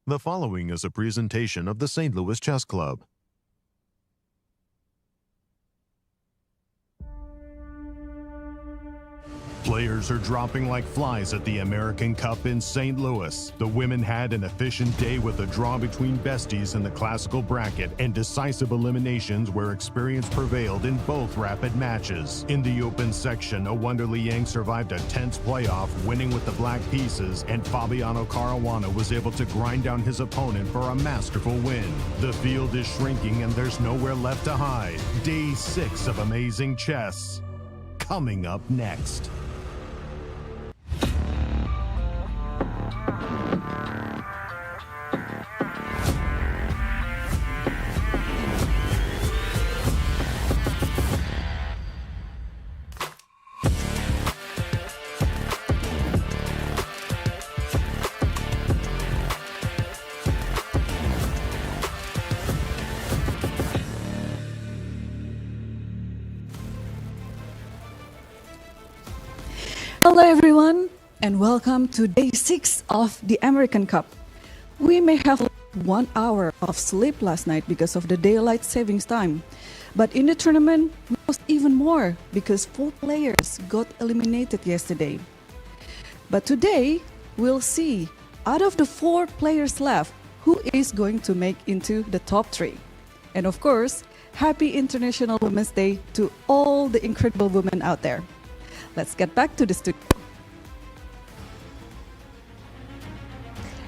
The following is a presentation of the St. Louis Chess Club. Players are dropping like flies at the American Cup in St. Louis. The women had an efficient day with a draw between besties in the classical bracket and decisive eliminations where experience prevailed in both rapid matches. In the open section, Awonder Liang survived a tense playoff, winning with the black pieces, and Fabiano Caruana was able to grind down his opponent for a masterful win. The field is shrinking and there's nowhere left to hide. Day 6 of amazing chess. Coming up next. Hello everyone, and welcome to day 6 of the American Cup. We may have 1 hour of sleep last night because of the daylight savings time, but in the tournament we lost even more because 4 players got eliminated yesterday. But today we'll see, out of the 4 players left, who is going to make into the top 3. And of course, happy International Women's Day to all the incredible women out there. Let's get back to the studio.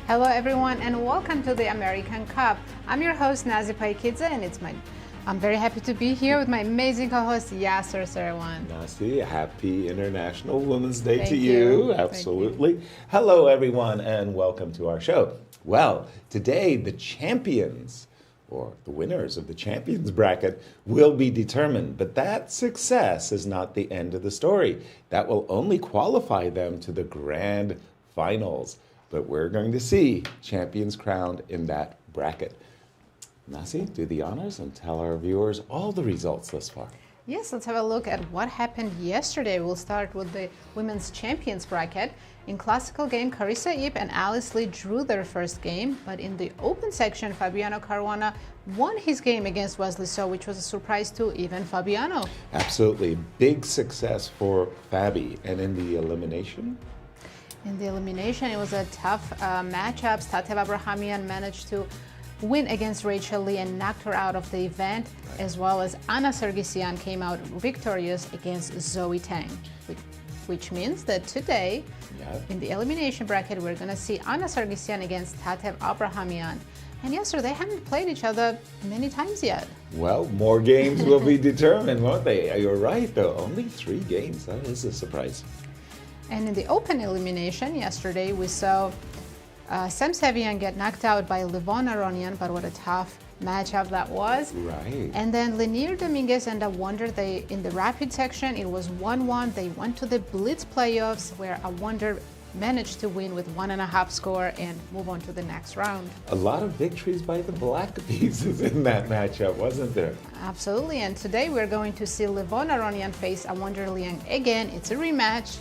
Hello everyone and welcome to the American Cup. I'm your host Nazi Paikidze and I'm very happy to be here with my amazing co-host Yasser Seirawan. Nazi, happy International Women's Day Thank to you. you. Absolutely. Hello everyone and welcome to our show. Well, today the champions, or the winners of the champions bracket, will be determined. But that success is not the end of the story. That will only qualify them to the grand finals. But we're going to see champions crowned in that bracket. Nasi, do the honors and tell our viewers all the results thus far. Yes, let's have a look at what happened yesterday. We'll start with the women's champions bracket. In classical game, Carissa Yip and Alice Lee drew their first game, but in the open section, Fabiano Caruana won his game against Wesley So, which was a surprise to even Fabiano. Absolutely. Big success for Fabi. And in the elimination? In the elimination, it was a tough matchup. Tatev Abrahamyan managed to win against Rachel Lee and knocked her out of the event, as well as Anna Sargsyan came out victorious against Zoe Tang, which means that today, in the elimination bracket, we're going to see Anna Sargsyan against Tatev Abrahamyan. And yes, sir, they haven't played each other many times yet. Well, more games will be determined, won't they? You're right, though. Only 3 games. That is a surprise. And in the open elimination yesterday, we saw Sargsyan get knocked out by Levon Aronian, but what a tough matchup that was. Right. And then Lenier Dominguez and Awonder, in the rapid section, it was 1-1. They went to the Blitz playoffs where Awonder managed to win with 1.5 score and move on to the next round. A lot of victories by the black pieces in that matchup, wasn't there? Absolutely. And today we're going to see Levon Aronian face Awonder Liang again. It's a rematch.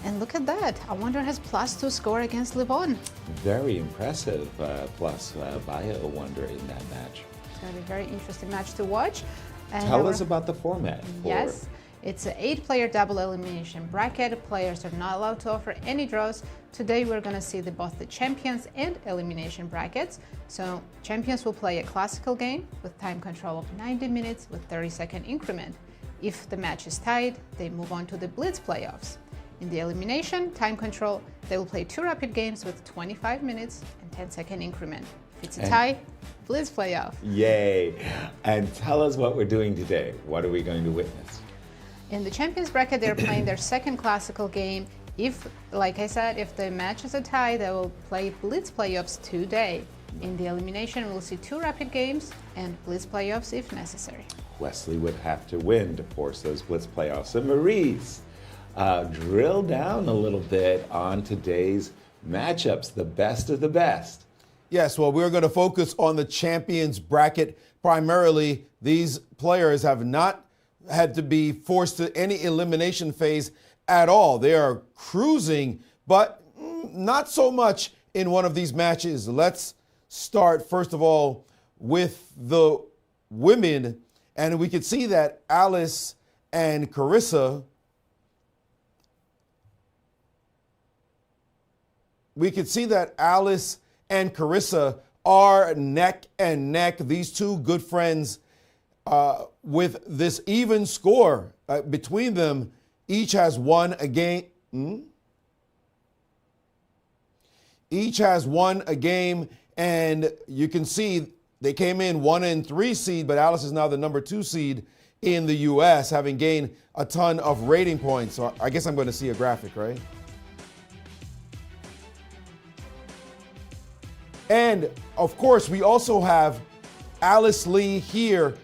And look at that. Awonder has +2 score against Levon. Very impressive plus by Awonder in that match. It's going to be a very interesting match to watch. And Tell us about the format. Yes. It's an 8-player double elimination bracket. Players are not allowed to offer any draws. Today we're going to see both the champions and elimination brackets. So champions will play a classical game with time control of 90 minutes with 30-second increment. If the match is tied, they move on to the Blitz playoffs. In the elimination, time control, they will play 2 rapid games with 25 minutes and 10-second increment. If it's a tie, Blitz playoff. Yay. And tell us what we're doing today. What are we going to witness? In the champions bracket, they're playing their second classical game. If, like I said, if the match is a tie, they will play Blitz playoffs today. In the elimination, we'll see 2 rapid games and Blitz playoffs if necessary. Wesley would have to win to force those Blitz playoffs. And Maurice, drill down a little bit on today's matchups, the best of the best. Yes, well, we're going to focus on the champions bracket. Primarily, these players have not had to be forced to any elimination phase at all. They are cruising, but not so much in one of these matches. Let's start, first of all, with the women. And we could see that Alice and Carissa, are neck and neck. These two good friends with this even score between them. Each has won a game. Each has won a game, and you can see they came in 1 and 3 seed, but Alice is now the number 2 seed in the U.S., having gained a ton of rating points. So I guess I'm going to see a graphic, right? And of course, we also have Alice Lee here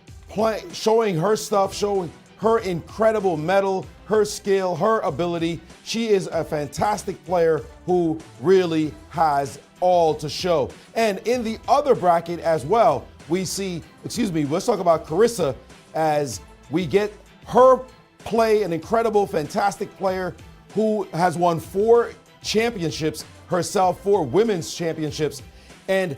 showing her stuff, showing her incredible mettle, her skill, her ability. She is a fantastic player who really has all to show. And in the other bracket as well, we see, let's talk about Carissa as we get her play, an incredible, fantastic player who has won 4 championships herself, 4 women's championships. And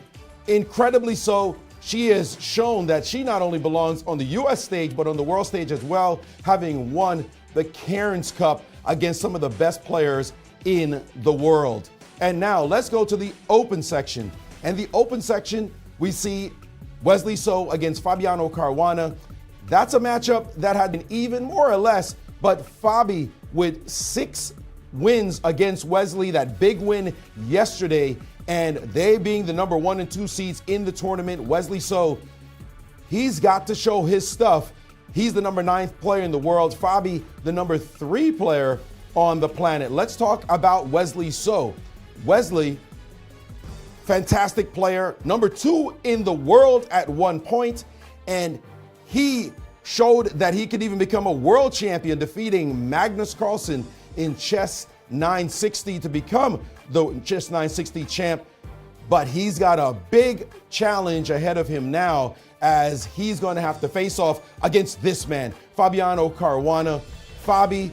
incredibly so, she has shown that she not only belongs on the U.S. stage, but on the world stage as well, having won the Cairns Cup against some of the best players in the world. And now let's go to the open section. And the open section, we see Wesley So against Fabiano Caruana. That's a matchup that had been even more or less, but Fabi with 6 wins against Wesley, that big win yesterday, and they being the number 1 and 2 seeds in the tournament. Wesley So, he's got to show his stuff. He's the number 9th player in the world. Fabi, the number 3 player on the planet. Let's talk about Wesley So. Wesley, fantastic player, number 2 in the world at one point, and he showed that he could even become a world champion, defeating Magnus Carlsen in chess 960 to become the chess 960 champ. But he's got a big challenge ahead of him now, as he's going to have to face off against this man, Fabiano Caruana. Fabi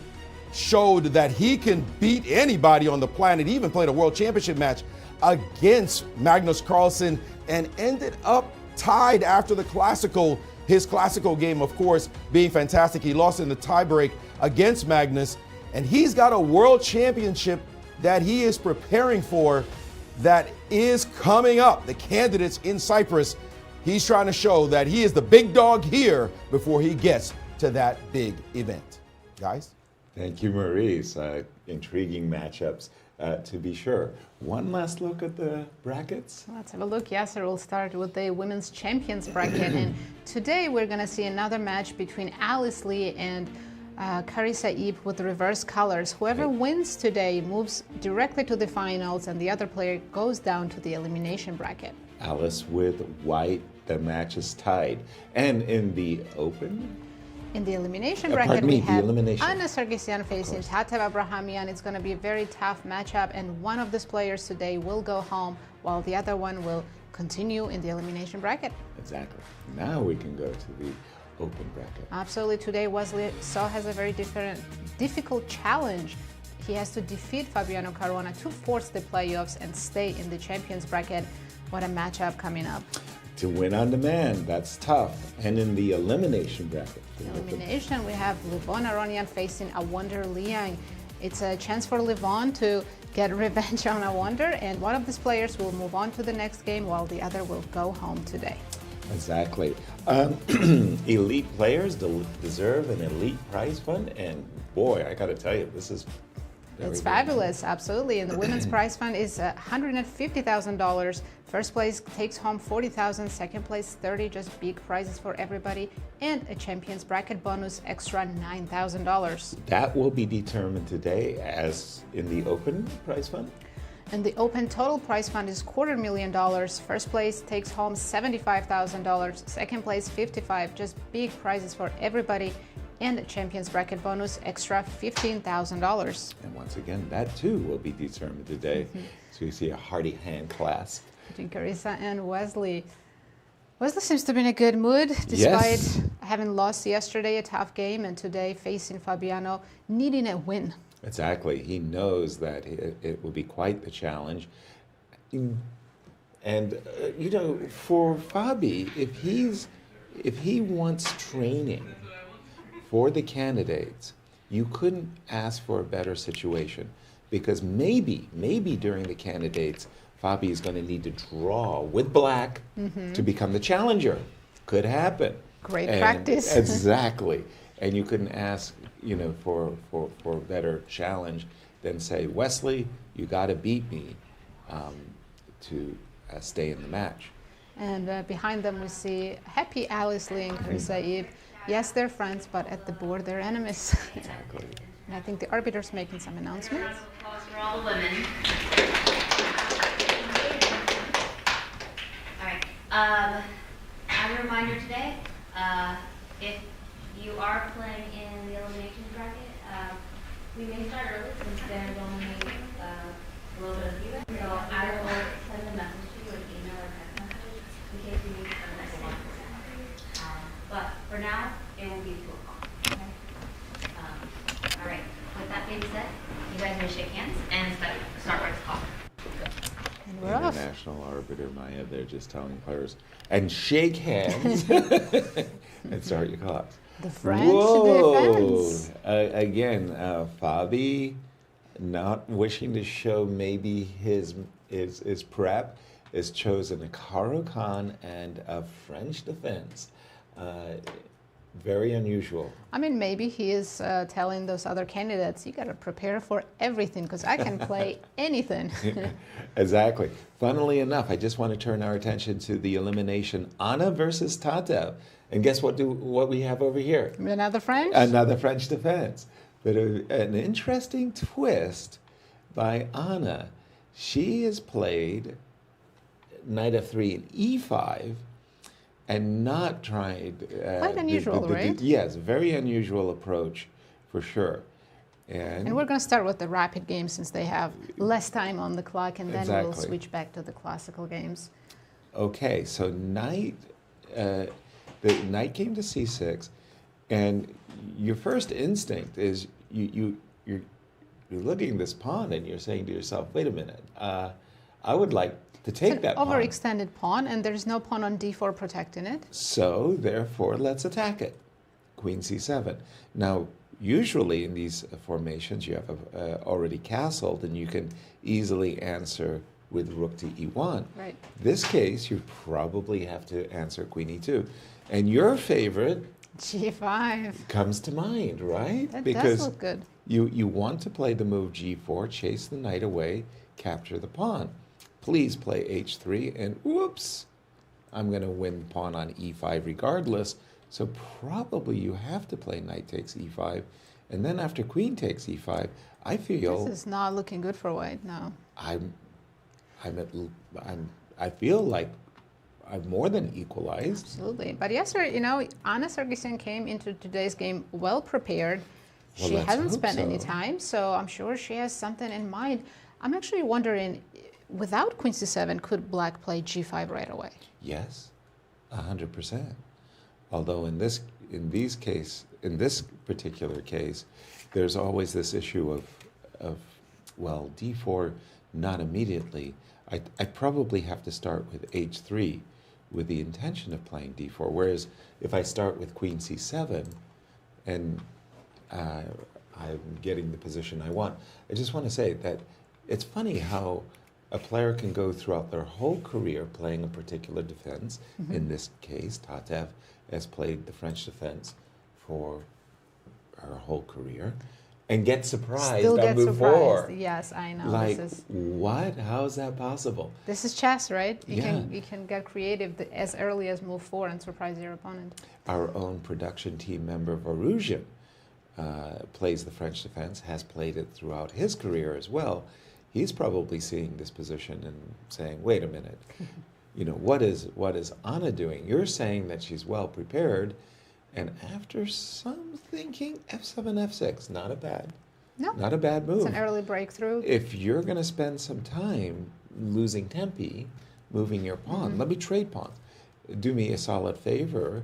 showed that he can beat anybody on the planet. He even played a world championship match against Magnus Carlsen and ended up tied after the classical. His classical game, of course, being fantastic. He lost in the tiebreak against Magnus, and he's got a world championship that he is preparing for that is coming up. The candidates in Cyprus, he's trying to show that he is the big dog here before he gets to that big event. Guys? Thank you, Maurice. Intriguing matchups, to be sure. One last look at the brackets. Let's have a look. Yasser will start with the women's champions bracket. And today we're going to see another match between Alice Lee and Carissa Yip with reverse colors. Whoever wins today moves directly to the finals, and the other player goes down to the elimination bracket. Alice with white, the match is tied. And in the open? In the elimination bracket, we have elimination. Sargsyan facing Tatev Abrahamyan. It's going to be a very tough matchup, and one of these players today will go home, while the other one will continue in the elimination bracket. Exactly. Now we can go to the open bracket. Absolutely. Today, Wesley So has a very difficult challenge. He has to defeat Fabiano Caruana to force the playoffs and stay in the champions bracket. What a matchup coming up. To win on demand, that's tough. And in the elimination bracket. Elimination, we have Levon Aronian facing Awonder Liang. It's a chance for Levon to get revenge on Awonder, and one of these players will move on to the next game while the other will go home today. Exactly. Elite players deserve an elite prize fund, and boy, I got to tell you, this is It's fabulous, absolutely. And the women's prize fund is $150,000. First place takes home $40,000. Second place, $30,000. Just big prizes for everybody, and a champions bracket bonus, extra $9,000. That will be determined today, as in the open prize fund. And the open total prize fund is $250,000. First place takes home $75,000. Second place, $55,000. Just big prizes for everybody. And a champions bracket bonus, extra $15,000. And once again, that too will be determined today. So you see a hearty hand clasp between Carissa and Wesley. Wesley seems to be in a good mood, despite having lost yesterday a tough game, and today facing Fabiano, needing a win. Exactly. He knows that it will be quite the challenge. And you know, for Fabi, if he wants training for the candidates, you couldn't ask for a better situation, because maybe during the candidates, Fabi is going to need to draw with black to become the challenger. Could happen. Great practice. Exactly. And you couldn't ask, you know, for a better challenge than say, Wesley, you got to beat me to stay in the match. And behind them we see happy Alice, Liang, and Carissa Yip. Yes, they're friends, but at the board they're enemies. Exactly. And I think the arbiter's making some announcements. Applause for all the women. All right. As a reminder today, if you are playing in the elimination bracket, we may start early since there's only a little bit of you. So I will send a message to you, an email or text message, in case you need some next one. But for now, it will be 2 o'clock. Okay? All right. With that being said, you guys may shake hands and start right clock. And we're off. International arbiter Maya, they're just telling players, and shake hands and start your clocks. The French defense. Again, Fabi not wishing to show maybe his prep is chosen a Caro-Kann and a French defense. Very unusual. I mean, maybe he is telling those other candidates, you got to prepare for everything because I can play anything. Exactly. Funnily enough, I just want to turn our attention to the elimination Anna versus Tatev. And guess what we have over here? Another French? Another French defense. But an interesting twist by Anna. She has played knight f3 and e5 and not tried... Quite unusual, right? Yes, very unusual approach for sure. And we're going to start with the rapid games since they have less time on the clock, and then we'll switch back to the classical games. Okay, so the knight came to c6, and your first instinct is you're looking at this pawn and you're saying to yourself, wait a minute, I would like to take that pawn. Overextended pawn, and there's no pawn on d4 protecting it. So therefore, let's attack it. Queen c7. Now, usually in these formations, you have already castled, and you can easily answer with rook to e1. Right. This case, you probably have to answer queen e2. And your favorite g5 comes to mind, right? That because does look good. You want to play the move g4, chase the knight away, capture the pawn. Please play h3, and whoops, I'm going to win pawn on e5 regardless. So probably you have to play knight takes e5, and then after queen takes e5, I feel this is not looking good for white. No. I feel like I'm more than equalized. Absolutely. But Yasser, you know, Anna Sargsyan came into today's game well prepared. Well, She let's hasn't hope spent any so. time, so I'm sure she has something in mind. I'm actually wondering, without queen c7, could black play g5 right away? Yes, 100%. Although in this particular case, there's always this issue of well, d4 not immediately. I probably have to start with h3 with the intention of playing d4. Whereas if I start with queen c7 and I'm getting the position I want, I just want to say that it's funny how a player can go throughout their whole career playing a particular defense. Mm-hmm. In this case, Tatev has played the French defense for her whole career and get surprised Still on get move surprised. 4. Yes, I know. Like, this is what? How is that possible? this is chess, right? Yeah. You can get creative as early as move 4 and surprise your opponent. Our own production team member, Aronian, plays the French defense, has played it throughout his career as well. He's probably seeing this position and saying, wait a minute, you know, what is Anna doing? You're saying that she's well prepared, and after some thinking, f7, f6, not a bad move. It's an early breakthrough. If you're going to spend some time losing tempi, moving your pawn, let me trade pawns. Do me a solid favor,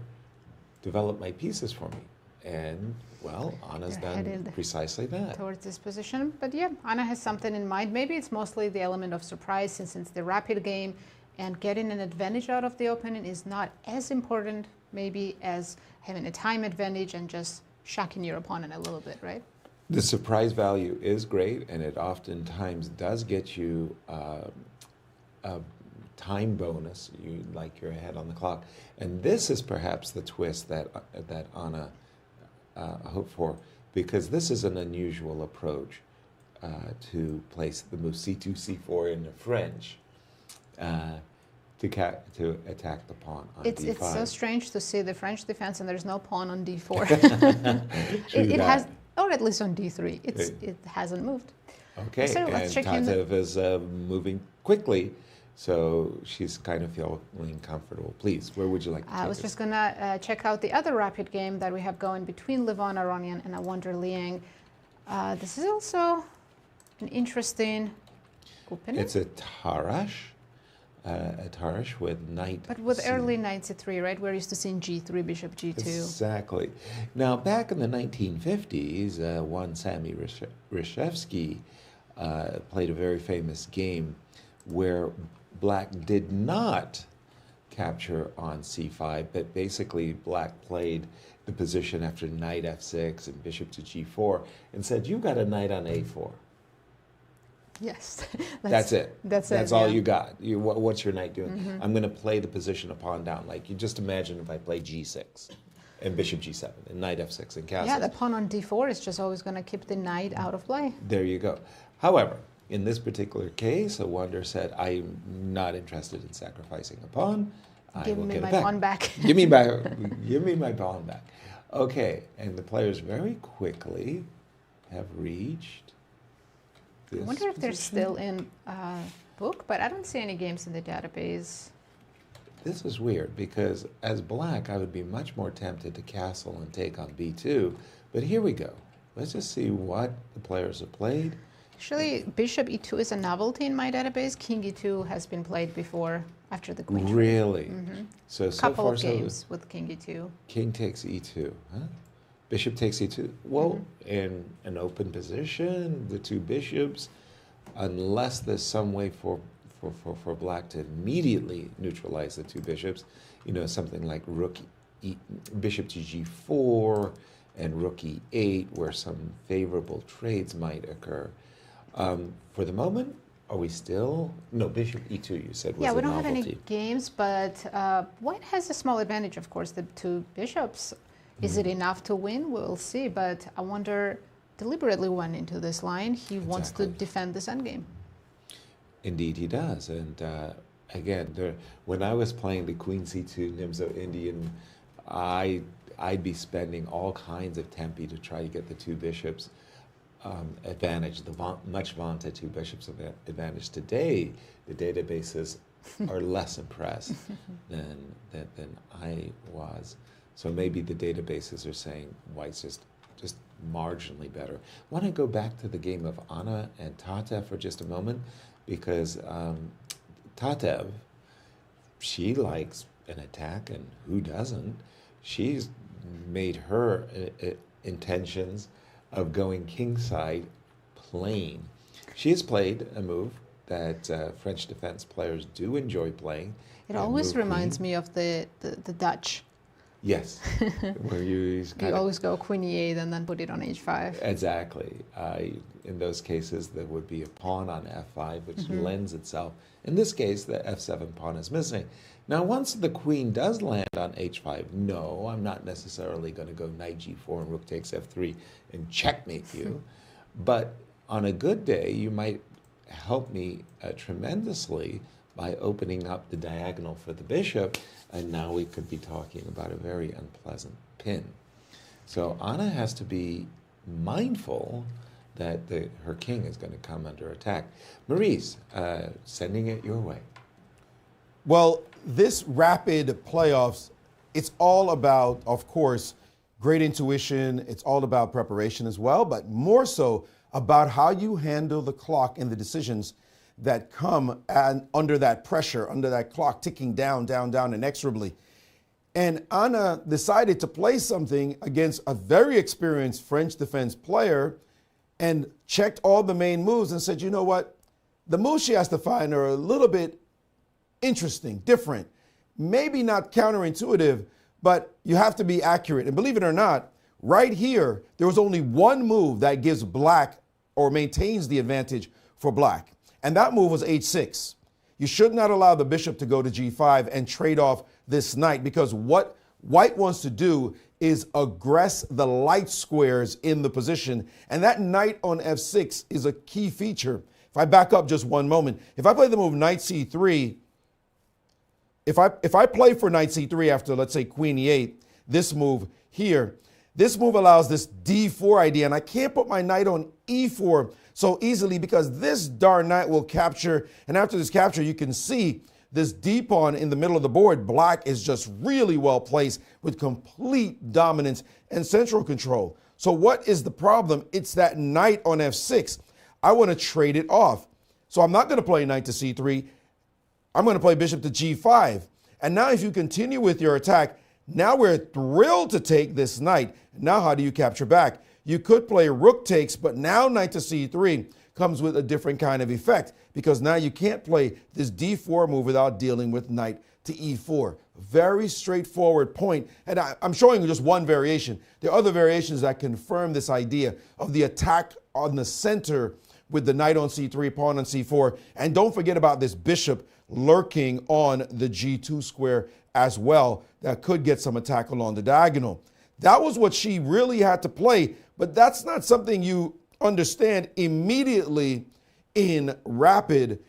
develop my pieces for me. And, well, Anna's They're done headed precisely that. towards this position. But yeah, Anna has something in mind. Maybe it's mostly the element of surprise, since it's the rapid game, and getting an advantage out of the opening is not as important maybe as having a time advantage and just shocking your opponent a little bit, right? The surprise value is great, and it oftentimes does get you a time bonus. You like you're ahead on the clock, and this is perhaps the twist that Anna hoped for, because this is an unusual approach to place the move c2, c4 in the French to attack the pawn on d5. It's so strange to see the French defense and there's no pawn on d4. it has, or at least on d3. It hasn't moved. Okay, So and let's check in Tatev is moving quickly, so she's kind of feeling comfortable. Please, where would you like to take I was us? just going to check out the other rapid game that we have going between Levon, Aronian, and Awonder, Liang. This is also an interesting opening. It's a Tarash with knight. But with C. early knight c3, right? We're used to seeing g3, bishop g2. Exactly. Now, back in the 1950s, one Sami Reshevsky played a very famous game where Black did not capture on c5, but basically Black played the position after knight f6 and bishop to g4 and said, you've got a knight on a4. Yes. That's it. That's all yeah. you got. What's your knight doing? I'm going to play the position a pawn down. Like, you just imagine if I play g6 and bishop g7 and knight f6 and castles. Yeah, the pawn on d4 is just always going to keep the knight out of play. There you go. However, in this particular case, Awonder said, I'm not interested in sacrificing a pawn. Give will me get my it back. pawn back. give me my pawn back. Okay, and the players very quickly have reached I this wonder if they're position. still in book, but I don't see any games in the database. This is weird, because as Black, I would be much more tempted to castle and take on b2. But here we go. Let's just see what the players have played. Actually, bishop e2 is a novelty in my database. King e2 has been played before after the queen. trade. Really? Mhm. So Couple far, of games with king e2. King takes e2. Huh? Bishop takes e2. Well, in an open position, the two bishops, unless there's some way for Black to immediately neutralize the two bishops, something like bishop to g4 and rook e8, where some favorable trades might occur. For the moment, are we still? No, bishop e2, you said, was Yeah, a we don't novelty. have any games, but White has a small advantage, of course, the two bishops. Is it enough to win? We'll see, but I wonder, deliberately went into this line. He wants to Exactly. defend this endgame. Indeed, he does. And again, when I was playing the Queen C2 Nimzo Indian, I'd be spending all kinds of tempi to try to get the two bishops advantage, the much vaunted two bishops advantage. Today, the databases are less impressed than I was. So maybe the databases are saying White's just marginally better. I want to go back to the game of Anna and Tatev for just a moment, because Tatev, she likes an attack, and who doesn't? She's made her intentions of going kingside plain. She has played a move that French defense players do enjoy playing. It always reminds me of the Dutch. Yes, where you always go queen e8 and then put it on h5. Exactly. In those cases, there would be a pawn on f5, which lends itself. In this case, the f7 pawn is missing. Now, once the queen does land on h5, no, I'm not necessarily going to go knight g4 and rook takes f3 and checkmate you. But on a good day, you might help me tremendously by opening up the diagonal for the bishop, and now we could be talking about a very unpleasant pin. So Anna has to be mindful that her king is going to come under attack. Maurice, sending it your way. Well, this rapid playoffs, it's all about, of course, great intuition. It's all about preparation as well, but more so about how you handle the clock and the decisions that come under that pressure, under that clock ticking down inexorably. And Anna decided to play something against a very experienced French defense player and checked all the main moves and said, you know what? The moves she has to find are a little bit interesting, different, maybe not counterintuitive, but you have to be accurate. And believe it or not, right here, there was only one move that gives black or maintains the advantage for black. And that move was h6. You should not allow the bishop to go to g5 and trade off this knight, because what white wants to do is aggress the light squares in the position. And that knight on f6 is a key feature. If I back up just one moment, if I play the move knight c3, if I play for knight c3 after, let's say, queen e8, this move here, this move allows this d4 idea, and I can't put my knight on e4 so easily because this darn knight will capture, and after this capture, you can see this d-pawn in the middle of the board. Black is just really well placed with complete dominance and central control. So what is the problem? It's that knight on f6. I want to trade it off. So I'm not going to play knight to c3. I'm going to play bishop to g5. And now if you continue with your attack, now we're thrilled to take this knight. Now how do you capture back? You could play rook takes, but now knight to c3 comes with a different kind of effect, because now you can't play this d4 move without dealing with knight to e4. Very straightforward point. And I'm showing you just one variation. There are other variations that confirm this idea of the attack on the center with the knight on c3, pawn on c4. And don't forget about this bishop lurking on the g2 square as well. That could get some attack along the diagonal. That was what she really had to play, but that's not something you understand immediately in rapid.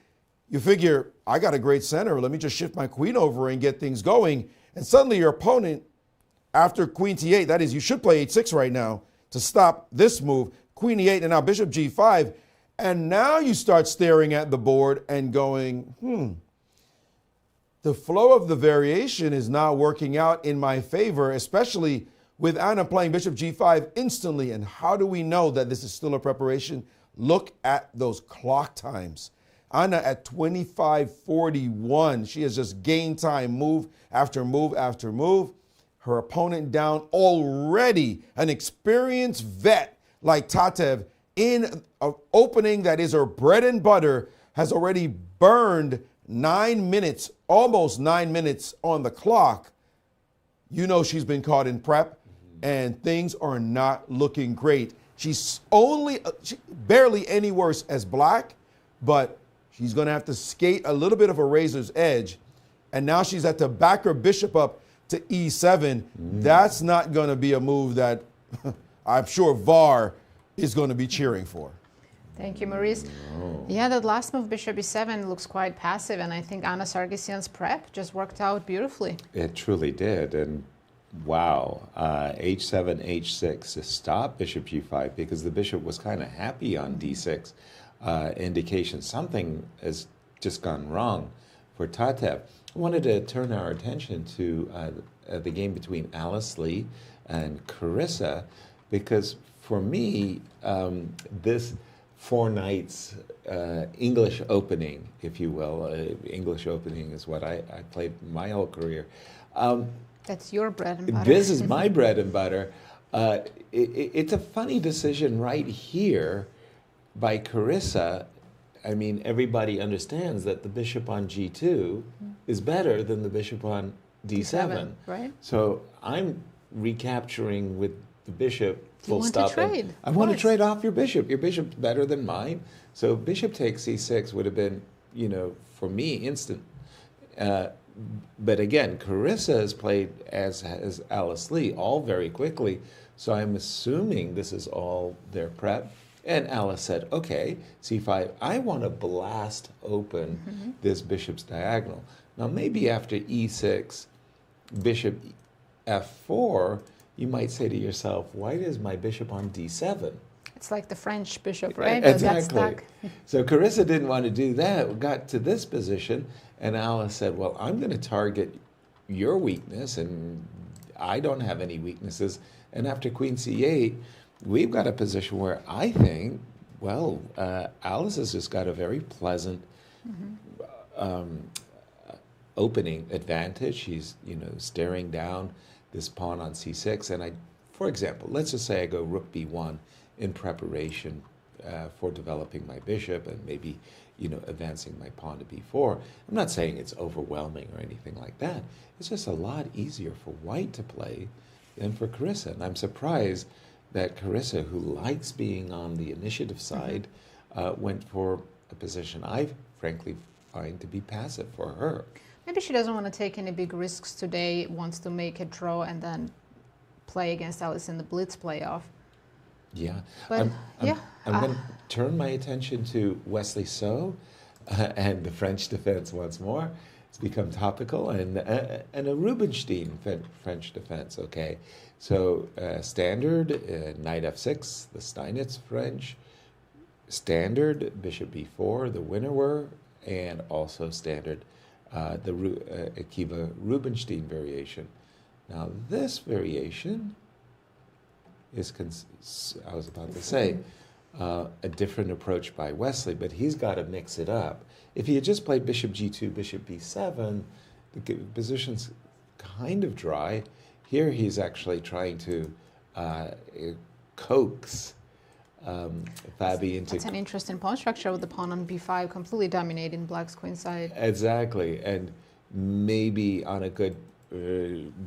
You figure, I got a great center, let me just shift my queen over and get things going. And suddenly your opponent, after queen t8, that is, you should play h6 right now to stop this move, queen e8, and now bishop g5. And now you start staring at the board and going, the flow of the variation is not working out in my favor, especially with Anna playing bishop g5 instantly. And how do we know that this is still a preparation? Look at those clock times. Anna at 25:41. She has just gained time, move after move after move. Her opponent down already. An experienced vet like Tatev in an opening that is her bread and butter has already burned 9 minutes, almost 9 minutes on the clock. You know she's been caught in prep, and things are not looking great. She's barely any worse as black, but she's going to have to skate a little bit of a razor's edge. And now she's at to back her bishop up to e7. That's not going to be a move that I'm sure VAR is going to be cheering for. Thank you, Maurice. Yeah, that last move, bishop e7, looks quite passive, and I think Anna Sargsyan's prep just worked out beautifully. It truly did, and wow, h7, h6 to stop bishop g5, because the bishop was kind of happy on d6. Indication something has just gone wrong for Tatev. I wanted to turn our attention to the game between Alice Lee and Carissa, because for me, this four knights English opening, if you will, English opening is what I played my whole career. That's your bread and butter. This is my bread and butter. It's a funny decision right here by Carissa. I mean, everybody understands that the bishop on g2 is better than the bishop on d7. Right? So I'm recapturing with the bishop full stop. You want to trade. I want to trade off your bishop. Your bishop's better than mine. So bishop takes c6 would have been, you know, for me, instant. But again, Carissa has played as Alice Lee, all very quickly. So I'm assuming this is all their prep. And Alice said, okay, c5, I want to blast open this bishop's diagonal. Now maybe after e6, bishop f4, you might say to yourself, why is my bishop on d7? It's like the French bishop, right? Exactly. So Carissa didn't want to do that, got to this position, and Alice said, well, I'm going to target your weakness, and I don't have any weaknesses. And after queen c8, we've got a position where I think, well, Alice has just got a very pleasant opening advantage. He's, staring down this pawn on c6. And for example, let's just say I go rook b1 in preparation for developing my bishop and maybe, advancing my pawn to b4. I'm not saying it's overwhelming or anything like that. It's just a lot easier for white to play than for Carissa. And I'm surprised that Carissa, who likes being on the initiative side, went for a position I frankly find to be passive for her. Maybe she doesn't want to take any big risks today, wants to make a draw and then play against Alice in the Blitz playoff. Yeah. But I'm going to turn my attention to Wesley So and the French defense once more. It's become topical, and a Rubinstein French defense, okay? So standard, knight f6, the Steinitz French, standard, bishop b4, the winner were, and also standard, the Akiva Rubinstein variation. Now this variation is, I was about to say, a different approach by Wesley, but he's got to mix it up. If he had just played bishop g2, bishop b7, the position's kind of dry. Here he's actually trying to coax Fabi into... That's an interesting pawn structure with the pawn on b5 completely dominating black's queen side. Exactly, and maybe on a good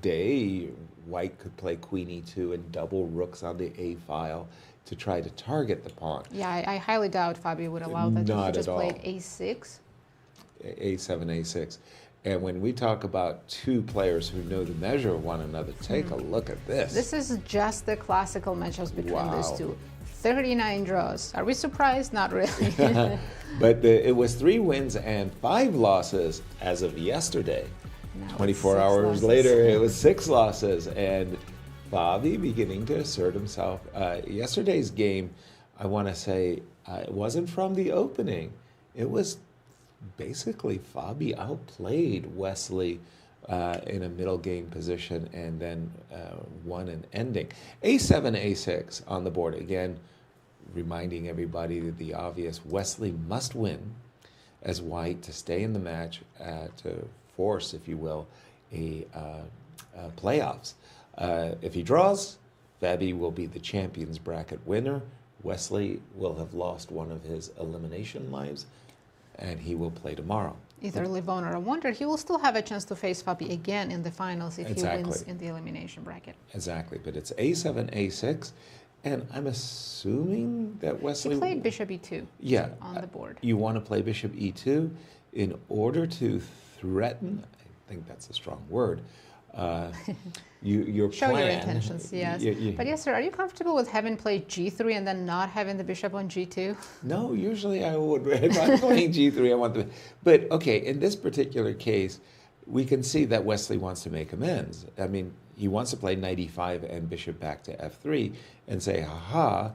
day, white could play queen e2 and double rooks on the a file to try to target the pawn. Yeah, I highly doubt Fabi would allow that. Not He just at all. played a6. A7, A6. And when we talk about two players who know the measure of one another, take a look at this. This is just the classical matchups between these Wow. two. 39 draws. Are we surprised? Not really. But it was 3 wins and 5 losses as of yesterday. Now it's 24 6 hours losses. later, it was 6 losses. And Fabi beginning to assert himself. Yesterday's game, I want to say, it wasn't from the opening. It was basically Fabi outplayed Wesley in a middle game position and then won an ending. A7, A6 on the board. Again, reminding everybody that the obvious, Wesley must win as white to stay in the match, to force, if you will, a playoffs. If he draws, Fabi will be the champions bracket winner. Wesley will have lost one of his elimination lives, and he will play tomorrow. Either Levon or Awonder, he will still have a chance to face Fabi again in the finals if Exactly. he wins in the elimination bracket. Exactly, but it's A7, A6, and I'm assuming that Wesley... He played bishop e2 Yeah. on the board. You want to play bishop e2 in order to threaten, I think that's a strong word, your Show plan... your intentions, yes. But yes, sir, are you comfortable with having played g3 and then not having the bishop on g2? No, usually I would. If I'm playing g3, I want the... But, okay, in this particular case, we can see that Wesley wants to make amends. I mean, he wants to play knight e5 and bishop back to f3 and say, haha,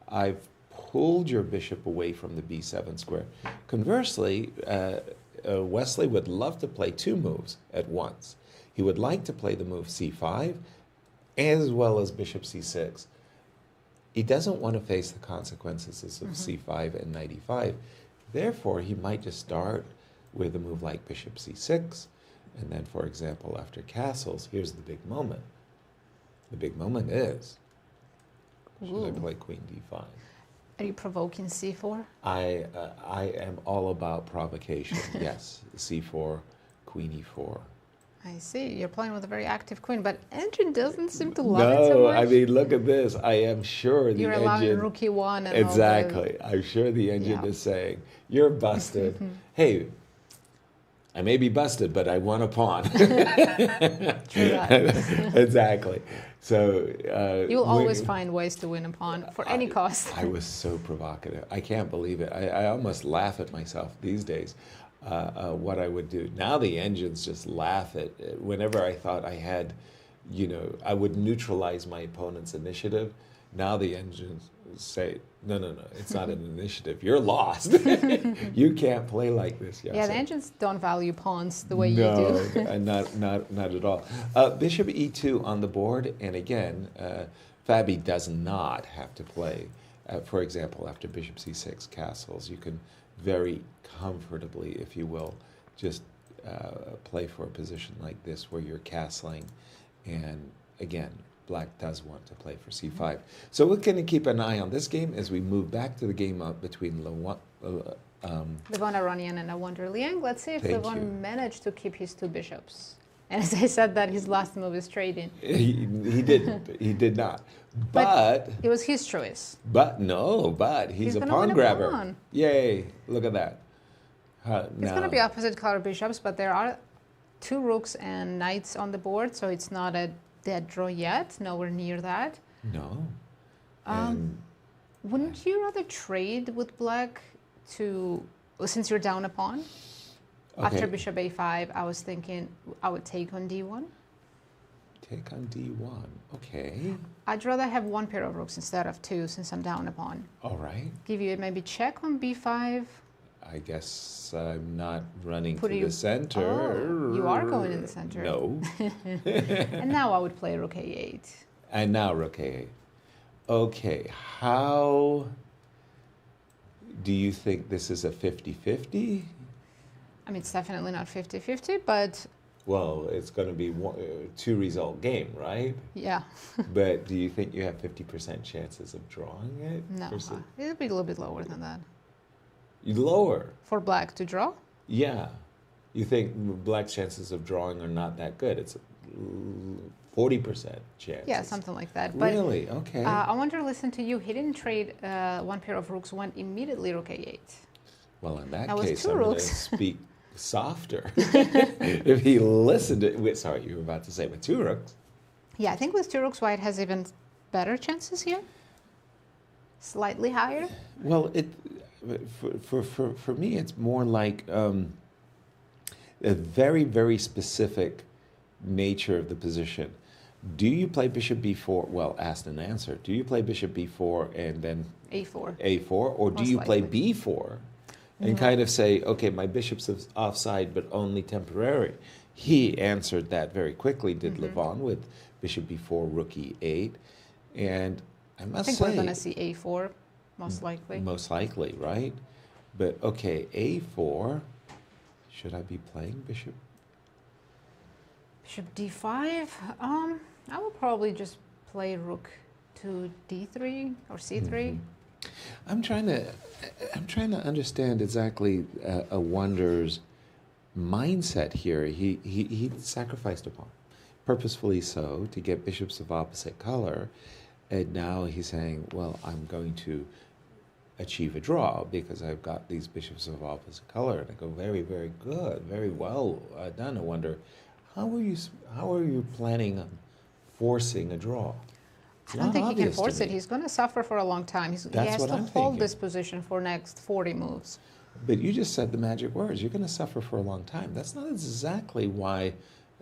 I've pulled your bishop away from the b7 square. Conversely, Wesley would love to play 2 moves at once. He would like to play the move c5 as well as bishop c6. He doesn't want to face the consequences of c5 and knight e5. Therefore, he might just start with a move like bishop c6, and then, for example, after castles, here's the big moment. The big moment is, should I play queen d5? Are you provoking c4? I am all about provocation, yes. c4, queen e4. I see. You're playing with a very active queen, but engine doesn't seem to love it so No, much. I mean, look at this. I am sure the You're engine... allowing rook e1 and Exactly. I'm sure the engine Yeah. is saying, you're busted. Hey, I may be busted, but I won a pawn. True that. Exactly. So You will always find ways to win a pawn for any cost. I was so provocative. I can't believe it. I almost laugh at myself these days. What I would do. Now the engines just laugh at whenever I thought I had, I would neutralize my opponent's initiative. Now the engines say, no, it's not an initiative. You're lost. You can't play like this. Yasser. Yeah, the engines don't value pawns the way you do. No, not at all. Bishop e2 on the board, and again, Fabi does not have to play. For example, after bishop c6 castles, you can very comfortably, if you will, just play for a position like this where you're castling. And again, black does want to play for c5. So we're going to keep an eye on this game as we move back to the game up between Levon Aronian and Awonder Liang. Let's see if Levon managed to keep his 2 bishops. And as I said that, his last move is trading. He didn't. He did not. But it was his choice. But he's a pawn grabber. Pawn. Yay, look at that. It's going to be opposite color bishops, but there are 2 rooks and knights on the board, so it's not a dead draw yet, nowhere near that. No. Wouldn't you rather trade with black since you're down a pawn? Okay. After bishop a5, I was thinking I would take on d1. Take on d1, okay. I'd rather have 1 pair of rooks instead of 2 since I'm down a pawn. All right. Give you maybe check on b5. I guess I'm not running to the center. Oh, you are going in the center. No. And now I would play rook a8. And now rook a8. Okay, how do you think this is a 50-50? I mean, it's definitely not 50-50, but... Well, it's going to be a 2-result game, right? Yeah. But do you think you have 50% chances of drawing it? No, it'll be a little bit lower than that. Lower? For black to draw? Yeah. You think black's chances of drawing are not that good? It's 40% chance. Yeah, something like that. But, really? Okay. Awonder, listen to you. He didn't trade 1 pair of rooks, went immediately rook a8. Well, in that That was case, 2 I'm going to rooks. speak softer. If he listened to... Sorry, you were about to say with 2 rooks. Yeah, I think with 2 rooks, white has even better chances here. Slightly higher. Well, for me, it's more like a very, very specific nature of the position. Do you play bishop b4? Well, asked and answered. Do you play bishop b4 and then a4? A4, or do Most you play likely. b4 and kind of say, okay, my bishop's offside, but only temporary? He answered that very quickly, did Levon, with bishop b4, rook e8. And I must I think say... we're going to see a4, most likely. Most likely, right? But, okay, a4, should I be playing bishop? Bishop d5. I will probably just play rook to d3 or c3. I'm trying to understand exactly Awonder's mindset here. He sacrificed a pawn, purposefully so, to get bishops of opposite color, and now he's saying, well, I'm going to achieve a draw because I've got these bishops of opposite color. And I go, very, very good, very well done. Awonder, how are you planning on forcing a draw? I don't think he can force it. He's going to suffer for a long time. He has to hold this position for next 40 moves. But you just said the magic words. You're going to suffer for a long time. That's not exactly why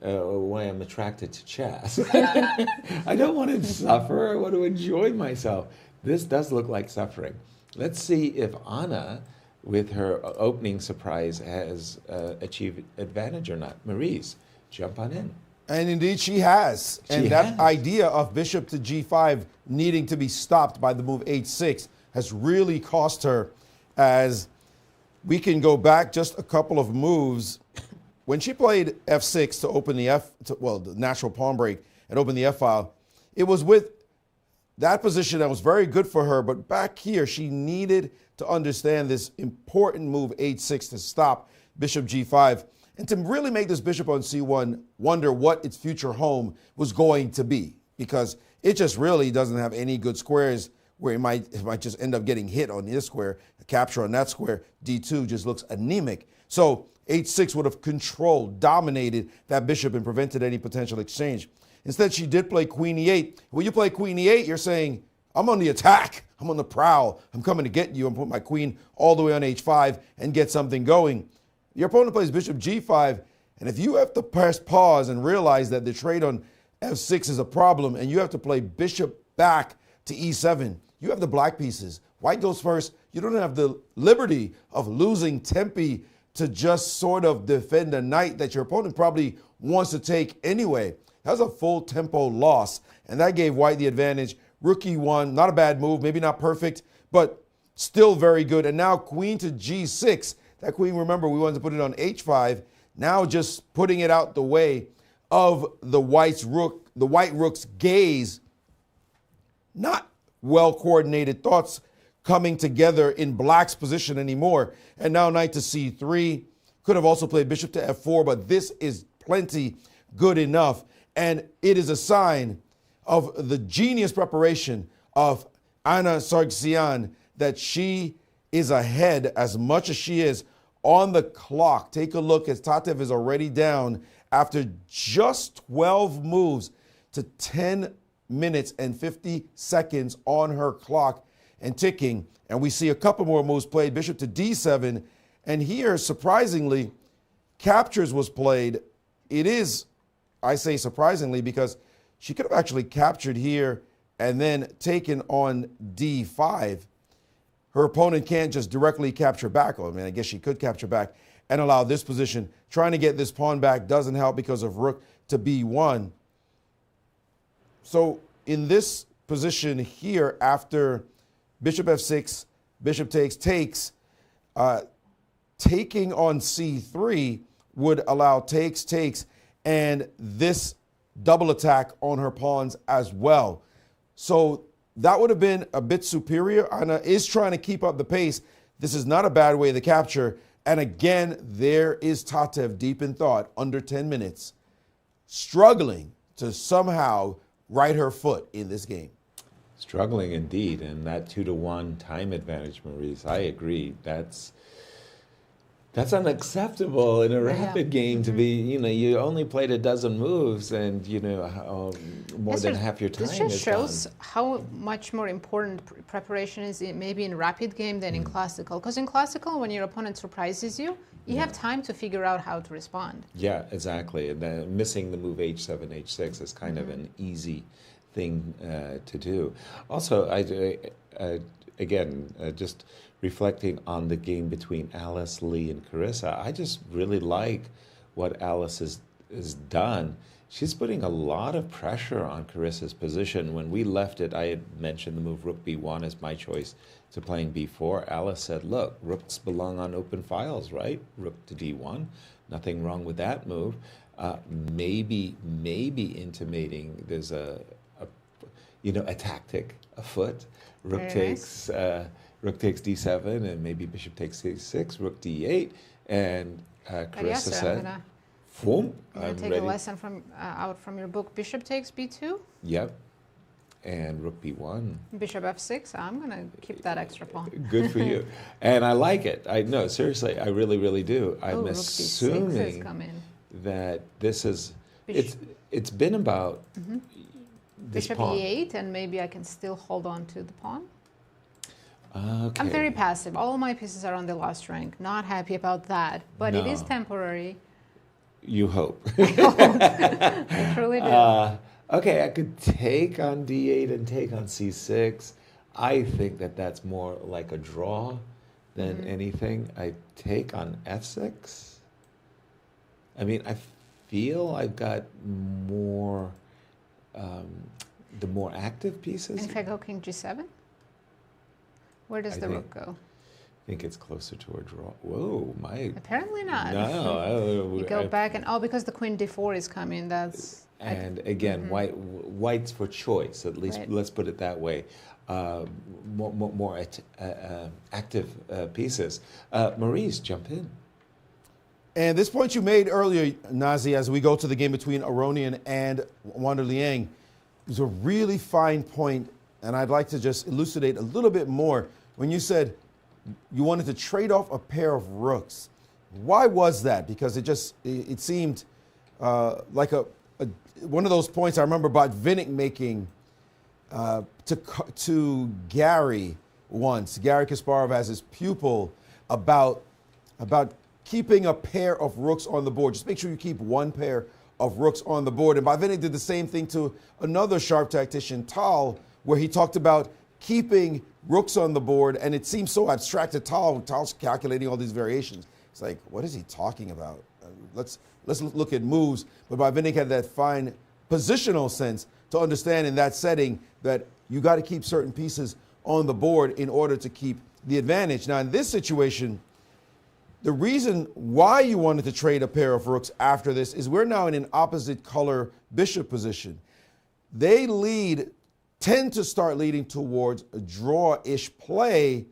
I'm attracted to chess. I don't want to suffer. I want to enjoy myself. This does look like suffering. Let's see if Anna, with her opening surprise, has achieved advantage or not. Maurice, jump on in. And indeed she has. That idea of bishop to g5 needing to be stopped by the move h6 has really cost her, as we can go back just a couple of moves. When she played f6 to open the the natural pawn break and open the f-file, it was with that position that was very good for her, but back here she needed to understand this important move h6 to stop bishop g5. And to really make this bishop on c1 wonder what its future home was going to be, because it just really doesn't have any good squares where it might just end up getting hit on this square, a capture on that square. d2 just looks anemic. So h6 would have controlled, dominated that bishop and prevented any potential exchange. Instead, she did play queen e8. When you play queen e8, you're saying, I'm on the attack. I'm on the prowl. I'm coming to get you. I'm putting my queen all the way on h5 and get something going. Your opponent plays bishop g5, and if you have to press pause and realize that the trade on f6 is a problem and you have to play bishop back to e7, you have the black pieces. White goes first. You don't have the liberty of losing tempi to just sort of defend a knight that your opponent probably wants to take anyway. That was a full tempo loss, and that gave white the advantage. Rook e1, not a bad move, maybe not perfect, but still very good. And now queen to g6. That queen, remember, we wanted to put it on h5. Now just putting it out the way of the white rook's gaze. Not well-coordinated thoughts coming together in black's position anymore. And now knight to c3. Could have also played bishop to f4, but this is plenty good enough. And it is a sign of the genius preparation of Anna Sargsyan that she is ahead as much as she is on the clock. Take a look as Tatev is already down after just 12 moves to 10 minutes and 50 seconds on her clock and ticking. And we see a couple more moves played, bishop to d7. And here, surprisingly, captures was played. It is, I say surprisingly, because she could have actually captured here and then taken on d5. Her opponent can't just directly capture back. I mean, I guess she could capture back and allow this position. Trying to get this pawn back doesn't help because of rook to b1. So in this position here, after bishop f6, bishop takes, taking on c3 would allow takes, and this double attack on her pawns as well. So that would have been a bit superior. Anna is trying to keep up the pace. This is not a bad way to capture. And again, there is Tatev deep in thought, under 10 minutes, struggling to somehow right her foot in this game. Struggling indeed, and that 2-to-1 time advantage, Maurice, I agree. That's unacceptable in a rapid game to be, you only played a dozen moves and, more than half your time is This just shows gone. how much more important preparation is maybe in rapid game than in classical. Because in classical, when your opponent surprises you, you have time to figure out how to respond. Yeah, exactly. And then missing the move h7, h6 is kind of an easy thing to do. Also, just reflecting on the game between Alice, Lee, and Carissa, I just really like what Alice has done. She's putting a lot of pressure on Carissa's position. When we left it, I had mentioned the move rook b1 as my choice to playing b4. Alice said, look, rooks belong on open files, right? Rook to d1, nothing wrong with that move. Maybe intimating there's a tactic afoot. Rook takes d7, and maybe bishop takes c6, rook d8, and Carissa said, "Boom, I'm gonna take a lesson from out from your book. Bishop takes b2. Yep, and rook b1. Bishop f6. I'm gonna keep that extra pawn. Good for you, and I like it. No, seriously, I really, really do. I'm rook d6 has come in. that this is it's been about this Bishop pawn. e8, and maybe I can still hold on to the pawn. Okay. I'm very passive. All my pieces are on the last rank. Not happy about that, but it is No. temporary. You hope. I truly do. Okay, I could take on d8 and take on c6. I think that's more like a draw than anything. I take on f6. I mean, I feel I've got more, the more active pieces. And if I go king g7? Where does the rook go? I think it's closer to a draw. Whoa, my. Apparently not. No. You go back and, because the queen d4 is coming, that's... And again, white's for choice, at least let's put it that way. More active pieces. Maurice, jump in. And this point you made earlier, Nazi, as we go to the game between Aronian and Awonder Liang, is a really fine point, and I'd like to just elucidate a little bit more. When you said you wanted to trade off a pair of rooks, why was that? Because it seemed like one of those points I remember Botvinnik making to Gary once, Gary Kasparov as his pupil, about keeping a pair of rooks on the board. Just make sure you keep one pair of rooks on the board. And Botvinnik did the same thing to another sharp tactician, Tal, where he talked about keeping rooks on the board, and it seems so abstract to Tal's calculating all these variations. It's like, what is he talking about? Let's look at moves. But Botvinnik had that fine positional sense to understand in that setting that you got to keep certain pieces on the board in order to keep the advantage. Now, in this situation, The reason why you wanted to trade a pair of rooks after this is we're now in an opposite color bishop position. They tend to start leading towards a draw-ish play,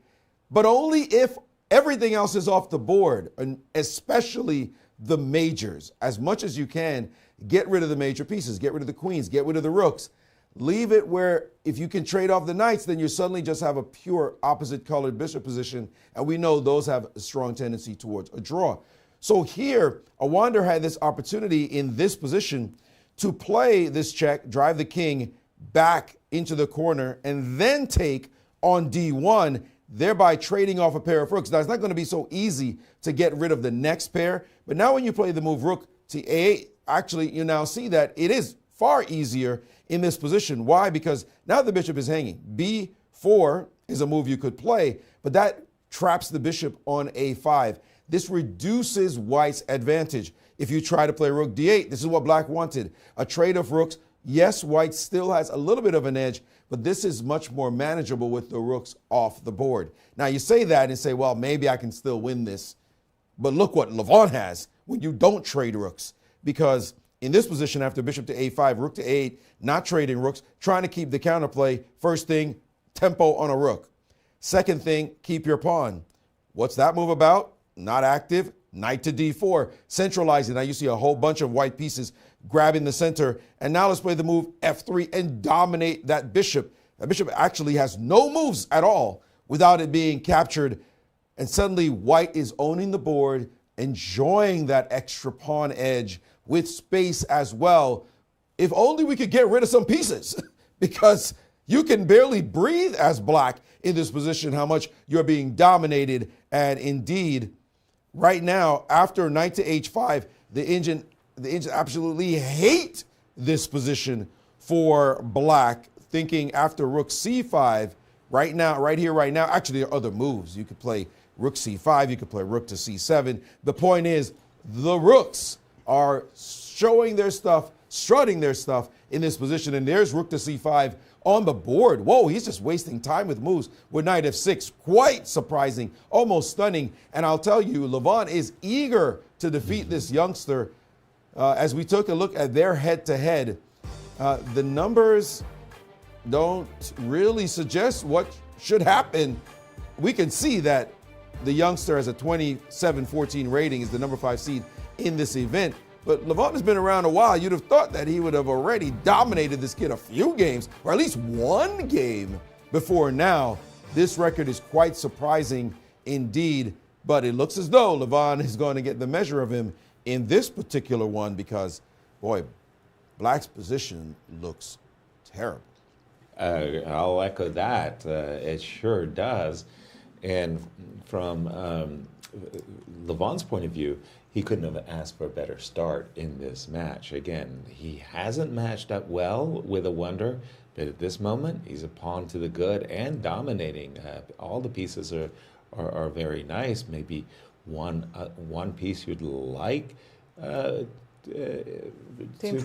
but only if everything else is off the board, and especially the majors. As much as you can, get rid of the major pieces, get rid of the queens, get rid of the rooks. Leave it where if you can trade off the knights, then you suddenly just have a pure opposite colored bishop position, and we know those have a strong tendency towards a draw. So here, Awonder had this opportunity in this position to play this check, drive the king back into the corner, and then take on d1, thereby trading off a pair of rooks. Now, it's not going to be so easy to get rid of the next pair, but now when you play the move rook to a8, actually, you now see that it is far easier in this position. Why? Because now the bishop is hanging. b4 is a move you could play, but that traps the bishop on a5. This reduces white's advantage. If you try to play rook d8, this is what black wanted. A trade of rooks. Yes, white still has a little bit of an edge, but this is much more manageable with the rooks off the board. Now, you say that and say, well, maybe I can still win this. But look what Levon has when you don't trade rooks. Because in this position, after bishop to a5, rook to a8, not trading rooks, trying to keep the counterplay. First thing, tempo on a rook. Second thing, keep your pawn. What's that move about? Not active. Knight to d4, centralizing. Now you see a whole bunch of white pieces grabbing the center. And now let's play the move f3 and dominate that bishop. That bishop actually has no moves at all without it being captured. And suddenly white is owning the board, enjoying that extra pawn edge with space as well. If only we could get rid of some pieces, because you can barely breathe as black in this position, how much you're being dominated. And indeed, right now, after knight to h5, the engine absolutely hate this position for black, thinking after rook c5, right now, actually there are other moves. You could play rook c5, you could play rook to c7. The point is, the rooks are showing their stuff, strutting their stuff in this position, and there's rook to c5 on the board. Whoa, he's just wasting time with moves with knight f6. Quite surprising, almost stunning. And I'll tell you, Levon is eager to defeat this youngster. As we took a look at their head-to-head, the numbers don't really suggest what should happen. We can see that the youngster has a 27-14 rating, is the number 5 seed in this event. But Levon has been around a while. You'd have thought that he would have already dominated this kid a few games, or at least one game before now. This record is quite surprising indeed, but it looks as though Levon is going to get the measure of him in this particular one because, boy, black's position looks terrible. I'll echo that. It sure does. And from Levon's point of view, he couldn't have asked for a better start in this match. Again, he hasn't matched up well with Awonder, but at this moment, he's a pawn to the good and dominating. All the pieces are very nice. Maybe one piece you'd like to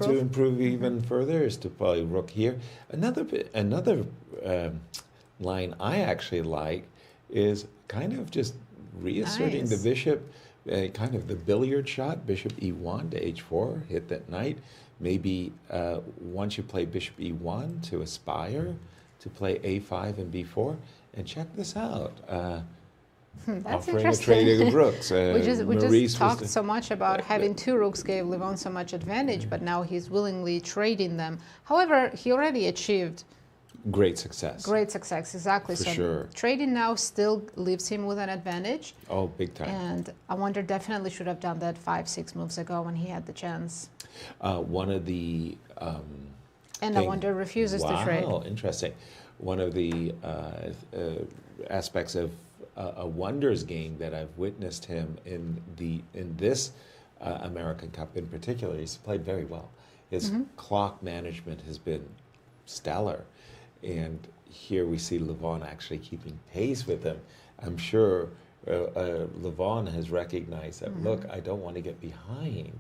improve even further is to play rook here. Another line I actually like is kind of just reasserting the bishop. Kind of the billiard shot, bishop e1 to h4, hit that knight. Maybe once you play bishop e1 to aspire to play a5 and b4. And check this out. That's offering interesting. a trading of rooks. we just Maurice talked so much about having two rooks gave Levon so much advantage, but now he's willingly trading them. However, he already achieved great success. Great success, exactly. For so sure. Trading now still leaves him with an advantage. Oh, big time. And Awonder definitely should have done that 5-6 moves ago when he had the chance. One of the and Awonder refuses to trade. Wow, interesting. One of the aspects of Awonder's game that I've witnessed him in this American Cup in particular, he's played very well. His clock management has been stellar. And here we see Levon actually keeping pace with him. I'm sure Levon has recognized that, look, I don't want to get behind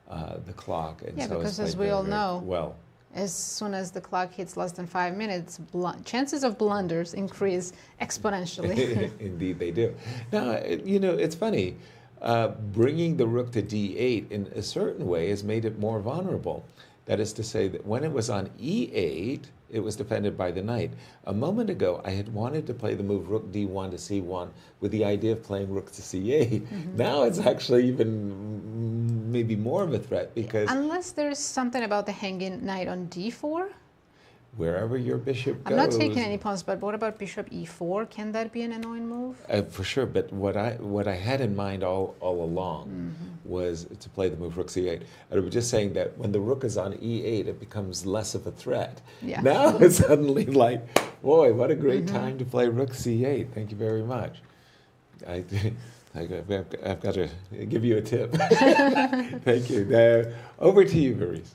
the clock. And yeah, so because as we all know, well, as soon as the clock hits less than 5 minutes, chances of blunders increase exponentially. Indeed they do. Now, it's funny. bringing the rook to d8 in a certain way has made it more vulnerable. That is to say that when it was on e8, it was defended by the knight. A moment ago, I had wanted to play the move rook d1 to c1 with the idea of playing rook to c8. Now it's actually even maybe more of a threat because Unless there's something about the hanging knight on d4. wherever your bishop goes... I'm not taking any pawns, but what about bishop e4? Can that be an annoying move? For sure, but what I had in mind all along was to play the move rook c8. I was just saying that when the rook is on e8, it becomes less of a threat. Yeah. Now it's suddenly like, boy, what a great time to play rook c8. Thank you very much. I've got to give you a tip. Thank you. Over to you, Maurice.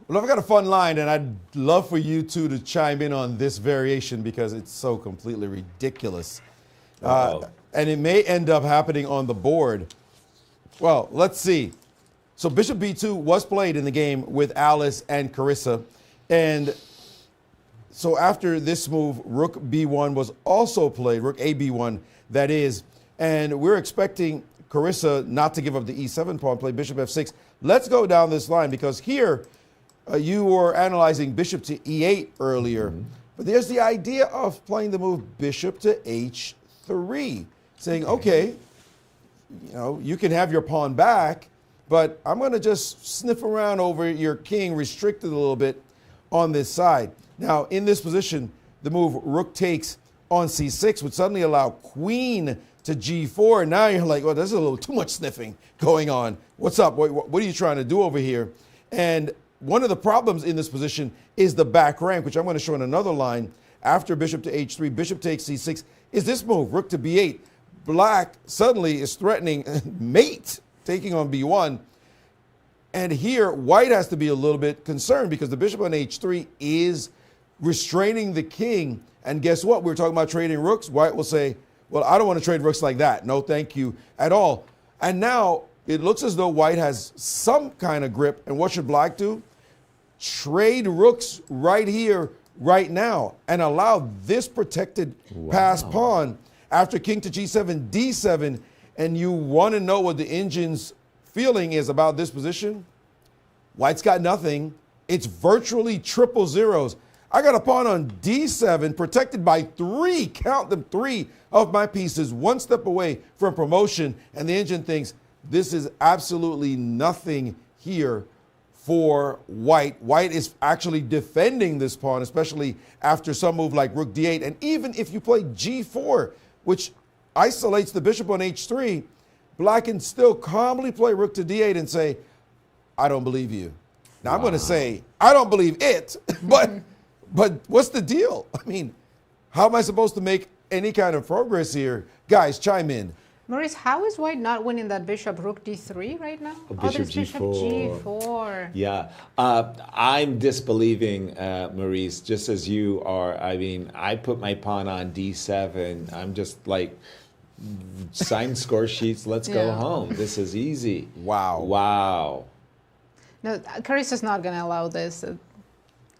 Well, I've got a fun line, and I'd love for you two to chime in on this variation because it's so completely ridiculous. And it may end up happening on the board. Well, let's see. So bishop b2 was played in the game with Alice and Carissa. And so after this move, rook b1 was also played, rook a b1, that is. And we're expecting Carissa not to give up the e7 pawn, play bishop f6. Let's go down this line because here, you were analyzing bishop to e8 earlier, but there's the idea of playing the move bishop to h3, saying, okay, you can have your pawn back, but I'm going to just sniff around over your king, restricted a little bit on this side. Now, in this position, the move rook takes on c6 would suddenly allow queen to g4. Now you're like, well, there's a little too much sniffing going on. What's up? What are you trying to do over here? And one of the problems in this position is the back rank, which I'm going to show in another line. After bishop to h3, bishop takes c6, is this move, rook to b8. Black suddenly is threatening mate, taking on b1. And here, white has to be a little bit concerned because the bishop on h3 is restraining the king. And guess what? We were talking about trading rooks. White will say, well, I don't want to trade rooks like that. No, thank you at all. And now it looks as though white has some kind of grip. And what should black do? Trade rooks right here, right now, and allow this protected pass pawn after king to g7, d7, and you want to know what the engine's feeling is about this position? White's got nothing. It's virtually triple zeros. I got a pawn on d7 protected by 3, count them, 3 of my pieces, one step away from promotion, and the engine thinks this is absolutely nothing here for white. White is actually defending this pawn, especially after some move like rook d8. And even if you play g4, which isolates the bishop on h3, black can still calmly play rook to d8 and say, I don't believe you. Now I'm going to say, I don't believe it, but what's the deal? I mean, how am I supposed to make any kind of progress here? Guys, chime in. Maurice, how is white not winning that bishop rook d3 right now? Bishop Bishop G4. g4. Yeah, I'm disbelieving, Maurice, just as you are. I mean, I put my pawn on d7. I'm just like, sign score sheets, let's go home. This is easy. Wow. No, Carissa's not going to allow this.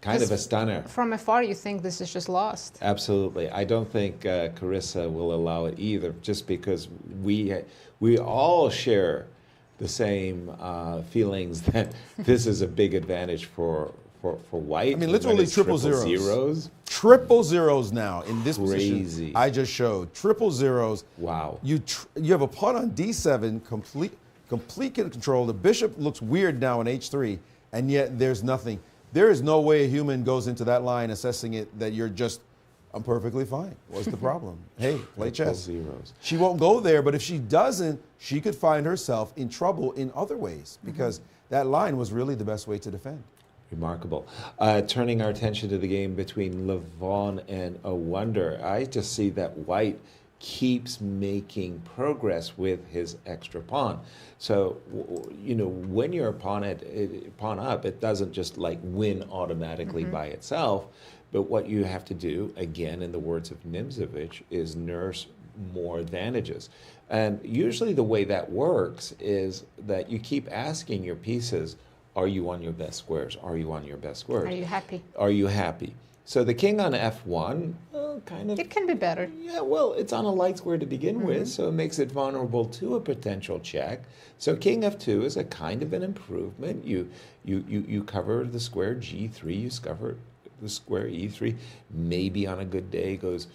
Kind of a stunner. From afar, you think this is just lost. Absolutely. I don't think Carissa will allow it either, just because we all share the same feelings that this is a big advantage for white. I mean, literally triple zeros. Triple zeros now in this position. I just showed triple zeros. Wow. You have a pawn on d7, complete control. The bishop looks weird now on h3, and yet there's nothing. There is no way a human goes into that line assessing it that you're just, I'm perfectly fine. What's the problem? Hey, play chess. Zeros. She won't go there, but if she doesn't, she could find herself in trouble in other ways because that line was really the best way to defend. Remarkable. Turning our attention to the game between Levon and Awonder, I just see that white keeps making progress with his extra pawn. So, when you're a pawn up, it doesn't just like win automatically by itself. But what you have to do, again, in the words of Nimzovich, is nurse more advantages. And usually the way that works is that you keep asking your pieces, are you on your best squares? Are you on your best squares? Are you happy? Are you happy? So the king on f1, well, kind of. It can be better. Yeah, well, it's on a light square to begin with, so it makes it vulnerable to a potential check. So king f2 is a kind of an improvement. You cover the square g3, you cover the square e3. Maybe on a good day goes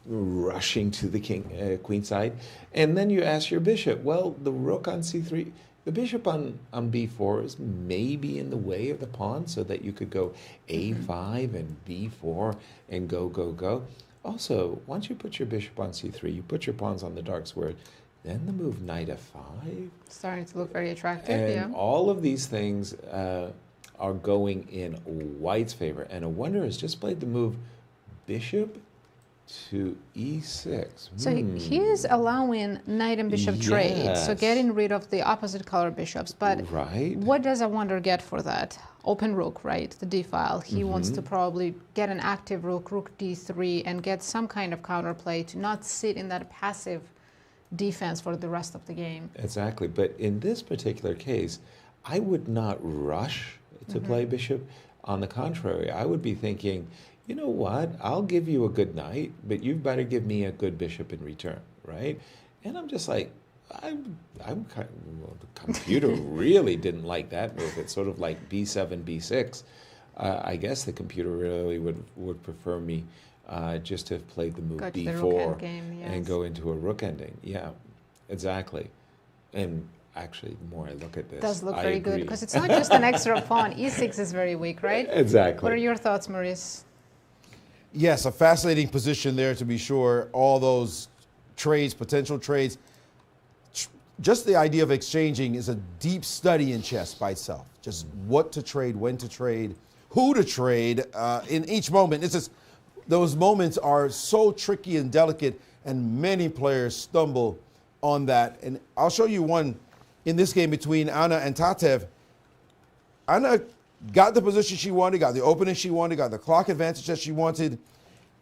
rushing to the queen side, and then you ask your bishop. Well, the rook on c3. The bishop on b4 is maybe in the way of the pawn, so that you could go a5 and b4 and go. Also, once you put your bishop on c3, you put your pawns on the dark square, then the move knight f5. Starting to look very attractive, And all of these things are going in white's favor. And Awonder has just played the move bishop to e6. So he is allowing knight and bishop trade, so Yes. getting rid of the opposite color bishops. But Right. what does Awonder get for that? Open rook, right? The d file. He wants to probably get an active rook, rook d3, and get some kind of counterplay to not sit in that passive defense for the rest of the game. Exactly. But in this particular case, I would not rush to play bishop. On the contrary, I would be thinking, you know what, I'll give you a good knight, but you better give me a good bishop in return, right? And I'm just like, I'm kind of, well, the computer really didn't like that move. It's sort of like b7, b6. I guess the computer really would prefer me just to have played the move Go to the rook b4 endgame, and yes. go into a rook ending. Yeah, exactly. And actually, the more I look at this, It does look I very good agree. because it's not just an extra pawn. e6 is very weak, right? Exactly. What are your thoughts, Maurice? Yes, a fascinating position there to be sure. All those trades, potential trades. Just the idea of exchanging is a deep study in chess by itself. Just what to trade, when to trade, who to trade in each moment. It's just those moments are so tricky and delicate, and many players stumble on that. And I'll show you one in this game between Anna and Tatev. Anna got the position she wanted, got the opening she wanted, got the clock advantage that she wanted,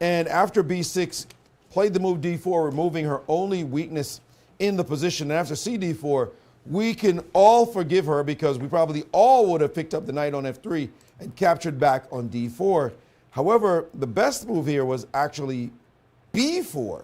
and after b6, played the move d4, removing her only weakness in the position. And after cd4, we can all forgive her because we probably all would have picked up the knight on f3 and captured back on d4. However, the best move here was actually b4,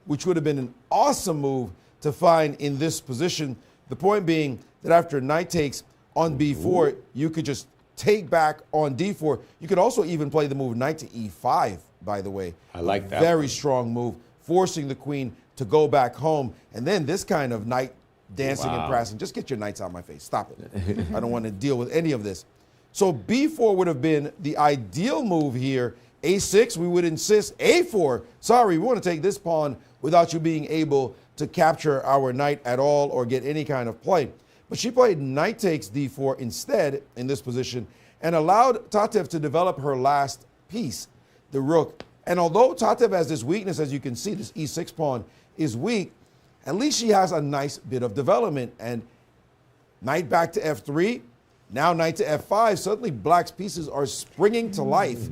which would have been an awesome move to find in this position. The point being that after knight takes on b4, you could just take back on d4. You could also even play the move knight to e5, by the way. I like that Very one. strong move, forcing the queen to go back home. And then this kind of knight dancing and Wow. prancing. Just get your knights out of my face. Stop it. I don't want to deal with any of this. So b4 would have been the ideal move here. a6, we would insist. a4, sorry, we want to take this pawn without you being able to capture our knight at all or get any kind of play. But she played knight takes d4 instead in this position and allowed Tatev to develop her last piece, the rook. And although Tatev has this weakness, as you can see, this e6 pawn is weak, at least she has a nice bit of development. And knight back to f3, now knight to f5. Suddenly black's pieces are springing to life.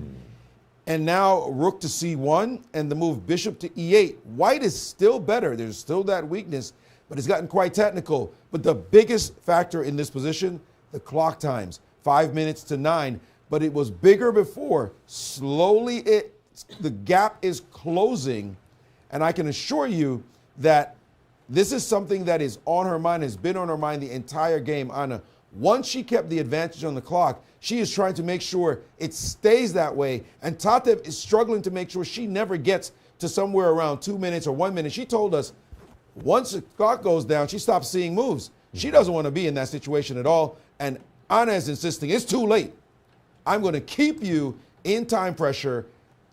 And now rook to c1 and the move bishop to e8. White is still better. There's still that weakness, but it's gotten quite technical. But the biggest factor in this position, the clock times, 5 minutes to 9. But it was bigger before. Slowly, the gap is closing. And I can assure you that this is something that is on her mind, has been on her mind the entire game, Anna. Once she kept the advantage on the clock, she is trying to make sure it stays that way. And Tatev is struggling to make sure she never gets to somewhere around 2 minutes or 1 minute. She told us once the clock goes down, she stops seeing moves. She doesn't want to be in that situation at all. And Anna is insisting, it's too late. I'm going to keep you in time pressure.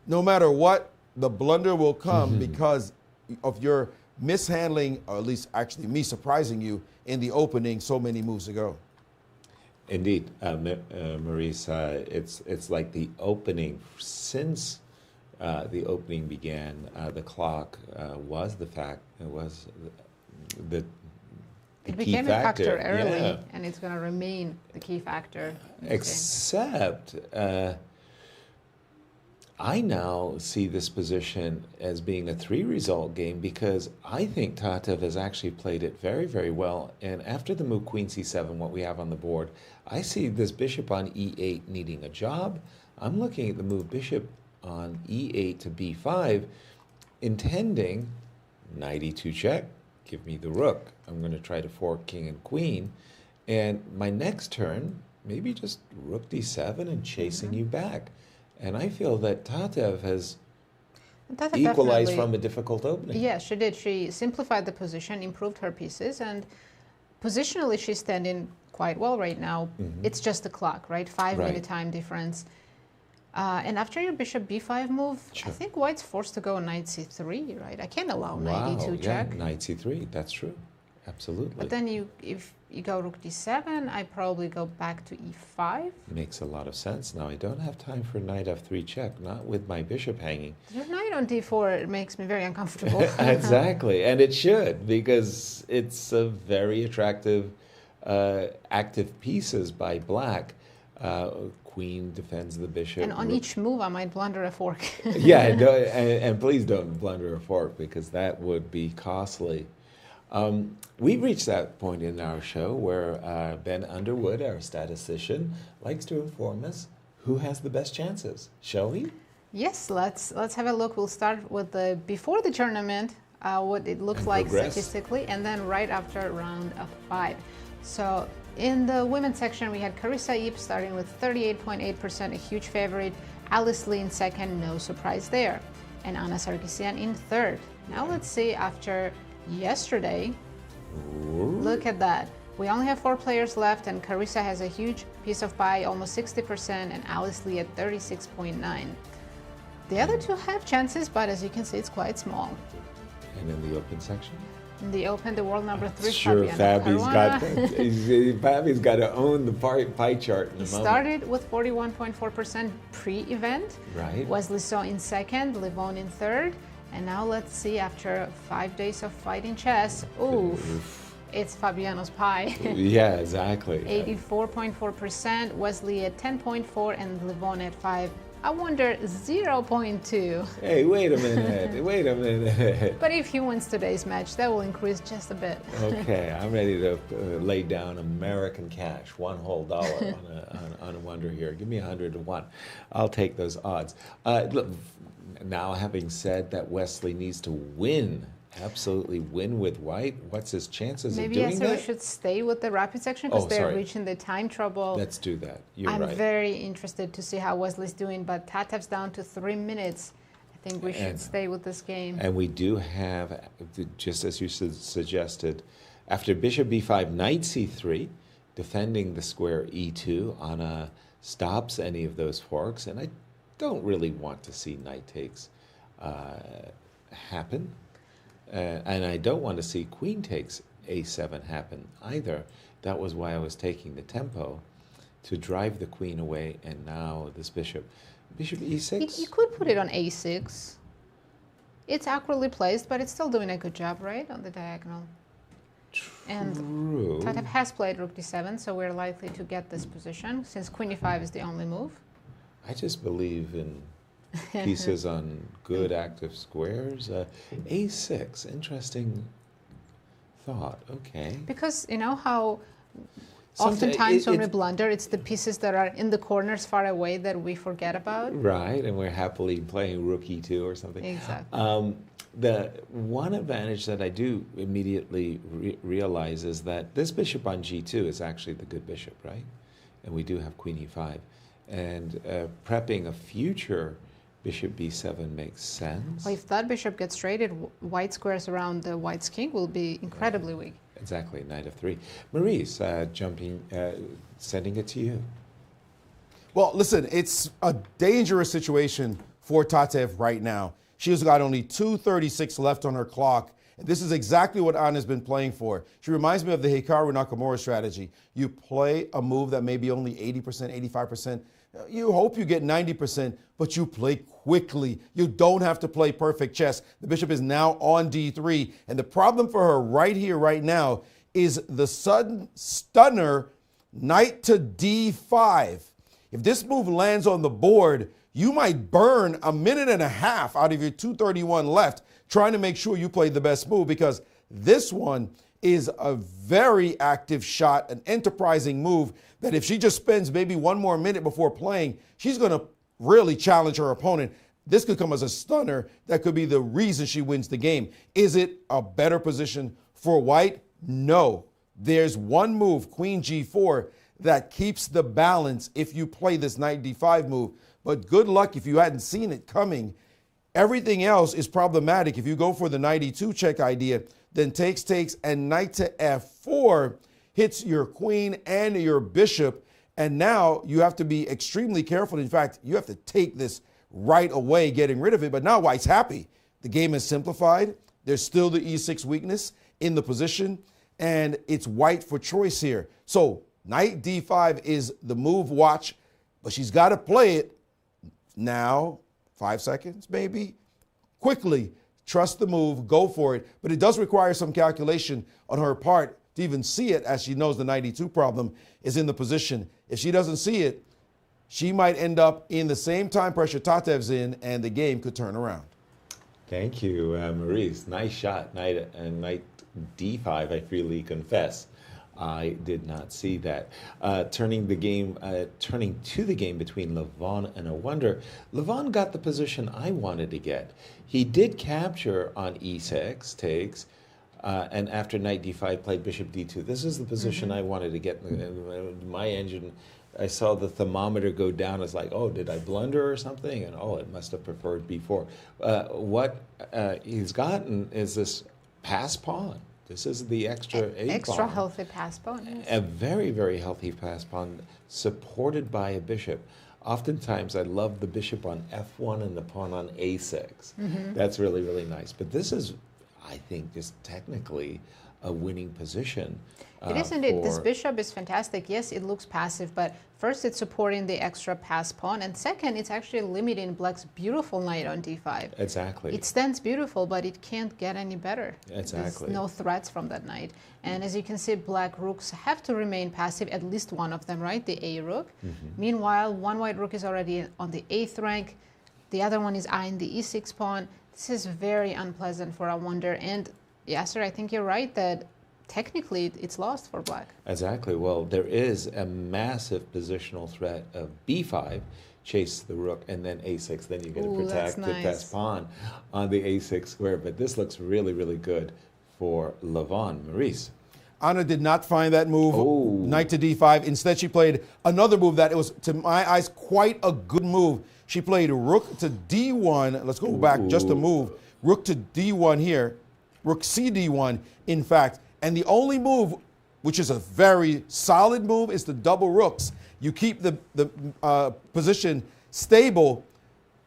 No matter what, the blunder will come because of your mishandling, or at least actually me surprising you in the opening so many moves ago. Indeed, Maurice, it's like the opening, since the opening began, the clock was the fact, it was the It key became a factor early, Yeah. and it's going to remain the key factor. in this Except, I now see this position as being a 3-result game because I think Tatev has actually played it very, very well. And after the move queen c7, what we have on the board, I see this bishop on e8 needing a job. I'm looking at the move bishop on e8 to b5, intending knight e2 check, give me the rook. I'm going to try to fork king and queen. And my next turn, maybe just rook d7 and chasing you back. And I feel that Tatev has equalized from a difficult opening. Yeah, she did. She simplified the position, improved her pieces, and positionally she's standing quite well right now. It's just the clock, right? 5-minute time difference. And after your bishop b5 move, I think white's forced to go knight c3, right? I can't allow knight e2 check. Knight c3, that's true. Absolutely. But then if you go rook d7, I probably go back to e5. Makes a lot of sense. Now, I don't have time for knight f3 check, not with my bishop hanging. Your knight on d4 makes me very uncomfortable. Exactly, and it should, because it's a very attractive, active pieces by black. Queen defends the bishop. And on each move, I might blunder a fork. Yeah, and please don't blunder a fork, because that would be costly. We've reached that point in our show where Ben Underwood, our statistician, likes to inform us who has the best chances. Shall we? Yes, let's have a look. We'll start with the before the tournament, what it looks like statistically, and then right after round of 5. So in the women's section, we had Carissa Yip starting with 38.8%, a huge favorite. Alice Lee in second, no surprise there. And Anna Sargsyan in third. Now let's see after yesterday. Look at that. We only have 4 players left, and Carissa has a huge piece of pie, almost 60%, and Alice Lee at 36.9%. The other two have chances, but as you can see, it's quite small. And in the open section? In the open, the world number 3, sure, Fabiano. Fabi's got to own the pie chart in the moment. Started with 41.4% pre-event. Right. Wesley So in second, Levon in third. And now let's see, after 5 days of fighting chess, it's Fabiano's pie. Yeah, exactly. 84.4%, Wesley at 10.4%, and Levon at 5%. Awonder 0.2%. Hey, wait a minute. But if he wins today's match, that will increase just a bit. Okay, I'm ready to lay down American cash, $1 whole on Awonder here. Give me 100 to 1. I'll take those odds. Look, now, having said that Wesley needs to win, absolutely win with white, what's his chances of doing that? Maybe we should stay with the rapid section because they're reaching the time trouble. Let's do that. I'm very interested to see how Wesley's doing, but Tatev's down to 3 minutes. I think we should stay with this game. And we do have, just as you suggested, after bishop b5, knight c3, defending the square e2, Anna stops any of those forks, and I don't really want to see knight takes happen. And I don't want to see queen takes a7 happen either. That was why I was taking the tempo to drive the queen away, and now this bishop e6. You could put it on a6. It's awkwardly placed, but it's still doing a good job, right, on the diagonal. True. And Tatev has played rook d7, so we're likely to get this position, since queen e5 is the only move. I just believe in pieces on good active squares. A6, interesting thought. Okay. Because you know how oftentimes when we blunder, it's the pieces that are in the corners far away that we forget about. Right, and we're happily playing rook e2 or something. Exactly. The one advantage that I do immediately realize is that this bishop on g2 is actually the good bishop, right? And we do have queen e5. And prepping a future bishop b7 makes sense. Well, if that bishop gets traded, white squares around the white's king will be incredibly weak. Exactly, knight f3. Maurice, sending it to you. Well, listen, it's a dangerous situation for Tatev right now. She's got only 2:36 left on her clock. And this is exactly what Anna's been playing for. She reminds me of the Hikaru Nakamura strategy. You play a move that may be only 80%, 85%. You hope you get 90%, but you play quickly. You don't have to play perfect chess. The bishop is now on d3. And the problem for her right here, right now, is the sudden stunner knight to d5. If this move lands on the board, you might burn a minute and a half out of your 2:31 left trying to make sure you play the best move, because this one is a very active shot, an enterprising move that if she just spends maybe one more minute before playing, she's going to really challenge her opponent. This could come as a stunner that could be the reason she wins the game. Is it a better position for white? No. There's one move, Queen G4, that keeps the balance if you play this Knight D5 move. But good luck if you hadn't seen it coming. Everything else is problematic. If you go for the Knight E2 check idea, then takes, and Knight to F4 hits your queen and your bishop. And now you have to be extremely careful. In fact, you have to take this right away, getting rid of it. But now white's happy. The game is simplified. There's still the E6 weakness in the position, and it's white for choice here. So Knight D5 is the move, watch, but she's got to play it now. 5 seconds, maybe. Quickly, trust the move, go for it. But it does require some calculation on her part to even see it, as she knows the Knight E2 problem is in the position. If she doesn't see it, she might end up in the same time pressure Tatev's in, and the game could turn around. Thank you, Maurice. Nice shot. Knight D5, I freely confess. I did not see that. Turning to the game between Levon and Awonder. Levon got the position I wanted to get. He did capture on E6, takes, and after Knight D5 played Bishop D2. This is the position I wanted to get. My engine, I saw the thermometer go down. It's like, oh, did I blunder or something? And oh, it must have preferred B4. What he's gotten is this pass pawn. This is the extra extra healthy pass pawn. Yes. A very, very healthy pass pawn supported by a bishop. Oftentimes, I love the bishop on F1 and the pawn on A6. That's really, really nice. But this is, I think, just technically a winning position. It is indeed. This bishop is fantastic. Yes, it looks passive, but first it's supporting the extra pass pawn, and second, it's actually limiting black's beautiful knight on D5. Exactly. It stands beautiful, but it can't get any better. Exactly. There's no threats from that knight. And as you can see, black rooks have to remain passive, at least one of them, right? The A rook. Meanwhile, one white rook is already on the 8th rank. The other one is eyeing the E6 pawn. This is very unpleasant for Awonder. And Yasser, I think you're right that technically it's lost for black. Exactly. Well, there is a massive positional threat of B5, chase the rook, and then A6. Then you get to protect the pass pawn on the A6 square. But this looks really, really good for Levon. Maurice. Anna did not find that move, knight to D5. Instead, she played another move that it was, to my eyes, quite a good move. She played rook to D1. Let's go back just a move. Rook to D1 here. Rook C D1, in fact. And the only move, which is a very solid move, is the double rooks. You keep the position stable.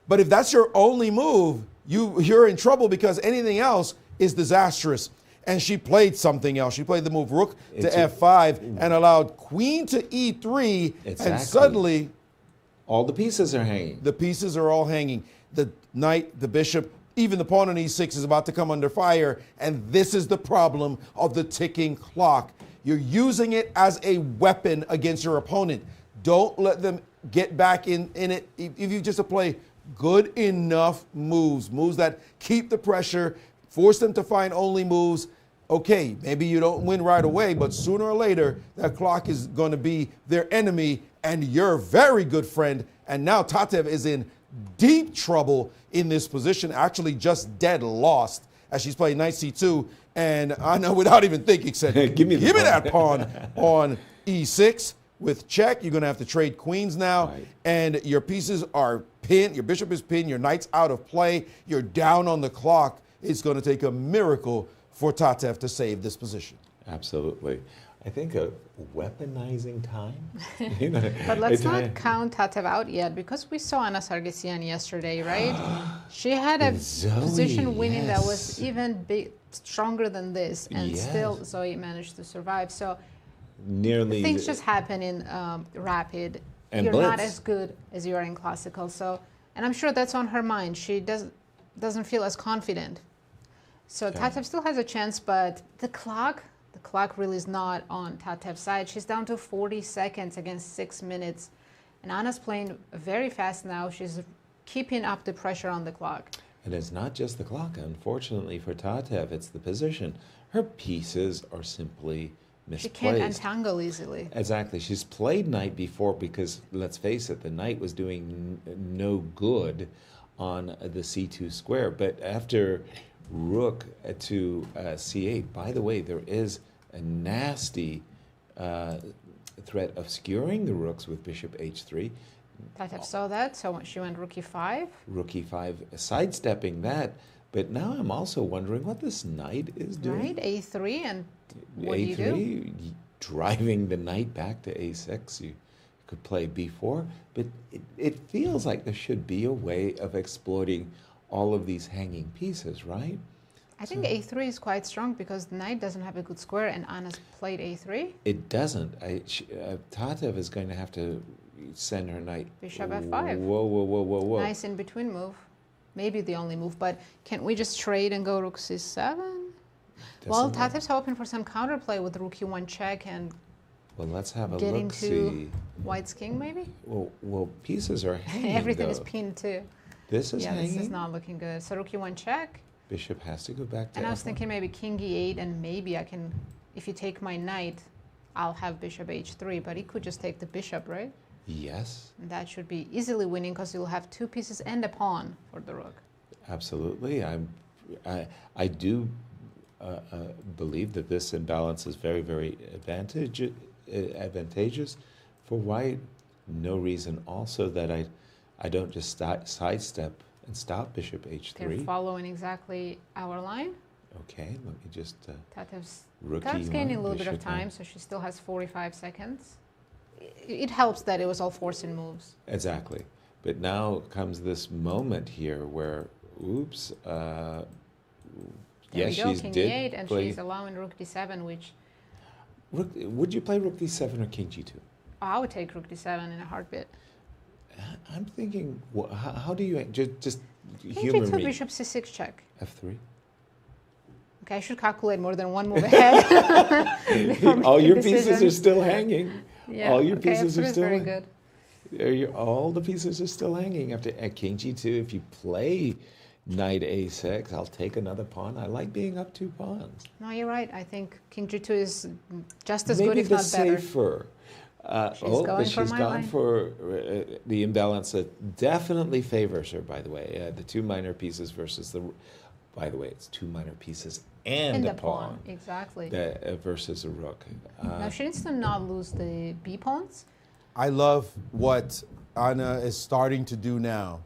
But if that's your only move, you're in trouble because anything else is disastrous. And she played something else. She played the move rook to F5 and allowed queen to E3. Exactly. And suddenly, all the pieces are hanging. The pieces are all hanging. The knight, the bishop, even the pawn on E6 is about to come under fire, and this is the problem of the ticking clock. You're using it as a weapon against your opponent. Don't let them get back in it. If you just play good enough moves that keep the pressure, force them to find only moves. Okay, maybe you don't win right away, but sooner or later, that clock is going to be their enemy and your very good friend. And now Tatev is in deep trouble in this position, actually just dead lost as she's playing knight C2. And I know without even thinking, said, give me that pawn on E6 with check. You're going to have to trade queens now. Right. And your pieces are pinned. Your bishop is pinned. Your knight's out of play. You're down on the clock. It's going to take a miracle for Tatev to save this position. Absolutely. I think of weaponizing time. But let's not count Tatev out yet, because we saw Anna Sargsyan yesterday, right? She had a position winning that was even stronger than this, and still Zoe managed to survive. So nearly things just happen in rapid. And you're Blitz. not as good as you are in classical. So, and I'm sure that's on her mind. She doesn't feel as confident. So Tatev still has a chance, but the clock really is not on Tatev's side. She's down to 40 seconds against 6 minutes. And Anna's playing very fast now. She's keeping up the pressure on the clock. And it's not just the clock. Unfortunately for Tatev, it's the position. Her pieces are simply misplaced. She can't untangle easily. Exactly. She's played knight before because, let's face it, the knight was doing no good on the c2 square. But after rook to c8, by the way, there is a nasty threat of skewering the rooks with bishop h3. Tatev saw that, so she went rook e5. Rook e5, sidestepping that. But now I'm also wondering what this knight is doing. Right, a3, and what a3, do you do? driving the knight back to a6. You could play b4, but it feels like there should be a way of exploiting all of these hanging pieces, right? I think a3 is quite strong because the knight doesn't have a good square, and Anna's played a3. It doesn't. Tatev is going to have to send her knight. Bishop f5. Whoa. Nice in between move. Maybe the only move, but can't we just trade and go rook c7? Well, Tatev's hoping for some counterplay with rook e1 check and well, let's have a get look. into See. white's king, maybe? Well, pieces are hanging. Everything though. is pinned too. This is yeah, hanging. this is not looking good. So rook e1 check. Bishop has to go back to. And I was F1. thinking maybe king e8, and maybe I can, if you take my knight, I'll have bishop h3, but he could just take the bishop, right? Yes. And that should be easily winning because you'll have two pieces and a pawn for the rook. Absolutely. I do believe that this imbalance is very, very advantageous for white. No reason also that I don't just sidestep and stop bishop h3. They're following exactly our line. Okay, let me just Tatev's rook Tatev's e1, gaining a little bit of bishop time, so she still has 45 seconds. It helps that it was all forcing moves. Exactly. But now comes this moment here where, oops, There yes, we go, she's king did e8, and play. she's allowing rook d7, which Would you play rook d7 or king g2? I would take rook d7 in a heartbeat. I'm thinking, how do you just King humor g2, me? bishop c6 check. F3. Okay, I should calculate more than one move ahead. before All making your decisions. pieces are still hanging. Yeah, all your okay, pieces F3 are is still very hanging. good. All the pieces are still hanging after at king g2. If you play knight a6, I'll take another pawn. I like being up 2 pawns. No, you're right. I think king g2 is just as Maybe good, if the not better. safer. She's going but for she's my gone line. for the imbalance that definitely favors her, by the way. The 2 minor pieces versus the... By the way, it's 2 minor pieces and a pawn. Exactly. Versus a rook. Now she needs to not lose the b pawns. I love what Anna is starting to do now.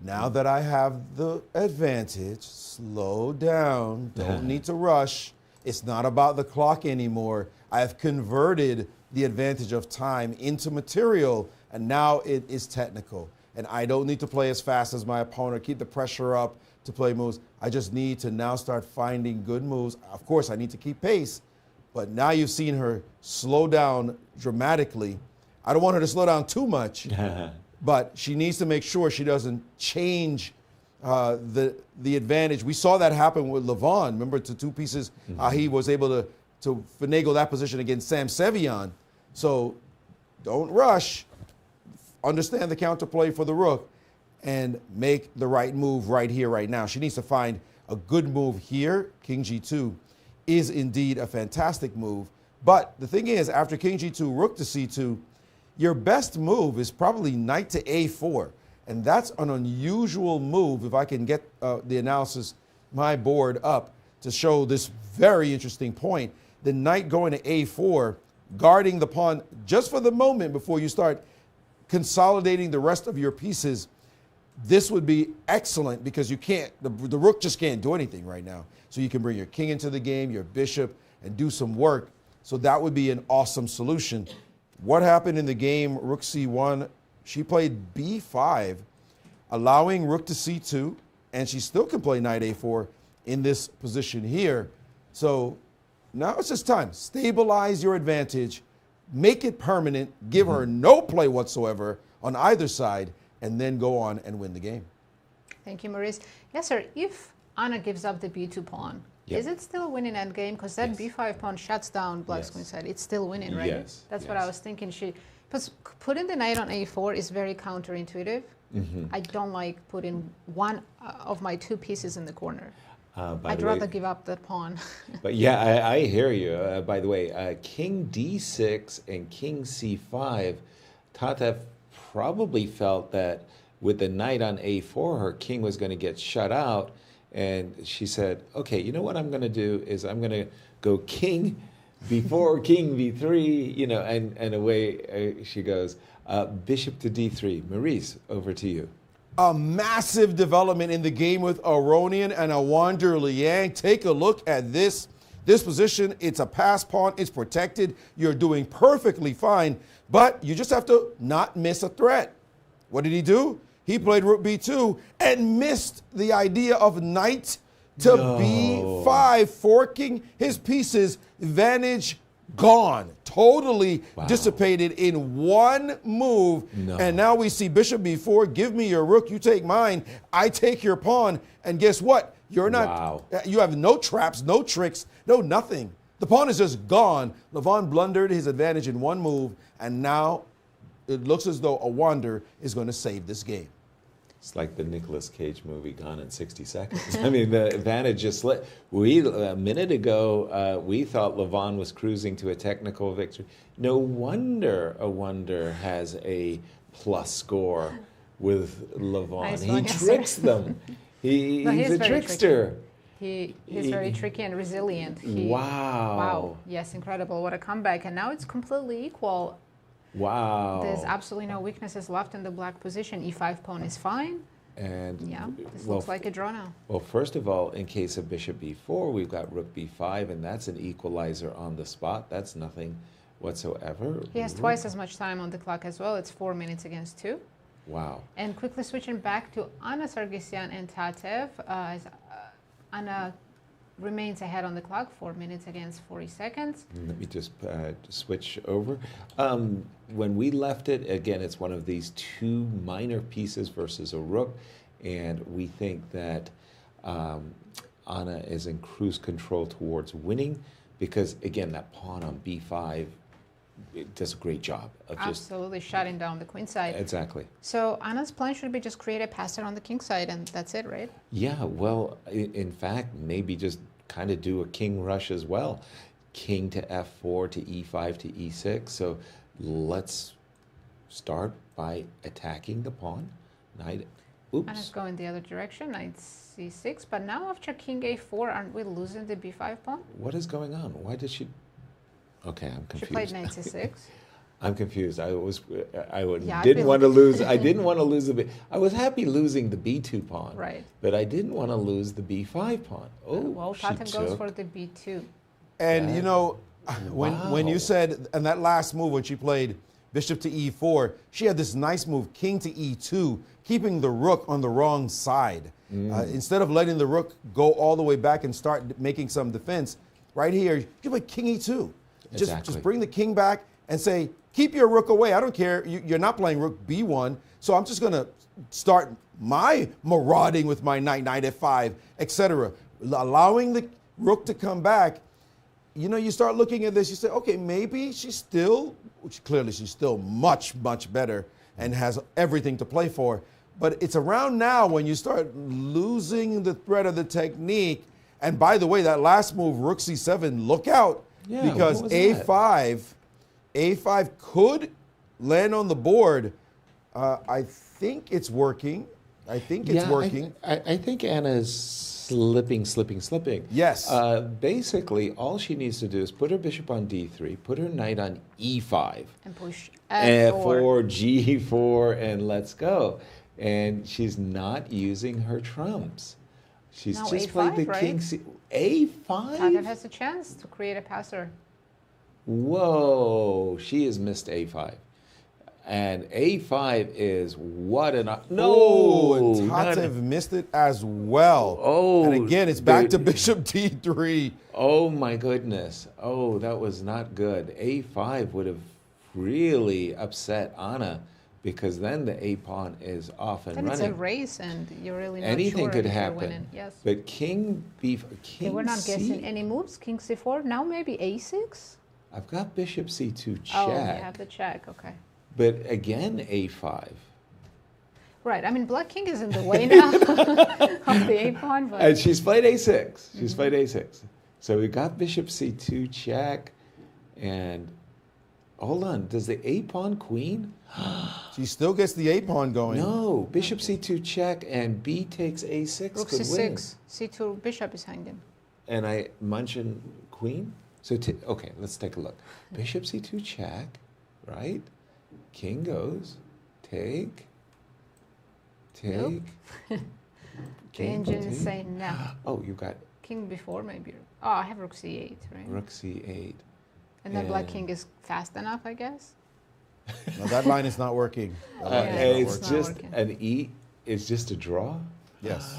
Now that I have the advantage, slow down, don't need to rush. It's not about the clock anymore. I have converted the advantage of time into material, and now it is technical. And I don't need to play as fast as my opponent, keep the pressure up to play moves. I just need to now start finding good moves. Of course, I need to keep pace, but now you've seen her slow down dramatically. I don't want her to slow down too much, but she needs to make sure she doesn't change the advantage. We saw that happen with Levon. Remember, to 2 pieces, he was able to finagle that position against Sam Sevian. So don't rush. Understand the counterplay for the rook and make the right move right here, right now. She needs to find a good move here. King g2 is indeed a fantastic move. But the thing is, after king g2, rook to c2, your best move is probably knight to a4. And that's an unusual move, if I can get the analysis, my board up, to show this very interesting point. The knight going to a4, guarding the pawn just for the moment before you start consolidating the rest of your pieces. This would be excellent because you can't, the rook just can't do anything right now. So you can bring your king into the game, your bishop, and do some work. So that would be an awesome solution. What happened in the game, rook c1, she played b5, allowing rook to c2, and she still can play knight a4 in this position here. So now it's just time. Stabilize your advantage, make it permanent, give her no play whatsoever on either side, and then go on and win the game. Thank you, Maurice. Yes, sir. If Anna gives up the b2 pawn, is it still winning endgame? Because that b5 pawn shuts down Black's queen side. It's still winning, right? Yes. That's what I was thinking. Putting the knight on a4 is very counterintuitive. I don't like putting one of my 2 pieces in the corner. By I'd the way, rather give up the pawn. but yeah, I hear you. By the way, King D6 and King C5, Tatev probably felt that with the knight on A4, her king was going to get shut out. And she said, okay, you know what I'm going to do is I'm going to go king B4, king B3, you know, and away she goes. Bishop to D3. Maurice, over to you. A massive development in the game with Aronian and Awonder Liang. Take a look at this. This position, it's a pass pawn, it's protected. You're doing perfectly fine, but you just have to not miss a threat. What did he do? He played rook b2 and missed the idea of knight to b5, forking his pieces. Advantage gone, totally dissipated in one move. And now we see bishop b4, give me your rook, you take mine, I take your pawn, and guess what? You're not, you have no traps, no tricks, no nothing. The pawn is just gone. Levon blundered his advantage in one move, and now it looks as though Awonder is going to save this game. It's like the Nicolas Cage movie, Gone in 60 Seconds. I mean, the advantage just slipped. A minute ago, we thought Levon was cruising to a technical victory. No wonder Awonder has a plus score with Levon. Nice He one, tricks them. He's a trickster. He's very tricky and resilient. Wow. Yes, incredible. What a comeback. And now it's completely equal. Wow. There's absolutely no weaknesses left in the black position. E5 pawn is fine. And yeah, this looks like a draw now. Well, first of all, in case of bishop b4, we've got rook b5, and that's an equalizer on the spot. That's nothing whatsoever. He has twice as much time on the clock as well. It's 4 minutes against 2. Wow. And quickly switching back to Anna Sargsyan and Tatev, as Anna remains ahead on the clock, 4 minutes against 40 seconds. Let me just switch over. When we left it, again, it's one of these two minor pieces versus a rook, and we think that Anna is in cruise control towards winning because, again, that pawn on b5 it does a great job of absolutely shutting down the queen side. Exactly. So Anna's plan should be just create a passer on the king side, and that's it, right? Yeah, well, in fact, maybe just kind of do a king rush as well. King to f4 to e5 to e6. So let's start by attacking the pawn. Knight, Anna's going the other direction, knight c6. But now after king a4, aren't we losing the b5 pawn? What is going on? Why did she... Okay, I'm confused. She played knight c6. I'm confused. Didn't want to lose. I didn't want to lose the. I was happy losing the b2 pawn. Right. But I didn't want to lose the b5 pawn. Oh, well, Tatev goes for the b2. And you know, when you said and that last move when she played bishop to e4, she had this nice move, king to e2, keeping the rook on the wrong side. Instead of letting the rook go all the way back and start making some defense, right here you play king e2. Just bring the king back and say, keep your rook away. I don't care. You're not playing rook b1. So I'm just going to start my marauding with my knight, knight f5, etc. Allowing the rook to come back. You know, you start looking at this, you say, okay, maybe she's still, clearly she's still much, much better and has everything to play for. But it's around now when you start losing the thread of the technique. And by the way, that last move, rook c7, look out. Yeah, because a5 could land on the board. I think it's working. I think it's working. I think Anna's slipping. Yes. Basically, all she needs to do is put her bishop on d3, put her knight on e5. And push f4, g4, and let's go. And she's not using her trumps. She's now just A5, played the right? king a5. Tatev has a chance to create a passer. Whoa, she has missed a5. And a5 is what an... No! And Tatev missed it as well. Oh. And again, it's back to bishop d3. Oh, my goodness. Oh, that was not good. a5 would have really upset Anna, because then the a pawn is off and running. It's a race, and you're really not anything sure could if you're happen. winning. Yes. But king b4, king okay, we're not C, guessing any moves. King c4. Now maybe a6. I've got bishop c2 check. Oh, you have the check. Okay. But again, a5. Right. I mean, Black King is in the way now of the A-pawn, but And she's played A6. She's played A6. So we got bishop C2 check, and hold on, does the A-pawn queen? She still gets the A-pawn going. No, bishop C2 check, and B takes A6 Rook could win. C6, C2, bishop is hanging. And I mentioned queen. So okay, let's take a look. Bishop C2 check, right? King goes, take. Nope. The King, engine is take. saying no. Oh, you got King before maybe. Oh, I have Rook C8, right? Rook C8. And then Black and- King is fast enough, I guess. No, that line is not working. That line is Yeah, not it's it's working. not just working. an E. It's just a draw. Yes.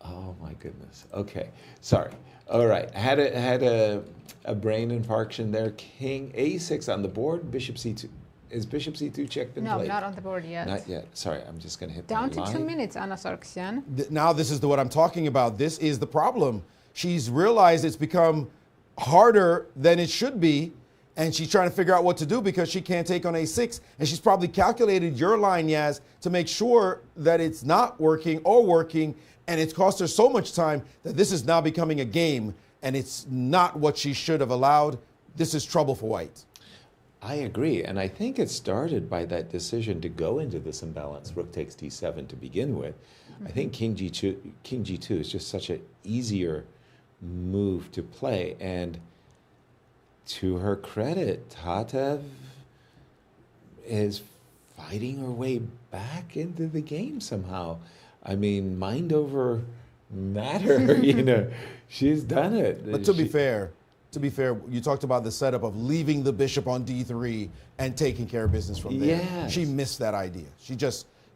Oh my goodness. Okay, sorry. All right, had a brain infarction there. King A6 on the board. Bishop C2. Is Bishop C2 check been No, played? not on the board yet. Not yet. Sorry, I'm just going to hit Down my to line. 2 minutes, Anna Sargsyan. Now this is what I'm talking about. This is the problem. She's realized it's become harder than it should be, and she's trying to figure out what to do because she can't take on A6, and she's probably calculated your line, Yaz, to make sure that it's not working or working, and it's cost her so much time that this is now becoming a game, and it's not what she should have allowed. This is trouble for White. I agree, and I think it started by that decision to go into this imbalance. Rook takes D7 to begin with. I think King G2 is just such an easier move to play, and to her credit, Tatev is fighting her way back into the game somehow. I mean, mind over matter, you know, she's done it. But to be fair, you talked about the setup of leaving the bishop on D3 and taking care of business from there. Yes. She missed that idea.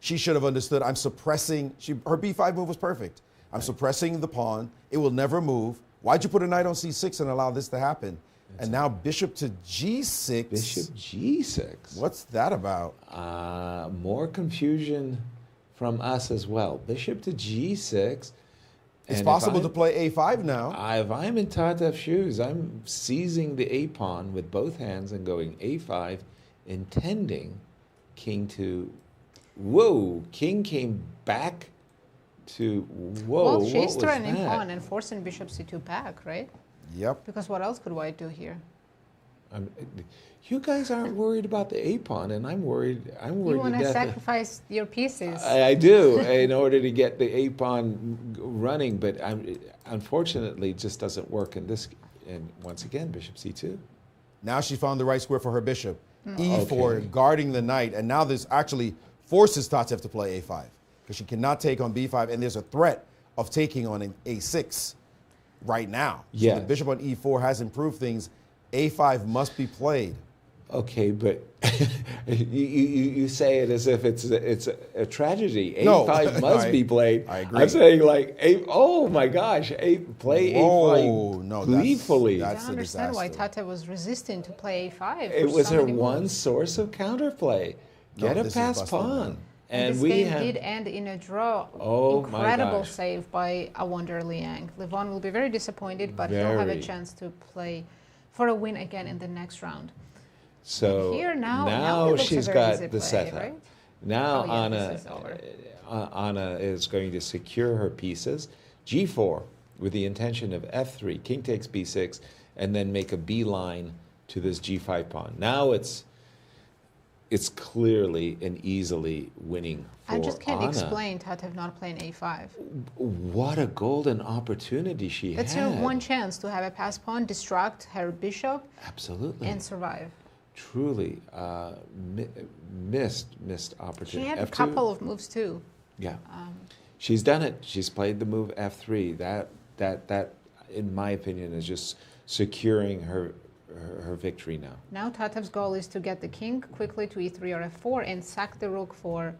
She should have understood. I'm suppressing. Her B5 move was perfect. I'm suppressing the pawn. It will never move. Why'd you put a knight on C6 and allow this to happen? And now bishop to G6. Bishop G6. What's that about? More confusion from us as well. Bishop to G6. It's And possible if to play A5 now. If I'm in Tatev's shoes, I'm seizing the A pawn with both hands and going A5, intending king to. Whoa! King came back to. Whoa! Well, what she's was threatening that? pawn and forcing bishop C2 back, right? Yep. Because what else could White do here? You guys aren't worried about the A pawn, and I'm worried. I'm worried You want to death. sacrifice your pieces. I do in order to get the A pawn running, but unfortunately, it just doesn't work in this. And once again, bishop C2. Now she found the right square for her bishop. E4, Okay. guarding the knight. And now this actually forces Tatev to play A5 because she cannot take on B5. And there's a threat of taking on an A6 right now. So Yes. the bishop on E4 has improved things. A5 must be played. Okay, but you say it as if it's a tragedy. No. A5 must be played. I agree. I'm saying like oh my gosh, play Whoa, A5 no, gleefully. I that's don't a understand why disaster. Tatev was resistant to play A5. It for was so her many one moves. source of counterplay. No, Get a this is pass busted, pawn. man. And this we game have did end in a draw. Oh, my Incredible gosh. save by Awonder Liang. Levon will be very disappointed, but he'll have a Very. chance to play for a win again in the next round. So Here now it looks a she's very got easy the play, setup. right? Now Oh, yeah, this is over. Anna is going to secure her pieces. G4 with the intention of F3, king takes B6, and then make a beeline to this G5 pawn. Now it's clearly and easily winning for I just can't Anna. explain Tatev not playing A5. What a golden opportunity she That's had. your one chance to have a pass pawn, distract her bishop, Absolutely. and survive. Truly missed opportunity. She had a F2? couple of moves too. Yeah. She's done it. She's played the move F3. That in my opinion is just securing her victory now. Now Tatev's goal is to get the king quickly to E3 or F4 and sack the rook for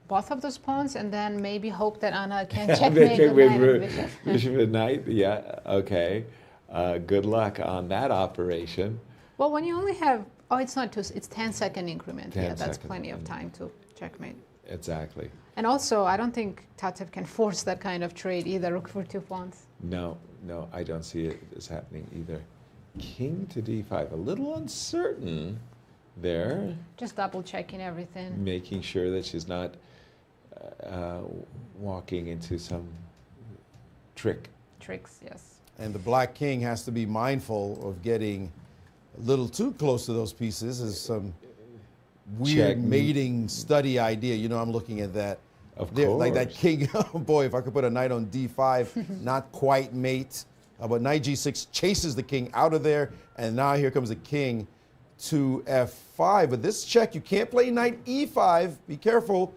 both of those pawns, and then maybe hope that Anna can checkmate the knight and bishop. Bishop and knight. Yeah. Okay. Good luck on that operation. Well, when you only have, it's not 2, it's 10-second increment. 10 Yeah, that's seconds. plenty of time to checkmate. Exactly. And also, I don't think Tatev can force that kind of trade either, rook for 2 pawns. No, I don't see it as happening either. King to D5. A little uncertain there. Just double checking everything. Making sure that she's not walking into some Tricks, yes. And the black king has to be mindful of getting a little too close to those pieces. Is some weird Check. mating study idea. You know, I'm looking at that. Of Like that course. king, oh boy, if I could put a knight on d5, not quite mate. But knight g6 chases the king out of there, and now here comes the king to f5. But this check, you can't play knight e5. Be careful,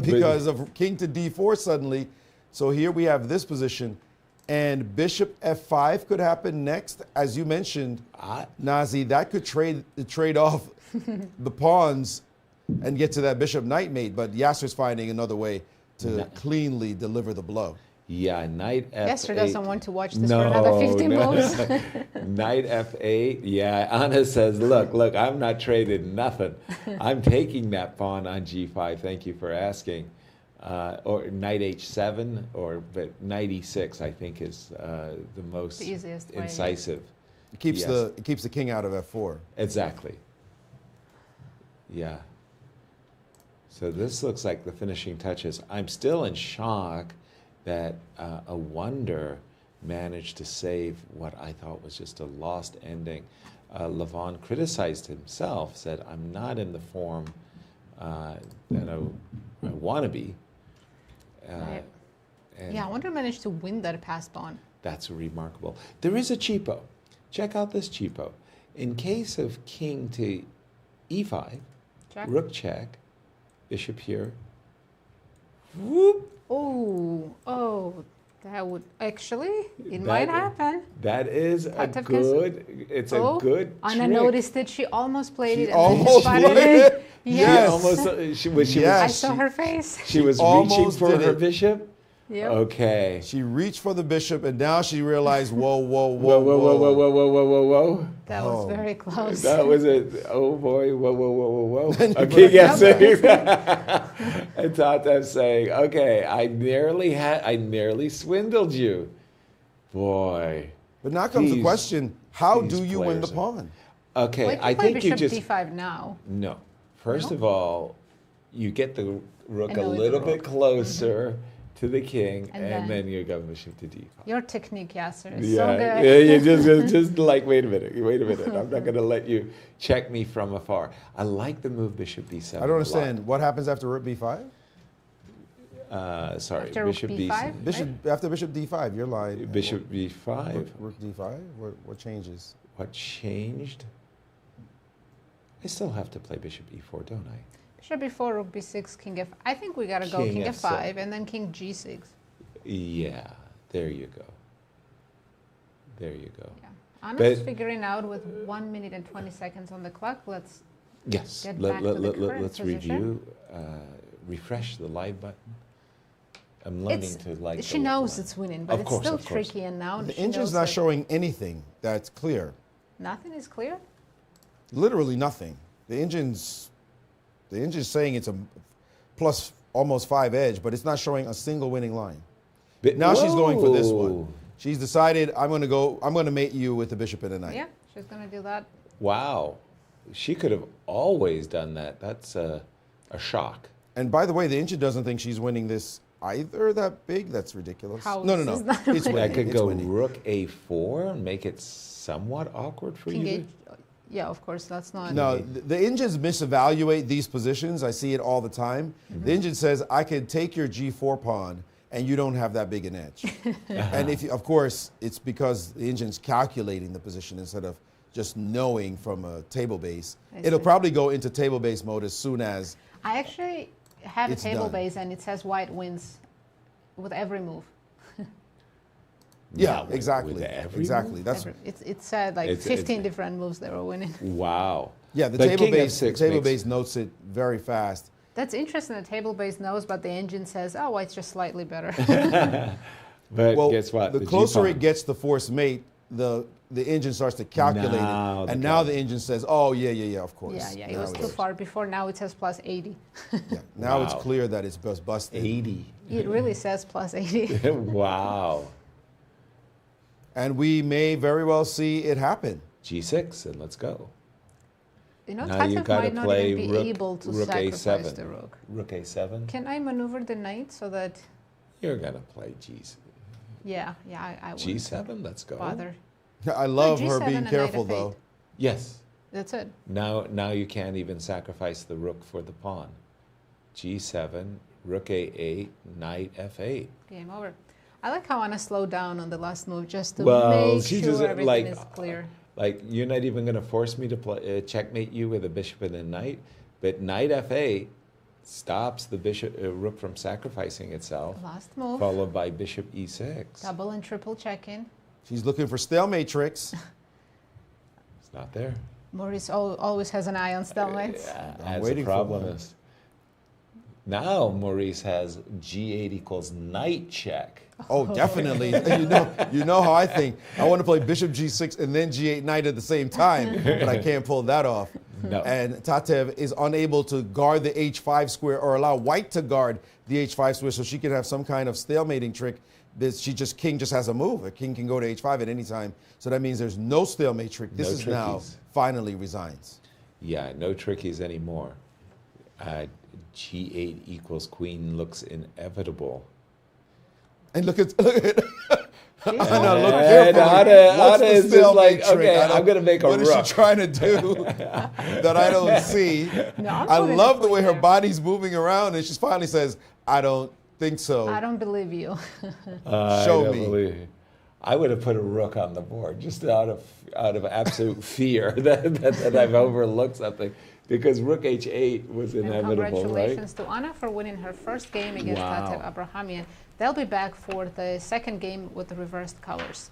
because of king to d4 suddenly. So here we have this position, and bishop f5 could happen next. As you mentioned, Nazi, that could trade off the pawns and get to that bishop knight mate. But Yasser's finding another way to cleanly deliver the blow. Yeah, knight f8. Yasser doesn't want to watch this for another 15 moves. Knight f8. Yeah, Anna says, look, I'm not trading nothing. I'm taking that pawn on g5. Thank you for asking. Or knight h7, but knight e6, I think, is the most The easiest way. incisive. It keeps Yes. it keeps the king out of f4. Exactly. Yeah. So this looks like the finishing touches. I'm still in shock that Awonder managed to save what I thought was just a lost ending. Levon criticized himself, said, I'm not in the form that I want to be. Right. And Yeah, I wonder managed to win that pass pawn. that's remarkable. There is a cheapo. Check out this cheapo. In case of king to e5, Check. rook check, bishop here. Whoop! Oh, that would actually, it might happen. That is a Tatev good, it's a good Anna trick. noticed it. She almost played it. And almost then spotted played it. it? Yes. Yes. She was, Yes. I saw her face. she was She reaching almost for did her it. bishop? Yep. Okay. She reached for the bishop, and now she realized, whoa, whoa, Whoa, whoa, whoa, whoa, whoa, whoa, whoa, whoa, whoa, whoa. That was very close. That was it. Oh boy, whoa, whoa, whoa, whoa, whoa. And Okay, yes. Yep. And Tatev saying, okay, I nearly swindled you. Boy. But now comes the These- question, how these do you win the players pawn? Okay, Wait, I play think you bishop just... d5 now. No. First No? of all, you get the rook And a then with little the bit rook. closer to the king, And and then- then you go bishop to d5. Your technique, Yasser, is Yeah, so good. yeah, you just like, wait a minute. I'm not going to let you check me from afar. I like the move bishop b7. I don't understand. What happens after rook b5? Sorry, After rook bishop b5? Bishop after bishop d5, you're lying. Bishop b5. Rook d5. What changes? What changed? I still have to play bishop e4, don't I? Bishop b4, rook b6, king f. I think we gotta go King king f7. f5 and then king g6. Yeah, there you go. There you go. Yeah. Anna's But- figuring out with 1 minute and 20 seconds on the clock. Let's Yes, Get back to the current let's position. review, refresh the live button. I'm learning to like she the knows live. it's winning, but Of it's course, still of course. tricky. And now The she engine's knows not that showing anything that's clear. nothing is clear. Literally nothing. The engine's saying it's a plus almost 5 edge, but it's not showing a single winning line. But- Now she's going for this Whoa. one. She's decided I'm going to mate you with the bishop and a knight. Yeah, she's gonna do that. Wow, she could have always done that. That's a shock. And by the way, the engine doesn't think she's winning this either that big. That's ridiculous. How No. is this not It's winning? I winning. could It's go winning. rook a4 and make it somewhat awkward for King you. H. Yeah, of course, that's not. No, the engines misevaluate these positions. I see it all the time. The engine says, I can take your g4 pawn and you don't have that big an edge. And if you, of course, it's because the engine's calculating the position instead of just knowing from a table base. I It'll see. probably go into table base mode as soon as I actually have It's a table done. base, and it says white wins with every move. yeah, Not with exactly, every exactly. That's It said like It's- 15 different moves they were winning. Wow. yeah. The But table king base, f6 table makes- base notes it very fast. That's interesting. The table base knows, but the engine says, "Oh, it's just slightly better." But Well, guess what? the closer G-pawn. it gets to force mate, the engine starts to calculate Now it, the and now cal- the engine says, "Oh yeah, of course." yeah, it Now was too far before. Now it says plus 80. Yeah, now it's Wow. clear that it's just busted. 80. It really says plus 80. Wow. And we may very well see it happen. G6, and let's go. Now you Tatev got to might not play even be rook, able to rook sacrifice a7. the rook. Rook a7. Can I maneuver the knight so that? You're gonna play g7. Yeah, I wouldn't G7. Let's go. bother. I love her G7 being and careful, knight f8. though. Yes. That's it. Now you can't even sacrifice the rook for the pawn. G7, rook a8, knight f8. Game over. I like how Anna slowed down on the last move just to Well, make she sure just, everything like, is clear. Like, you're not even going to force me to play, checkmate you with a bishop and a knight, but knight f8 stops the rook from sacrificing itself, Last move. followed by bishop e6. Double and triple check-in. She's looking for stalemate tricks. It's not there. Maurice always has an eye on stalemates. I'm As waiting a for problem one. is, now Maurice has g8 equals knight check. Oh, definitely. you know how I think. I want to play bishop g6 and then g8 knight at the same time, but I can't pull that off. No. And Tatev is unable to guard the h5 square or allow white to guard the h5 square so she can have some kind of stalemating trick. King just has a move. A king can go to h5 at any time. So that means there's no stalemate trick. This No is now trickies. finally resigns. Yeah, no trickies anymore. G8 equals queen looks inevitable. And look at She's Anna, always look right. carefully. Anna What's the is just stalemate like, trick? okay, I don't- I'm going to make a What is rook. she trying to do that I don't see? No, I'm I putting love a the way queen her there. body's moving around, and she finally says, "I don't think so." I don't believe you. Show I me. don't believe it. I would have put a rook on the board just out of absolute fear that I've overlooked something, because rook h8 was And inevitable, right? congratulations to Anna for winning her first game against Wow. Tatev Abrahamyan. They'll be back for the second game with the reversed colors.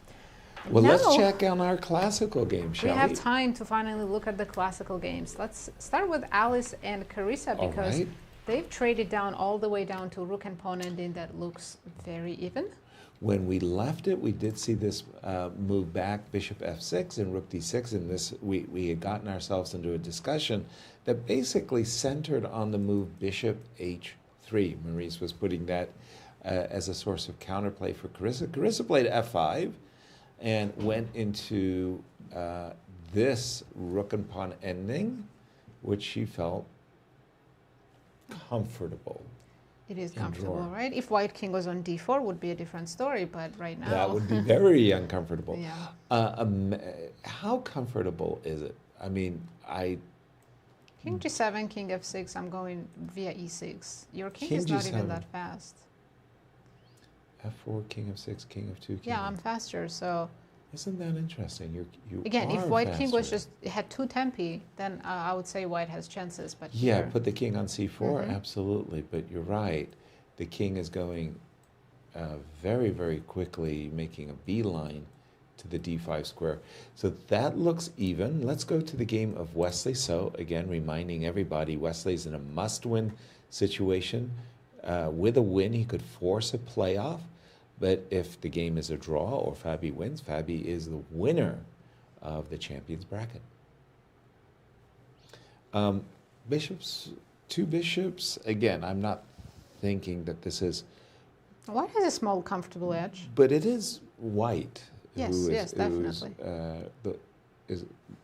Well, let's Now, check on our classical game, We shall have we? time to finally look at the classical games. Let's start with Alice and Carissa All because right. they've traded down all the way down to rook and pawn ending that looks very even. When we left it, we did see this move back, bishop f6 and rook d6, and this we had gotten ourselves into a discussion that basically centered on the move bishop h3. Maurice was putting that as a source of counterplay for Carissa. Carissa played f5 and went into this rook and pawn ending, which she felt comfortable. It is And comfortable, draw. right? If white king was on d4, would be a different story, but right now... That would be very uncomfortable. Yeah. How comfortable is it? I mean, King g7, king f6, I'm going via e6. Your king King is not even G7. that fast. f4, king f6, king f2, king Yeah, I'm f- faster, so... Isn't that interesting? You Again, if are white king was faster. just had two tempi, then I would say white has chances. But Yeah, here- put the king on c4, Mhm. absolutely. But you're right. The king is going very, very quickly, making a beeline to the d5 square. So that looks even. Let's go to the game of Wesley So. Again, reminding everybody, Wesley's in a must-win situation. With a win, he could force a playoff. But if the game is a draw or Fabi wins, Fabi is the winner of the champions bracket. Bishops, two bishops. Again, I'm not thinking that this is, white has a small comfortable edge. but it is white Yes, who yes, definitely.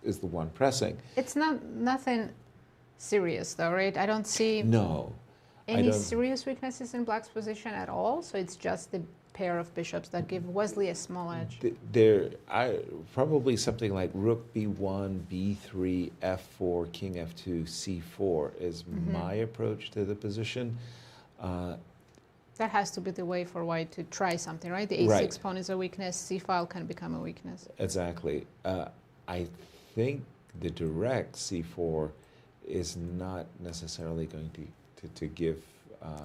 is the one pressing. It's nothing serious though, right? I don't see No, I any don't. serious weaknesses in black's position at all. So it's just the pair of bishops that give Wesley a small edge. Probably something like rook b1, b3, f4, king f2, c4 is Mm-hmm. my approach to the position. That has to be the way for white to try something, right? The a6 Right. pawn is a weakness. c-file can become a weakness. Exactly. I think the direct c4 is not necessarily going to give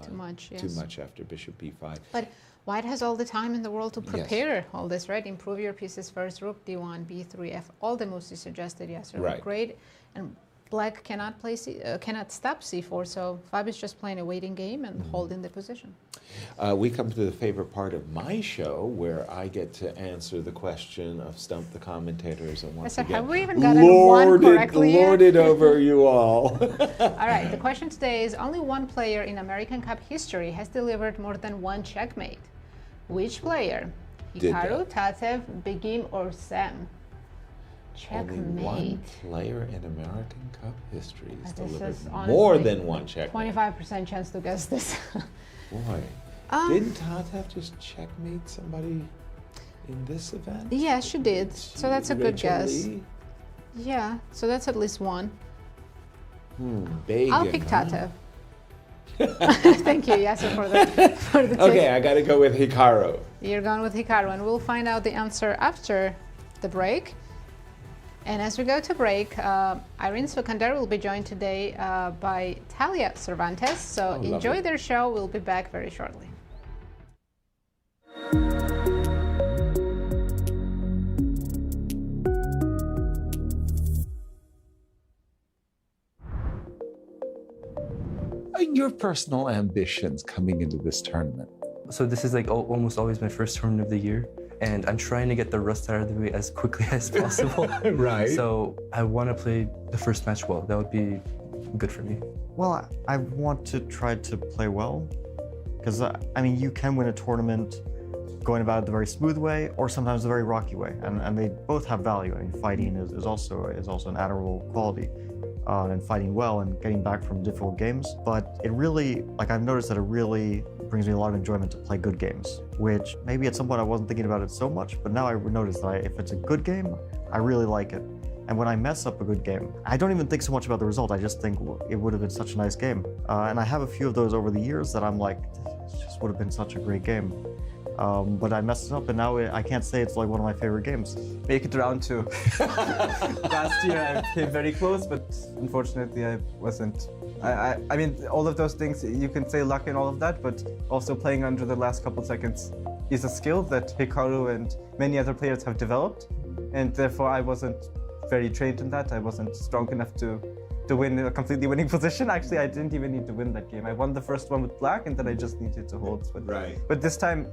Too much, too yes. much after bishop b5. But white has all the time in the world to Yes. prepare all this, right? Improve your pieces first. Rook d1, b3, f. All the moves you suggested, Yasser, Right. look great. And black cannot play cannot stop c4. So Fabi's just playing a waiting game and Mm-hmm. holding the position. We come to the favorite part of my show, where I get to answer the question of Stump the Commentators. And once So again, have we even gotten one correctly yet? lord it over you all. All right. The question today is: only one player in American Cup history has delivered more than one checkmate. Which player? Did Hikaru, Tatev, Midgame, or Sam? Checkmate. Only one player in American Cup history has This delivered is more honestly than one checkmate. 25% chance to guess this. Boy, didn't Tatev just checkmate somebody in this event? Yeah, she did. So that's a good Rachel guess. Lee? Yeah, so that's at least one. Bacon, I'll pick huh? Tatev. Thank you, Yasser, for the Okay, tip. I gotta go with Hikaru. You're going with Hikaru, and we'll find out the answer after the break. And as we go to break, Irene Sukandar will be joined today by Talia Cervantes. So enjoy lovely. their show. We'll be back very shortly. Your personal ambitions coming into this tournament. So this is like almost always my first tournament of the year, and I'm trying to get the rust out of the way as quickly as possible. Right. So I want to play the first match well. That would be good for me. Well, I want to try to play well, because I mean, you can win a tournament going about it the very smooth way, or sometimes the very rocky way, and they both have value. I mean, fighting is also an admirable quality. And fighting well and getting back from difficult games. But it really, like I've noticed that it really brings me a lot of enjoyment to play good games, which maybe at some point I wasn't thinking about it so much, but now I notice that if it's a good game, I really like it. And when I mess up a good game, I don't even think so much about the result. I just think it would have been such a nice game. And I have a few of those over the years that I'm like, it just would have been such a great game. But I messed it up, and now I can't say it's like one of my favorite games. Make it to round 2. Last year I came very close, but unfortunately I wasn't. I mean, all of those things, you can say luck and all of that, but also playing under the last couple seconds is a skill that Hikaru and many other players have developed, and therefore I wasn't very trained in that. I wasn't strong enough to win a completely winning position. Actually, I didn't even need to win that game. I won the first one with black, and then I just needed to hold. But this time,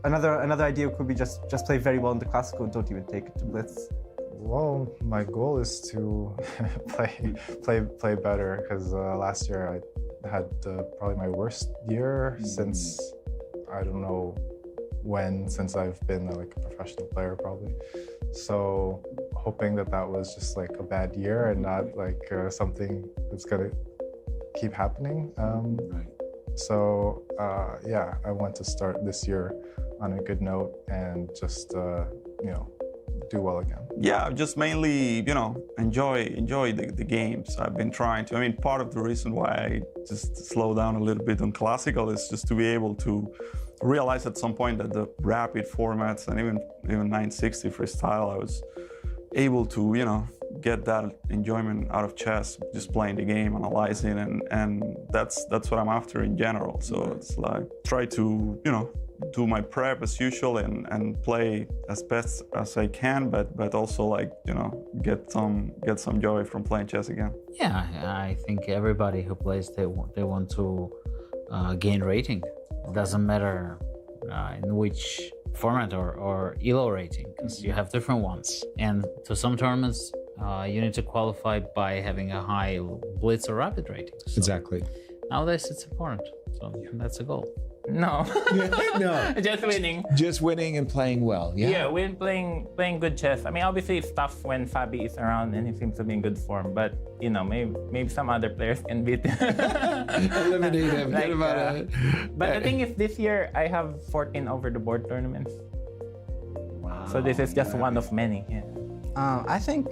another idea could be just play very well in the classical and don't even take it to Blitz. Well, my goal is to play better, because last year I had probably my worst year since I don't know when, since I've been like a professional player probably. So hoping that was just like a bad year and not like something that's gonna keep happening. So yeah, I want to start this year on a good note and just do well again. Yeah, just mainly, enjoy the games. I've been trying to. I mean, part of the reason why I just slow down a little bit on classical is just to be able to realize at some point that the rapid formats and even 960 freestyle, I was able to, get that enjoyment out of chess, just playing the game, analyzing, and that's what I'm after in general. So it's like try to, do my prep as usual and play as best as I can, but also like, get some joy from playing chess again. Yeah, I think everybody who plays, they want to gain rating. It doesn't matter in which format or ELO rating, because you have different ones. And to some tournaments, you need to qualify by having a high Blitz or Rapid rating. So Exactly. nowadays, it's important. So that's a goal. No. No. Just winning. Just winning and playing well. Yeah. Yeah, we're playing good chess. I mean, obviously it's tough when Fabi is around and he seems to be in good form, but maybe some other players can beat Eliminate him. Like, Get him out of it. But the thing is, this year I have 14 over the board tournaments. Wow. So this is just one of many. Yeah. I think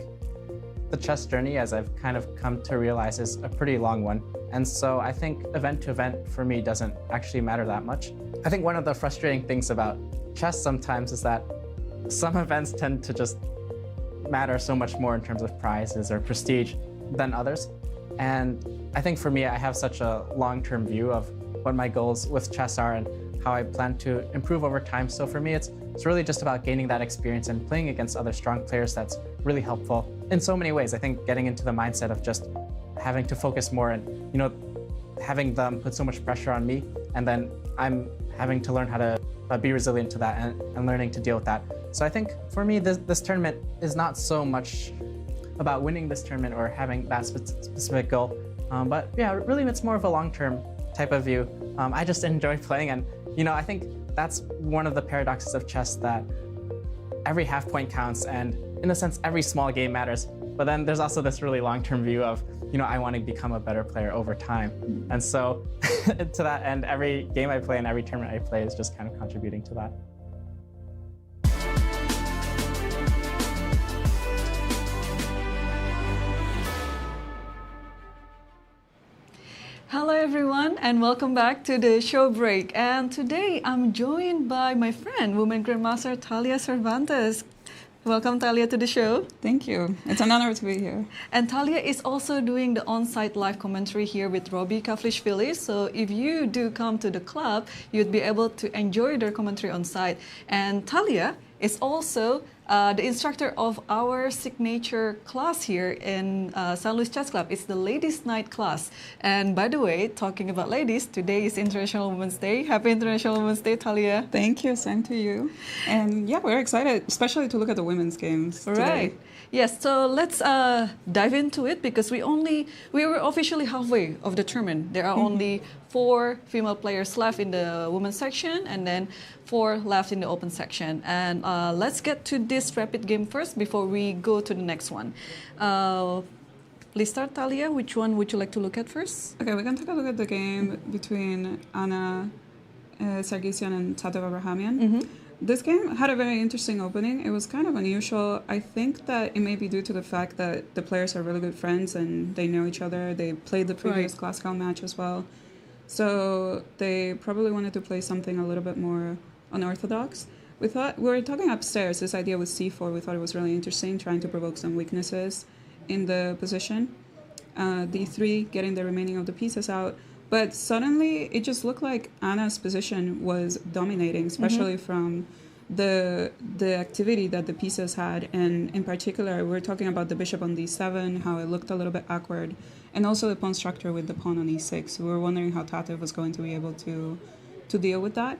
the chess journey, as I've kind of come to realize, is a pretty long one. And so I think event to event for me doesn't actually matter that much. I think one of the frustrating things about chess sometimes is that some events tend to just matter so much more in terms of prizes or prestige than others. And I think for me, I have such a long-term view of what my goals with chess are and how I plan to improve over time. So for me, it's really just about gaining that experience and playing against other strong players. That's really helpful in so many ways. I think getting into the mindset of just having to focus more and, having them put so much pressure on me, and then I'm having to learn how to be resilient to that and learning to deal with that. So I think for me, this tournament is not so much about winning this tournament or having that specific goal. But yeah, really it's more of a long-term type of view. I just enjoy playing, and I think that's one of the paradoxes of chess, that every half point counts, and in a sense, every small game matters. But then there's also this really long-term view of, I want to become a better player over time. And so to that end, every game I play and every tournament I play is just kind of contributing to that. Hello everyone and welcome back to the show break. And today I'm joined by my friend, Women Grandmaster Talia Cervantes. Welcome Talia to the show. Thank you. It's an honor to be here. And Talia is also doing the on-site live commentary here with Robbie Kavlishvili. So if you do come to the club, you'd be able to enjoy their commentary on site. And Talia is also the instructor of our signature class here in St. Louis Chess Club. It's the Ladies' Night class. And by the way, talking about ladies, today is International Women's Day. Happy International Women's Day, Talia. Thank you, same to you. And yeah, we're excited, especially to look at the women's games today. Right. Yes, so let's dive into it because we were officially halfway of the tournament. There are only 4 female players left in the women's section and then 4 left in the open section. And let's get to this rapid game first before we go to the next one. Please start, Talia. Which one would you like to look at first? Okay, we can take a look at the game between Anna Sargsyan and Tatev Abrahamyan. This game had a very interesting opening. It was kind of unusual. I think that it may be due to the fact that the players are really good friends and they know each other. They played the previous classical match as well. So they probably wanted to play something a little bit more unorthodox. We were talking upstairs, this idea with c4, we thought it was really interesting, trying to provoke some weaknesses in the position. d3, getting the remaining of the pieces out. But suddenly, it just looked like Anna's position was dominating, especially from the activity that the pieces had. And in particular, we're talking about the bishop on d7, how it looked a little bit awkward, and also the pawn structure with the pawn on e6. We were wondering how Tatev was going to be able to deal with that.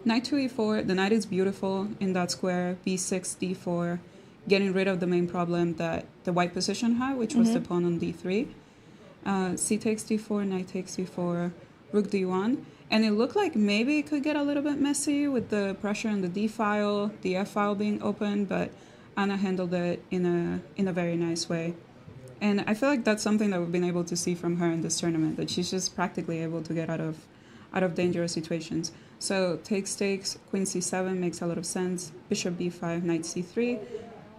Knight to e4, the knight is beautiful in that square, b6, d4, getting rid of the main problem that the white position had, which was the pawn on d3. C takes d4, knight takes d4, rook d1. And it looked like maybe it could get a little bit messy with the pressure on the d file, the f file being open, but Anna handled it in a very nice way. And I feel like that's something that we've been able to see from her in this tournament, that she's just practically able to get out of dangerous situations. So takes, queen c7 makes a lot of sense, bishop b5, knight c3,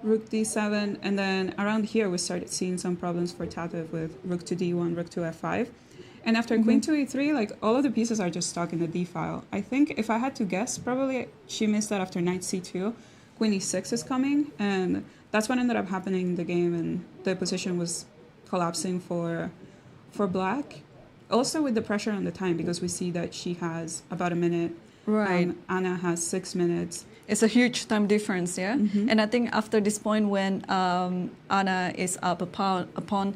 rook d7, and then around here we started seeing some problems for Tatev with rook to d1, rook to f5. And after queen to e3, like all of the pieces are just stuck in the d file. I think if I had to guess, probably she missed that after knight c2, queen e6 is coming, and that's what ended up happening in the game, and the position was collapsing for black. Also with the pressure on the time, because we see that she has about a minute. Right. Anna has 6 minutes. It's a huge time difference, yeah? And I think after this point when Anna is up a pawn,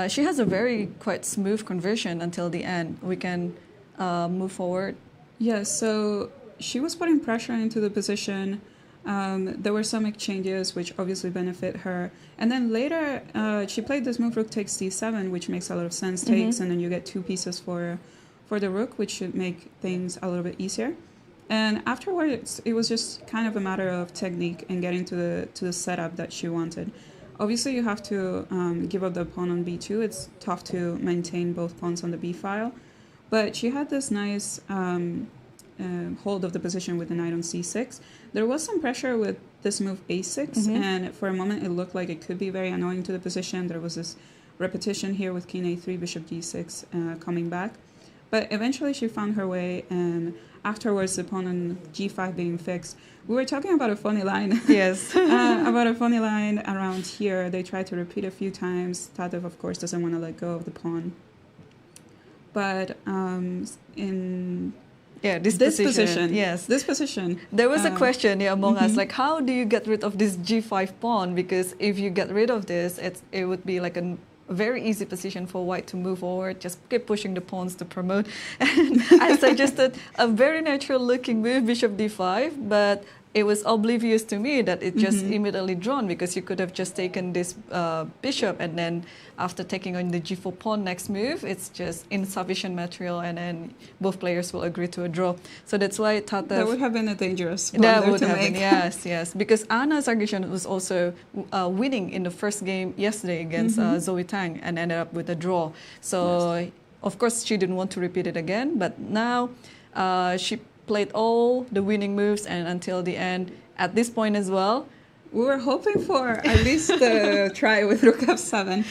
she has a very quite smooth conversion until the end. We can move forward. Yeah, so she was putting pressure into the position. There were some exchanges which obviously benefit her. And then later, she played this move, rook takes d7, which makes a lot of sense, takes, and then you get 2 pieces for the rook, which should make things a little bit easier. And afterwards, it was just kind of a matter of technique and getting to the setup that she wanted. Obviously, you have to give up the pawn on b2. It's tough to maintain both pawns on the b file. But she had this nice hold of the position with the knight on c6. There was some pressure with this move a6, and for a moment it looked like it could be very annoying to the position. There was this repetition here with king a3, bishop d6 coming back. But eventually she found her way, and afterwards the pawn on g5 being fixed. We were talking about a funny line. Yes. About a funny line around here. They tried to repeat a few times. Tatev, of course, doesn't want to let go of the pawn. But in this position, yes, this position, there was a question among us, like, how do you get rid of this g5 pawn? Because if you get rid of this, it would be like a very easy position for white to move forward, just keep pushing the pawns to promote. And I suggested a very natural looking move, bishop d5, but it was oblivious to me that it just immediately drawn, because you could have just taken this bishop, and then after taking on the g4 pawn next move, it's just insufficient material, and then both players will agree to a draw. So that's why Tatev... That would have been a dangerous That blunder would to have make. been, yes. Because Anna Sargsyan was also winning in the first game yesterday against Zoe Tang and ended up with a draw. So, of course, she didn't want to repeat it again, but now she played all the winning moves, and until the end, at this point as well, we were hoping for at least a try with rook f7,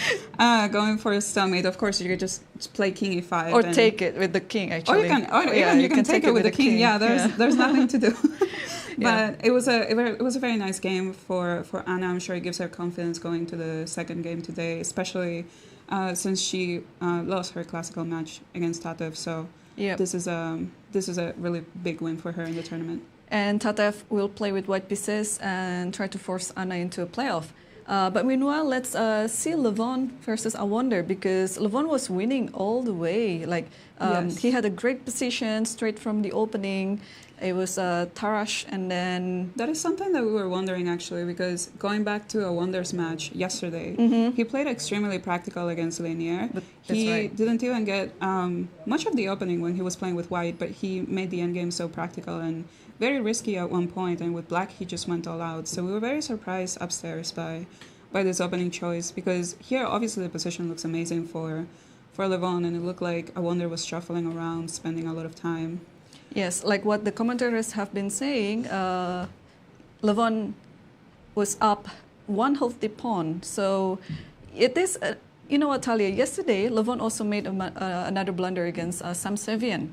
going for a stalemate. Of course, you could just play king e5. Or take it with the king, actually. You can take it with the king. Yeah, there's nothing to do. But it was a very nice game for Anna. I'm sure it gives her confidence going to the second game today, especially since she lost her classical match against Tatev. So this is a really big win for her in the tournament. And Tatev will play with white pieces and try to force Anna into a playoff. But meanwhile, let's see Levon versus Awonder, because Levon was winning all the way. Like he had a great position straight from the opening. It was Tarash, and then... That is something that we were wondering, actually, because going back to Awonder's match yesterday, he played extremely practical against Liang. He didn't even get much of the opening when he was playing with white, but he made the endgame so practical and very risky at one point, and with black, he just went all out. So we were very surprised upstairs by this opening choice, because here, obviously, the position looks amazing for Levon, and it looked like Awonder was shuffling around, spending a lot of time. Yes, like what the commentators have been saying, Levon was up one healthy pawn. So it is, you know what, Talia, yesterday, Levon also made another blunder against Sargsyan.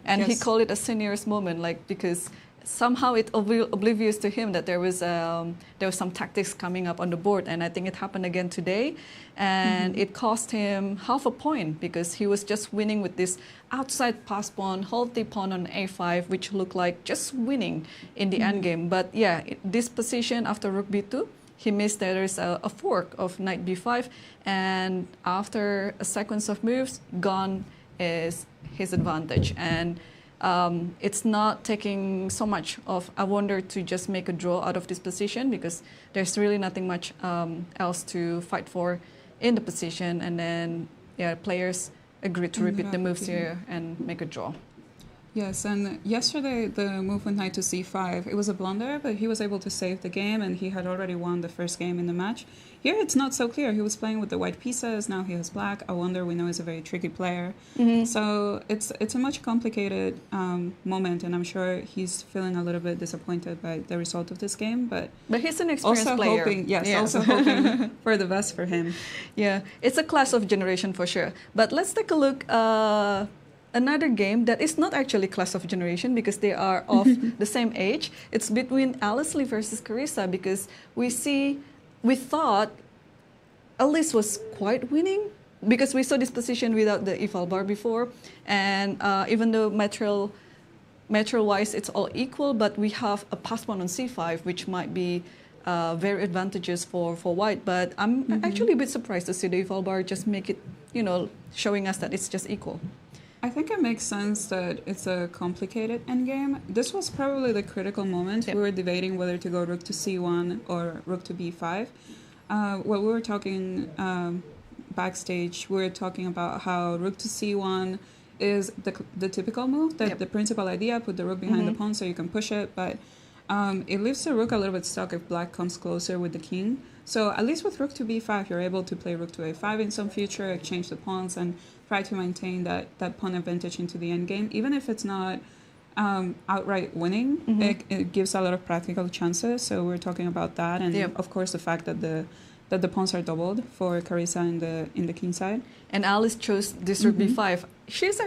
And he called it a senior's moment, like, because somehow it oblivious to him that there was some tactics coming up on the board, and I think it happened again today, and it cost him half a point, because he was just winning with this outside pass pawn, healthy pawn on a5, which looked like just winning in the endgame. But yeah, this position after rook b2, he missed that there's a fork of knight b5, and after a sequence of moves, gone is his advantage. And it's not taking so much of Awonder to just make a draw out of this position, because there's really nothing much else to fight for in the position. And then players agreed to repeat the moves here and make a draw. Yes, and yesterday the move with knight to c5, it was a blunder, but he was able to save the game, and he had already won the first game in the match. Here it's not so clear. He was playing with the white pieces, now he has black. Awonder, we know, is a very tricky player. So it's a much complicated moment, and I'm sure he's feeling a little bit disappointed by the result of this game. But he's an experienced player. Also hoping for the best for him. Yeah, it's a clash of generation for sure. But let's take a look. Another game that is not actually clash of generation, because they are of the same age. It's between Alice Lee versus Carissa, because we thought Alice was quite winning, because we saw this position without the eval bar before, and even though material-wise it's all equal, but we have a pass pawn on c5, which might be very advantageous for white. But I'm actually a bit surprised to see the eval bar just make it, showing us that it's just equal. I think it makes sense that it's a complicated endgame. This was probably the critical moment. We were debating whether to go rook to c1 or rook to b5. While we were talking backstage, we were talking about how rook to c1 is the typical move, the principal idea, put the rook behind the pawn so you can push it, but it leaves the rook a little bit stuck if black comes closer with the king. So at least with rook to b5, you're able to play rook to a5 in some future, exchange the pawns, and try to maintain that pawn advantage into the endgame. Even if it's not outright winning, it gives a lot of practical chances. So we're talking about that, and of course the fact that the pawns are doubled for Carissa in the king side. And Alice chose this rook b5. She's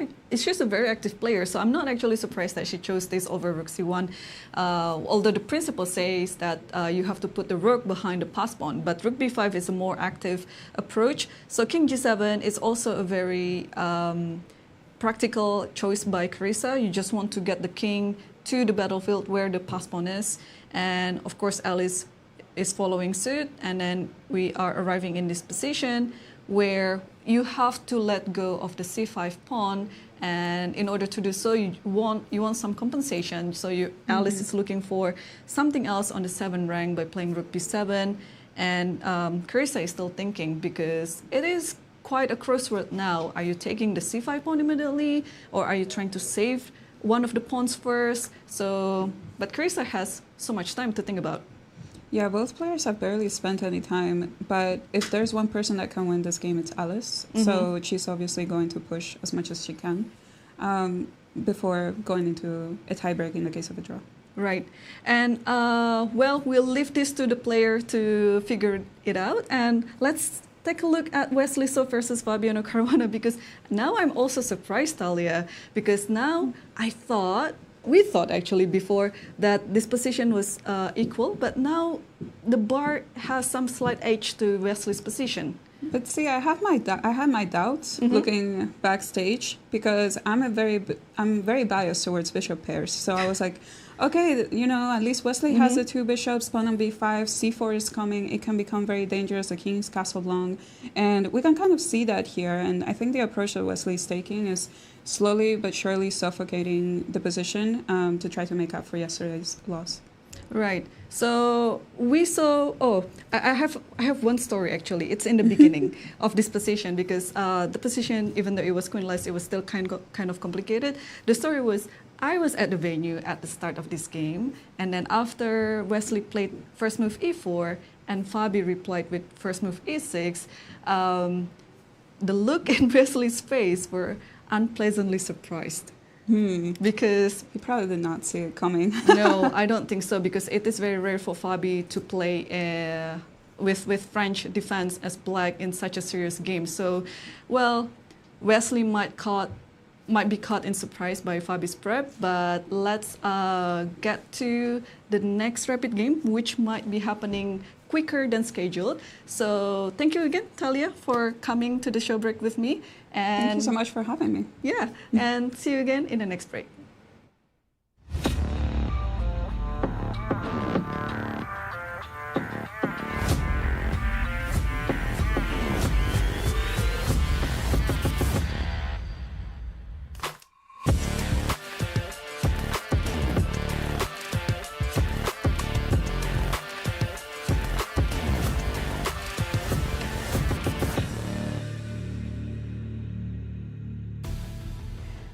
a very active player, so I'm not actually surprised that she chose this over rook c1. Although the principle says that you have to put the rook behind the pass pawn, but rook b5 is a more active approach. So king g7 is also a very practical choice by Carissa. You just want to get the king to the battlefield where the pass pawn is, and of course Alice is following suit, and then we are arriving in this position where you have to let go of the c5 pawn, and in order to do so, you want some compensation. So Alice is looking for something else on the 7 rank by playing rook b7, and Carissa is still thinking, because it is quite a crossroad now. Are you taking the c5 pawn immediately, or are you trying to save one of the pawns first? So, but Carissa has so much time to think about. Yeah, both players have barely spent any time, but if there's one person that can win this game, it's Alice. So she's obviously going to push as much as she can before going into a tiebreak in the case of a draw. Right. And, well, we'll leave this to the player to figure it out. And let's take a look at Wesley So versus Fabiano Caruana, because now I'm also surprised, Talia, because now we thought actually before that this position was equal, but now the bar has some slight edge to Wesley's position. But see, I had my doubts looking backstage, because I'm very biased towards bishop pairs. So I was like, okay, you know, at least Wesley has the 2 bishops, pawn on b5, c4 is coming, it can become very dangerous, the king is castled long, and we can kind of see that here. And I think the approach that Wesley's taking is slowly but surely suffocating the position to try to make up for yesterday's loss. Right. So we saw. Oh, I have one story actually. It's in the beginning of this position, because the position, even though it was queenless, it was still kind of complicated. The story was, I was at the venue at the start of this game, and then after Wesley played first move e4 and Fabi replied with first move e6, the look in Wesley's face were unpleasantly surprised. Because he probably did not see it coming. No, I don't think so, because it is very rare for Fabi to play with French defense as black in such a serious game. So, well, Wesley might be caught in surprise by Fabi's prep, but let's get to the next rapid game, which might be happening quicker than scheduled. So thank you again, Talia, for coming to the show break with me. And thank you so much for having me. Yeah, and see you again in the next break.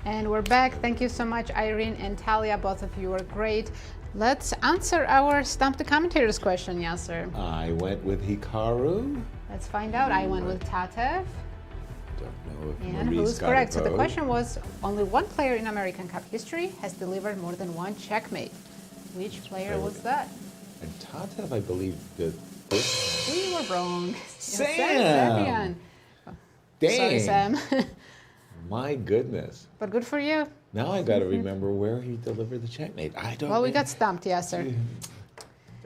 And we're back. Thank you so much, Irene and Talia. Both of you were great. Let's answer our Stump the Commentators question, Yasser. I went with Hikaru. Let's find out. I went with Tatev. Don't know if And Maurice who's got correct? a So the vote. question was, only one player in American Cup history has delivered more than one checkmate. Which player was that? And Tatev, I believe, did this. We were wrong. Sam! Dang. Sorry, Sam. My goodness. But good for you. Now I got to remember where he delivered the checkmate. I don't Well, we know. got stumped, Yasser.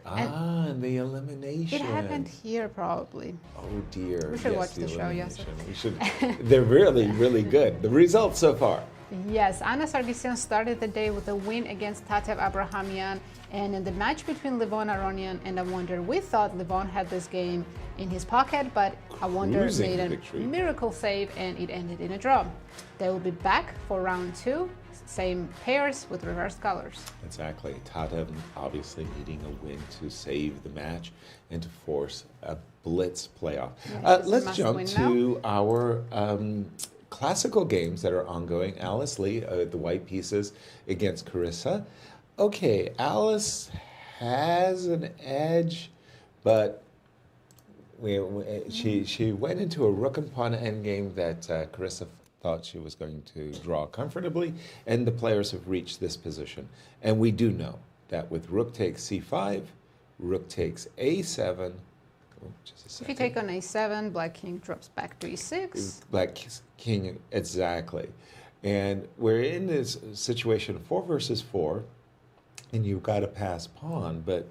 And the elimination. It happened here, probably. Oh dear. We should Yes, watch the show, elimination. Yasser. We should. They're really, really good. The results so far. Yes, Anna Sargsyan started the day with a win against Tatev Abrahamyan, and in the match between Levon, Aronian, and Awonder, we thought Levon had this game in his pocket, but Awonder Cruising made a victory. miracle save, and it ended in a draw. They will be back for round 2, same pairs with reversed colors. Exactly. Tatev obviously needing a win to save the match and to force a Blitz playoff. Yeah, it's a Let's must jump win to our classical games that are ongoing. Alice Lee, the white pieces against Carissa. Okay, Alice has an edge, but she went into a rook and pawn endgame that Carissa thought she was going to draw comfortably, and the players have reached this position. And we do know that with rook takes c5, rook takes a7. Oh, just a If second. you take on a7, black king drops back to e6. Black king, exactly. And we're in this situation 4 versus 4, and you've got to pass pawn, but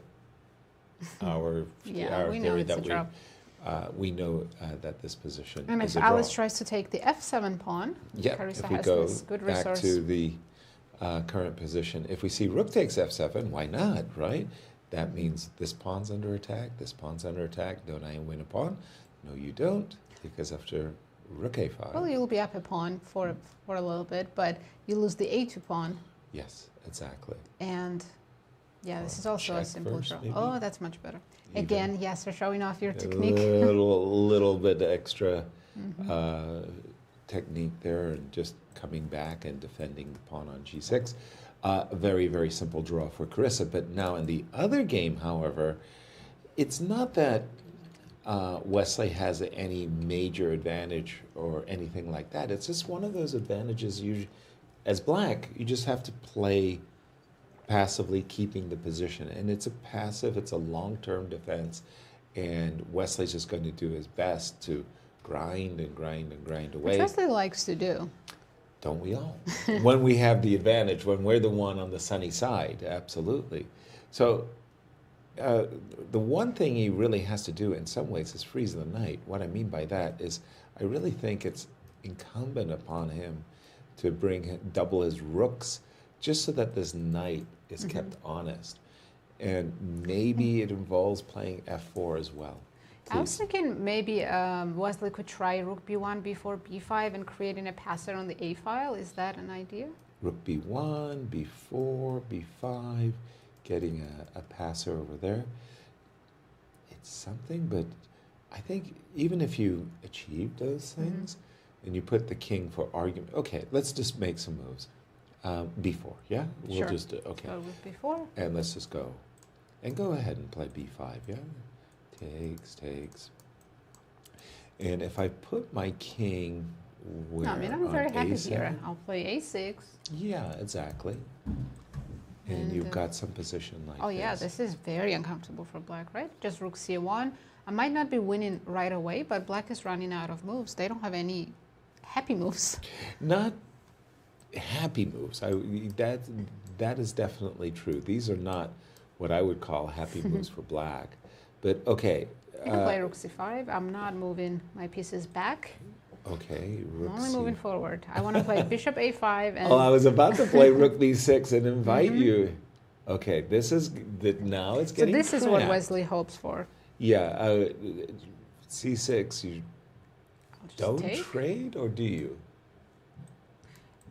our Yeah, we know theory it's a that drop. we know that this position And is if a draw. Alice tries to take the f7 pawn, Yeah, Carissa if we has go this good back resource. to the current position, if we see rook takes f7, why not, right? That means this pawn's under attack, this pawn's under attack. Don't I win a pawn? No, you don't, because after rook a5. Well, you'll be up a pawn for a little bit, but you lose the a2 pawn. Yes, exactly. And yeah, this is also a check simple first, draw. maybe? Oh, that's much better. Even Again, Yasser showing off your technique. A little bit extra technique there, and just coming back and defending the pawn on g6. A very, very simple draw for Carissa. But now in the other game, however, it's not that Wesley has any major advantage or anything like that. It's just one of those advantages. As black, you just have to play passively, keeping the position. And it's a passive, it's a long-term defense. And Wesley's just going to do his best to grind and grind and grind away. Which Wesley likes to do. Don't we all? When we have the advantage, when we're the one on the sunny side, absolutely. So the one thing he really has to do in some ways is freeze the knight. What I mean by that is I really think it's incumbent upon him to double his rooks just so that this knight is kept honest. And maybe it involves playing f4 as well. I was thinking maybe Wesley could try rook b1, b4, b5 and creating a passer on the a file. Is that an idea? Rook b1, b4, b5, getting a passer over there. It's something, but I think even if you achieve those things and you put the king for argument, okay, let's just make some moves. b4, yeah? We'll just, okay. Go with b4. And let's just go. And go ahead and play b5, yeah? Takes. And if I put my king where No, I mean, I'm on very happy a7, here. I'll play a6. Yeah, exactly. And you've got some position like this. Oh yeah, this is very uncomfortable for black, right? Just rook c1. I might not be winning right away, but black is running out of moves. They don't have any happy moves. Not happy moves. That is definitely true. These are not what I would call happy moves for black. But okay. You can play rook c5. I'm not moving my pieces back. Okay, I'm only moving forward. I want to play bishop a5. And oh, I was about to play rook b6 and invite you. Okay, this is now it's getting. So this is what cramped. Wesley hopes for. Yeah, c6. You don't take. trade, or do you?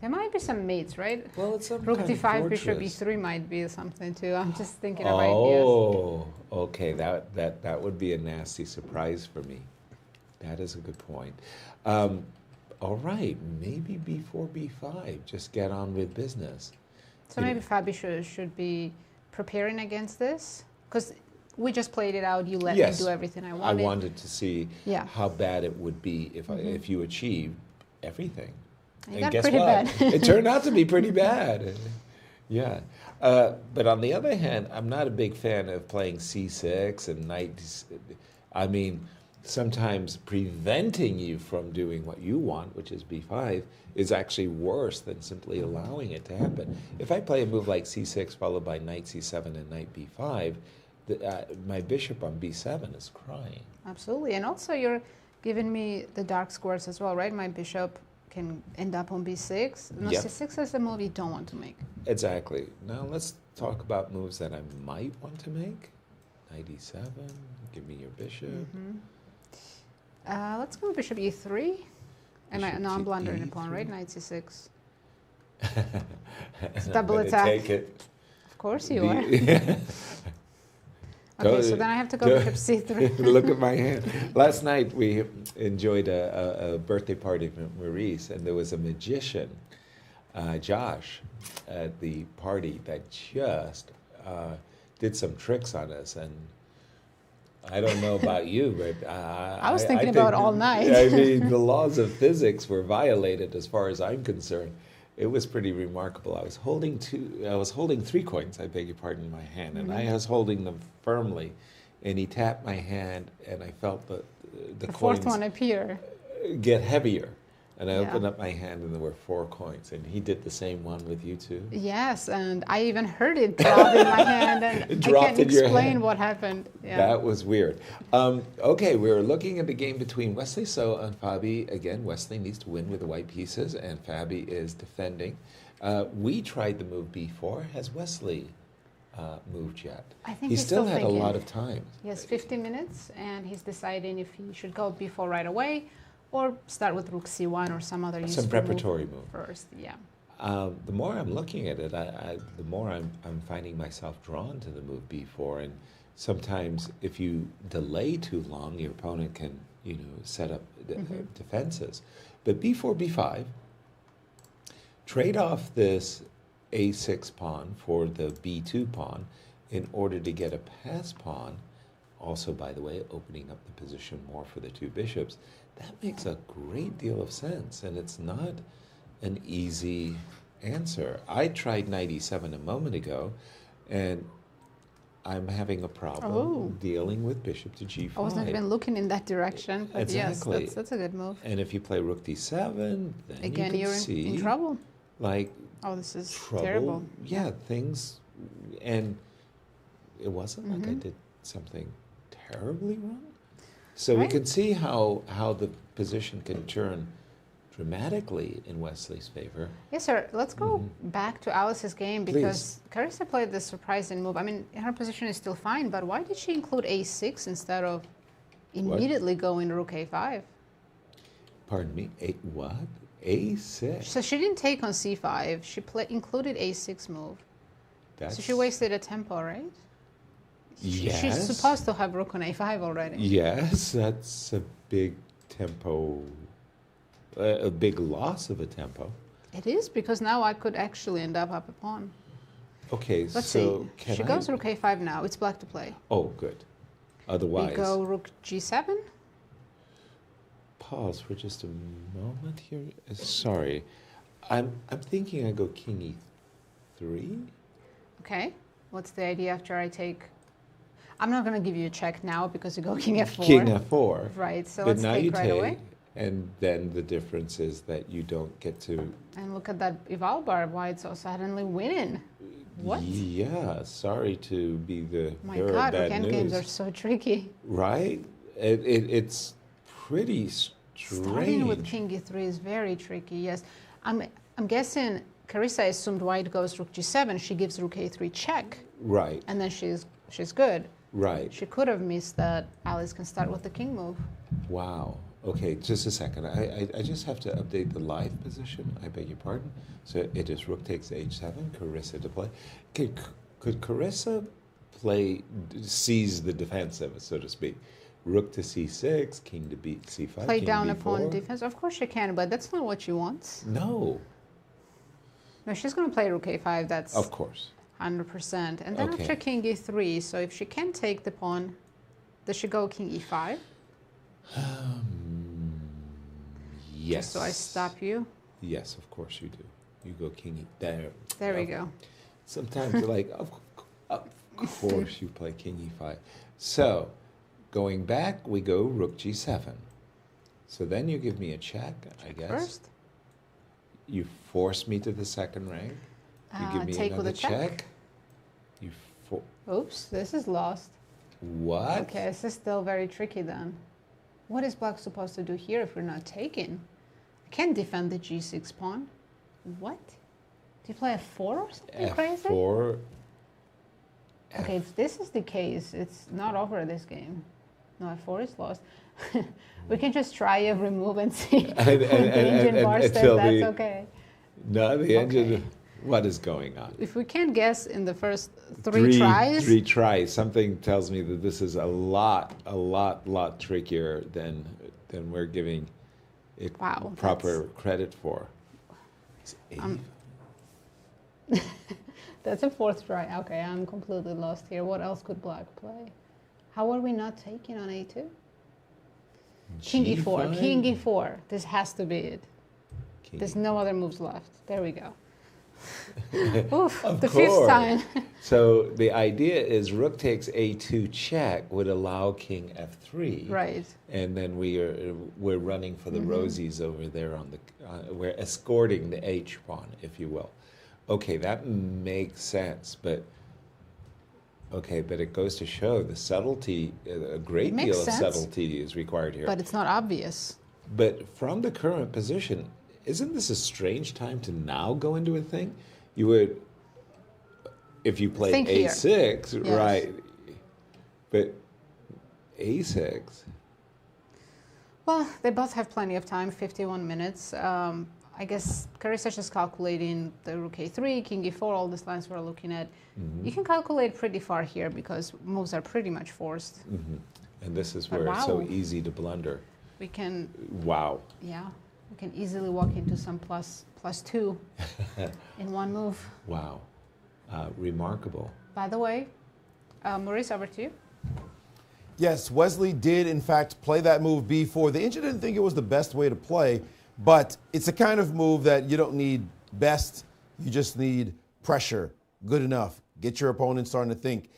There might be some mates, right? Well, it's some rook kind of d5, bishop fortress. e3 might be something too. I'm just thinking of ideas. Oh, okay. That would be a nasty surprise for me. That is a good point. All right, maybe b4, b5. Just get on with business. So maybe Fabi should be preparing against this? Because we just played it out. You let me do everything I wanted. I wanted to see how bad it would be if you achieved everything. And guess pretty what? bad. It turned out to be pretty bad. Yeah. But on the other hand, I'm not a big fan of playing c6 and knight. I mean, sometimes preventing you from doing what you want, which is b5, is actually worse than simply allowing it to happen. If I play a move like c6 followed by knight c7 and knight b5, my bishop on b7 is crying. Absolutely. And also you're giving me the dark squares as well, right? My bishop can end up on b6. No, c6 is the move you don't want to make. Exactly. Now let's talk about moves that I might want to make. Knight e7, give me your bishop. Let's go bishop e3. And now I'm blundering a pawn, right? Knight c6. It's double attack. Take it. Of course you are. Okay, so then I have to go bishop c3. Look at my hand. Last night we enjoyed a birthday party for Maurice, and there was a magician, Josh, at the party that just did some tricks on us. And I don't know about you, but I was thinking about all night. I mean, the laws of physics were violated as far as I'm concerned. It was pretty remarkable. I was holding 3 coins, I beg your pardon, in my hand, and I was holding them firmly. And he tapped my hand, and I felt the fourth coins one appear. Get heavier. And I opened up my hand, and there were 4 coins. And he did the same one with you too? Yes, and I even heard it drop in my hand, and I can't explain what happened. Yeah. That was weird. Okay, we're looking at the game between Wesley So and Fabi. Again, Wesley needs to win with the white pieces, and Fabi is defending. We tried the move b4. Has Wesley moved yet. I think he he's still still had a thinking. lot of time. He has 50 minutes, and he's deciding if he should go b4 right away or start with rook c1 or some other useful preparatory move. first. Yeah. The more I'm looking at it, the more I'm finding myself drawn to the move b4. And sometimes, if you delay too long, your opponent can, set up defenses. But b4, b5, trade off this a6 pawn for the b2 pawn in order to get a pass pawn. Also, by the way, opening up the position more for the two bishops. That makes a great deal of sense, and it's not an easy answer. I tried knight e7 a moment ago, and I'm having a problem dealing with bishop to g5. I wasn't even looking in that direction, but Exactly. yes, that's a good move. And if you play rook d7, then Again, you you're can see in trouble. like This is trouble. terrible. Yeah, things, and it wasn't like I did something terribly wrong. So we can see how the position can turn dramatically in Wesley's favor. Yes, sir. Let's go back to Alice's game because Carissa played this surprising move. I mean, her position is still fine, but why did she include a6 instead of immediately going rook a5? Pardon me, what? a6? So she didn't take on c5. She included a6 move. So she wasted a tempo, right? Yes. She's supposed to have rook on a5 already. Yes, that's a big tempo, a big loss of a tempo. It is, because now I could actually end up a pawn. Okay, Let's so see. She goes rook a5 now. It's black to play. Oh, good. Otherwise... We go rook g7. Pause for just a moment here. Sorry. I'm thinking I go king e3. Okay. What's the idea after I take... I'm not going to give you a check now because you go king f4. King f4. Right, so but let's now take you right take, away. and then the difference is that you don't get to... And look at that eval bar, white's so suddenly winning. What? Yeah, sorry to be the My bearer God, of rook bad endgames news. are so tricky. Right? It's pretty strange. Starting with king e3 is very tricky, yes. I'm guessing Carissa assumed white goes rook g7. She gives rook a3 check. Right. And then she's good. Right. She could have missed that Alice can start with the king move. Wow. Okay, just a second. I just have to update the live position. I beg your pardon. So it is rook takes h7, Carissa to play. Could Carissa seize the defensive, so to speak? Rook to c6, king to c5, Play king down to upon b4? defense. Of course she can, but that's not what she wants. No. No, she's going to play rook a5. That's Of course. 100%. And then Okay. after king e3, so if she can take the pawn, does she go king e5? Yes. Just so I stop you? Yes, of course you do. You go king there. There we go. Sometimes you're like, of course you play king e5. So, going back, we go rook g7. So then you give me a check, I guess. First. You force me to the second rank. You give me take with another a check. You Oops, this is lost. What? Okay, this is still very tricky then. What is black supposed to do here if we're not taking? I can't defend the g6 pawn. What? Do you play f4 or something crazy? F4. Okay, if this is the case, it's not over this game. No, f4 is lost. We can just try every move and see if the engine bar says that's okay. No, the engine. What is going on? If we can't guess in the first three tries. 3 tries. Something tells me that this is a lot trickier than we're giving it proper credit for. That's a fourth try. Okay, I'm completely lost here. What else could black play? How are we not taking on a2? King e4. King e4. This has to be it. There's no other moves left. There we go. Oof, Of the course. fifth time. So the idea is rook takes a2 check would allow king f3. Right. And then we're running for the rosies over there on the we're escorting the h pawn, if you will. Okay, that makes sense, but it goes to show the subtlety, a great deal of subtlety is required here. But it's not obvious. But from the current position, isn't this a strange time to now go into a thing? You would if you play Think here. A6, Yes. right? But A6. Well, they both have plenty of time, 51 minutes. I guess Carissa just calculating the rook A3, king E4, all these lines we're looking at. Mm-hmm. You can calculate pretty far here because moves are pretty much forced. Mm-hmm. And this is But where it's so wow. easy to blunder. We can, Wow. yeah, we can easily walk into some plus two in one move. Wow. Remarkable. By the way, Maurice, over to you. Yes, Wesley did, in fact, play that move B4. The Indian didn't think it was the best way to play, but it's a kind of move that you don't need best. You just need pressure. Good enough. Get your opponent starting to think.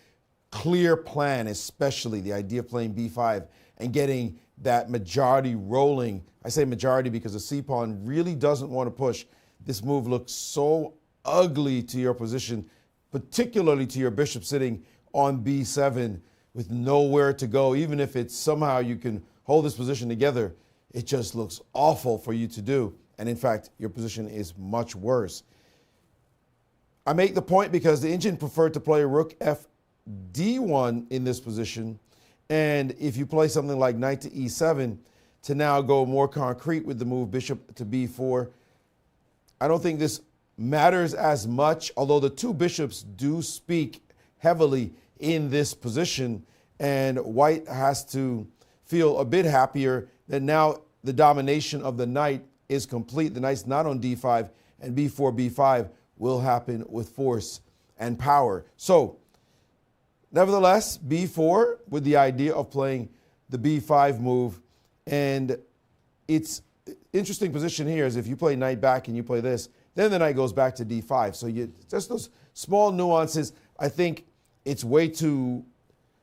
Clear plan, especially the idea of playing B5 and getting that majority rolling. I say majority because the C-pawn really doesn't want to push. This move looks so ugly to your position, particularly to your bishop sitting on B7 with nowhere to go. Even if it's somehow you can hold this position together, it just looks awful for you to do. And in fact, your position is much worse. I make the point because the Indian preferred to play rook F D1 in this position. And if you play something like knight to E7 to now go more concrete with the move bishop to B4, I don't think this matters as much, although the two bishops do speak heavily in this position, and white has to feel a bit happier that now the domination of the knight is complete. The knight's not on D5, and B4, B5 will happen with force and power. So, nevertheless, B4 with the idea of playing the B5 move, and it's interesting position here is if you play knight back and you play this, then the knight goes back to D5. So you just those small nuances. I think it's way too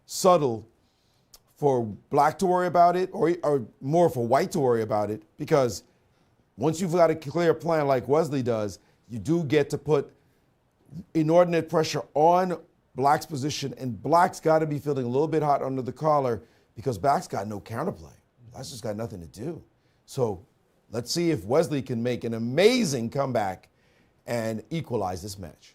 subtle for black to worry about it, or more for white to worry about it, because once you've got a clear plan like Wesley does, you do get to put inordinate pressure on black's position, and black's got to be feeling a little bit hot under the collar because black's got no counterplay. Black's just got nothing to do. So let's see if Wesley can make an amazing comeback and equalize this match.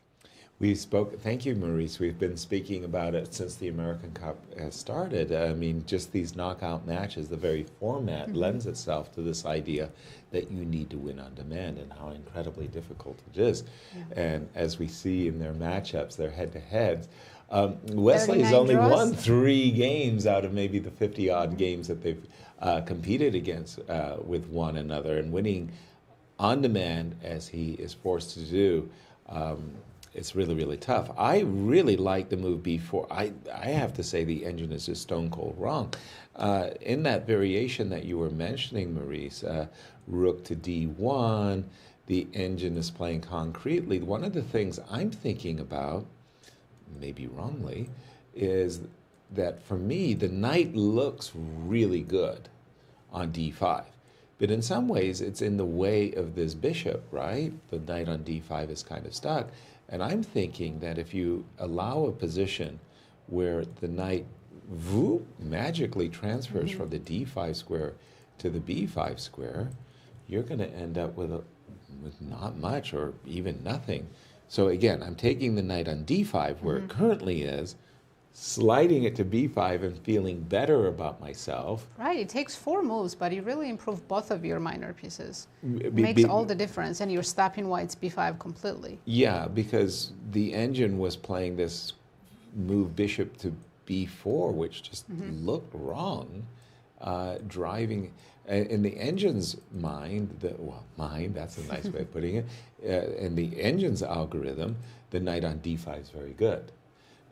We spoke, thank you, Maurice. We've been speaking about it since the American Cup has started. I mean, just these knockout matches, the very format lends itself to this idea that you need to win on demand and how incredibly difficult it is. Yeah. And as we see in their matchups, their head-to-heads, Wesley's only won 3 games out of maybe the 50-odd games that they've competed against with one another, and winning on demand as he is forced to do. It's really, really tough. I really like the move B4. I have to say the engine is just stone cold wrong. In that variation that you were mentioning, Maurice, rook to D1, the engine is playing concretely. One of the things I'm thinking about, maybe wrongly, is that for me, the knight looks really good on D5. But in some ways, it's in the way of this bishop, right? The knight on D5 is kind of stuck. And I'm thinking that if you allow a position where the knight magically transfers from the D5 square to the B5 square, you're going to end up with not much or even nothing. So again, I'm taking the knight on D5 where it currently is, sliding it to B5 and feeling better about myself. Right, it takes 4 moves, but you really improve both of your minor pieces. It makes all the difference, and you're stopping white's B5 completely. Yeah, because the engine was playing this move bishop to B4, which just looked wrong, driving. In the engine's mind, that's a nice way of putting it, in the engine's algorithm, the knight on D5 is very good.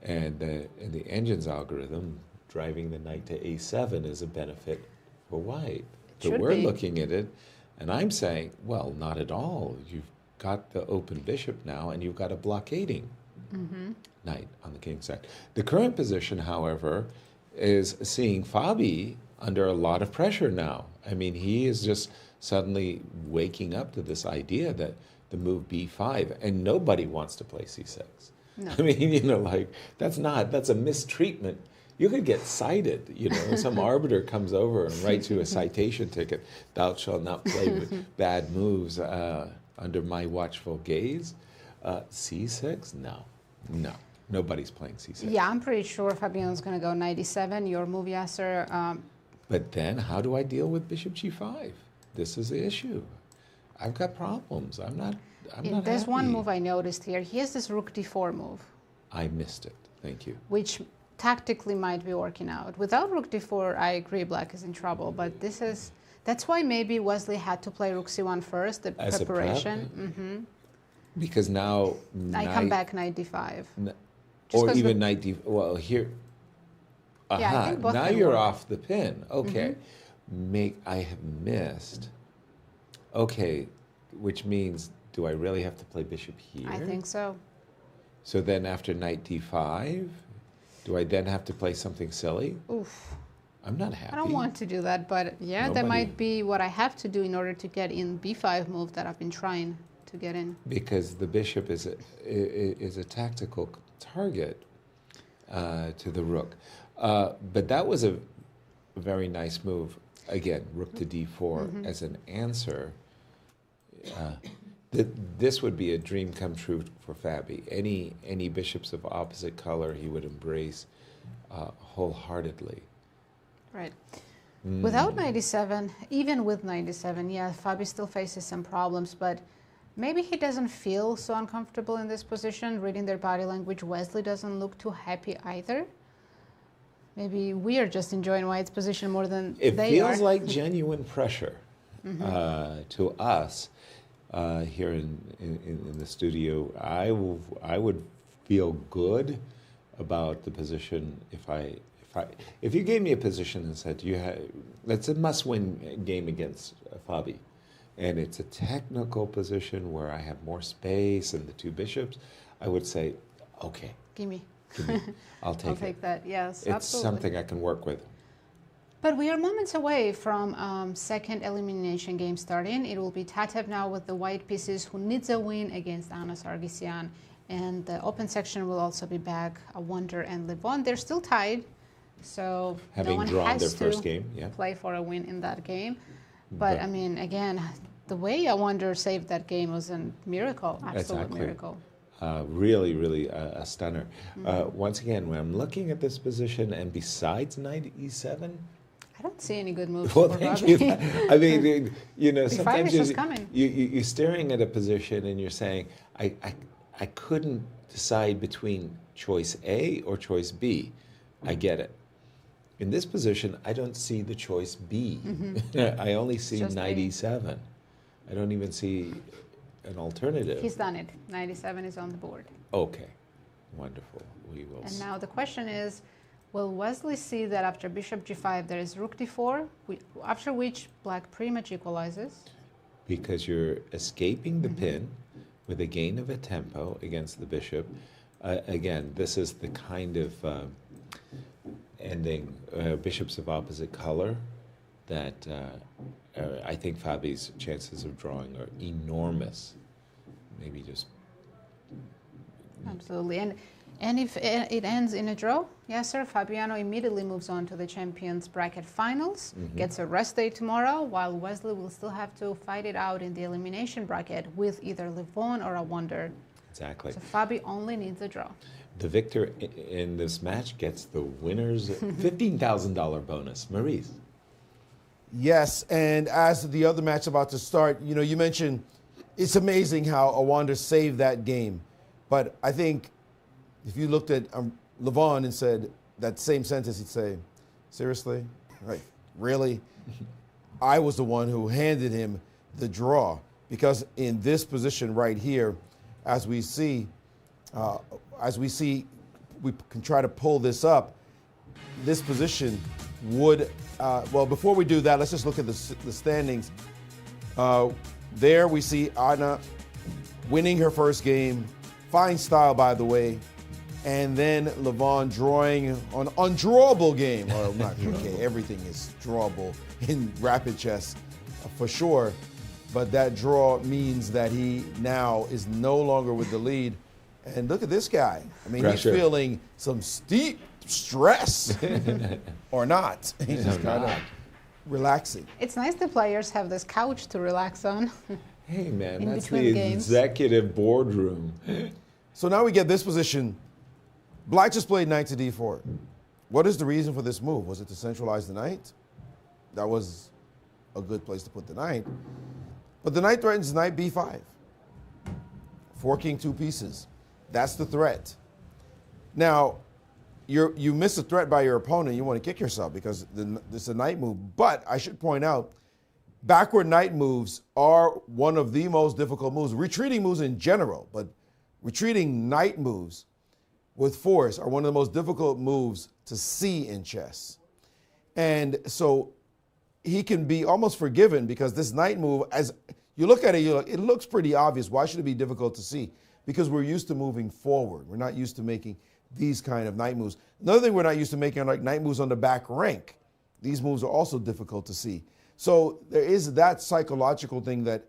And in the engine's algorithm, driving the knight to A7 is a benefit for white. So we're looking at it, and I'm saying, well, not at all. You've got the open bishop now, and you've got a blockading knight on the king's side. The current position, however, is seeing Fabi under a lot of pressure now. I mean, he is just suddenly waking up to this idea that the move B5, and nobody wants to play C6. No. I mean, that's a mistreatment. You could get cited, some arbiter comes over and writes you a citation ticket. Thou shalt not play with bad moves under my watchful gaze. C6? No. No, nobody's playing c6. Yeah, I'm pretty sure Fabiano's going to go knight e7. Your move, Yasser. But then how do I deal with bishop g5? This is the issue. I've got problems. I'm not There's one happy. move I noticed here. He has this rook d4 move, I missed it. Thank you. which tactically might be working out. Without rook d4, I agree black is in trouble, but that's why maybe Wesley had to play rook c1 first, the As a prep? preparation. Because now I come back knight d5. or 'cause even knight d. Well, here. Yeah, I think both now can you're work. off the pin. Okay. I have missed. Okay, which means do I really have to play bishop here? I think so. So then after knight d5, do I then have to play something silly? Oof. I'm not happy. I don't want to do that, but yeah, that Nobody- might be what I have to do in order to get in b5 move that I've been trying to get in. Because the bishop is a tactical target to the rook. But that was a very nice move. Again, rook to d4 as an answer. This would be a dream come true for Fabi. Any bishops of opposite color he would embrace wholeheartedly. Right. Without 97, even with 97, yeah, Fabi still faces some problems, but maybe he doesn't feel so uncomfortable in this position. Reading their body language, Wesley doesn't look too happy either. Maybe we are just enjoying White's position more than It they are. feels like genuine pressure to us here in the studio. I would feel good about the position if you gave me a position and said it's a must-win game against Fabi, and it's a technical position where I have more space and the two bishops, I would say, okay, Gimme. I'll take it. I'll take that, yes, It's absolutely. something I can work with. But we are moments away from second elimination game starting. It will be Tatev now with the white pieces who needs a win against Anna Sargsyan. And the open section will also be back. Awonder and Levon, they're still tied. So Having no one drawn has their to first game, yeah. play for a win in that game. But I mean, again, the way Awonder saved that game was a miracle, absolute Exactly. miracle. Really a stunner. Once again, when I'm looking at this position, and besides knight e7, I don't see any good moves well, for thank Fabi. you. I mean, B5 sometimes is just coming. you're staring at a position and you're saying, I couldn't decide between choice A or choice B. I get it. In this position, I don't see the choice B. I only see just knight A. e7. I don't even see an alternative. He's done it. 97 is on the board. Okay, wonderful. We will. And now the question is, will Wesley see that after bishop g5 there is rook d4, after which black pretty much equalizes? Because you're escaping the pin with a gain of a tempo against the bishop. Again, this is the kind of ending bishops of opposite color that I think Fabi's chances of drawing are enormous. Maybe just... Absolutely. And if it ends in a draw, Yasser, Fabiano immediately moves on to the Champions Bracket Finals, gets a rest day tomorrow, while Wesley will still have to fight it out in the elimination bracket with either Levon or Awonder. Exactly. So Fabi only needs a draw. The victor in this match gets the winner's $15,000 bonus. Maurice. Yes, and as the other match about to start, you mentioned it's amazing how Awonder saved that game. But I think if you looked at Levon and said that same sentence, he'd say, seriously? Like, really? I was the one who handed him the draw, because in this position right here, as we see, we can try to pull this up. This position would, well, before we do that, let's just look at the standings. There we see Anna winning her first game. Fine style, by the way. And then Levon drawing an undrawable game. Or not, okay, everything is drawable in rapid chess for sure. But that draw means that he now is no longer with the lead. And look at this guy. I mean, Pressure. He's feeling some steep stress. Or not. He's just kind of relaxing. It's nice the players have this couch to relax on. Hey, man, In that's between the games. executive boardroom. So now we get this position. Black just played knight to d4. What is the reason for this move? Was it to centralize the knight? That was a good place to put the knight. But the knight threatens knight b5. Forking two pieces. That's the threat. Now, you miss a threat by your opponent, you want to kick yourself because it's a knight move. But I should point out, backward knight moves are one of the most difficult moves. Retreating moves in general, but retreating knight moves with force are one of the most difficult moves to see in chess. And so he can be almost forgiven because this knight move, as you look at it, it looks pretty obvious. Why should it be difficult to see? Because we're used to moving forward. We're not used to making these kind of knight moves. Another thing we're not used to making are like knight moves on the back rank. These moves are also difficult to see. So there is that psychological thing that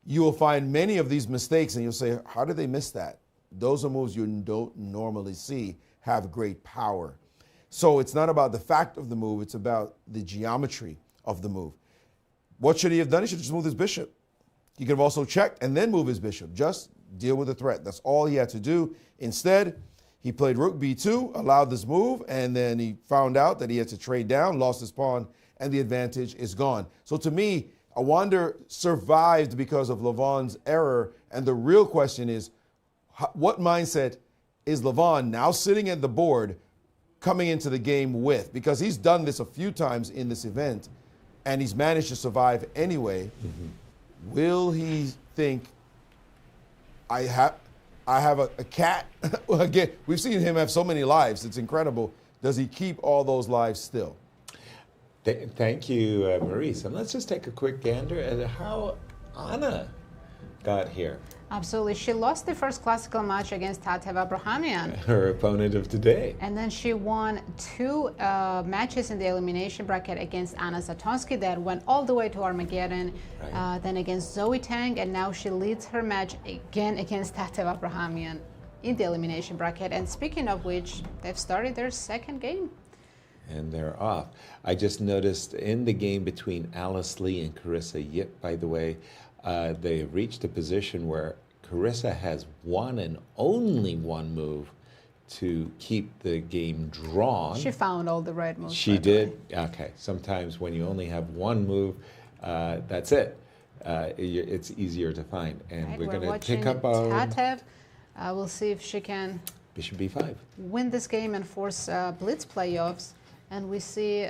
you will find many of these mistakes and you'll say, how did they miss that? Those are moves you don't normally see have great power. So it's not about the fact of the move, it's about the geometry of the move. What should he have done? He should have just moved his bishop. He could have also checked and then move his bishop. Just deal with the threat. That's all he had to do. Instead, he played rook b2, allowed this move, and then he found out that he had to trade down, lost his pawn, and the advantage is gone. So to me, Awonder survived because of Levon's error, and the real question is, what mindset is Levon now sitting at the board coming into the game with? Because he's done this a few times in this event, and he's managed to survive anyway. Mm-hmm. Will he think, I have a cat? Again, we've seen him have so many lives. It's incredible. Does he keep all those lives still? Thank you, Maurice. And let's just take a quick gander at how Anna got here. Absolutely. She lost the first classical match against Tatev Abrahamyan. Her opponent of today. And then she won two matches in the elimination bracket against Anna Zatonsky that went all the way to Armageddon, right. Then against Zoe Tang, and now she leads her match again against Tatev Abrahamyan in the elimination bracket. And speaking of which, they've started their second game. And they're off. I just noticed in the game between Alice Lee and Carissa Yip, by the way, they have reached a position where Carissa has one and only one move to keep the game drawn. She found all the right moves. She did? Okay. Sometimes when you only have one move, that's it. It's easier to find. And right, we're going to pick up our... Tatev. We'll see if she can... Bishop b5. Win this game and force Blitz playoffs. And we see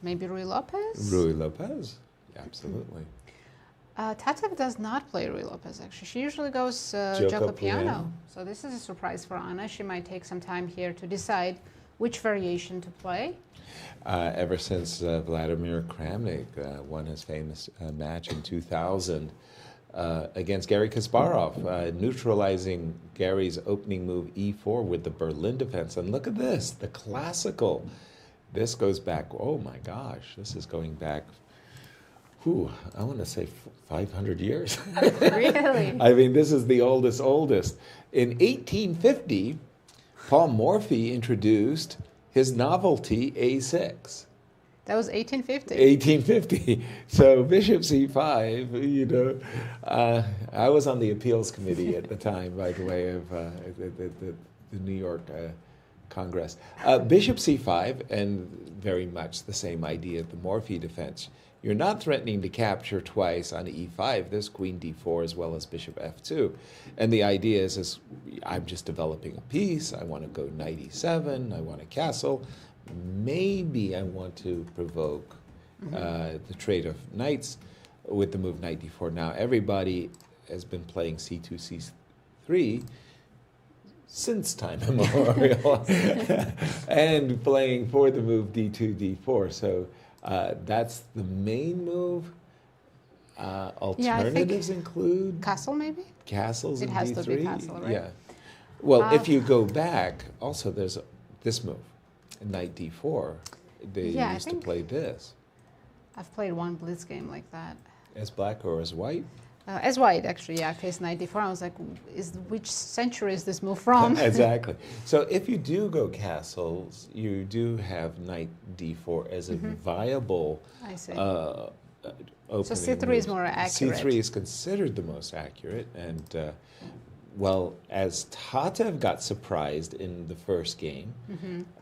maybe Rui Lopez? Rui Lopez, absolutely. Tatev does not play Rui Lopez, actually. She usually goes Gioco Piano. So this is a surprise for Anna. She might take some time here to decide which variation to play. Ever since Vladimir Kramnik won his famous match in 2000 against Garry Kasparov, neutralizing Gary's opening move e4 with the Berlin defense. And look at this, the classical. This goes back, oh my gosh, this is going back, I want to say 500 years. Really? I mean, this is the oldest. In 1850, Paul Morphy introduced his novelty A6. That was 1850. 1850. So Bishop c5, you know, I was on the appeals committee at the time, by the way, of the New York Congress. Bishop c5, and very much the same idea of the Morphy defense. You're not threatening to capture twice on e5. There's queen d4 as well as bishop f2. And the idea is I'm just developing a piece. I want to go knight e7. I want a castle. Maybe I want to provoke the trade of knights with the move knight d4. Now, everybody has been playing c2, c3 since time immemorial and playing for the move d2, d4. So that's the main move. Alternatives include... Castle, maybe? Castles in d3. It has to be castle, right? Yeah. Well, if you go back, also there's this move. Knight d4, they used to play this. I've played one Blitz game like that. As black or as white? As white, actually, yeah. I faced knight d4. I was like, which century is this move from? Exactly. So if you do go castles, you do have knight d4 as a viable I see. Opening. So c3 is more accurate. c3 is considered the most accurate, and well, as Tatev got surprised in the first game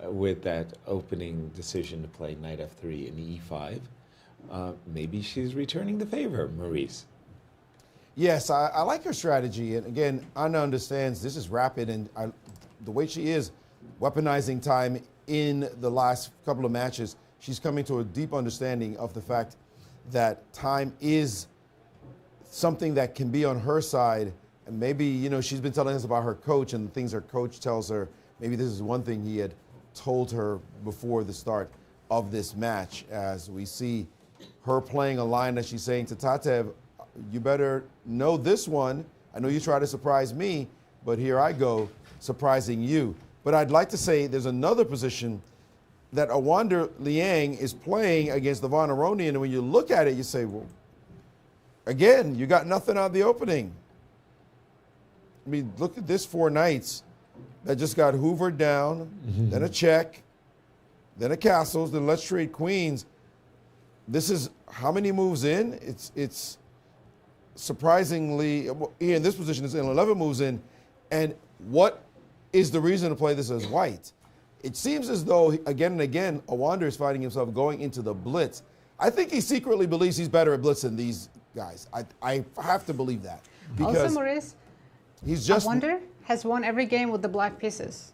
with that opening decision to play knight f3 and e5, maybe she's returning the favor, Maurice. Yes, I like her strategy. And again, Anna understands this is rapid, and the way she is weaponizing time in the last couple of matches, she's coming to a deep understanding of the fact that time is something that can be on her side. And maybe, you know, she's been telling us about her coach and the things her coach tells her. Maybe this is one thing he had told her before the start of this match, as we see her playing a line that she's saying to Tatev, you better know this one. I know you try to surprise me, but here I go surprising you. But I'd like to say there's another position that Awonder Liang is playing against Levon Aronian, and when you look at it, you say, well, again, you got nothing out of the opening. I mean, look at this 4 knights that just got hoovered down, then a check, then a castles, then let's trade queens. This is how many moves in? It's surprisingly, in this position, it's in 11 moves in. And what is the reason to play this as white? It seems as though, again and again, Awonder is finding himself going into the blitz. I think he secretly believes he's better at blitz than these guys. I have to believe that. Because also, Maurice, he's just Awonder has won every game with the black pieces.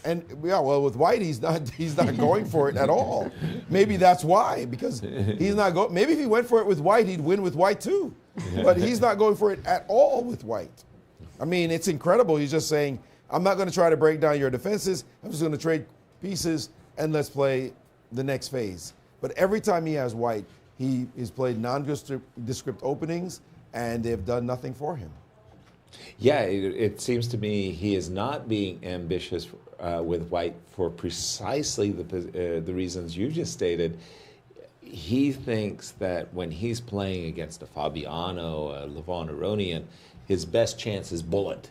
And yeah, well, with white, he's not going for it at all. Maybe that's why, because he's not going. Maybe if he went for it with white, he'd win with white too. But he's not going for it at all with white. I mean, it's incredible. He's just saying, I'm not going to try to break down your defenses. I'm just going to trade pieces and let's play the next phase. But every time he has white, he has played nondescript openings, and they've done nothing for him. Yeah, it seems to me he is not being ambitious with white for precisely the reasons you just stated. He thinks that when he's playing against a Fabiano, a Levon Aronian, his best chance is bullet.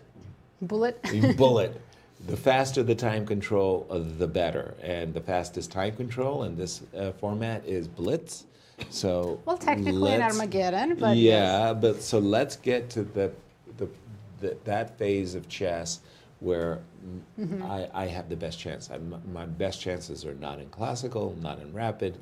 Bullet? Bullet. The faster the time control, the better. And the fastest time control in this format is Blitz. So well, technically in Armageddon, but yeah, yes. But so let's get to that phase of chess where I have the best chance. My best chances are not in classical, not in rapid,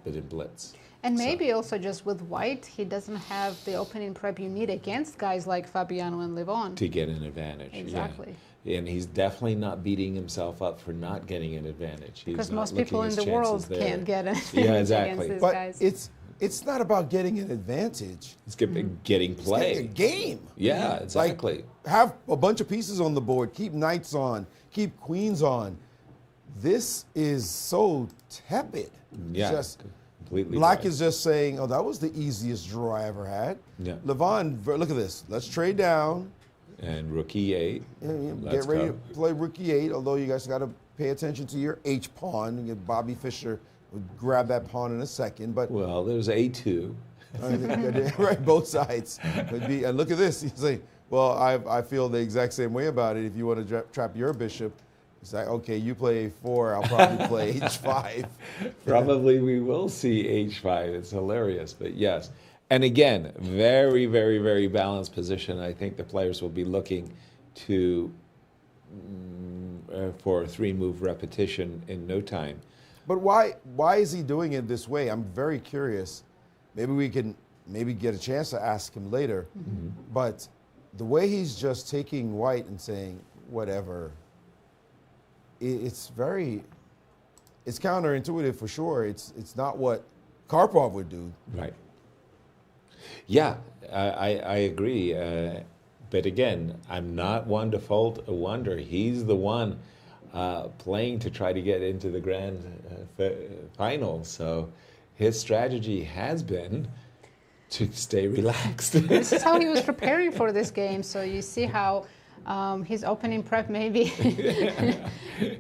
but in blitz. And maybe also just with white, he doesn't have the opening prep you need against guys like Fabiano and Levon. To get an advantage. Exactly. Yeah. And he's definitely not beating himself up for not getting an advantage. He's because not most people in the world can't get an advantage against these but guys. It's not about getting an advantage. It's getting play. It's getting a game. Yeah, exactly. Like, have a bunch of pieces on the board. Keep knights on. Keep queens on. This is so tepid. Yeah, just, completely. Black right. is just saying, oh, that was the easiest draw I ever had. Yeah. Levon, look at this. Let's trade down. And rook e8. Get ready to play rook e8, although you guys got to pay attention to your H-pawn. You get Bobby Fischer would grab that pawn in a second. But well, there's a2. Right, both sides would be. And look at this. You say, well, I feel the exact same way about it. If you want to trap your bishop, it's like, okay, you play a4, I'll probably play h5. Probably we will see h5. It's hilarious, but yes. And again, very, very, very balanced position. I think the players will be looking to for a 3-move repetition in no time. But why is he doing it this way? I'm very curious. Maybe we can get a chance to ask him later. But the way he's just taking white and saying whatever, it's counterintuitive for sure. It's not what Karpov would do. Right. Yeah, I agree. But again, I'm not one to fault Awonder. He's the one playing to try to get into the grand final. So his strategy has been to stay relaxed. This is how he was preparing for this game. So you see how his opening prep maybe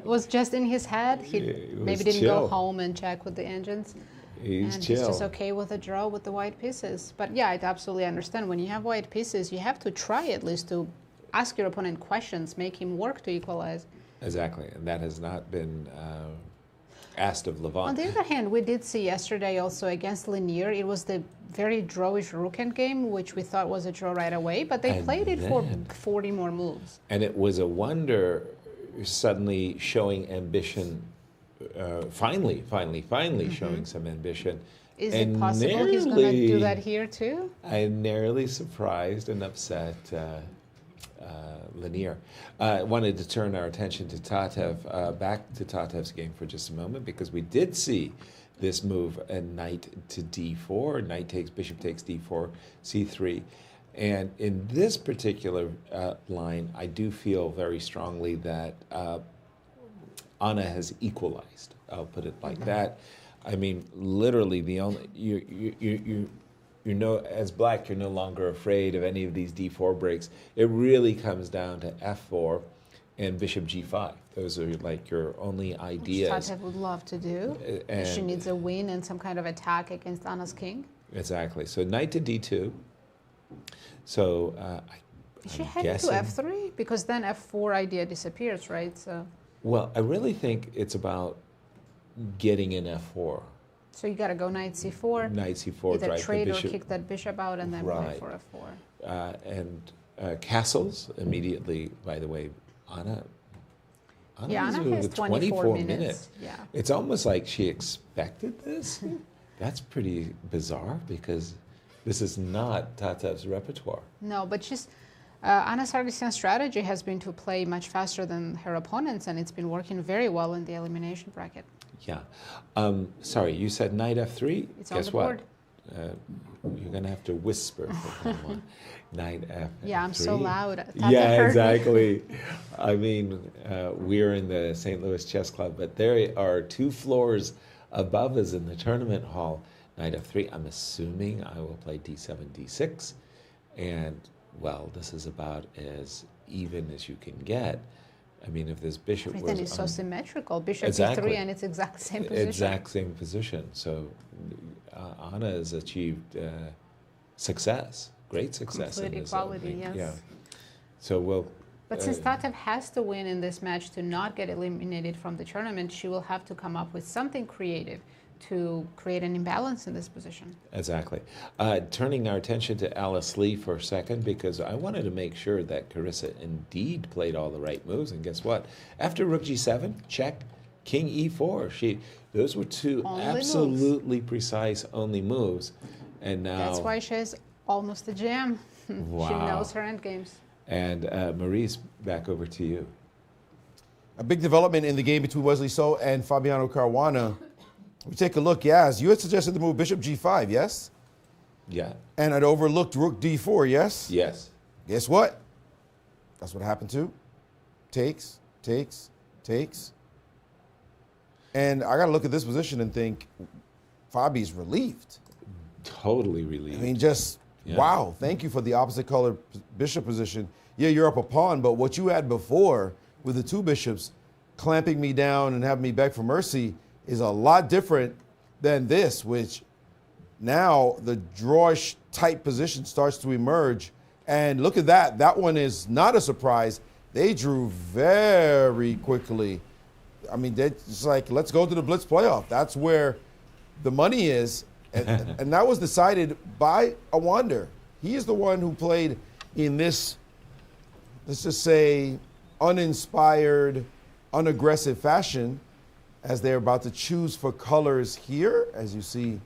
was just in his head. He maybe didn't go home and check with the engines. He's and chill. He's just okay with a draw with the white pieces. But yeah, I absolutely understand. When you have white pieces, you have to try at least to ask your opponent questions, make him work to equalize. Exactly, and that has not been asked of Levon. On the other hand, we did see yesterday also against Linear, it was the very drawish rook endgame, which we thought was a draw right away, but they played it for 40 more moves. And it was a wonder suddenly showing ambition, finally showing some ambition. Is it possible he's going to do that here too? I'm narrowly surprised and upset Lanier. I wanted to turn our attention to Tatev, back to Tatev's game for just a moment, because we did see this move, a knight to d4, knight takes, bishop takes d4, c3. And in this particular line, I do feel very strongly that Anna has equalized. I'll put it like that. I mean, literally, the only you know, as black, you're no longer afraid of any of these d4 breaks. It really comes down to f4 and bishop g5. Those are like your only ideas. Which Tatev would love to do. She needs a win and some kind of attack against Anna's king. Exactly. So knight to d2. So Is she heading to f3? Because then f4 idea disappears, right? So. Well, I really think it's about getting in f4. So you got to go knight c4. Knight c4, either drive trade the or bishop. kick that bishop out and then play for f4. And castles immediately, by the way, Anna Anna has 24 minutes. Yeah. It's almost like she expected this. That's pretty bizarre, because this is not Tatev's repertoire. No, but she's Anna Sargsyan's strategy has been to play much faster than her opponents, and it's been working very well in the elimination bracket. Yeah. Sorry, you said knight f3? It's Guess on the what? board. You're going to have to whisper for that one. Knight f3. Yeah, I'm so loud. Yeah, exactly. I mean, we're in the St. Louis Chess Club, but there are 2 floors above us in the tournament hall. Knight f3. I'm assuming I will play d7, d6. And, well, this is about as even as you can get. I mean, if this bishop Everything was is so symmetrical. Bishop exactly. e3 and it's exact same position. Exact same position. So Anna has achieved success, great success. Complete in this equality, league. yes. Yeah. So we'll. But since Tatev has to win in this match to not get eliminated from the tournament, she will have to come up with something creative to create an imbalance in this position. Exactly. Turning our attention to Alice Lee for a second, because I wanted to make sure that Carissa indeed played all the right moves. And guess what? After rook g7, check, king e4. Those were 2 Only absolutely precise only moves. And now that's why she has almost a jam. Wow. She knows her endgames. And Maurice, back over to you. A big development in the game between Wesley So and Fabiano Caruana. We take a look, Yaz. You had suggested the move bishop g5, yes? Yeah. And I'd overlooked rook d4, yes? Yes. Guess what? That's what happened too. Takes, takes, takes. And I got to look at this position and think, Fabi's relieved. Totally relieved. I mean, just, wow, thank you for the opposite color bishop position. Yeah, you're up a pawn, but what you had before with the 2 bishops clamping me down and having me beg for mercy is a lot different than this, which now the drawish tight position starts to emerge. And look at that. That one is not a surprise. They drew very quickly. I mean, it's like, let's go to the Blitz playoff. That's where the money is. And that was decided by Awonder. He is the one who played in this, let's just say, uninspired, unaggressive fashion, as they're about to choose for colors here. As you see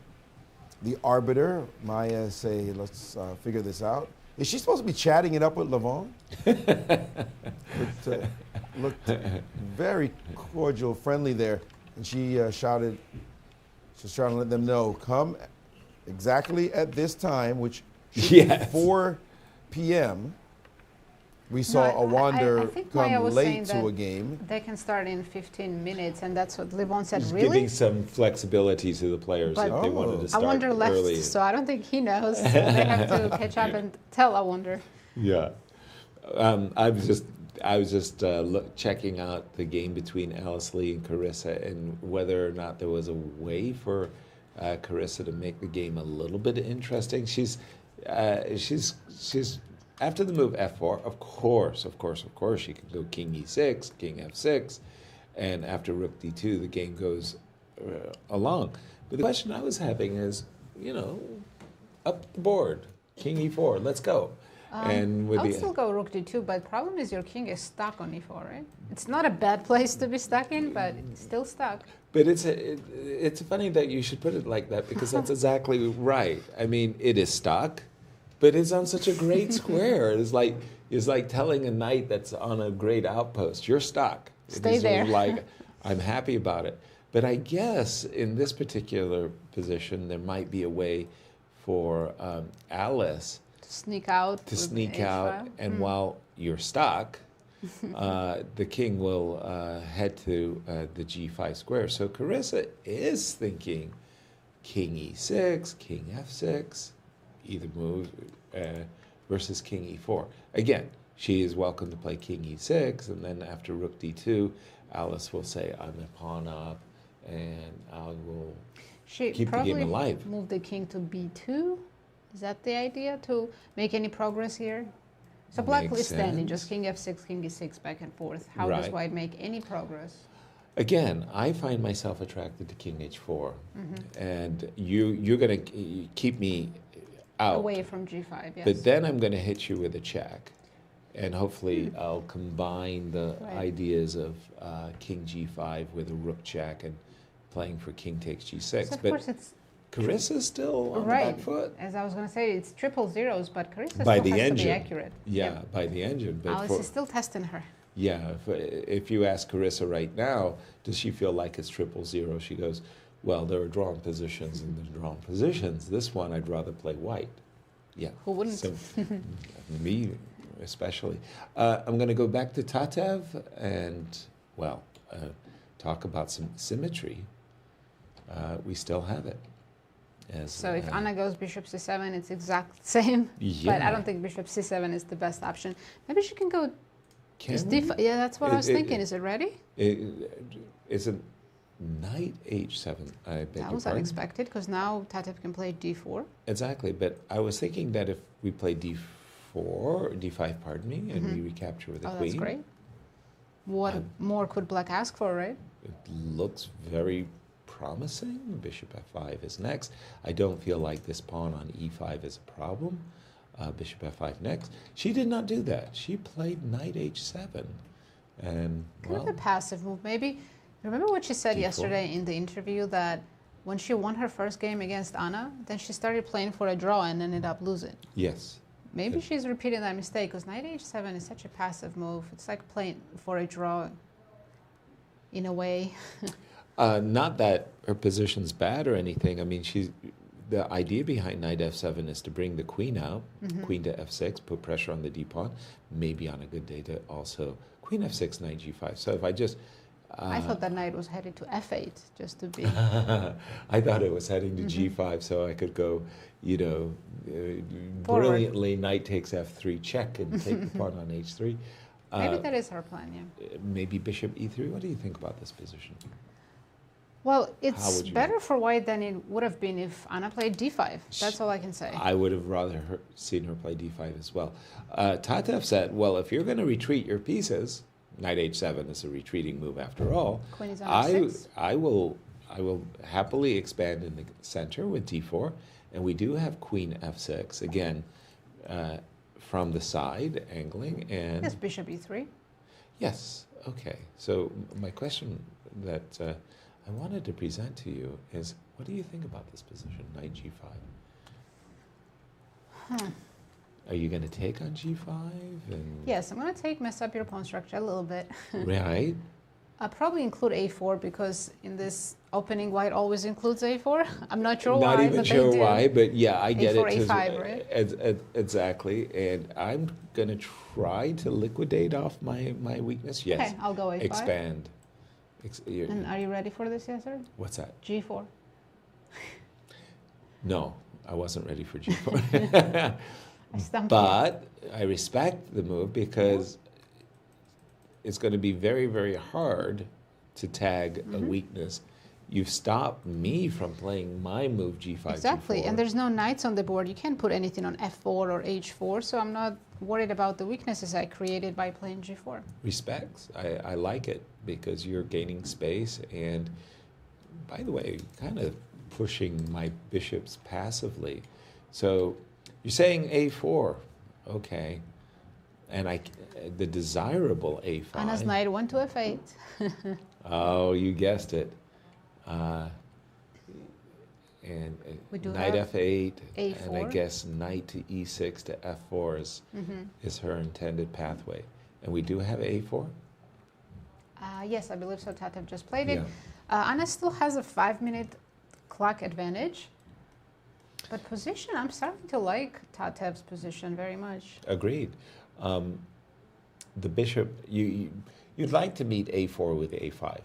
the arbiter, Maya, say, let's figure this out. Is she supposed to be chatting it up with Levon? Looked very cordial, friendly there. And she shouted, she's trying to let them know, come exactly at this time, which should be 4 p.m. We saw Awonder come late to a game. They can start in 15 minutes, and that's what Levon said. Just really? giving some flexibility to the players if they wanted to start Awonder left, early. so I don't think he knows. So they have to catch up and tell Awonder. Yeah. I was just checking out the game between Alice Lee and Carissa, and whether or not there was a way for Carissa to make the game a little bit interesting. She's after the move f4, of course, she can go king e6, king f6, and after rook d2, the game goes along. But the question I was having is, up the board. King e4, let's go. And with I'll still go rook d2, but problem is your king is stuck on e4, right? It's not a bad place to be stuck in, but it's still stuck. But it's funny that you should put it like that, because that's exactly right. I mean, it is stuck, but it's on such a great square. It's like telling a knight that's on a great outpost, you're stuck. Stay there. Like, I'm happy about it. But I guess in this particular position, there might be a way for Alice Sneak out. to sneak out, and while you're stuck, the king will head to the g5 square. So Carissa is thinking king e6, king f6, either move versus king e4. Again, she is welcome to play king e6, and then after rook d2, Alice will say, I'm a pawn up, and I will keep the game alive. She probably move the king to b2. Is that the idea, to make any progress here? So black is standing, just king f6, king e6, back and forth. How does white make any progress? Again, I find myself attracted to king h4, and you're going to keep me out. Away from g5, yes. But then I'm going to hit you with a check, and hopefully I'll combine the ideas of king g5 with a rook check and playing for king takes g6. So of course it's Carissa's still on the back foot. As I was going to say, it's triple zeros, but Carissa By still the has engine. to be accurate. Yeah, by the engine. But Alice is still testing her. Yeah, if you ask Carissa right now, does she feel like it's triple zero? She goes, well, there are drawn positions and there's drawn positions. This one, I'd rather play white. Yeah. Who wouldn't? So, me especially. I'm going to go back to Tatev and, well, talk about some symmetry. We still have it. So if Anna goes bishop c7, it's exact same. Yeah. But I don't think bishop c7 is the best option. Maybe she can go d5. Yeah, that's what I was thinking. Is it ready? It's a knight h7. I beg That your was pardon. unexpected, because now Tatev can play d4. Exactly, but I was thinking that if we play d4, or d5, pardon me, and we recapture with the queen. That's great. What more could black ask for, right? It looks very promising. Bishop f5 is next. I don't feel like this pawn on e5 is a problem. Bishop f5 next. She did not do that. She played knight h7. And, Kind of a passive move, maybe. Remember what she said d4. yesterday in the interview, that when she won her first game against Anna, then she started playing for a draw and ended up losing. Yes. Maybe she's repeating that mistake, because knight h7 is such a passive move. It's like playing for a draw in a way. Not that her position's bad or anything. I mean, the idea behind knight f7 is to bring the queen out, queen to f6, put pressure on the d-pawn, maybe on a good day to also queen f6, knight g5. So if I just... I thought that knight was headed to f8, just to be... I thought it was heading to g5, so I could go, brilliantly, knight takes f3, check, and take the pawn on h3. Maybe that is her plan, yeah. Maybe bishop e3. What do you think about this position? Well, it's better for white than it would have been if Anna played d5. That's all I can say. I would have rather seen her play d5 as well. Tatev said, well, if you're going to retreat your pieces, knight h7 is a retreating move after all. Queen is on f6. I will happily expand in the center with d4, and we do have queen f6 again from the side angling, and Yes, bishop e3. yes. Okay. So my question that I wanted to present to you is, what do you think about this position, knight g5? Are you going to take on g5? And Yes, I'm going to mess up your pawn structure a little bit. right. I'll probably include a4, because in this opening, white always includes a4. I'm not sure why. Not even but sure they do. why, but yeah, I get A4, it. A5, right? Exactly. And I'm going to try to liquidate off my weakness. Yes. Okay, I'll go a5. Expand. And are you ready for this, Yasser? What's that? g4. No, I wasn't ready for g4. I stumped But I respect the move, because it's going to be very, very hard to tag a weakness. You've stopped me from playing my move g5, Exactly, g4. and there's no knights on the board. You can't put anything on f4 or h4, so I'm not worried about the weaknesses I created by playing g4. Respects. I like it, because you're gaining space, and by the way, kind of pushing my bishops passively. So you're saying a4, okay, and the desirable a5. Anna's knight went to f8. Oh, you guessed it. And We do knight have f8, A4. and I guess knight to e6 to f4 is her intended pathway. And we do have a4? Yes, I believe so. Tatev just played it. Yeah. Anna still has a 5-minute clock advantage. But position, I'm starting to like Tatev's position very much. Agreed. The bishop, you'd like to meet a4 with a5.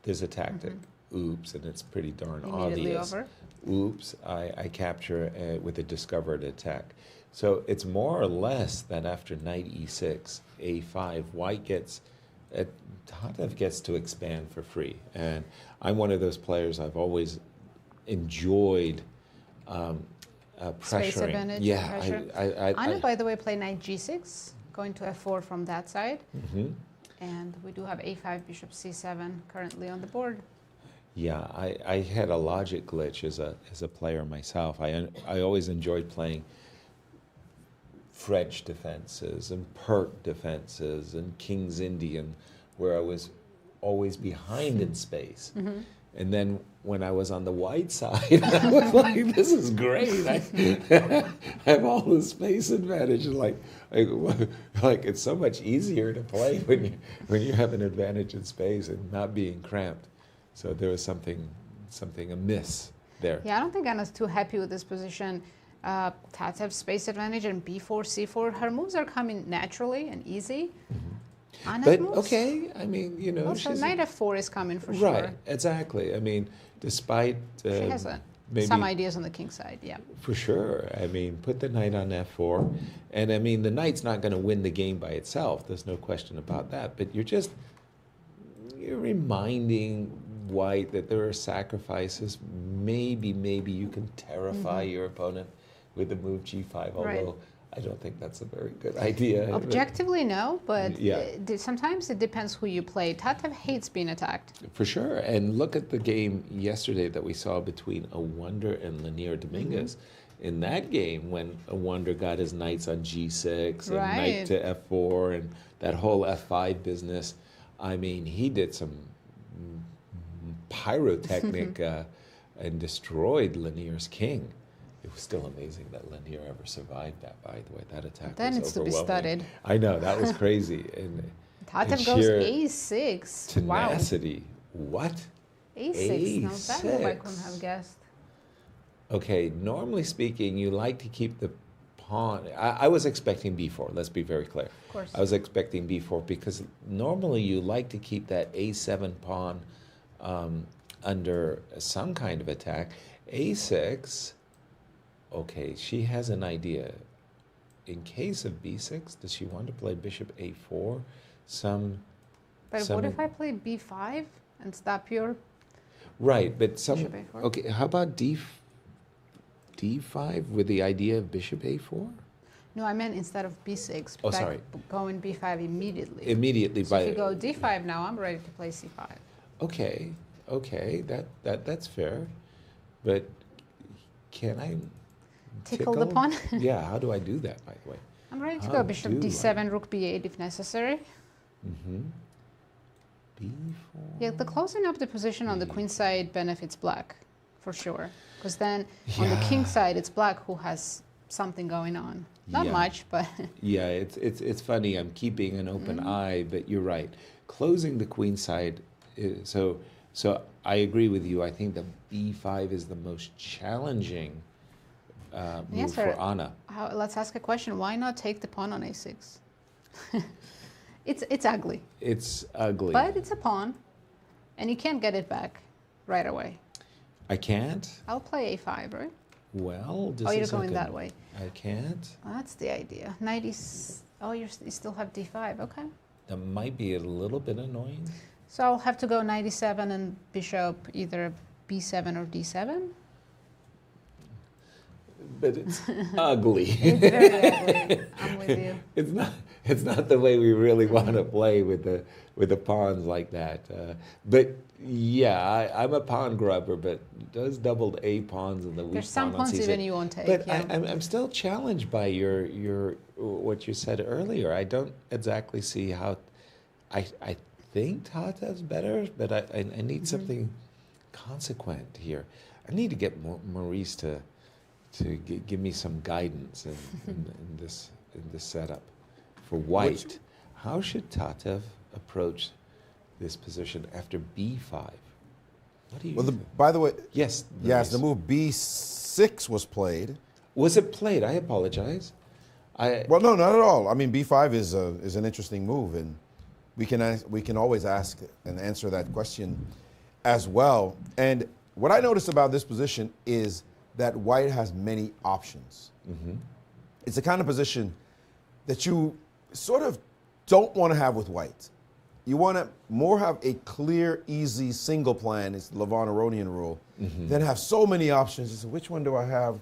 There's a tactic. Oops, and it's pretty darn Immediately obvious. over. Oops, I capture with a discovered attack. So it's more or less that after knight e6, a5, white gets, Tatev gets to expand for free. And I'm one of those players, I've always enjoyed pressuring. Space advantage. Yeah, pressure. Anna, by the way, played knight g6, going to f4 from that side. And we do have a5, bishop c7 currently on the board. Yeah, I had a logic glitch as a player myself. I always enjoyed playing French defenses and Pert defenses and King's Indian, where I was always behind in space. And then when I was on the white side, I was like, this is great. I have all the space advantage. Like it's so much easier to play when you have an advantage in space and not being cramped. So there was something amiss there. Yeah, I don't think Anna's too happy with this position. Tatev's space advantage and b4, c4. Her moves are coming naturally and easy. Anna's But moves, okay, I mean, you know, also she's knight f4 is coming for sure. right. Exactly. I mean, despite She has maybe some ideas on the king side. Yeah. for sure. I mean, put the knight on f4, and I mean, the knight's not going to win the game by itself. There's no question about that. But you're reminding white that there are sacrifices. Maybe you can terrify your opponent with the move g5, although I don't think that's a very good idea. Objectively, no, but Yeah. sometimes it depends who you play. Tatev hates being attacked. For sure. And look at the game yesterday that we saw between Awonder and Lanier Dominguez. In that game, when Awonder got his knights on g6 and knight to f4 and that whole f5 business, I mean, he did some pyrotechnic and destroyed Lanier's king. It was still amazing that Lanier ever survived that, by the way. That attack That was needs to be overwhelming. studied. I know, that was crazy. And Tatev goes sheer a6. tenacity. What? A6. No, that move I couldn't have guessed. Okay, normally speaking, you like to keep the pawn. I was expecting b4, let's be very clear. Of course. I was expecting b4 because normally you like to keep that a7 pawn under some kind of attack. a6, okay, she has an idea. In case of b6, does she want to play bishop a4? But what if I play b5 and stop your... Right, but Bishop A4? okay, how about d5 with the idea of bishop a4? No, I meant instead of b6. Oh, sorry. Going b5 immediately. Immediately So by if you go d5 now, I'm ready to play c5. Okay, that's fair, but can I Tickle the pawn? Yeah, how do I do that, by the way? I'm ready to How go bishop do d7, rook b8 if necessary. b4. Yeah, the closing up the position on the queen side benefits black, for sure. Because then on the king side, it's black who has something going on. Not Yeah. much, but... Yeah, it's funny. I'm keeping an open eye, but you're right. Closing the queen side, so I agree with you. I think the b5 is the most challenging move for Anna. Let's ask a question. Why not take the pawn on a6? It's ugly. It's ugly. But it's a pawn, and you can't get it back right away. I can't? I'll play a5, right? Well, just Oh, a you're going second. that way. I can't. That's the idea. Knight is... Oh, you still have d5. Okay. That might be a little bit annoying. So I'll have to go knight e7 and bishop either b7 or d7. But it's ugly. It's very ugly. I'm with you. it's not the way we really want to play with the pawns like that. But yeah, I'm a pawn grubber, but those doubled A pawns and the weak There's some pawn on pawns C6. even you won't take. But Yeah. I'm still challenged by your what you said earlier. I don't exactly see how. I think Tatev's better, but I need something consequent here. I need to get Maurice to give me some guidance in this setup. For white, how should Tatev approach this position after B5? What do you think? By the way, yes, the move B6 was played. Was it played? I apologize. Well, no, not at all. I mean, B5 is an interesting move, and we can always ask and answer that question as well. And what I noticed about this position is that white has many options. It's the kind of position that you sort of don't want to have with white. You want to more have a clear, easy single plan. It's the Levon Aronian rule. Then have so many options. You say, which one do I have?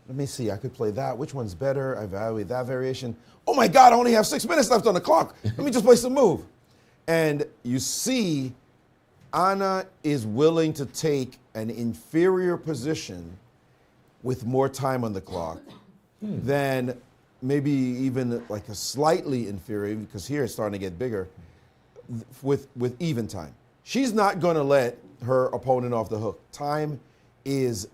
Let me see. I could play that. Which one's better? I evaluate that variation. Oh my God! I only have 6 minutes left on the clock. Let me just play some move. And you see, Anna is willing to take an inferior position with more time on the clock than maybe even like a slightly inferior, because here it's starting to get bigger, with even time. She's not going to let her opponent off the hook. Time is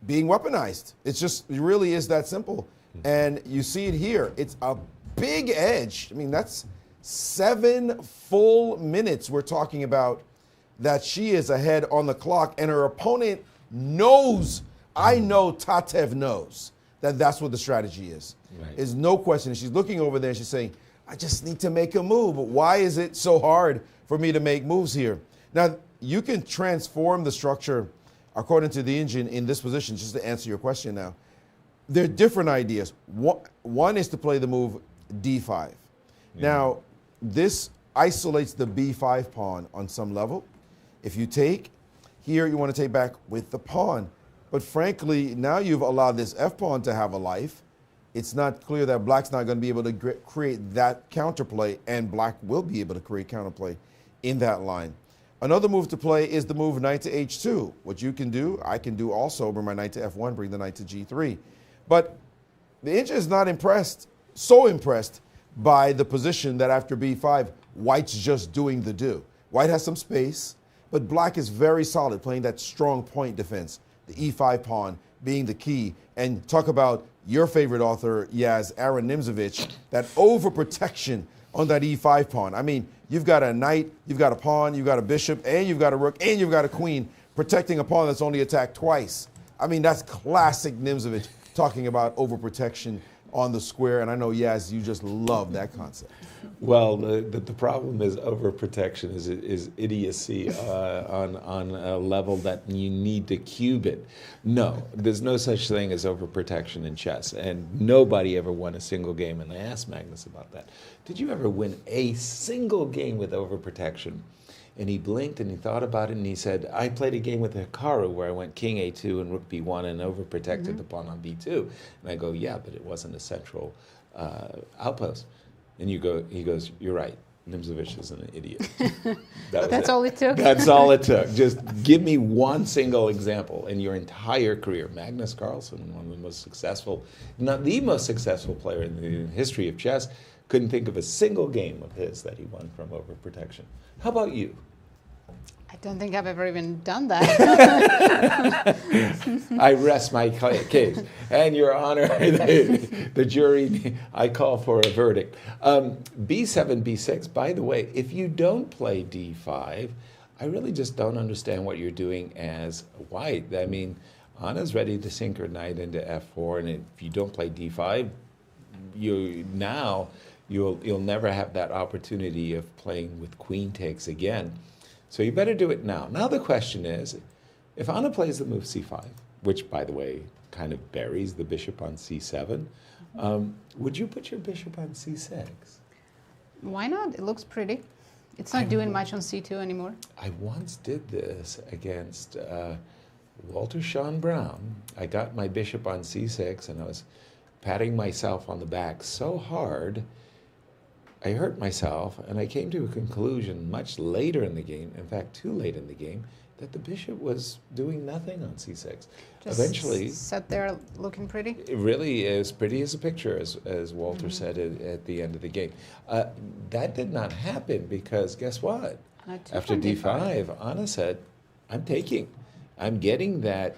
being weaponized. It really is that simple. And you see it here. It's a big edge. I mean, that's 7 full minutes we're talking about that she is ahead on the clock, and her opponent knows, I know Tatev knows that that's what the strategy is. Right. There's no question. She's looking over there and she's saying, I just need to make a move. Why is it so hard for me to make moves here? Now, you can transform the structure according to the engine in this position, just to answer your question now. There are different ideas. One is to play the move D5. Now, this isolates the B5 pawn on some level. If you take, here you want to take back with the pawn. But frankly, now you've allowed this F pawn to have a life. It's not clear that black's not going to be able to create that counterplay, and black will be able to create counterplay in that line. Another move to play is the move knight to H2. What you can do, I can do also, bring my knight to F1, bring the knight to G3. But the engine is not so impressed by the position that after B5, white's just doing the do. White has some space, but black is very solid, playing that strong point defense. The E5 pawn being the key. And talk about your favorite author, Yaz, Aaron Nimzovich, that overprotection on that E5 pawn. I mean, you've got a knight, you've got a pawn, you've got a bishop, and you've got a rook, and you've got a queen, protecting a pawn that's only attacked twice. I mean, that's classic Nimzovich talking about overprotection on the square, and I know, Yaz, you just love that concept. Well, the problem is overprotection is idiocy on a level that you need to cube it. No, there's no such thing as overprotection in chess, and nobody ever won a single game, and I asked Magnus about that. Did you ever win a single game with overprotection? And he blinked and he thought about it and he said, I played a game with Hikaru where I went king A2 and rook B1 and overprotected the pawn on B2. And I go, yeah, but it wasn't a central outpost. And he goes, you're right. Nimzovich is an idiot. That's all it took. That's all it took. Just give me one single example in your entire career. Magnus Carlsen, one of the most successful, not the most successful player in the history of chess, couldn't think of a single game of his that he won from overprotection. How about you? I don't think I've ever even done that. I rest my case. And Your Honor, the jury, I call for a verdict. B7, B6, by the way, if you don't play D5, I really just don't understand what you're doing as white. I mean, Anna's ready to sink her knight into F4, and if you don't play D5, you'll never have that opportunity of playing with queen takes again. So you better do it now. Now the question is, if Anna plays the move C5, which, by the way, kind of buries the bishop on C7, would you put your bishop on C6? Why not? It looks pretty. It's not doing much on C2 anymore. I once did this against Walter Sean Brown. I got my bishop on C6, and I was patting myself on the back so hard, I hurt myself, and I came to a conclusion much later in the game, in fact, too late in the game, that the bishop was doing nothing on c6. Just Eventually, sat there looking pretty. it really is pretty as a picture, as Walter said at the end of the game. That did not happen because guess what? After d5, Anna said, I'm taking. I'm getting that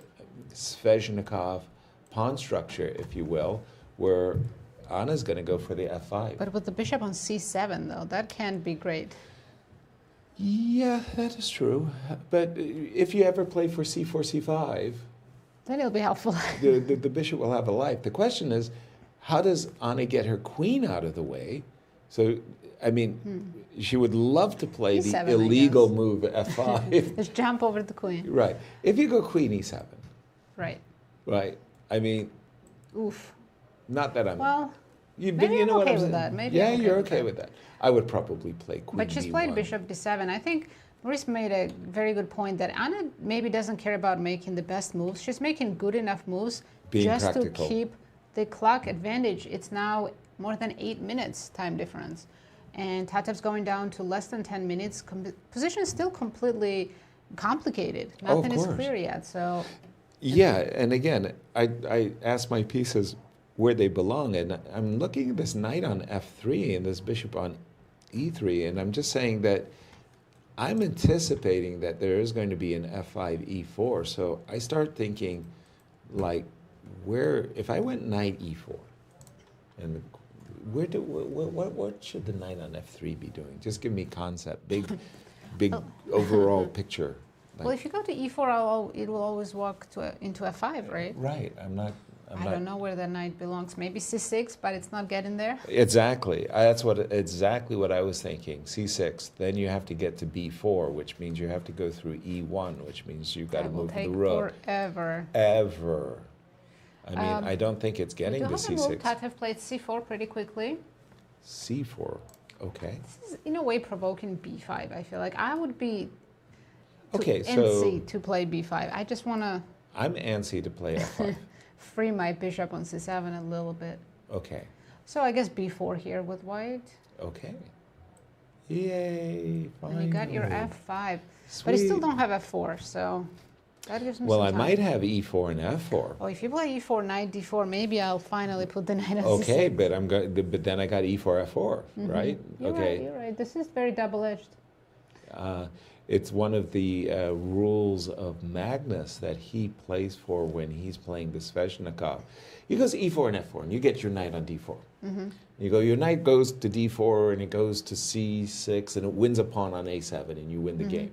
Sveshnikov pawn structure, if you will, where Anna's going to go for the f5. But with the bishop on c7, though, that can be great. Yeah, that is true. But if you ever play for c4, c5, then it'll be helpful. the bishop will have a life. The question is, how does Anna get her queen out of the way? So, I mean, she would love to play E7, the illegal move f5. Just jump over the queen. Right. If you go queen e7. Right. Right. I mean, oof. Not that I'm. Well, but maybe you know I'm what okay I'm with saying? that. Maybe yeah, I'm okay you're with okay that. with that. I would probably play queen But she's d1. played bishop d7. I think Maurice made a very good point that Anna maybe doesn't care about making the best moves. She's making good enough moves Being just practical. to keep the clock advantage. It's now more than 8 minutes time difference. And Tatev's going down to less than 10 minutes. Position is still completely complicated. Oh, of Nothing is course. clear yet. So Yeah, and again, I asked my pieces where they belong, and I'm looking at this knight on f3 and this bishop on e3, and I'm just saying that I'm anticipating that there is going to be an f5, e4. So I start thinking, like, where if I went knight e4, and what should the knight on f3 be doing? Just give me concept, big overall picture. well, if you go to e4, it will always walk into f5, right? Right. I don't know where the knight belongs. Maybe c6, but it's not getting there. Exactly. That's exactly what I was thinking. c6. Then you have to get to b4, which means you have to go through e1, which means you've got to move the rook. Forever. Ever. I mean, I don't think it's getting to c6. Tatev played c4 pretty quickly. c4. Okay. This is in a way provoking b5. I feel like I would be Okay, so antsy to play b5. I just want to I'm antsy to play f5. free my bishop on c7 a little bit. Okay. So I guess b4 here with white. Okay. Yay! And you got your finally. f5, but you still Sweet. don't have f4. So that gives me Well, some I time. might have e4 and f4. Oh, if you play e4, knight d4, maybe I'll finally put the knight on Okay, c6. but but then I got e4, f4, right? You're okay. right, you're right. This is very double-edged. It's one of the rules of Magnus that he plays for when he's playing the Sveshnikov. He goes e4 and f4, and you get your knight on d4. You go, your knight goes to d4, and it goes to c6, and it wins a pawn on a7, and you win the game.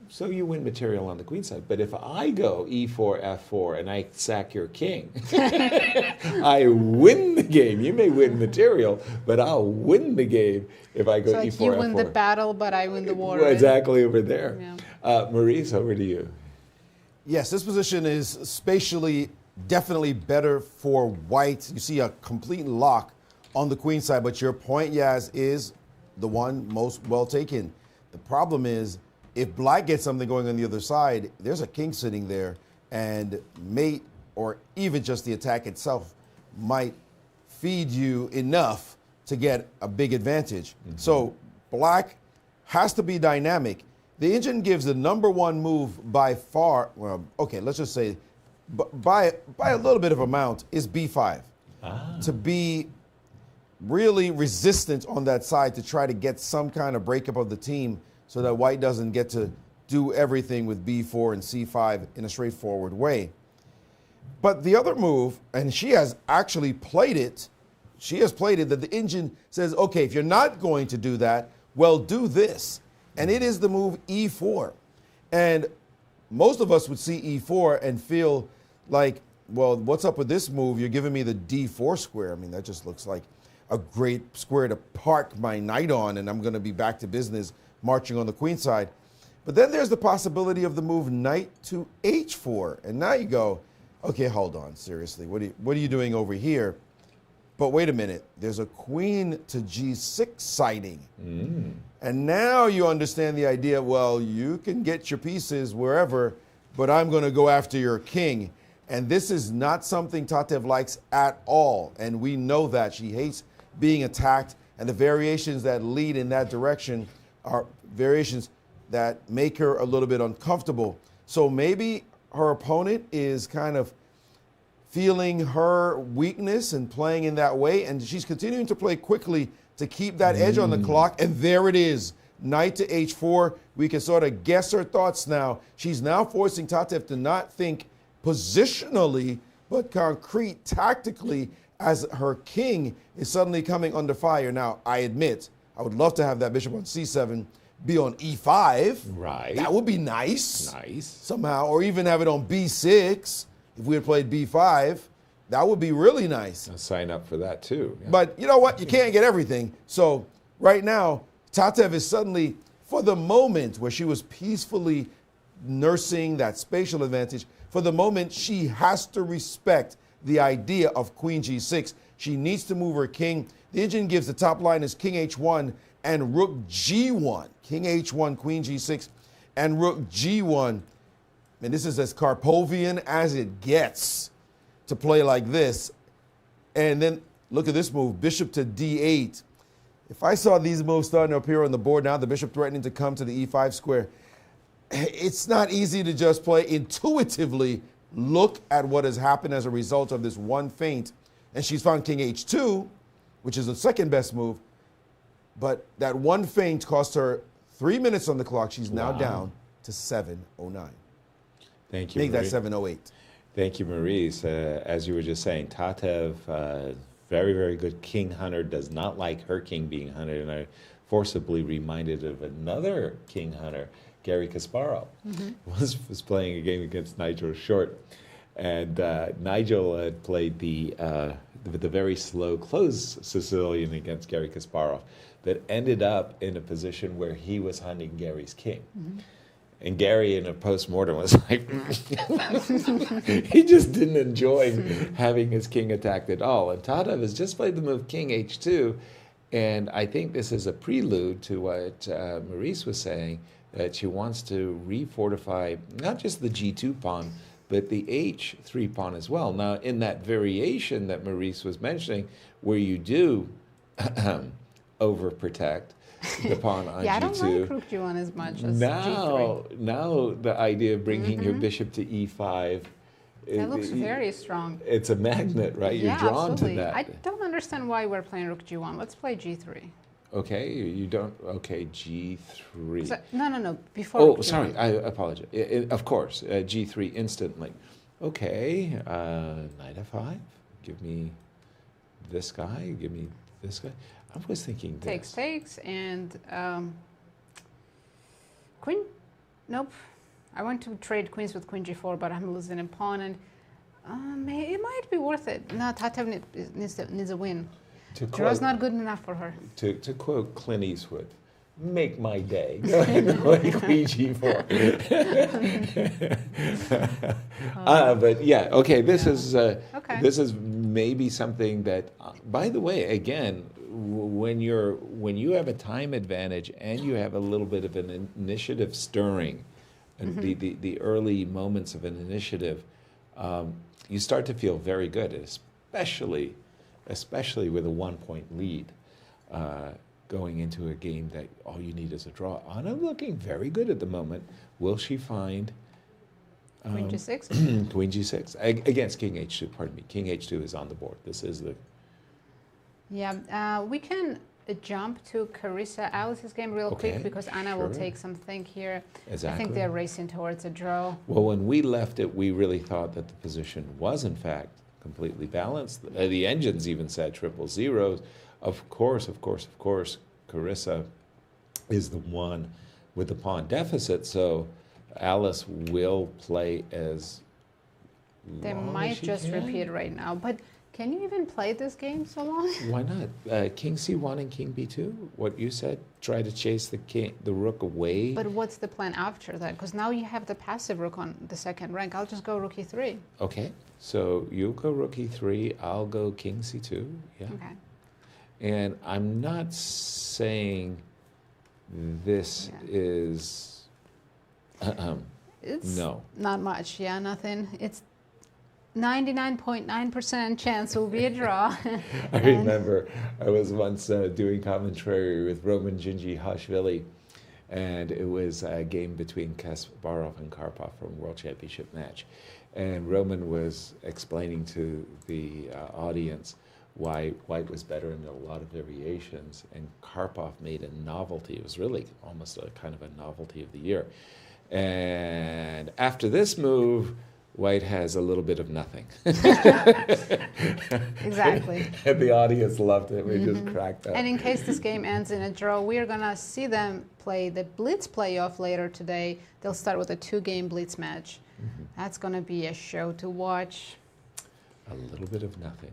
So you win material on the queen side. But if I go e4, f4, and I sack your king, I win the game. You may win material, but I'll win the game if I go So e4, like you f4. win the battle, but I win the war. Well, right? exactly over there. Yeah. Maurice, over to you. Yes, this position is spatially definitely better for white. You see a complete lock on the queen side, but your point, Yaz, is the one most well taken. The problem is, if black gets something going on the other side, there's a king sitting there, and mate, or even just the attack itself, might feed you enough to get a big advantage. So black has to be dynamic. The engine gives the number one move by far, well, okay, let's just say by a little bit of amount, is b5. To be really resistant on that side to try to get some kind of breakup of the team so that white doesn't get to do everything with b4 and c5 in a straightforward way. But the other move, and she has actually played it, that the engine says, okay, if you're not going to do that, well, do this. And it is the move e4. And most of us would see e4 and feel like, well, what's up with this move? You're giving me the d4 square. I mean, that just looks like a great square to park my knight on, and I'm going to be back to business marching on the queen side. But then there's the possibility of the move knight to h4. And now you go, okay, hold on, seriously, what are you doing over here? But wait a minute, there's a queen to g6 sighting. And now you understand the idea, well, you can get your pieces wherever, but I'm going to go after your king. And this is not something Tatev likes at all. And we know that. She hates being attacked And the variations that lead in that direction are variations that make her a little bit uncomfortable. So maybe her opponent is kind of feeling her weakness and playing in that way, and she's continuing to play quickly to keep that edge on the clock, and there it is. Knight to h4. We can sort of guess her thoughts now. She's now forcing Tatev to not think positionally, but concrete tactically, as her king is suddenly coming under fire. Now, I admit, I would love to have that bishop on c7 be on e5. Right. That would be nice. Nice. Somehow, or even have it on b6. If we had played b5, that would be really nice. I'll sign up for that too. Yeah. But you know what? You can't get everything. So right now, Tatev is suddenly, for the moment where she was peacefully nursing that spatial advantage, for the moment she has to respect the idea of queen g6. She needs to move her king. The engine gives the top line is king h1 and rook g1. King h1, queen g6, and rook g1. And this is as Karpovian as it gets to play like this. And then look at this move, bishop to d8. If I saw these moves starting to appear on the board now, the bishop threatening to come to the e5 square, it's not easy to just play intuitively. Look at what has happened as a result of this one feint. And she's found king h2, which is the second best move. But that one feint cost her 3 minutes on the clock. She's now down to 7:09. Thank you. Make that Maurice. 7:08. Thank you, Maurice. As you were just saying, Tatev, very, very good king hunter, does not like her king being hunted. And I forcibly reminded of another king hunter, Garry Kasparov, was playing a game against Nigel Short. And Nigel had played the very slow close Sicilian against Garry Kasparov that ended up in a position where he was hunting Gary's king. And Gary, in a post-mortem, was like, he just didn't enjoy having his king attacked at all. And Tatev has just played the move king h2. And I think this is a prelude to what Maurice was saying, that she wants to refortify not just the g2 pawn, but the h3 pawn as well. Now, in that variation that Maurice was mentioning, where you do overprotect the pawn on yeah, g2. I don't like rook g1 as much as g3. Now the idea of bringing your bishop to e5. That looks very strong. It's a magnet, right? You're Yeah, drawn absolutely. to that. I don't understand why we're playing rook g1. Let's play g3. Okay, you don't. Okay, g3. So, no. Before. Oh, rook sorry. g1. I apologize. Of course, g3 instantly. Okay, knight f5. Give me this guy. Give me this guy. I was thinking this. Takes, and queen. Nope. I want to trade queens with queen g4, but I'm losing a pawn, and it might be worth it. No, Tatev needs a win. Draw's not good enough for her. To quote Clint Eastwood, make my day. Go ahead and play queen g4. But yeah, okay. This is maybe something that. By the way, again, when you have a time advantage and you have a little bit of an initiative stirring, and the early moments of an initiative, you start to feel very good, especially with a 1-point lead going into a game that all you need is a draw. Anna looking very good at the moment. Will she find Queen g6? Queen g6 against king h2, pardon me. King h2 is on the board. This is the... Yeah, we can jump to Carissa Alice's game real quick because Anna will take something here. Exactly. I think they're racing towards a draw. Well, when we left it, we really thought that the position was, in fact, completely balanced. The engines even said triple zeros. Of course, Carissa is the one with the pawn deficit, so Alice will play as They long might as she just can. repeat right now, but can you even play this game so long? Why not? King c1 and king b2, what you said, try to chase the rook away. But what's the plan after that? Because now you have the passive rook on the second rank. I'll just go rook e3. Okay, so you go rook e3, I'll go king c2, yeah. Okay. And I'm not saying this is, It's no. not much, yeah, nothing. 99.9% chance will be a draw. I remember I was once doing commentary with Roman Gingi-Hashvili, and it was a game between Kasparov and Karpov from a World Championship match. And Roman was explaining to the audience why white was better in a lot of variations, and Karpov made a novelty. It was really almost a kind of a novelty of the year. And after this move, white has a little bit of nothing. Exactly. And the audience loved it. We just cracked up. And in case this game ends in a draw, we're going to see them play the Blitz playoff later today. They'll start with a 2-game Blitz match. That's going to be a show to watch. A little bit of nothing.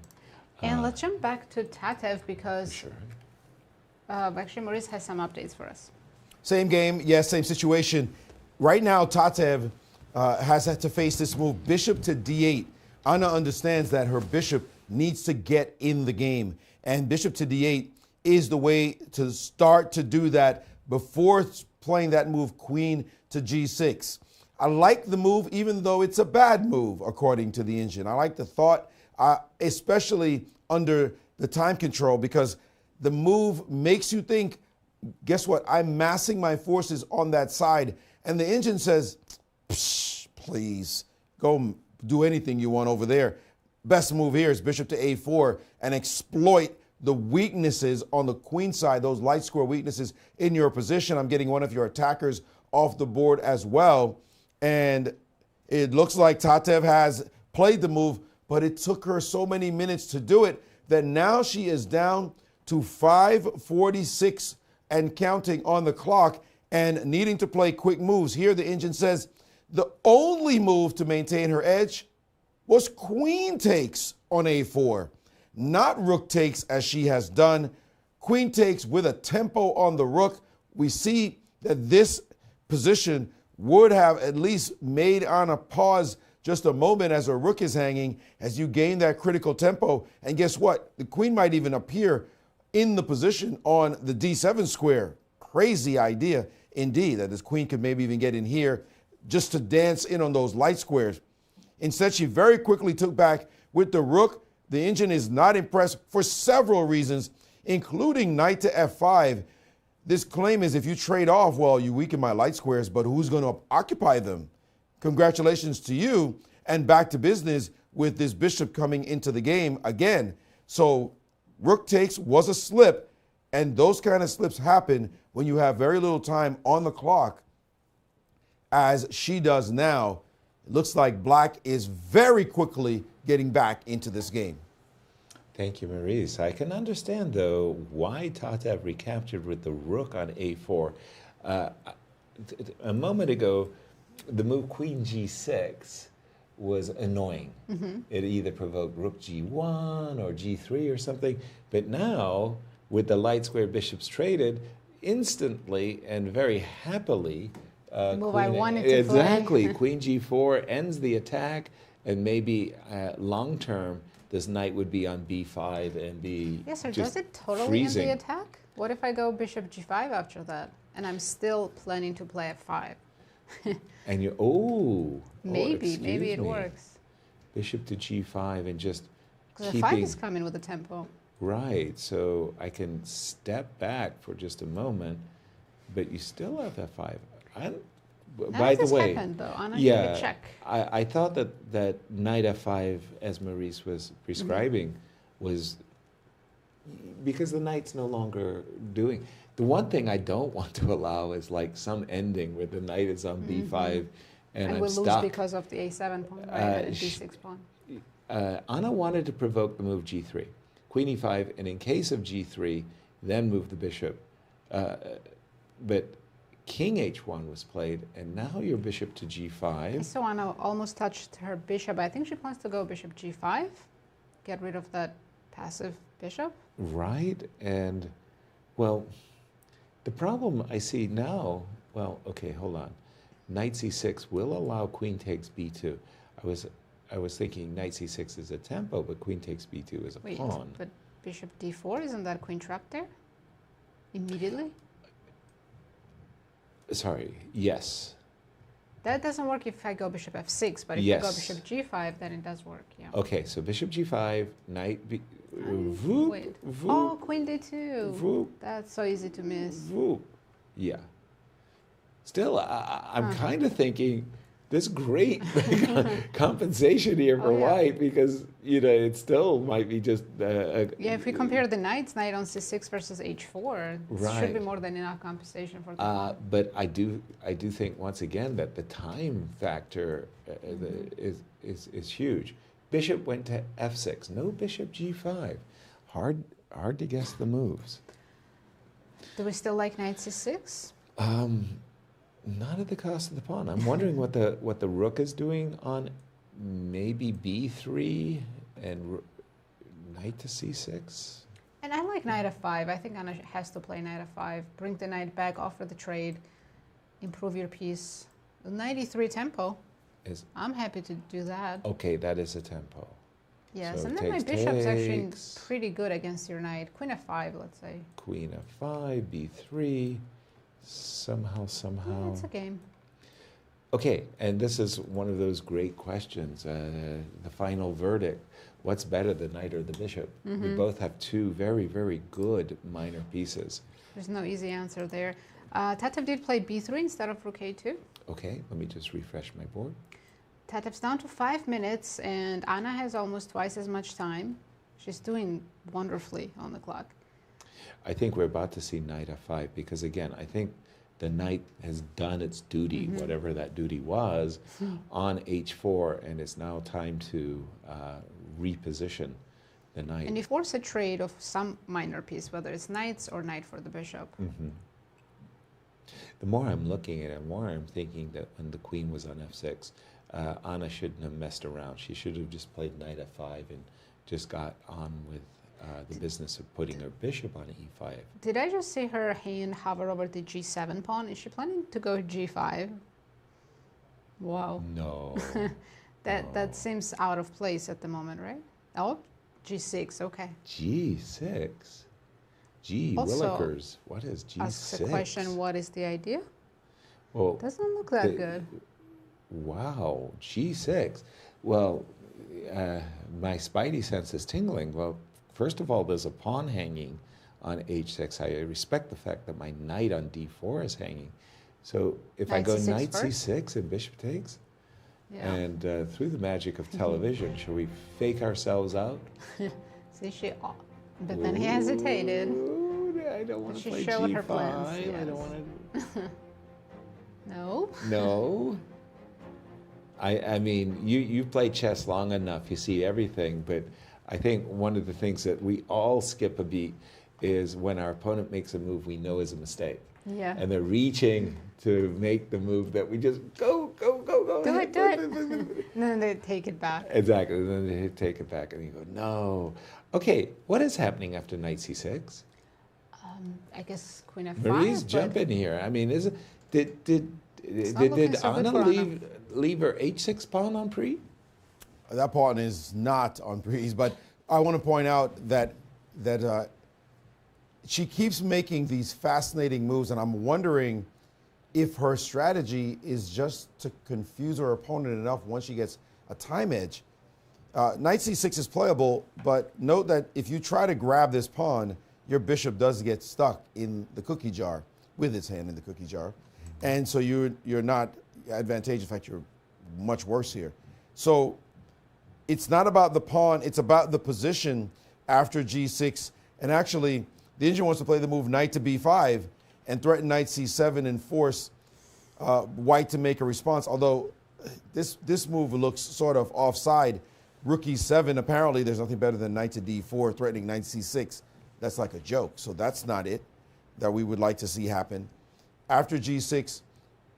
And let's jump back to Tatev because actually Maurice has some updates for us. Same game, yes, same situation. Right now, Tatev has had to face this move, bishop to d8. Anna understands that her bishop needs to get in the game, and bishop to d8 is the way to start to do that before playing that move, queen to g6. I like the move, even though it's a bad move, according to the engine. I like the thought, especially under the time control, because the move makes you think, guess what? I'm massing my forces on that side. And the engine says, psh, please, go do anything you want over there. Best move here is bishop to a4 and exploit the weaknesses on the queen side, those light square weaknesses in your position. I'm getting one of your attackers off the board as well. And it looks like Tatev has played the move, but it took her so many minutes to do it that now she is down to 5:46 and counting on the clock and needing to play quick moves. Here the engine says the only move to maintain her edge was queen takes on a4, not rook takes as she has done. Queen takes with a tempo on the rook. We see that this position would have at least made Anna pause just a moment as her rook is hanging, as you gain that critical tempo. And guess what? The queen might even appear in the position on the d7 square. Crazy idea indeed that this queen could maybe even get in here just to dance in on those light squares. Instead, she very quickly took back with the rook. The engine is not impressed for several reasons, including knight to f5. This claim is if you trade off, well, you weaken my light squares, but who's going to occupy them? Congratulations to you, and back to business with this bishop coming into the game again. So rook takes was a slip, and those kind of slips happen when you have very little time on the clock, as she does now. It looks like black is very quickly getting back into this game. Thank you, Maurice. I can understand, though, why Tatev recaptured with the rook on a4. A moment ago, the move queen g6 was annoying. It either provoked rook g1 or g3 or something. But now, with the light square bishops traded, instantly and very happily, move I wanted to exactly, play. queen g4 ends the attack, and maybe long term, this knight would be on b5 and be Yes, sir. just Does it totally freezing. end the attack? What if I go bishop g5 after that, and I'm still planning to play f5? And you, maybe excuse it me. works. Bishop to g5 and just Because keeping, f5 is coming with a tempo. right, so I can step back for just a moment, but you still have f5. By the way, happened, though. Anna, yeah, you check. I thought that knight f5, as Maurice was prescribing, was because the knight's no longer doing. The one thing I don't want to allow is like some ending where the knight is on b5 and I'm we'll stuck. lose because of the a7 pawn, right, and the d6 pawn. Anna wanted to provoke the move g3, queen e5, and in case of g3, then move the bishop. But king h1 was played, and now your bishop to g5. So Anna almost touched her bishop. I think she plans to go bishop g5, get rid of that passive bishop. Right, and well, the problem I see now, well, okay, hold on. Knight c6 will allow queen takes b2. I was thinking knight c6 is a tempo, but queen takes b2 is a pawn. But bishop d4, isn't that queen trapped there immediately? Sorry, yes. That doesn't work if I go bishop f6, but if I go bishop g5, then it does work. Yeah. Okay, so bishop g5, knight b. Wait. Oh, queen d2. Voop. That's so easy to miss. Voop. Yeah. Still, I'm kind of thinking there's great compensation here for white because, you know, it still might be just... yeah, if we compare the knights, knight on c6 versus h4, it should be more than enough compensation for that. But I do think, once again, that the time factor is huge. Bishop went to f6. No bishop g5. Hard to guess the moves. Do we still like knight c6? Not at the cost of the pawn. I'm wondering what the rook is doing on maybe b3 and knight to c6. And I like knight f5. I think Anna has to play knight f5. Bring the knight back, offer the trade, improve your piece. The knight e3 tempo. I'm happy to do that. Okay, that is a tempo. Yes, so and then my bishop's actually pretty good against your knight. Queen f5, let's say. Queen f5, b3. Somehow. Yeah, it's a game. Okay, and this is one of those great questions, the final verdict. What's better, the knight or the bishop? We both have two very, very good minor pieces. There's no easy answer there. Tatev did play b3 instead of rook a2. Okay, let me just refresh my board. Tatev's down to 5 minutes, and Anna has almost twice as much time. She's doing wonderfully on the clock. I think we're about to see knight f5 because, again, I think the knight has done its duty, whatever that duty was, on h4, and it's now time to reposition the knight. And you force a trade of some minor piece, whether it's knights or knight for the bishop. The more I'm looking at it, the more I'm thinking that when the queen was on f6, Anna shouldn't have messed around. She should have just played knight f5 and just got on with the business of putting her bishop on e5. Did I just see her hand hover over the g7 pawn? Is she planning to go g5? Wow. No. That seems out of place at the moment, right? Oh, g6, okay. g6? Gee, Also, Willikers, what is g6? Asks the question, what is the idea? Well, doesn't look that good. Wow, g6. Well, my spidey sense is tingling. Well, first of all, there's a pawn hanging on h6. I respect the fact that my knight on d4 is hanging. So if I go knight c6 and bishop takes, and through the magic of television, shall we fake ourselves out? See, but then he hesitated. I don't want to play showed g5. her plans. Yes. I don't want to. No. No. I mean, you play chess long enough, you see everything, but I think one of the things that we all skip a beat is when our opponent makes a move we know is a mistake. Yeah. And they're reaching to make the move that we just go. Do it. And then they take it back. Exactly. And then they take it back and you go, no. Okay, what is happening after knight c6? I guess queen f5. Maurice, jump in here. I mean, did Anna leave her h6 pawn on pre? That pawn is not on pre's, but I want to point out that she keeps making these fascinating moves, and I'm wondering if her strategy is just to confuse her opponent enough once she gets a time edge. Knight c6 is playable, but note that if you try to grab this pawn, your bishop does get stuck in the cookie jar, with its hand in the cookie jar. And so you're not advantageous. In fact, you're much worse here. So it's not about the pawn, it's about the position after g6. And actually, the Indian wants to play the move knight to b5 and threaten knight c7 and force white to make a response. Although this move looks sort of offside. Rook e7, apparently there's nothing better than knight to d4, threatening knight c6. That's like a joke. So that's not it that we would like to see happen. After g6,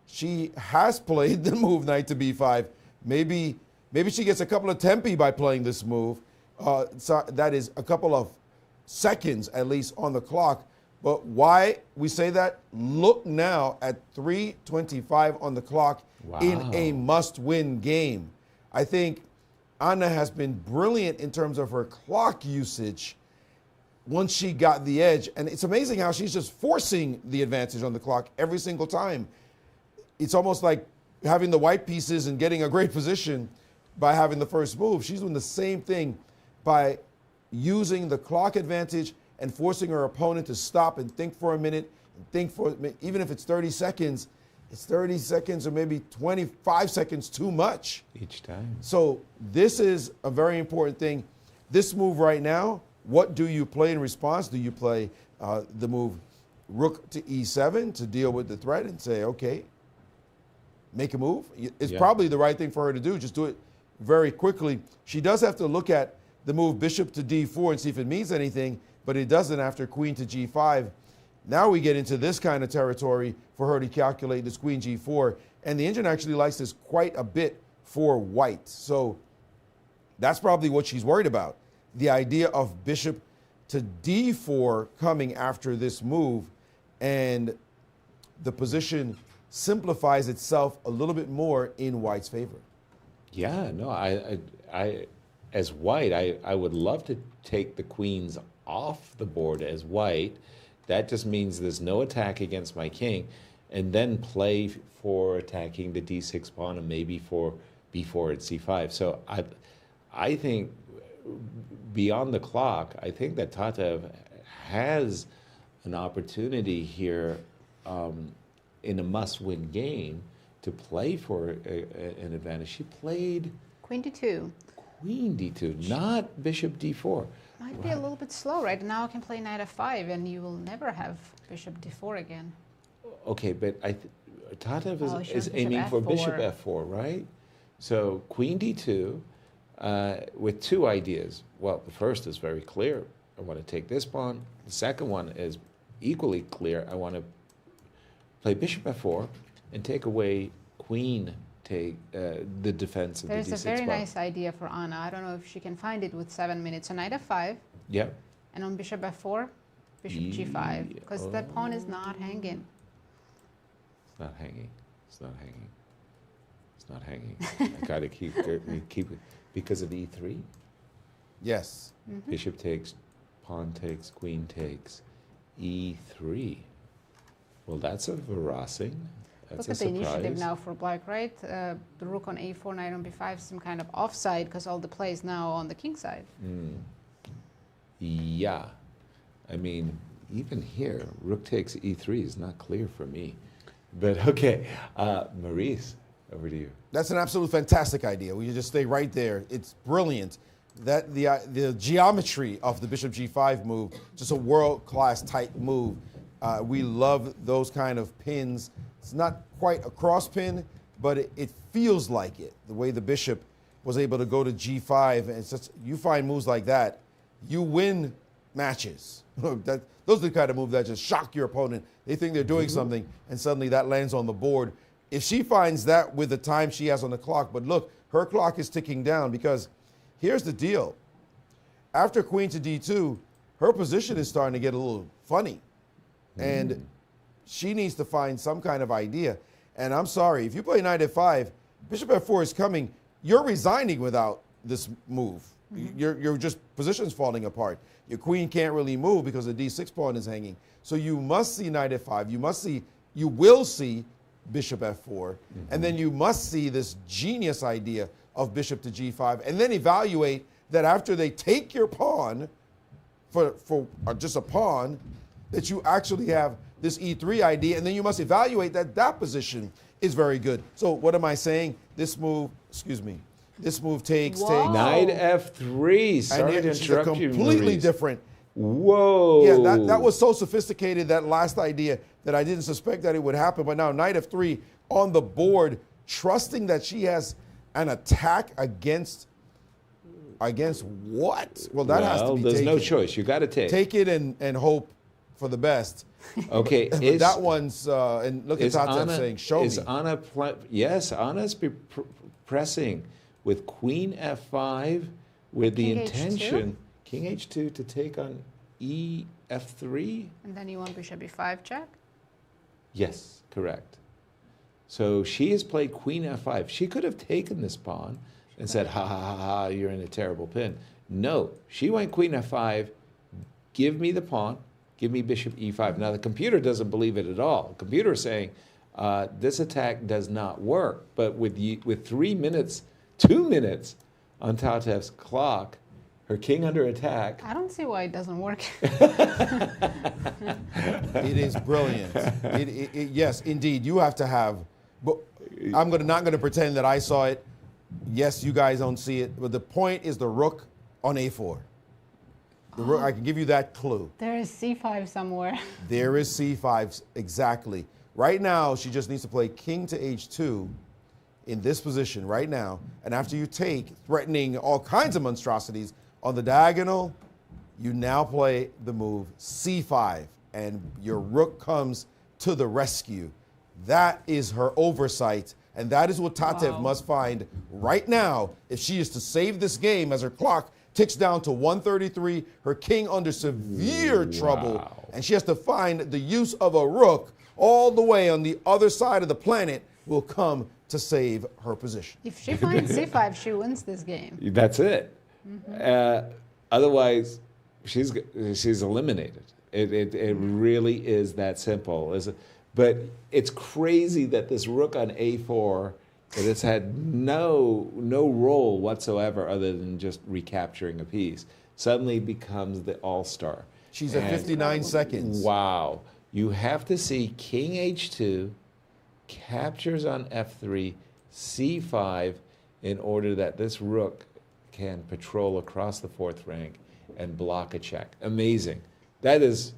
she has played the move knight to b5. Maybe she gets a couple of tempi by playing this move. So that is a couple of seconds at least on the clock. But why we say that? Look now at 3:25 on the clock in a must-win game. I think Anna has been brilliant in terms of her clock usage once she got the edge. And it's amazing how she's just forcing the advantage on the clock every single time. It's almost like having the white pieces and getting a great position by having the first move. She's doing the same thing by using the clock advantage and forcing her opponent to stop and think for a minute, and think for, even if it's 30 seconds, it's 30 seconds or maybe 25 seconds too much. Each time. So this is a very important thing. This move right now, what do you play in response? Do you play the move rook to e7 to deal with the threat and say, okay, make a move? It's probably the right thing for her to do. Just do it very quickly. She does have to look at the move bishop to d4 and see if it means anything, but it doesn't after queen to g5. Now we get into this kind of territory for her to calculate this queen g4, and the engine actually likes this quite a bit for white. So that's probably what she's worried about. The idea of bishop to d4 coming after this move, and the position simplifies itself a little bit more in white's favor. Yeah, no, I as white, I would love to take the queens off the board as white. That just means there's no attack against my king, and then play for attacking the d6 pawn and maybe for b4 at c5. So I think beyond the clock, I think that Tatev has an opportunity here in a must-win game to play for an advantage. She played Queen d2. Queen d2, not bishop d4. Might be a little bit slow, right? Now I can play knight f5, and you will never have bishop d4 again. Okay, but Tatev is bishop aiming for f4. bishop f4, right? So queen d2 with two ideas. Well, the first is very clear. I want to take this pawn. The second one is equally clear. I want to play bishop f4 and take away queen, take the defense of the d6 pawn. There's a very nice idea for Anna. I don't know if she can find it with 7 minutes. So knight f5. Yep. And on bishop f4, bishop g5, because the pawn is not hanging. It's not hanging. It's not hanging. It's not hanging. I got to keep it because of e3. Yes. Mm-hmm. Bishop takes, pawn takes, queen takes, e3. Well, that's a harassing. That's Look at the a initiative surprise. now for black, right? The rook on a4, knight on b5, some kind of offside because all the play is now on the king side. Yeah. I mean, even here, rook takes e3 is not clear for me. But okay, Maurice, over to you. That's an absolute fantastic idea. We just stay right there. It's brilliant. That the geometry of the bishop g5 move, just a world-class tight move. We love those kind of pins. It's not quite a cross pin, but it feels like it. The way the bishop was able to go to g5, and such, you find moves like that, you win matches. Those are the kind of moves that just shock your opponent. They think they're doing something, and suddenly that lands on the board. If she finds that with the time she has on the clock, but look, her clock is ticking down, because here's the deal. After queen to d2, her position is starting to get a little funny. And she needs to find some kind of idea. And I'm sorry, if you play knight f5, bishop f4 is coming. You're resigning without this move. Your just position's falling apart. Your queen can't really move because the d6 pawn is hanging. So you must see knight f5. You will see bishop f4. And then you must see this genius idea of bishop to g5. And then evaluate that after they take your pawn for just a pawn, that you actually have this e3 idea, and then you must evaluate that position is very good. So what am I saying? This move, this move takes. Knight f3. Sorry to interrupt you, completely Maurice. different. Whoa. Yeah, that was so sophisticated, that last idea, that I didn't suspect that it would happen. But now knight f3 on the board, trusting that she has an attack against what? Well, that has to be there's taken. no choice. You got to take. Take it and hope for the best. Okay, that one's and look at Tatev saying, "Show me." Anna yes, Anna's pressing with queen f5 with the King intention H2? king h2 to take on e f3. And then you want bishop b5 check? Yes, correct. So she has played queen f5. She could have taken this pawn and said, "Ha ha ha ha! You're in a terrible pin." No, she went queen f5. Give me the pawn. Give me bishop e5. Now, the computer doesn't believe it at all. The computer is saying, this attack does not work. But with 3 minutes, 2 minutes on Tatev's clock, her king under attack. I don't see why it doesn't work. It is brilliant. Yes, indeed. You have to have. But I'm not going to pretend that I saw it. Yes, you guys don't see it. But the point is the rook on a4. The rook, I can give you that clue. There is c5 somewhere. There is c5, exactly. Right now, she just needs to play king to h2 in this position right now. And after you take, threatening all kinds of monstrosities on the diagonal, you now play the move c5, and your rook comes to the rescue. That is her oversight, and that is what Tatev must find right now if she is to save this game as her clock ticks down to 133, her king under severe trouble, and she has to find the use of a rook all the way on the other side of the planet will come to save her position. If she finds c5, she wins this game. That's it. Otherwise, she's eliminated. It really is that simple. But it's crazy that this rook on a4, that it's had no role whatsoever other than just recapturing a piece, suddenly becomes the all-star. She's at 59 seconds. Wow. You have to see king h2, captures on f3, c5, in order that this rook can patrol across the fourth rank and block a check. Amazing. That is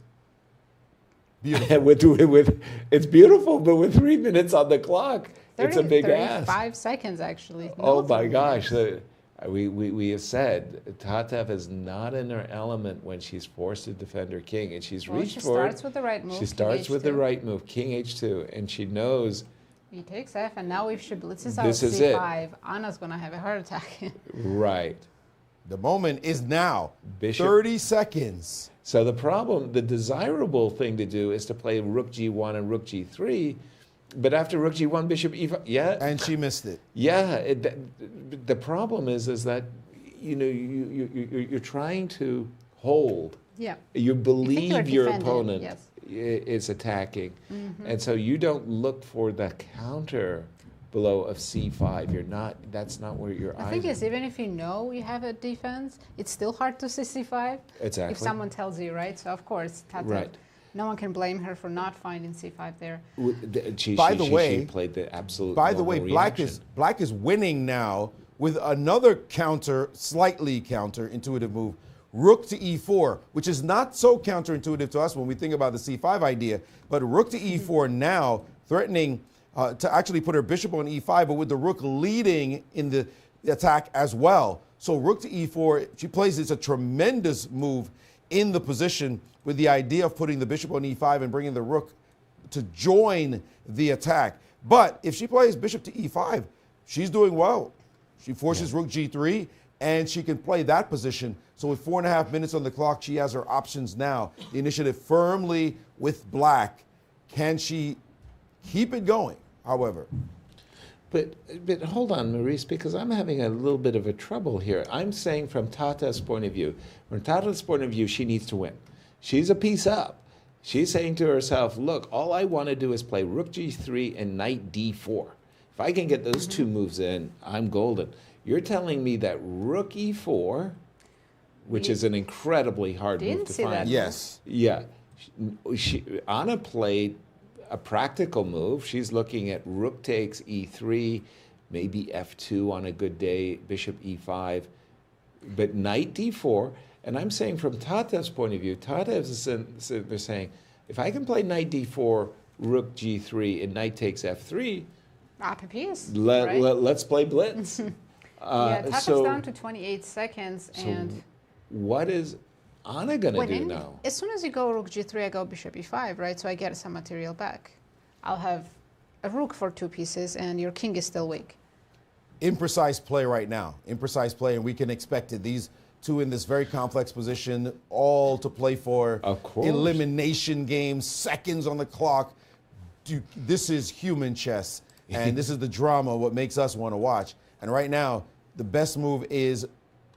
beautiful. It's beautiful, but with 3 minutes on the clock, it's a big ask. 35 seconds, actually. Oh my gosh. We have said Tatev is not in her element when she's forced to defend her king, and she's reached for it. She starts with the right move. She starts with the right move, king h2, and she knows. He takes f, and now if she blitzes out This is c5, Anna's going to have a heart attack. Right. The moment is now. Bishop. 30 seconds. So the desirable thing to do is to play rook g1 and rook g3, but after rook g1, bishop e5, yeah. And she missed it. Yeah. The problem is that you're trying to hold. Yeah. You believe your opponent yes. is attacking, and so you don't look for the counter below of c5. That's not where your eyes. The thing is, even if you know you have a defense, it's still hard to see c5. Exactly. If someone tells you, right? So of course, Tatev, no one can blame her for not finding c5 there. She played the absolute. By the way, black is winning now with another slightly counterintuitive move. Rook to e4, which is not so counterintuitive to us when we think about the c5 idea, but rook to e4 now, threatening to actually put her bishop on e5, but with the rook leading in the attack as well. So rook to e4, she plays, it's a tremendous move in the position with the idea of putting the bishop on e5 and bringing the rook to join the attack. But if she plays bishop to e5, she's doing well. She forces rook g3, and she can play that position. So with 4.5 minutes on the clock, she has her options now. The initiative firmly with black. Can she keep it going, however? But hold on, Maurice, because I'm having a little bit of a trouble here. I'm saying from Tatev's point of view, from Tatev's point of view, she needs to win. She's a piece up. She's saying to herself, look, all I want to do is play rook g3 and knight d4. If I can get those two moves in, I'm golden. You're telling me that rook e4, which is an incredibly hard move to find. Yes. Yeah. Anna played a practical move. She's looking at rook takes e3, maybe f2 on a good day, bishop e5, but knight d4. And I'm saying from Tatev's point of view, Tatev's is saying, if I can play knight d4, rook g3, and knight takes f3, up a piece. Let's play Blitz. Tatev's down to 28 seconds. And what is Anna going to do now? As soon as you go rook g3, I go bishop e5, right? So I get some material back. I'll have a rook for 2 pieces, and your king is still weak. Imprecise play right now. Imprecise play, and we can expect it. These two in this very complex position, all to play for. Of course. Elimination games, seconds on the clock. This is human chess, and this is the drama, what makes us want to watch. And right now, the best move is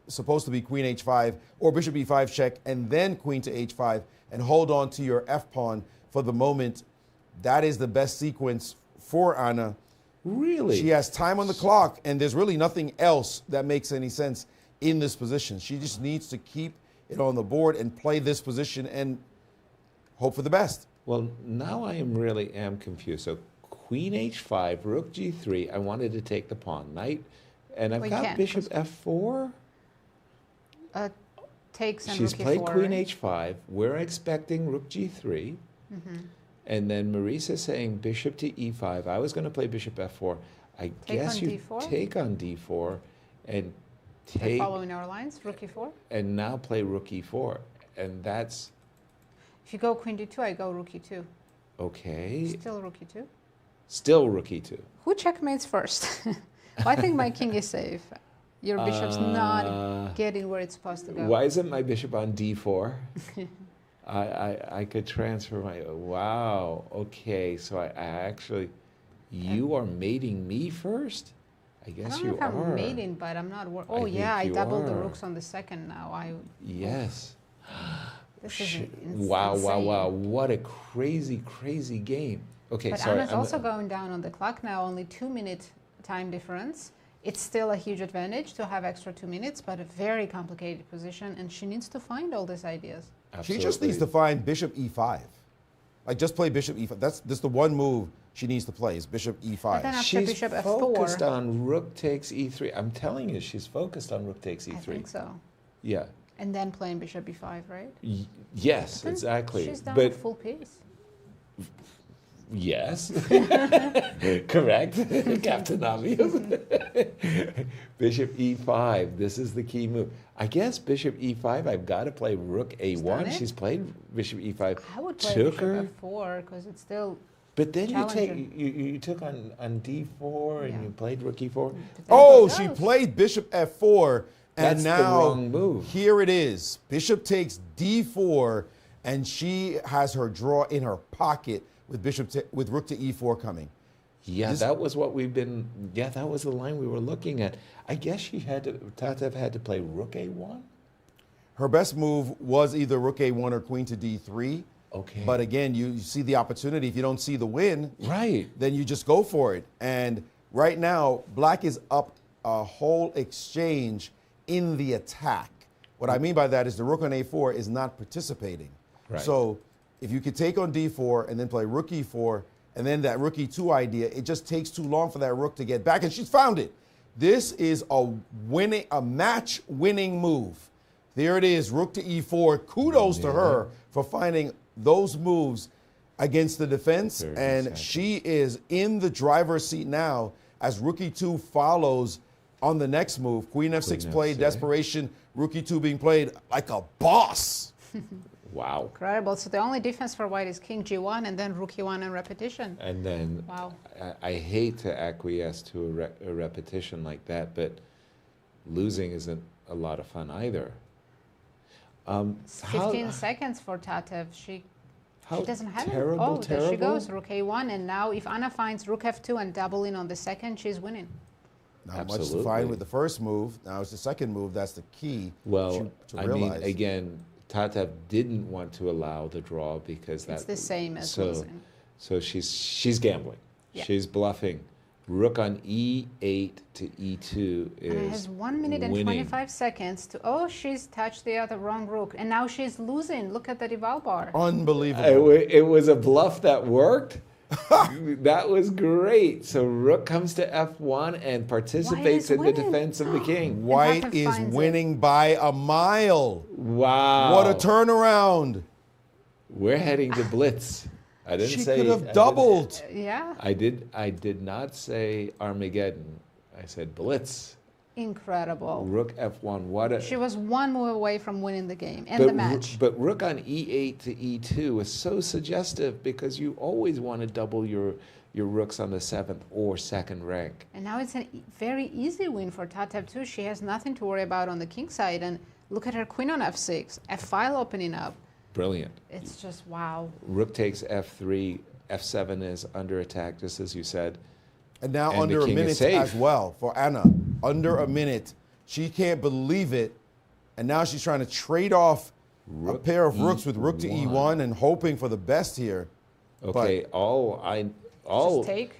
supposed to be queen h5 or bishop e5 check, and then queen to h5, and hold on to your f-pawn for the moment. That is the best sequence for Anna. Really? She has time on the clock, and there's really nothing else that makes any sense in this position. She just needs to keep it on the board and play this position and hope for the best. Well, now I really am confused. So Queen H5, Rook G3. I wanted to take the pawn, knight, and I've got Bishop F4. Takes and She's Rook played E4. Queen H5. We're expecting Rook G3. And then Maurice is saying Bishop to E5. I was going to play Bishop F4. I guess you take on D4 and They're following our lines, Rook E4. and now play Rook E4. And that's If you go Queen D2, I go Rook E2. okay. Still Rook E2. Still Rook E2. Who checkmates first? I think my king is safe. Your bishop's not getting where it's supposed to go. Why isn't my bishop on D4? I could transfer my, wow, okay, so I actually, you are mating me first? I guess you I don't know if are. I'm mating, but I'm not, I yeah, I think you doubled the are. rooks on the second now. Yes. This is Wow, wow, insane. wow, what a crazy, crazy game. Okay, But sorry. Anna's also going down on the clock now, only 2-minute time difference. It's still a huge advantage to have extra 2 minutes, but a very complicated position, and she needs to find all these ideas. She just needs to find Bishop E5. Like, just play Bishop E5. That's the one move she needs to play is Bishop E5. But then after She's Bishop F4, focused on Rook takes E3. I'm telling you, she's focused on Rook takes E3. I think so. Yeah. And then playing Bishop E5, right? Yes, Then exactly. She's down But a full piece. yes, correct, Captain Obvious. Bishop E5. This is the key move. I guess Bishop E5. I've got to play Rook A1. She's played Bishop E5. I would play Took Bishop her. F4 because it's still. But then challenging. you took on D4 and you played Rook E4. Oh, she played Bishop F4, and That's the now wrong move. Here it is. Bishop takes D4, and she has her draw in her pocket with with Rook to E4 coming. Yeah, that was what we've been. Yeah, that was the line we were looking at. I guess she had to. Tatev had to play Rook A1. Her best move was either Rook A1 or Queen to D3. Okay. But again, you see the opportunity. If you don't see the win, right, then you just go for it. And right now, Black is up a whole exchange in the attack. What I mean by that is the Rook on A4 is not participating. Right. So if you could take on D4 and then play Rook E4 and then that Rook E2 idea, it just takes too long for that Rook to get back. And she's found it. This is a match-winning move. There it is, Rook to E4. Kudos to her for finding those moves against the defense. And she is in the driver's seat now as Rook E2 follows on the next move. Queen F6 played, desperation. Rook E2 being played like a boss. Wow. Incredible. So the only defense for white is King G1 and then Rook E1 in repetition. And then Wow. I hate to acquiesce to a repetition like that, but losing isn't a lot of fun either. 15 seconds for Tatev. She doesn't have terrible, it. Oh, there she terrible. goes, Rook A1. And now if Anna finds Rook F2 and doubling on the second, she's winning. Not much to find with the first move. Now it's the second move. That's the key Well, to I realize. mean, again, Tatev didn't want to allow the draw because It's the same as so, losing. So she's gambling. Yeah. She's bluffing. Rook on E8 to E2 is And it has 1 minute and winning. 25 seconds to, oh, she's touched the other wrong rook. And now she's losing. Look at the Rival bar. Unbelievable. It was a bluff that worked. That was great. So Rook comes to F1 and participates in the defense of the king. White is winning by a mile. Wow. What a turnaround. We're heading to Blitz. I didn't She say could have doubled. Yeah. I did not say Armageddon. I said Blitz. Incredible. Rook F1. What a She was one move away from winning the game and the match. But Rook on E8 to E2 is so suggestive because you always want to double your rooks on the 7th or 2nd rank. And now it's a very easy win for Tatev too. She has nothing to worry about on the king side. And look at her queen on F6, F5 opening up. Brilliant. It's just wow. Rook takes F3. F7 is under attack, just as you said. And now And the under a king is minute safe. as well for Anna. Under a minute. She can't believe it. And now she's trying to trade off a pair of rooks with Rook to E1 and hoping for the best here. Okay, all Just take.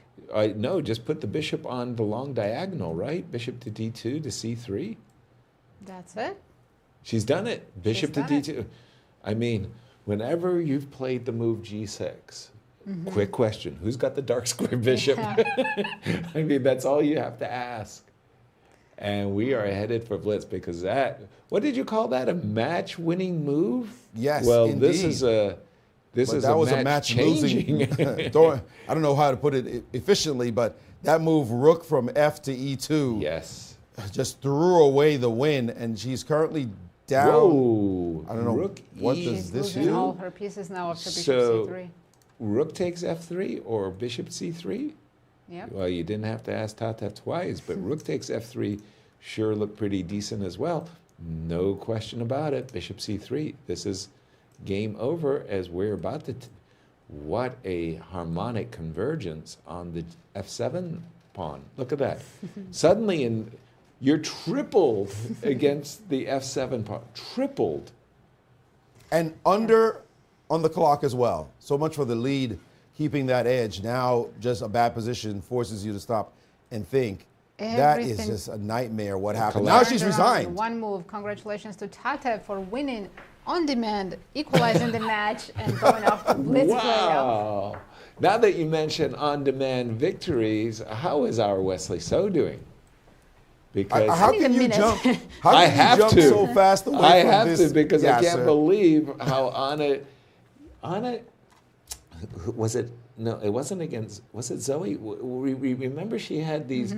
No, just put the bishop on the long diagonal, right? Bishop to d2 to c3. That's it. She's done it. Bishop to done it. d2. I mean, whenever you've played the move g6, quick question, who's got the dark square bishop? I mean, that's all you have to ask. And we are headed for Blitz because that, what did you call that? A match-winning move? Yes, well, indeed. this is a match losing. I don't know how to put it efficiently, but that move, rook from f to e2, yes, just threw away the win, and she's currently down. Whoa. I don't know. Rook what E. does She's this losing do? all her pieces now after bishop So, c3. rook takes f3 or bishop c3? Yep. Well, you didn't have to ask Tatev twice, but rook takes f3 sure looked pretty decent as well. No question about it. Bishop c3. This is game over as we're about to. What a harmonic convergence on the f7 pawn. Look at that. Suddenly, you're tripled against the f7 pawn. Tripled. And under on the clock as well. So much for the lead, keeping that edge. Now, just a bad position forces you to stop and think. That is just a nightmare. What happened? Now she's resigned. One move. Congratulations to Tatev for winning on demand, equalizing the match, and going off to Blitz playoff. Wow. Now that you mention on-demand victories, how is our Wesley So doing? Because how can you jump? How I can have you jump to. so fast away I from have this? to because I can't Yasser? believe how Anna, was it? No, it wasn't against. Was it Zoe? We remember she had these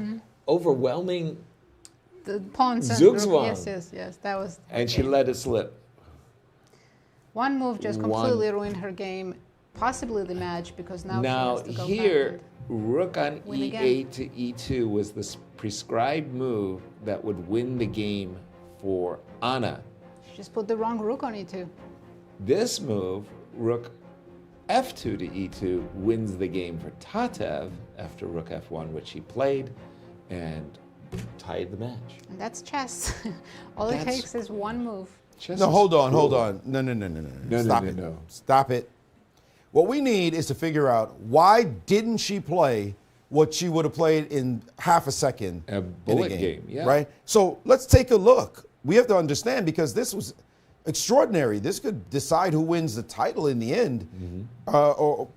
overwhelming. The pawns and Zugzwang. yes. That was. And she let it slip. One move just completely ruined her game, possibly the match, because now she has to go here, back rook on win e8 to e2 was the prescribed move that would win the game for Anna. She just put the wrong rook on e2. This move, rook f2 to e2, wins the game for Tatev after rook f1, which he played, and tied the match. And that's chess. All it takes is one move. No, hold on. No. Stop it. Stop it. What we need is to figure out why didn't she play what she would have played in half a second A in bullet a game, yeah. right? So let's take a look. We have to understand because this was extraordinary. This could decide who wins the title in the end. Or,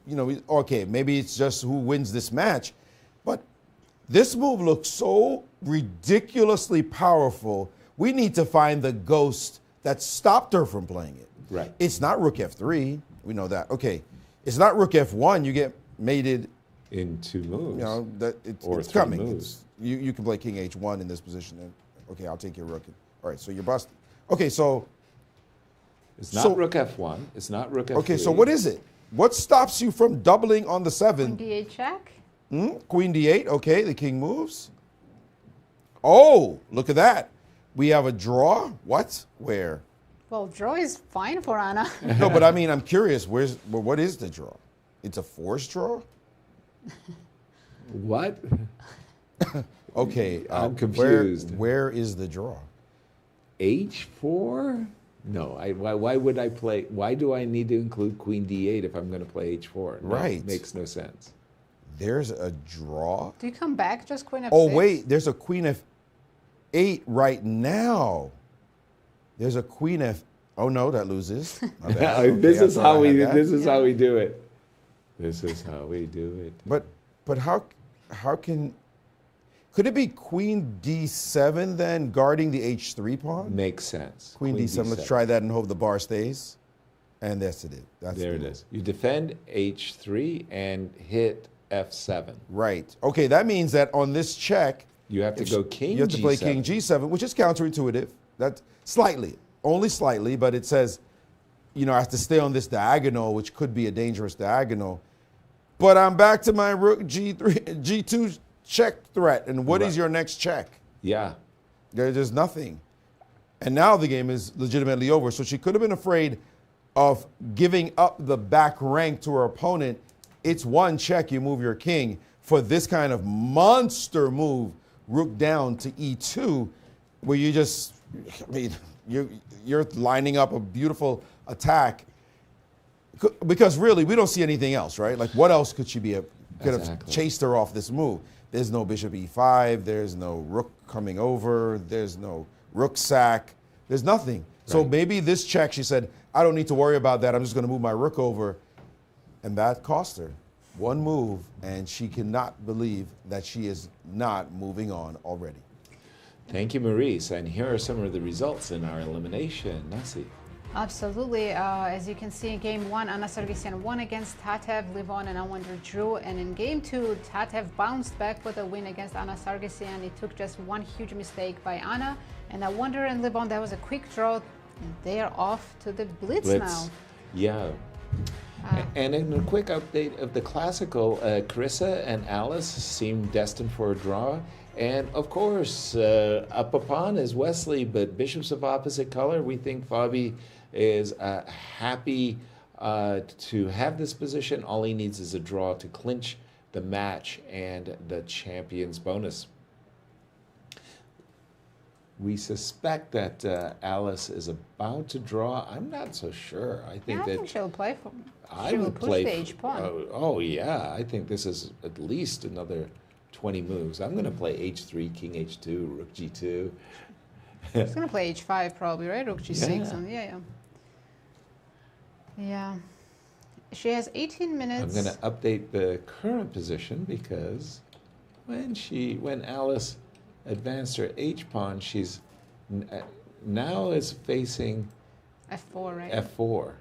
okay, maybe it's just who wins this match. But this move looks so ridiculously powerful. We need to find the ghost that stopped her from playing it. Right. It's not rook f3. We know that. Okay. It's not rook f1. You get mated in two moves. It's coming. Moves. You can play king h1 in this position. And, okay, I'll take your rook. All right, so you're busted. Okay, so it's not rook f1. It's not rook f3. Okay, so what is it? What stops you from doubling on the 7? Queen d8 check. Queen d8. Okay, the king moves. Oh, look at that. We have a draw. What? Where? Well, draw is fine for Anna. No, but I mean, I'm curious. What is the draw? It's a forced draw? What? Okay. I'm confused. Where is the draw? H4? No. Why would I play? Why do I need to include queen d8 if I'm going to play h4? No, Right. Makes no sense. There's a draw. Do you come back just queen f6? Oh, wait. There's a queen f8 right now. There's a queen f. Oh no, that loses. My bad. Okay, This is how we. that. This is how we do it. This is how we do it. But how can? Could it be queen d7 then, guarding the h3 pawn? Makes sense. Queen d7. Let's try that and hope the bar stays. And that's it. There it is. You defend h3 and hit f7. Right. Okay, that means that on this check, you have to go king. You have to play king g7, which is counterintuitive. That's slightly, only slightly, but it says, I have to stay on this diagonal, which could be a dangerous diagonal. But I'm back to my rook g2 check threat. And what is your next check? Yeah. There's nothing. And now the game is legitimately over. So she could have been afraid of giving up the back rank to her opponent. It's one check, you move your king. For this kind of monster move, rook down to e2, where you just, you're lining up a beautiful attack. Because really, we don't see anything else, right? Like, what else could she be could have chased her off this move. There's no bishop e5, there's no rook coming over, there's no rook sack, there's nothing. So maybe this check, she said, I don't need to worry about that, I'm just gonna move my rook over. And that cost her one move, and she cannot believe that she is not moving on already. Thank you, Maurice. And here are some of the results in our elimination. Nasi. Absolutely. As you can see, in Game 1, Anna Sargsyan won against Tatev, Levon and Awonder drew. And in Game 2, Tatev bounced back with a win against Anna Sargsyan. It took just one huge mistake by Anna. And Awonder and Levon, that was a quick draw. And they are off to the Blitz now. Yeah. And in a quick update of the classical, Carissa and Alice seem destined for a draw. And of course, up upon is Wesley, but bishops of opposite color. We think Fabi is happy to have this position. All he needs is a draw to clinch the match and the champion's bonus. We suspect that Alice is about to draw. I'm not so sure. I think I think she'll play for. She would push the H pawn. Oh yeah, I think this is at least another 20 moves. I'm going to play H3, King H2, Rook G2. She's going to play H5 probably, right? Rook G6. Yeah. Yeah. She has 18 minutes. I'm going to update the current position because when Alice advanced her H pawn, she's now is facing F4, right? F4.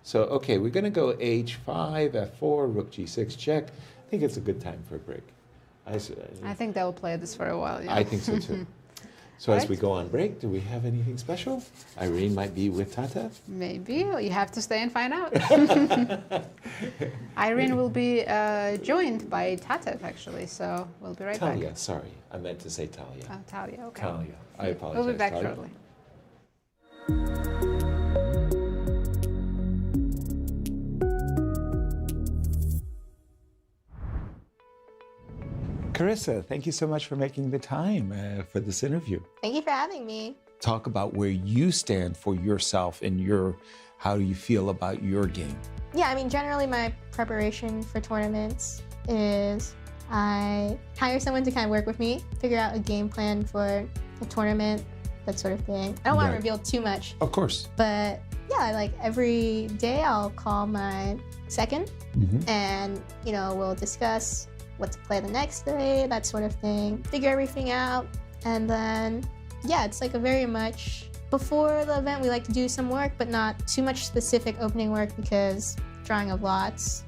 So, okay, we're going to go H5, F4, Rook G6 check. I think it's a good time for a break. I think they'll play this for a while, yeah. I think so too. So as we go on break, do we have anything special? Irene might be with Tatev? Maybe. You have to stay and find out. Irene will be joined by Tatev, actually, so we'll be right back. Talia, sorry. I meant to say Talia. Oh, Talia, okay. Talia. I apologize. We'll be back Talia. shortly. Carissa, thank you so much for making the time for this interview. Thank you for having me. Talk about where you stand for yourself and how do you feel about your game? Yeah, I mean, generally my preparation for tournaments is I hire someone to kind of work with me, figure out a game plan for a tournament, that sort of thing. I don't want to reveal too much. Of course. But yeah, like every day I'll call my second and, we'll discuss what to play the next day, that sort of thing. Figure everything out. And then, yeah, it's like a very much, before the event, we like to do some work, but not too much specific opening work because drawing of lots,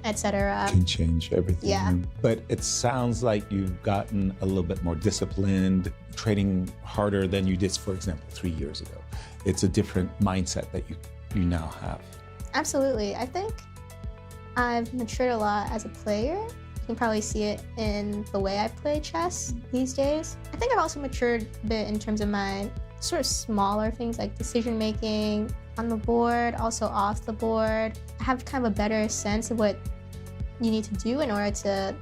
etc. Can change everything. Yeah. But it sounds like you've gotten a little bit more disciplined, training harder than you did, for example, 3 years ago. It's a different mindset that you now have. Absolutely. I think I've matured a lot as a player. You can probably see it in the way I play chess these days. I think I've also matured a bit in terms of my sort of smaller things like decision making on the board, also off the board. I have kind of a better sense of what you need to do in order to,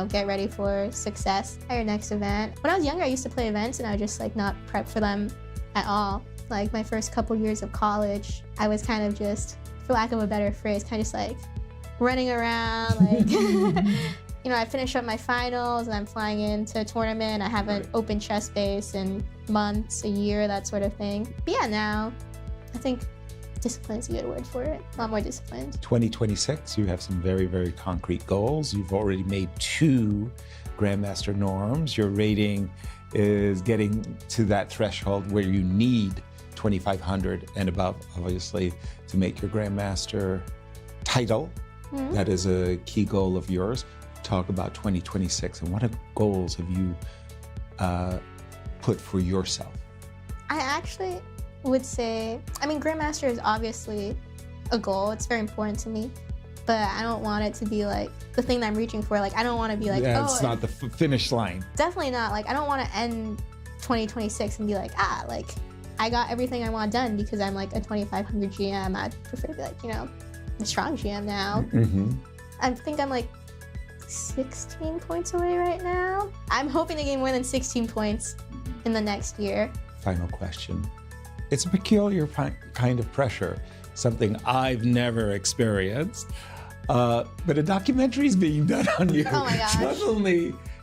get ready for success at your next event. When I was younger, I used to play events and I would just not prep for them at all. Like my first couple years of college, I was kind of just, for lack of a better phrase, kind of just running around, I finish up my finals and I'm flying into a tournament. I haven't opened chess base in months, a year, that sort of thing. But yeah, now I think discipline is a good word for it. A lot more disciplined. 2026, you have some very, very concrete goals. You've already made 2 Grandmaster norms. Your rating is getting to that threshold where you need 2,500 and above, obviously, to make your Grandmaster title. That is a key goal of yours. Talk about 2026 and what goals have you put for yourself? I actually would say, Grandmaster is obviously a goal. It's very important to me, but I don't want it to be the thing that I'm reaching for. I don't want to be it's not the finish line. Definitely not. I don't want to end 2026 and be I got everything I want done because I'm a 2,500 GM. I'd prefer to be a strong GM now. I think I'm 16 points away right now. I'm hoping to gain more than 16 points in the next year. Final question. It's a peculiar kind of pressure, something I've never experienced. But a documentary is being done on you. Oh my gosh.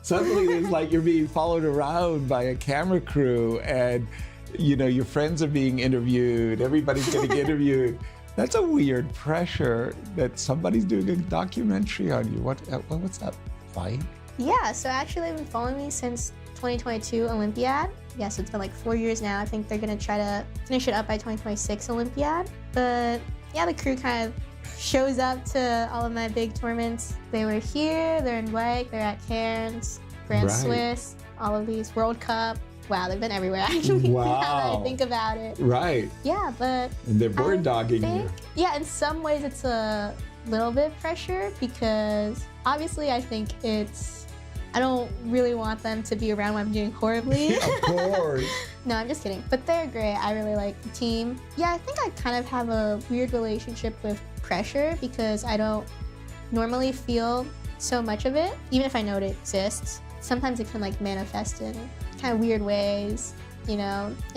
Suddenly there's like you're being followed around by a camera crew, and your friends are being interviewed. Everybody's getting interviewed. That's a weird pressure that somebody's doing a documentary on you. What's that like? Yeah, so actually they've been following me since 2022 Olympiad. Yeah, so it's been like 4 years now. I think they're gonna try to finish it up by 2026 Olympiad. But yeah, the crew kind of shows up to all of my big tournaments. They were here, they're in Wake, they're at Cairns, Grand Swiss, all of these, World Cup. Wow, they've been everywhere actually. Wow. Now that I think about it. Right. Yeah, but And they're bird dogging you. yeah, in some ways it's a little bit pressure because obviously I think I don't really want them to be around when I'm doing horribly. Of course. No, I'm just kidding. But they're great. I really like the team. Yeah, I think I kind of have a weird relationship with pressure because I don't normally feel so much of it, even if I know it exists. Sometimes it can like manifest in kind of weird ways, in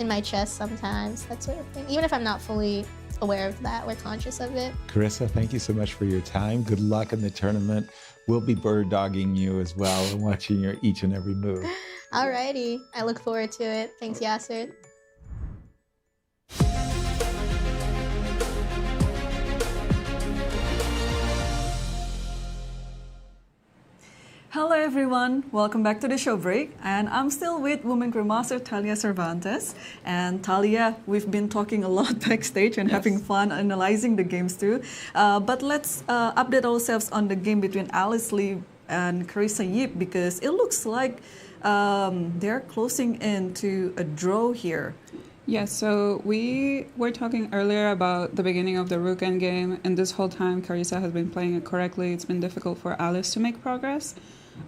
my chest sometimes, that sort of thing. Even if I'm not fully aware of that or conscious of it. Carissa, thank you so much for your time. Good luck in the tournament. We'll be bird dogging you as well and watching your each and every move. Alrighty, I look forward to it. Thanks, Yasser. Hello everyone, welcome back to the show break, and I'm still with Women Grandmaster Talia Cervantes. And Talia, we've been talking a lot backstage and having fun analyzing the games too. But let's update ourselves on the game between Alice Lee and Carissa Yip, because it looks like they're closing in to a draw here. Yeah, so we were talking earlier about the beginning of the Rook Endgame, and this whole time Carissa has been playing it correctly. It's been difficult for Alice to make progress.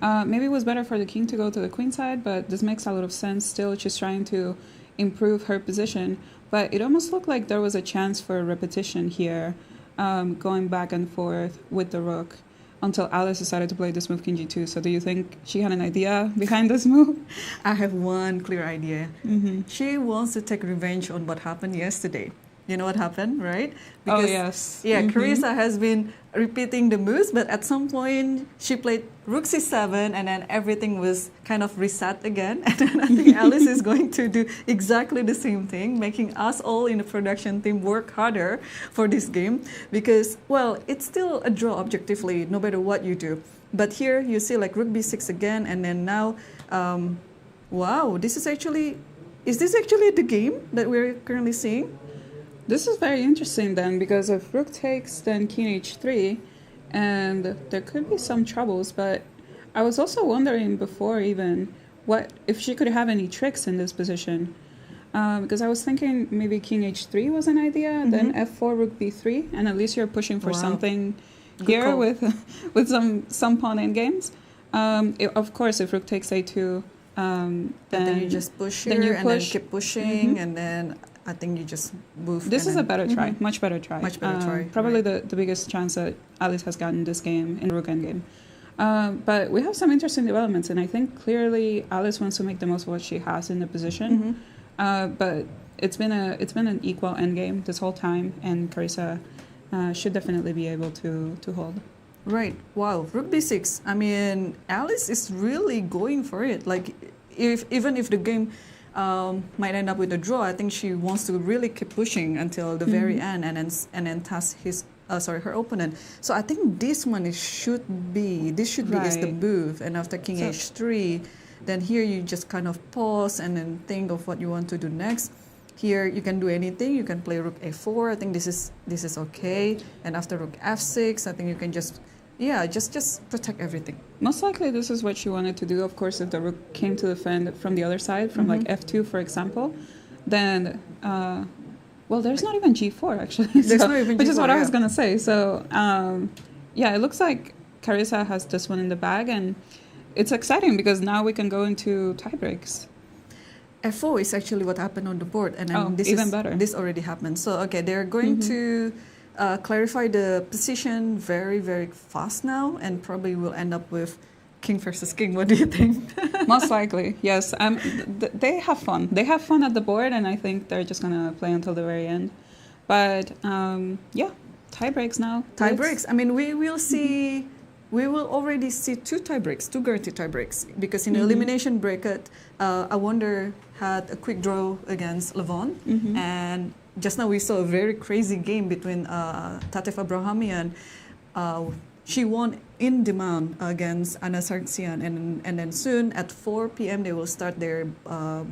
Maybe it was better for the king to go to the queen side, but this makes a lot of sense. Still, she's trying to improve her position, but it almost looked like there was a chance for a repetition here, going back and forth with the rook until Alice decided to play this move king g2. So do you think she had an idea behind this move? I have one clear idea. She wants to take revenge on what happened yesterday. You know what happened, right? Because, yes. Yeah, Carissa has been repeating the moves, but at some point she played rook c7 and then everything was kind of reset again. And then I think Alice is going to do exactly the same thing, making us all in the production team work harder for this game because, well, it's still a draw objectively, no matter what you do. But here you see like rook b6 again, and then now, wow, is this actually the game that we're currently seeing? This is very interesting then, because if rook takes, then king h3, and there could be some troubles. But I was also wondering before even what if she could have any tricks in this position, because I was thinking maybe king h3 was an idea, then f4 rook b3, and at least you're pushing for something here with some pawn endgames. Of course, if rook takes a2, then you just push here, and then keep pushing, and then I think you just move. This is a better try, much better try. Much better try. Probably the biggest chance that Alice has gotten this game in the Rook Endgame. But we have some interesting developments, and I think clearly Alice wants to make the most of what she has in the position. But it's been an equal endgame this whole time, and Carissa should definitely be able to hold. Right. Wow. Rook b6. I mean, Alice is really going for it. Like, even if the game might end up with a draw, I think she wants to really keep pushing until the very end, and then task her opponent. So I think this one should be is the move. And after king h3, then here you just kind of pause and then think of what you want to do next. Here you can do anything. You can play rook a4. I think this is okay. And after rook f6, I think you can just protect everything. Most likely this is what she wanted to do. Of course, if the rook came to defend from the other side, from like f2, for example, then, well, there's not even g4, actually. There's not even g4, which is what I was going to say. So, yeah, it looks like Carissa has this one in the bag, and it's exciting because now we can go into tiebreaks. f4 is actually what happened on the board, and then better. This already happened. So, okay, they're going to clarify the position very, very fast now, and probably will end up with king versus king. What do you think? Most likely, yes. They have fun. They have fun at the board, and I think they're just going to play until the very end. But, yeah, tie breaks now. Tie Blitz. breaks. I mean, we will already see two tie breaks, two guaranteed tie breaks, because in the elimination bracket, Awonder had a quick draw against Levon, and just now we saw a very crazy game between Tatev Abrahamyan. She won in demand against Anna Sargsyan, and then soon at 4 p.m. they will start their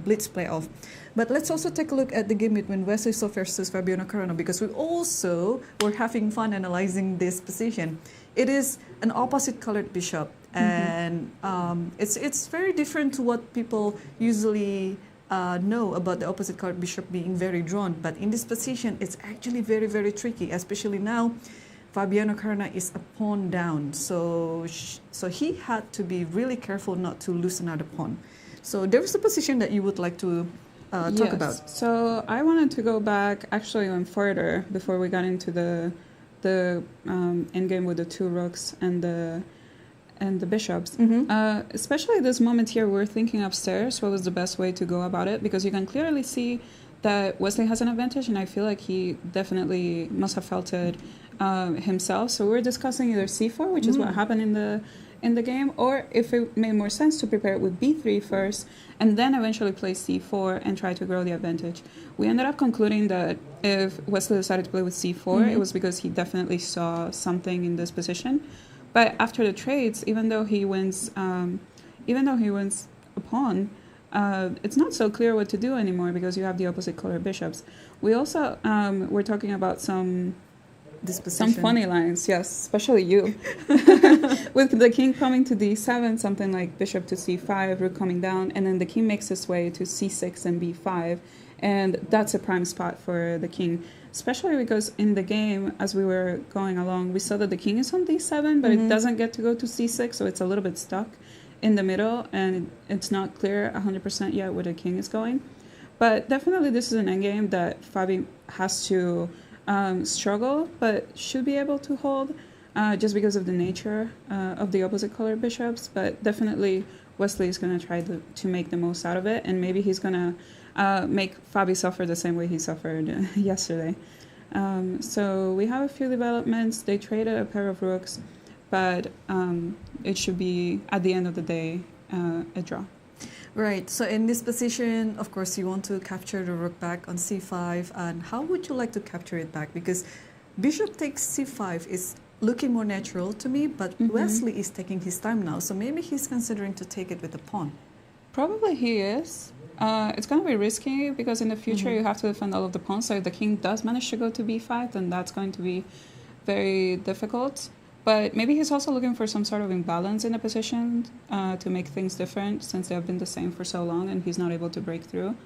Blitz playoff. But let's also take a look at the game between Wesley So versus Fabiano Caruana, because we also were having fun analyzing this position. It is an opposite colored bishop, and it's very different to what people usually know about the opposite colored bishop being very drawn. But in this position, it's actually very, very tricky, especially now. Fabiano Caruana is a pawn down, so he had to be really careful not to lose another pawn. So there was a position that you would like to talk about. So I wanted to go back actually on further before we got into the endgame with the two rooks and the bishops. Especially this moment here, we're thinking upstairs, what was the best way to go about it? Because you can clearly see that Wesley has an advantage, and I feel like he definitely must have felt it himself. So we're discussing either c4, which is what happened in the game, or if it made more sense to prepare it with b3 first, and then eventually play c4 and try to grow the advantage. We ended up concluding that if Wesley decided to play with c4, it was because he definitely saw something in this position. But after the trades, even though he wins a pawn, it's not so clear what to do anymore because you have the opposite color bishops. We also were talking about some funny lines, yes, especially you. With the king coming to d7, something like bishop to c5, rook coming down, and then the king makes his way to c6 and b5, and that's a prime spot for the king. Especially because in the game, as we were going along, we saw that the king is on d7, but it doesn't get to go to c6, so it's a little bit stuck in the middle, and it's not clear 100% yet where the king is going. But definitely this is an endgame that Fabi has to struggle, but should be able to hold, just because of the nature of the opposite color bishops. But definitely Wesley is going to try to make the most out of it, and maybe he's going to make Fabi suffer the same way he suffered yesterday. So we have a few developments. They traded a pair of rooks, but it should be, at the end of the day, a draw. Right, so in this position, of course, you want to capture the rook back on c5, and how would you like to capture it back? Because bishop takes c5 is looking more natural to me, but Wesley is taking his time now, so maybe he's considering to take it with a pawn. Probably he is. It's going to be risky because in the future you have to defend all of the pawns, so if the king does manage to go to b5, then that's going to be very difficult. But maybe he's also looking for some sort of imbalance in the position to make things different, since they have been the same for so long and he's not able to break through.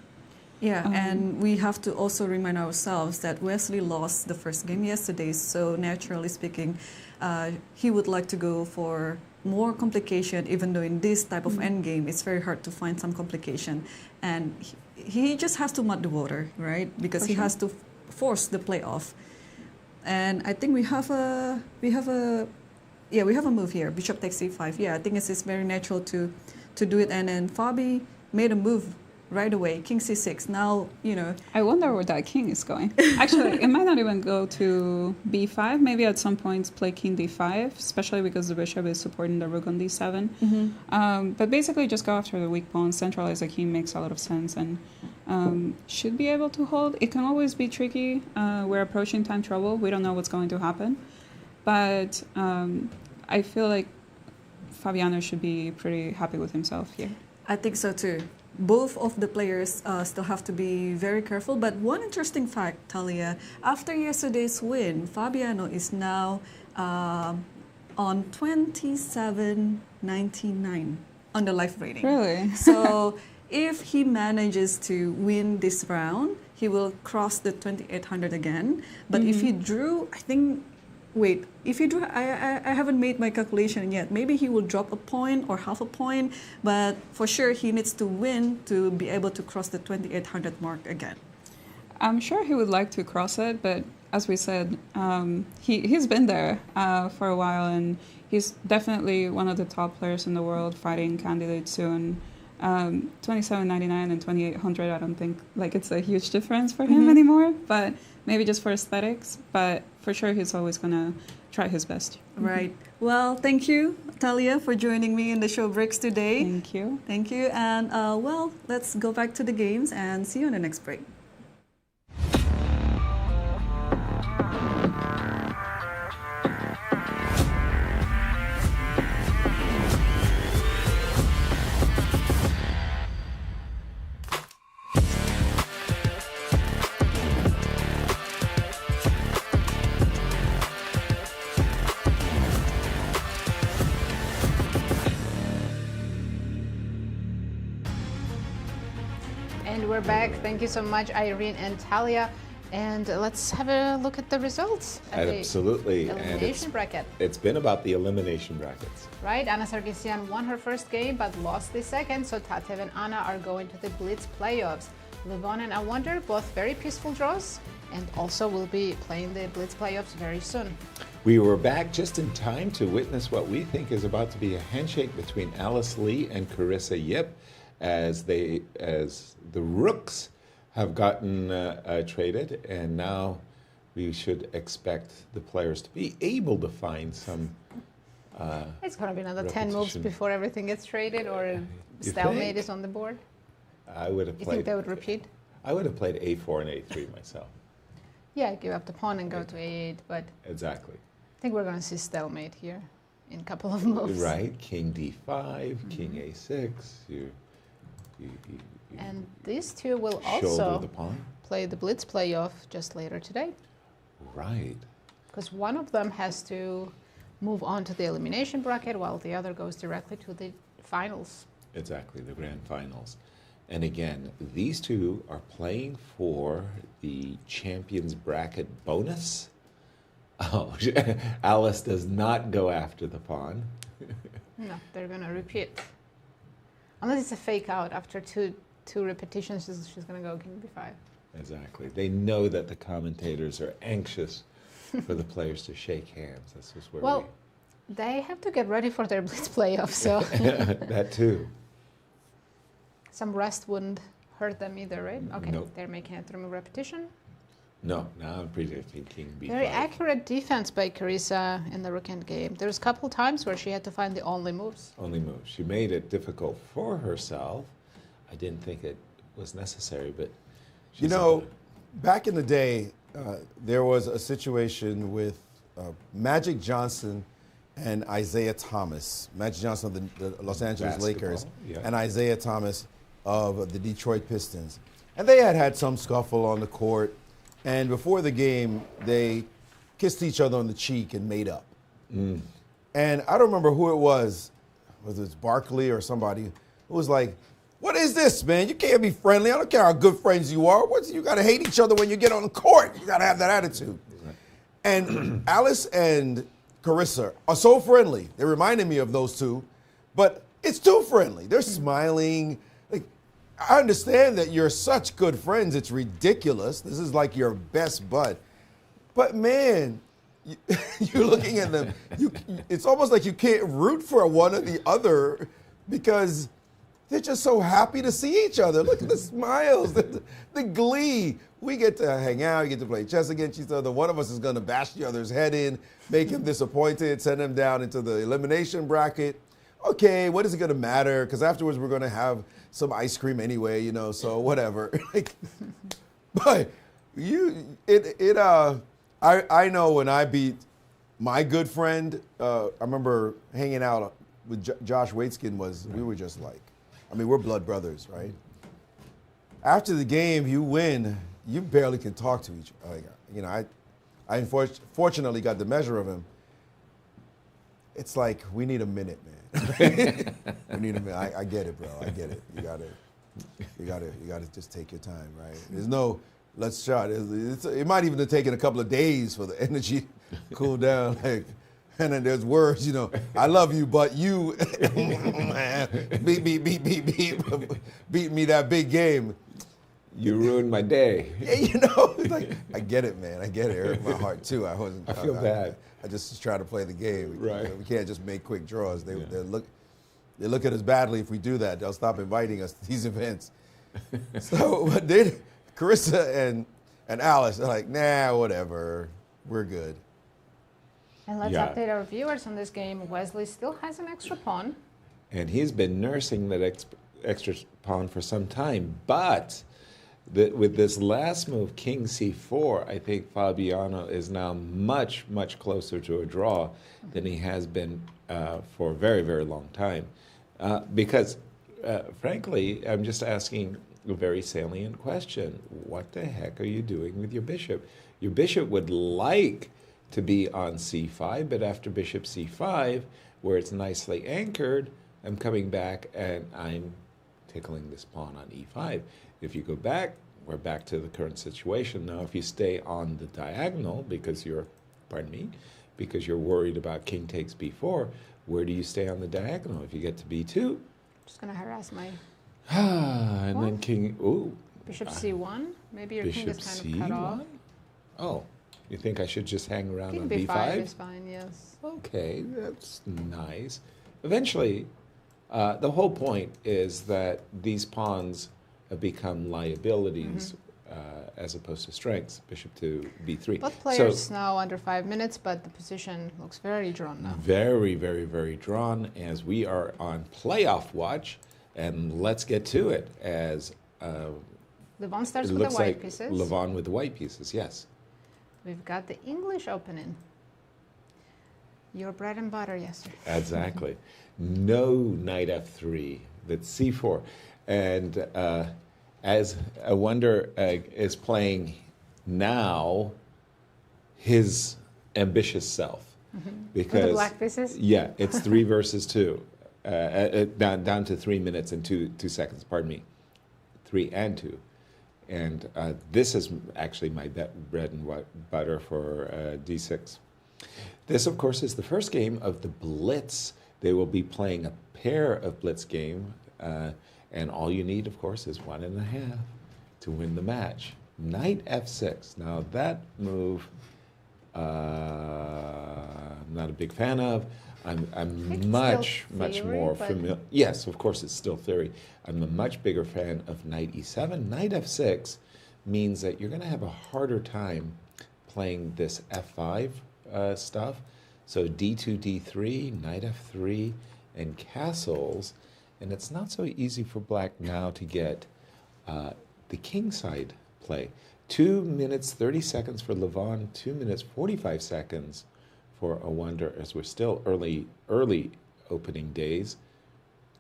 Yeah, and we have to also remind ourselves that Wesley lost the first game yesterday, so naturally speaking, he would like to go for more complication, even though in this type of endgame, it's very hard to find some complication. And he just has to mud the water, right? Because he has to force the playoff. And I think we have a move here. Bishop takes c5. Yeah, I think it's very natural to do it. And then Fabi made a move right away. King c6. Now, I wonder where that king is going. Actually, it might not even go to b5. Maybe at some points play king d5, especially because the bishop is supporting the rook on d7. But basically just go after the weak pawn. Centralize the king makes a lot of sense, and should be able to hold. It can always be tricky. We're approaching time trouble. We don't know what's going to happen. But I feel like Fabiano should be pretty happy with himself here. I think so too. Both of the players still have to be very careful. But one interesting fact, Talia, after yesterday's win, Fabiano is now on 27.99 on the live rating. Really? So if he manages to win this round, he will cross the 2800 again. But if he drew, if he drew, I haven't made my calculation yet. Maybe he will drop a point or half a point, but for sure he needs to win to be able to cross the 2800 mark again. I'm sure he would like to cross it, but as we said, he's been there for a while, and he's definitely one of the top players in the world, fighting candidates soon. 27.99 and 2800, I don't think it's a huge difference for him anymore, but maybe just for aesthetics. But for sure he's always gonna try his best. Right. Well, thank you, Talia, for joining me in the show breaks today. Thank you. Thank you. And well, let's go back to the games and see you on the next break. And we're back. Thank you so much, Irene and Talia. And let's have a look at the results. At Absolutely. The elimination bracket. It's been about the elimination brackets. Right, Anna Sargsyan won her first game but lost the second, so Tatev and Anna are going to the Blitz playoffs. Levon and Awonder, both very peaceful draws, and also will be playing the Blitz playoffs very soon. We were back just in time to witness what we think is about to be a handshake between Alice Lee and Carissa Yip as the Rooks have gotten traded, and now we should expect the players to be able to find some It's going to be another 10 moves repetition. before everything gets traded, or a You stalemate think? is on the board. I would have You played. think they would repeat? I would have played A4 and A3 myself. Yeah, give up the pawn and go to A8, but Exactly. I think we're going to see stalemate here in a couple of moves. Right, King D5, King A6. You And these two will shoulder also the pawn. play the Blitz playoff just later today. Right. Because one of them has to move on to the elimination bracket while the other goes directly to the finals. Exactly, the grand finals. And again, these two are playing for the champions bracket bonus. Oh, Alice does not go after the pawn. No, they're going to repeat. Unless it's a fake out after two repetitions, she's going to go King B5. Exactly. They know that the commentators are anxious for the players to shake hands. That's just where Well, they have to get ready for their Blitz playoff, so that too. some rest wouldn't hurt them either, right? Okay, Nope. they're making it remove repetition. No, now I'm predicting King B5. Very accurate defense by Carissa in the Rook Endgame. There's a couple times where she had to find the only moves. Only move. She made it difficult for herself. I didn't think it was necessary, but You know, back in the day, there was a situation with Magic Johnson and Isaiah Thomas. Magic Johnson of the Los Angeles Basketball, Lakers yeah. and Isaiah Thomas of the Detroit Pistons. And they had some scuffle on the court. And before the game, they kissed each other on the cheek and made up. Mm. And I don't remember who it was, whether it's Barkley or somebody, who was like, "What is this, man? You can't be friendly. I don't care how good friends you are. You got to hate each other when you get on the court. You got to have that attitude." And Alice and Carissa are so friendly. They reminded me of those two, but it's too friendly. They're smiling. Like, I understand that you're such good friends. It's ridiculous. This is like your best bud. But man, you're looking at them. It's almost like you can't root for one or the other because they're just so happy to see each other. Look at the smiles, the glee. We get to hang out, we get to play chess against each other. One of us is going to bash the other's head in, make him disappointed, send him down into the elimination bracket. Okay, what is it going to matter? Because afterwards we're going to have some ice cream anyway, you know, so whatever. But I know when I beat my good friend, I remember hanging out with Josh Waitskin we were just like, I mean, we're blood brothers, right? After the game, you win, you barely can talk to each other. You know, I fortunately got the measure of him. It's like, we need a minute, man. We need a minute. I get it, bro. I get it. You gotta just take your time, right? There's no, let's shot. It might even have taken a couple of days for the energy to cool down. Like, and then there's words, you know, I love you, but you, man, beat me that big game. You ruined my day. Yeah, you know, it's like, I get it, man. I get it. It hurt my heart too. I feel bad. I just try to play the game. Right. We can't just make quick draws. They look at us badly if we do that. They'll stop inviting us to these events. So, but then Carissa and Alice are like, nah, whatever. We're good. And let's Yeah. update our viewers on this game. Wesley still has an extra pawn. And he's been nursing that extra pawn for some time. But with this last move, King C4, I think Fabiano is now much, much closer to a draw than he has been for a very, very long time. Because, frankly, I'm just asking a very salient question. What the heck are you doing with your bishop? Your bishop would like to be on C5, but after bishop C5, where it's nicely anchored, I'm coming back and I'm tickling this pawn on E5. If you go back, we're back to the current situation. Now, if you stay on the diagonal because you're, because you're worried about king takes B4, where do you stay on the diagonal? If you get to B2, Just going to harass my and then king, ooh. bishop C1. Maybe your king is kind of cut off. Oh, you think I should just hang around King on B5 B5? is fine, yes. Okay, that's nice. Eventually, the whole point is that these pawns have become liabilities as opposed to strengths. Bishop to B3. Both players now under 5 minutes, but the position looks very drawn now. Very, very, very drawn as we are on playoff watch. And let's get to it as Levon starts it with the looks white like pieces. Levon with the white pieces, yes. We've got the English opening. Your bread and butter, Yasser. Exactly. No knight F3, that's C4. And as Awonder is playing now, his ambitious self. Because, with the black pieces? Yeah, it's 3 versus 2. Down to 3 minutes and 2 seconds, pardon me. 3 and 2. And this is actually my bread and butter for D6. This, of course, is the first game of the Blitz. They will be playing a pair of Blitz game, and all you need, of course, is 1.5 to win the match. Knight F6. Now, that move, I'm not a big fan of. I'm much more familiar. Yes, of course, it's still theory. I'm a much bigger fan of Knight E7. Knight F6 means that you're going to have a harder time playing this F5 stuff. So D2, D3, Knight F3, and castles. And it's not so easy for black now to get the king side play. 2 minutes, 30 seconds for Levon, 2 minutes, 45 seconds for Awonder, as we're still early opening days.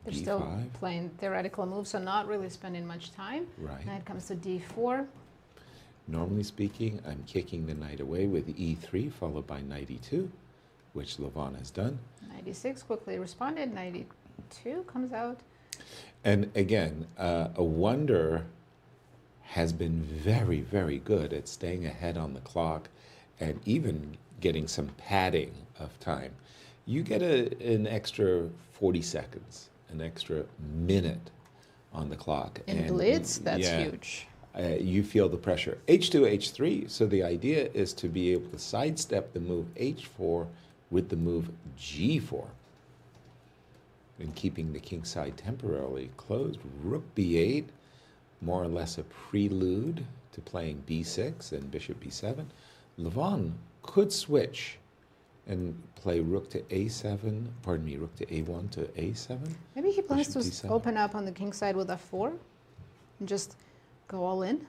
They're D5. still playing theoretical moves, so not really spending much time. Right. Knight comes to D4. Normally speaking, I'm kicking the knight away with E3, followed by Knight E2, which Levon has done. Knight E6 quickly responded. Knight E2 comes out. And again, Awonder has been very, very good at staying ahead on the clock and even getting some padding of time. You get an extra 40 seconds, an extra minute on the clock. In Blitz, that's huge. You feel the pressure. H2, H3, so the idea is to be able to sidestep the move H4 with the move G4. And keeping the king side temporarily closed. Rook B8, more or less a prelude to playing B6 and bishop B7. Levon could switch and play rook to A7, pardon me, rook to A1 to A7. Maybe he plans to D7. open up on the king side with F4 and just go all in.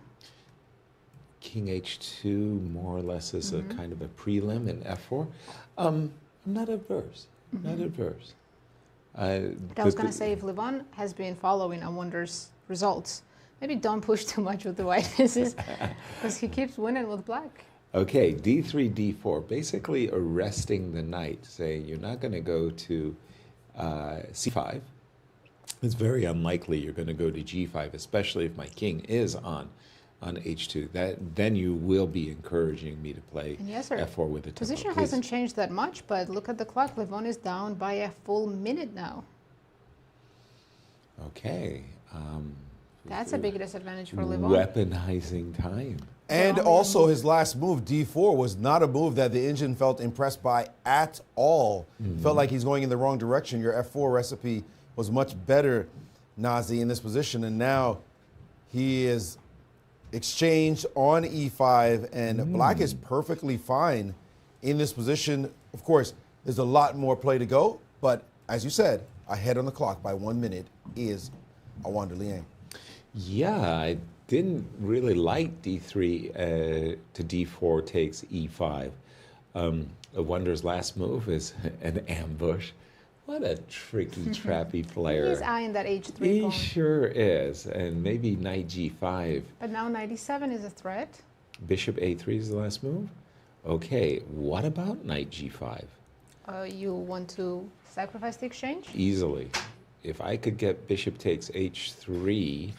King H2 more or less is a kind of a prelim, and F4. I'm not adverse, not adverse. But I was going to say, if Levon has been following Awonder's results, maybe don't push too much with the white pieces, because he keeps winning with black. Okay, D3, D4, basically arresting the knight, saying you're not going to go to C5. It's very unlikely you're going to go to G5, especially if my king is on H2. Then you will be encouraging me to play And Yasser, F4 with a tempo. position Please. hasn't changed that much, but look at the clock. Levon is down by a full minute now. Okay. That's a big disadvantage for Levon. Weaponizing time. And also his last move, D4, was not a move that the engine felt impressed by at all. Felt like he's going in the wrong direction. Your F4 recipe was much better, Nazi, in this position. And now he is exchange on e5, and black is perfectly fine in this position. Of course, there's a lot more play to go, but as you said, ahead on the clock by 1 minute is Awonder Liang. Yeah, I didn't really like d3 to d4 takes e5. Awonder's last move is an ambush. What a tricky, trappy player. He's eyeing that h3 He pawn. sure is, and maybe knight g5. But now knight e7 is a threat. Bishop a3 is the last move. Okay, what about knight g5? You want to sacrifice the exchange? Easily. If I could get bishop takes h3,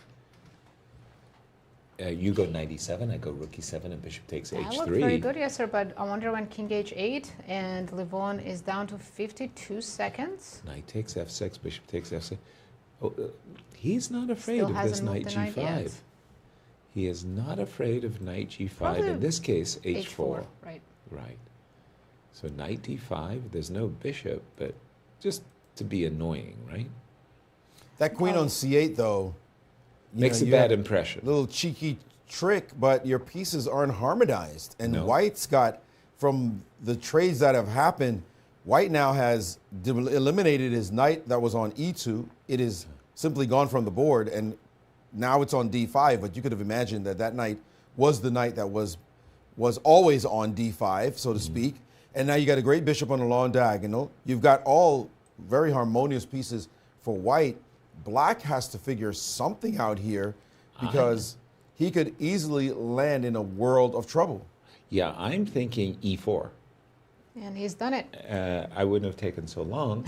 you go knight e7, I go rook e7, and bishop takes That h3. looked very good, yes, sir, but I wonder when king h8 and Levon is down to 52 seconds. Knight takes f6, bishop takes f6. Oh, he's not afraid Still of this hasn't knight moved the knight g5. yet. He is not afraid of knight g5, Probably in this case h4. h4, right. Right. So knight d5, there's no bishop, but just to be annoying, right? That queen on c8, though, Makes a you bad have impression. Little cheeky trick, but your pieces aren't harmonized. And No. White's got, from the trades that have happened, White now has eliminated his knight that was on e2. It is simply gone from the board, and now it's on d5. But you could have imagined that that knight was the knight that was always on d5, so to speak. And now you got a great bishop on the long diagonal. You've got all very harmonious pieces for White. Black has to figure something out here because he could easily land in a world of trouble. Yeah, I'm thinking e4. And he's done it. I wouldn't have taken so long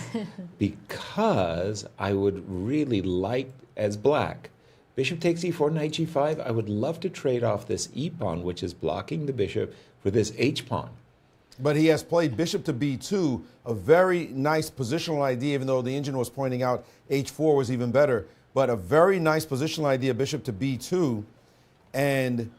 because I would really like, as black, bishop takes e4, knight g5. I would love to trade off this e-pawn, which is blocking the bishop, for this h-pawn. But he has played bishop to b2, a very nice positional idea, even though the engine was pointing out h4 was even better. But a very nice positional idea, bishop to b2. And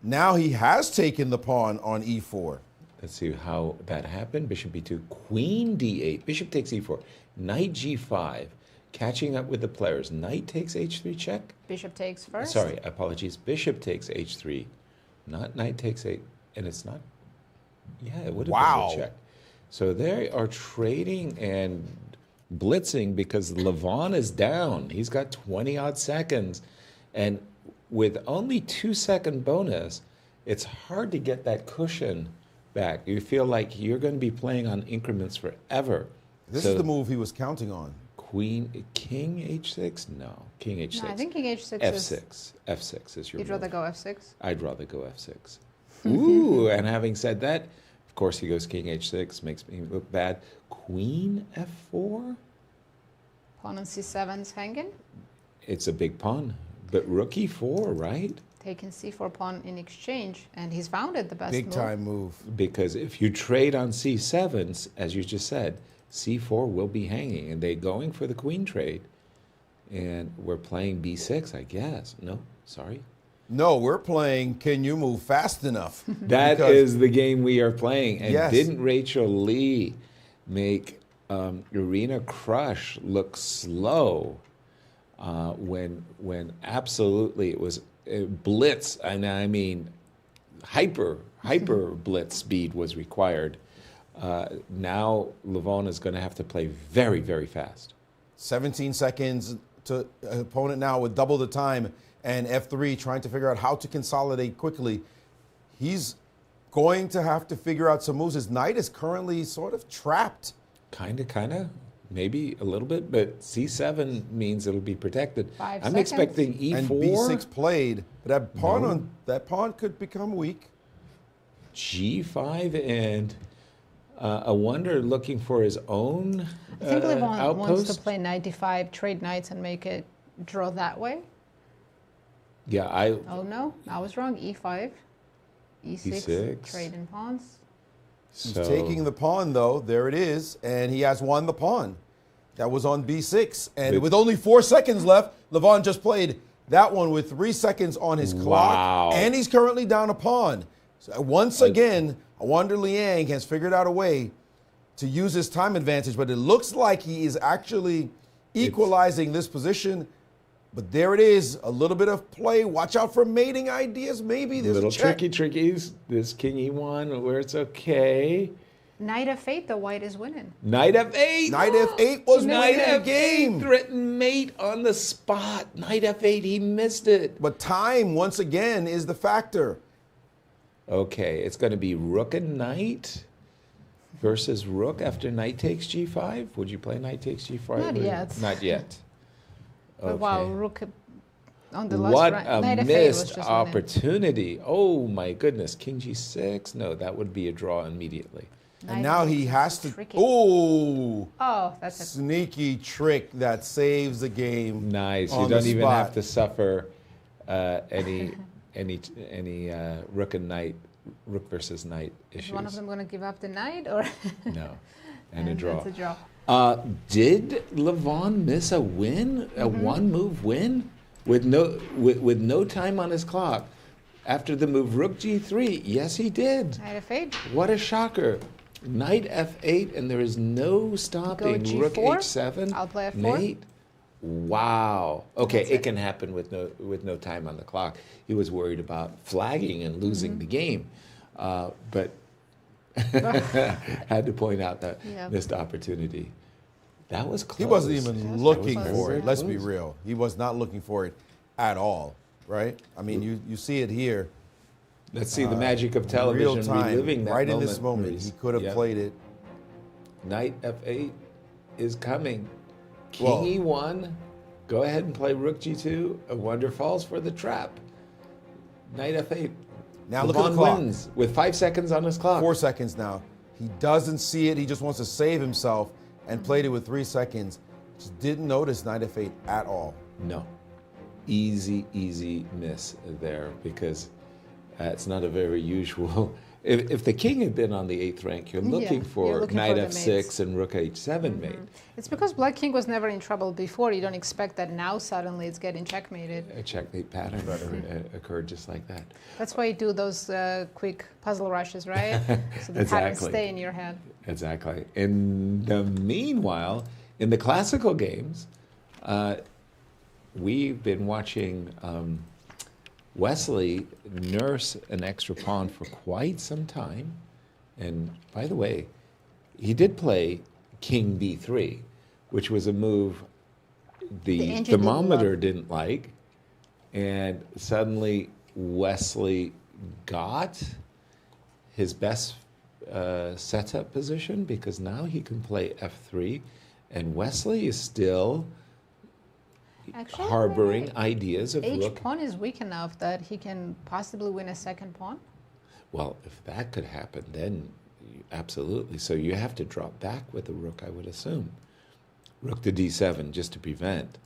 now he has taken the pawn on e4. Let's see how that happened. Bishop b2, queen d8, bishop takes e4, knight g5, catching up with the players. Knight takes h3 check. Bishop takes first. Sorry, apologies. Bishop takes h3, not knight takes 8, and it's not. Yeah, it would have been a check. So they are trading and blitzing because Levon is down. He's got 20-odd seconds. And with only 2-second bonus, it's hard to get that cushion back. You feel like you're going to be playing on increments forever. This is the move he was counting on. King h6? No, king h6. No, I think king h6 f6. F6 is your You'd move. rather go f6? I'd rather go f6. Ooh, and having said that, of course he goes king h6, makes me look bad. Queen f4? Pawn on c7's hanging. It's a big pawn, but rook e4, right? Taking c4 pawn in exchange, and he's found it the best Big move. time move. Because if you trade on c7, as you just said, c4 will be hanging, and they're going for the queen trade. And we're playing b6, I guess. No, sorry. No, we're playing can you move fast enough? That is the game we are playing. And Yes. didn't Rachel Lee make Irene Crush look slow when absolutely it was blitz, and I mean hyper blitz speed was required. Now Levon is going to have to play very, very fast. 17 seconds to opponent now with double the time, and f3 trying to figure out how to consolidate quickly. He's going to have to figure out some moves. His knight is currently sort of trapped. Kind of, maybe a little bit, but c7 means it'll be protected. 5 I'm seconds. expecting e4. And b6 played, but that pawn could become weak. G5 and Awonder looking for his own I think Levon wants outpost. to play knight d5, trade knights, and make it draw that way. Yeah, Oh no, I was wrong. e5, e6, E6. trade in pawns. He's taking the pawn, though. There it is. And he has won the pawn. That was on b6. And with only 4 seconds left, Levon just played that one with 3 seconds on his clock. Wow. And he's currently down a pawn. So once again, Awonder Liang has figured out a way to use his time advantage. But it looks like he is actually equalizing this position. But there it is, a little bit of play. Watch out for mating ideas. Maybe there's Little a check. trickies. This king e1 where it's okay. Knight f8, the white is winning. Knight f8. Knight f8 was Knight winning the f8 game. threatened mate on the spot. Knight f8, he missed it. But time, once again, is the factor. Okay, it's going to be rook and knight versus rook after knight takes g5. Would you play knight takes g5? Not yet. Not yet. But Okay. wow, rook on the last What round. a Knight f8 was missed just winning. opportunity. Oh my goodness. King g6. No, that would be a draw immediately. And now he has to. tricky. Ooh. Oh, that's a Sneaky trick that saves the game. Nice. You on don't the even spot. have to suffer any rook and knight, rook versus knight Is issues. one of them going to give up the knight or? No. And a draw. That's a draw. Did Levon miss a win, a Mm-hmm. one-move win, with no time on his clock after the move rook g3? Yes, he did. Knight f8. What a shocker! Knight f8, and there is no stopping. Go Rook g4. h7. I'll play f4. Mate. Wow. Okay, That's it it. can happen with no time on the clock. He was worried about flagging and losing the game, but had to point out that Yeah. missed opportunity. That was close. He wasn't even looking That was for very it. Let's be close. real. He was not looking for it at all, right? I mean, you see it here. Let's see the magic of Real television time, reliving that right moment. in this moment. Maurice. He could have Yep. played it. Knight f8 is coming. King Well- e1. Go ahead and play rook g2. Awonder falls for the trap. Knight f8. Now look at the Levon clock. wins with 5 seconds on his clock. 4 seconds now. He doesn't see it. He just wants to save himself and played it with 3 seconds. Just didn't notice knight f8 at all. No. Easy miss there because it's not a very usual. If the king had been on the 8th rank, you're looking for you're looking knight for the f6 mates. and rook h7 mate. It's because Black King was never in trouble before. You don't expect that now suddenly it's getting checkmated. A checkmate pattern occurred just like that. That's why you do those quick puzzle rushes, right? So the patterns Exactly. stay in your head. Exactly. In the meanwhile, in the classical games, we've been watching Wesley nurse an extra pawn for quite some time. And by the way, he did play King b3, which was a move the engine didn't thermometer love. didn't like. And suddenly Wesley got his best setup position because now he can play f3. And Wesley is still Actually, harboring ideas of H rook. pawn is weak enough that he can possibly win a second pawn. Well, if that could happen, then absolutely. So you have to drop back with the rook, I would assume. Rook to d7 just to prevent.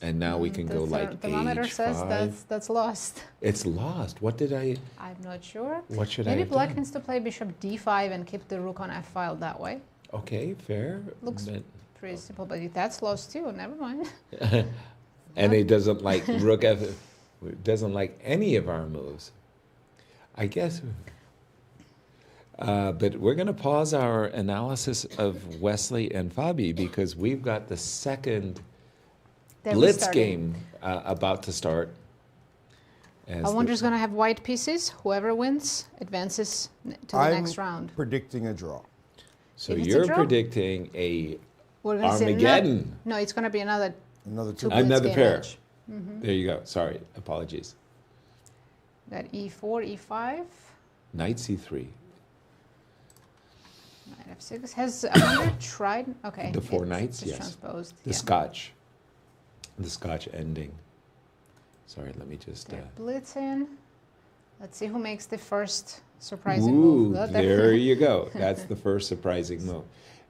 And now we can go like Thermometer h5. says that's lost. It's lost. What did I... I'm not sure. What should I Maybe have Black done? needs to play bishop d5 and keep the rook on f file that way. Okay, fair. Looks But- pretty simple, but if that's lost too, never mind. and he doesn't like rook f... Doesn't like any of our moves. I guess... but we're going to pause our analysis of Wesley and Fabi because we've got the second They're Blitz restarting. game about to start. As the- Awonder's going to have white pieces. Whoever wins advances to the I'm next round. predicting a draw. So If it's a you're draw? predicting a We're going to see Armageddon. no, it's going to be another Another two two. Blitz Another game pair. match. Mhm. There you go. Sorry, apologies. Got e4, e5, Knight c3. knight f6. Has Awonder tried? Okay. The four it's knights, just yes. transposed. The yeah. Scotch. The Scotch ending. Sorry, let me just... Blitz in. Let's see who makes the first surprising Ooh, move. Not that- there you go. That's the first surprising move.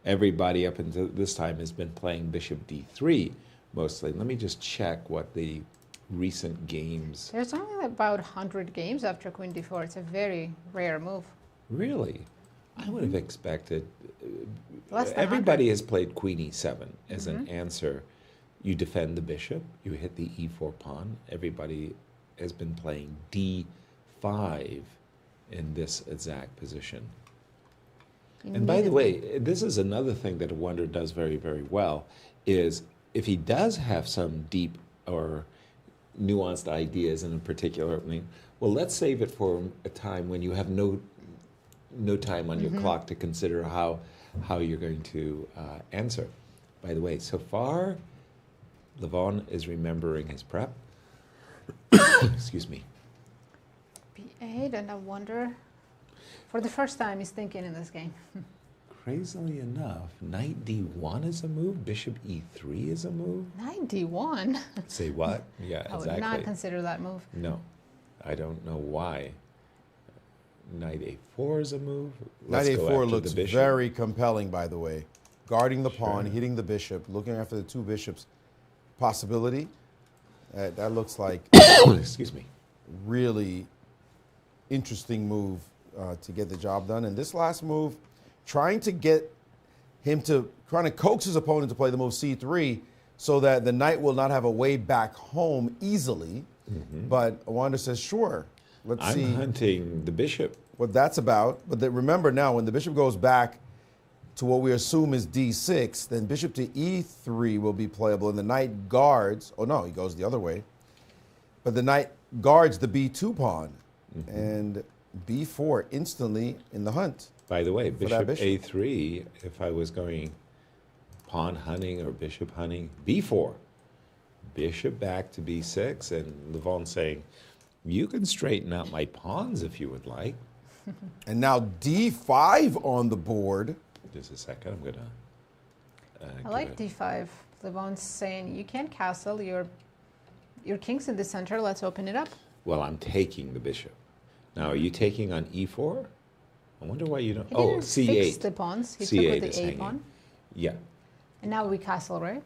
Everybody up until this time has been playing bishop d3 mostly. Let me just check what the recent games... There's only about 100 games after queen d4. It's a very rare move. Really? I would have expected... Less than everybody has played queen e7 as an Mhm. answer. You defend the bishop, you hit the e4 pawn. Everybody has been playing d5 in this exact position. And by the way, this is another thing that Awonder does very, very well, is if he does have some deep or nuanced ideas in a particular opening. Well, let's save it for a time when you have no time on your clock to consider how you're going to answer. By the way, so far, Levon is remembering his prep. Excuse me. B8 and Awonder. For the first time, he's thinking in this game. Crazily enough, knight d1 is a move, bishop e3 is a move. Knight d1? Say what? Yeah, I would exactly. not consider that move. No, I don't know why. Knight a4 is a move. Knight Let's go a4 after looks the bishop. very compelling, by the way. Guarding the pawn, Sure. hitting the bishop, looking after the two bishops. Possibility. That looks like excuse me, really interesting move to get the job done. And this last move, trying to get him to trying to coax his opponent to play the move c3 so that the knight will not have a way back home easily. But Awonder says, sure, let's see. I'm hunting the bishop. What that's about. But remember now, when the bishop goes back to what we assume is d6, then bishop to e3 will be playable, and the knight guards. Oh no, he goes the other way. But the knight guards the b2 pawn, and b4 instantly in the hunt. By the way, bishop bishop. a3, if I was going pawn hunting or bishop hunting, b4. Bishop back to b6, and Levon saying, you can straighten out my pawns if you would like. And now d5 on the board. Just a second, I'm going to... I like d5. Levon's saying, you can't castle, your king's in the center, let's open it up. Well, I'm taking the bishop. Now, are you taking on e4? I wonder why you don't... He Oh, didn't c8. fix the pawns, he took c8 with is the a hanging. pawn. Yeah. And now we castle, right?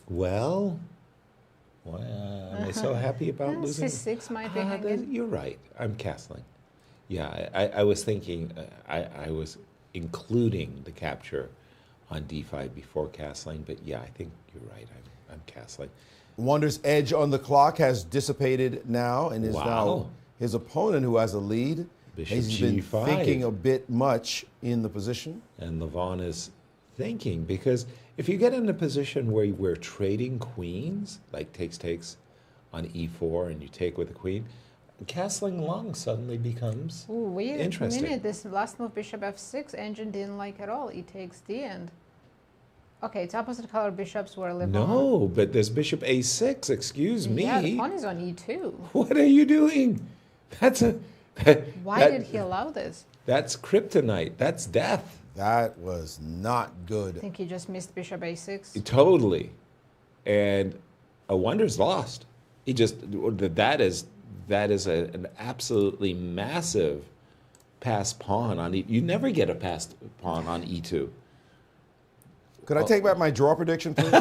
Well, am I so happy about losing? c6 might be hanging. You're right. I'm castling. Yeah, I was thinking, I was including the capture on d5 before castling, but yeah, I think you're right. I'm castling. Awonder's edge on the clock has dissipated now, and is now his opponent who has a lead. Bishop He's been g5. thinking a bit much in the position. And Levon is thinking, because if you get in a position where we're trading queens, like takes on e4 and you take with the queen, castling long suddenly becomes Wait a interesting. minute, this last move, bishop f6, engine didn't like at all. E takes d and... Okay, it's opposite color bishops were Levon. No, but there's bishop a6, excuse me. Yeah, the pawn is on e2. What are you doing? That's a... Why did he allow this? That's kryptonite. That's death. That was not good. I think he just missed bishop a6. Totally. And Awonder's lost. He just... That is an absolutely massive passed pawn on you never get a passed pawn on e2. Could I take back my draw prediction, please?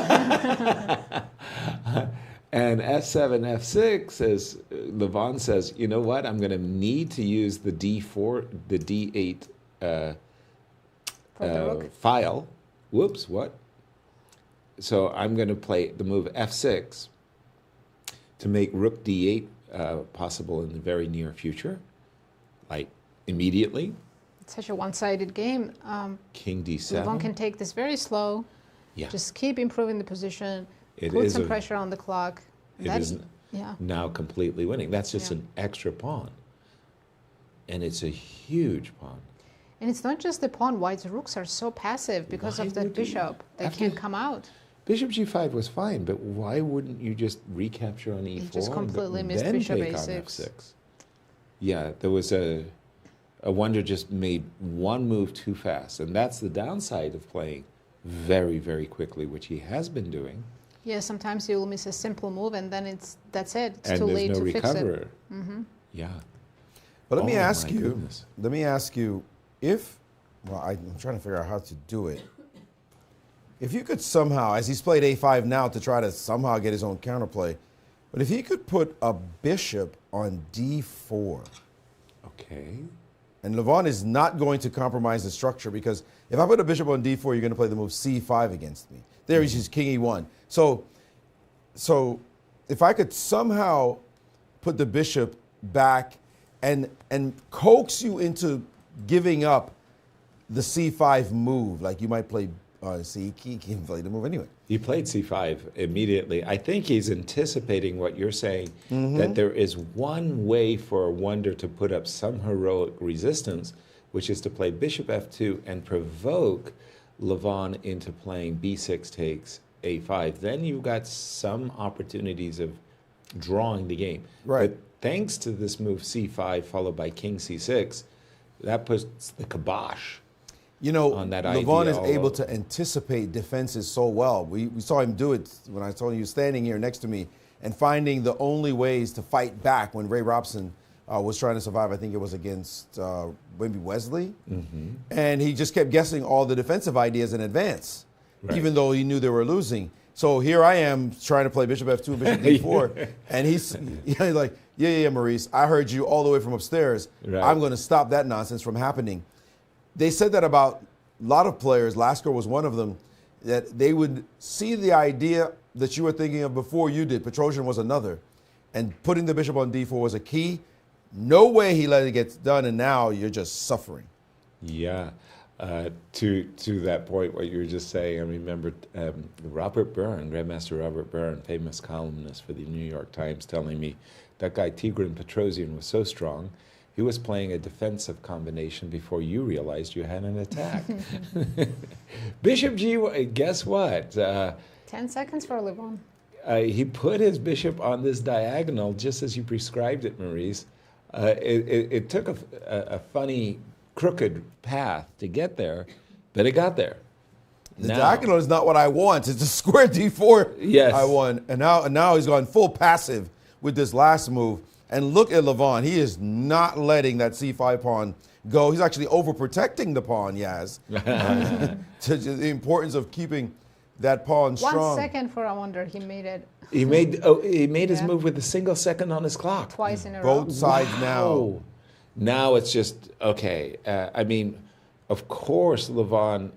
And f7, f6, as Levon says, you know what? I'm going to need to use the d4, the d8 file. Whoops, what? So I'm going to play the move f6 to make rook d8 possible in the very near future, like immediately. It's such a one-sided game. King d7. Levon can take this very slow. Yeah. Just keep improving the position. It put is some a- pressure on the clock. It is yeah. now completely winning. That's just Yeah. an extra pawn. And it's a huge pawn. And it's not just the pawn. White's rooks are so passive because Why of the would you- bishop. They after- can't come out. Bishop g5 was fine, but why wouldn't you just recapture on e4 just completely missed then bishop take a6. on f6? Yeah, there was Awonder just made one move too fast, and that's the downside of playing very, very quickly, which he has been doing. Yeah, sometimes you'll miss a simple move and then that's it. It's And too there's late no to fix recoverer. it. Mm-hmm. Yeah. But let me Oh, ask my you. goodness. Let me ask you if. Well, I'm trying to figure out how to do it. If you could somehow, as he's played a5 now to try to somehow get his own counterplay, but if he could put a bishop on d4. Okay. And Levon is not going to compromise the structure, because if I put a bishop on d4, you're going to play the move c5 against me. There he's just king e1. So if I could somehow put the bishop back and coax you into giving up the c5 move, like you might play See, he can play the move anyway. He played c5 immediately. I think he's anticipating what you're saying, that there is one way for Awonder to put up some heroic resistance, which is to play bishop f2 and provoke Levon into playing b6 takes a5. Then you've got some opportunities of drawing the game. Right. But thanks to this move c5 followed by king c6, that puts the kibosh. You know, on that Levon is idea, able to anticipate defenses so well. We saw him do it when I told you standing here next to me and finding the only ways to fight back when Ray Robson was trying to survive. I think it was against maybe Wesley. And he just kept guessing all the defensive ideas in advance, even though he knew they were losing. So here I am trying to play bishop f2 and bishop d4. And he's like, yeah, Maurice, I heard you all the way from upstairs. I'm going to stop that nonsense from happening. They said that about a lot of players, Lasker was one of them, that they would see the idea that you were thinking of before you did. Petrosian was another. And putting the bishop on d4 was a key. No way he let it get done, and now you're just suffering. Yeah. To that point, what you were just saying, I remember Robert Byrne, Grandmaster Robert Byrne, famous columnist for the New York Times, telling me that guy Tigran Petrosian was so strong, he was playing a defensive combination before you realized you had an attack. Bishop G1, guess what? 10 seconds for Levon. He put his bishop on this diagonal just as you prescribed it, Maurice. It took a funny, crooked path to get there, but it got there. The diagonal is not what I want. It's a square d4 yes. I want. And now he's gone full passive with this last move. And look at Levon. He is not letting that c5 pawn go. He's actually overprotecting the pawn, Yaz. To the importance of keeping that pawn strong. 1 second for Awonder. He made it. He made his move with a single second on his clock. Twice in a row. Both sides now. Now it's just, okay. I mean, of course Levon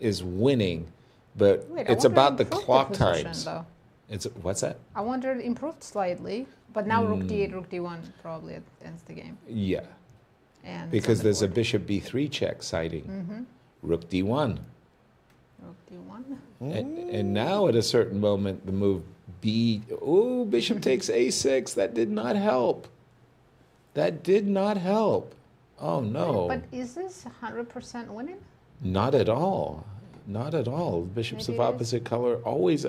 is winning, but it's about the clock times. What's that? Awonder improved slightly, but now rook d8, rook d1 probably ends the game. Yeah. And because there's a bishop b3 check sighting. Rook d1. Rook d1. And now at a certain moment, the move bishop takes a6. That did not help. That did not help. Oh, no. But is this 100% winning? Not at all. Not at all. Bishops of opposite color always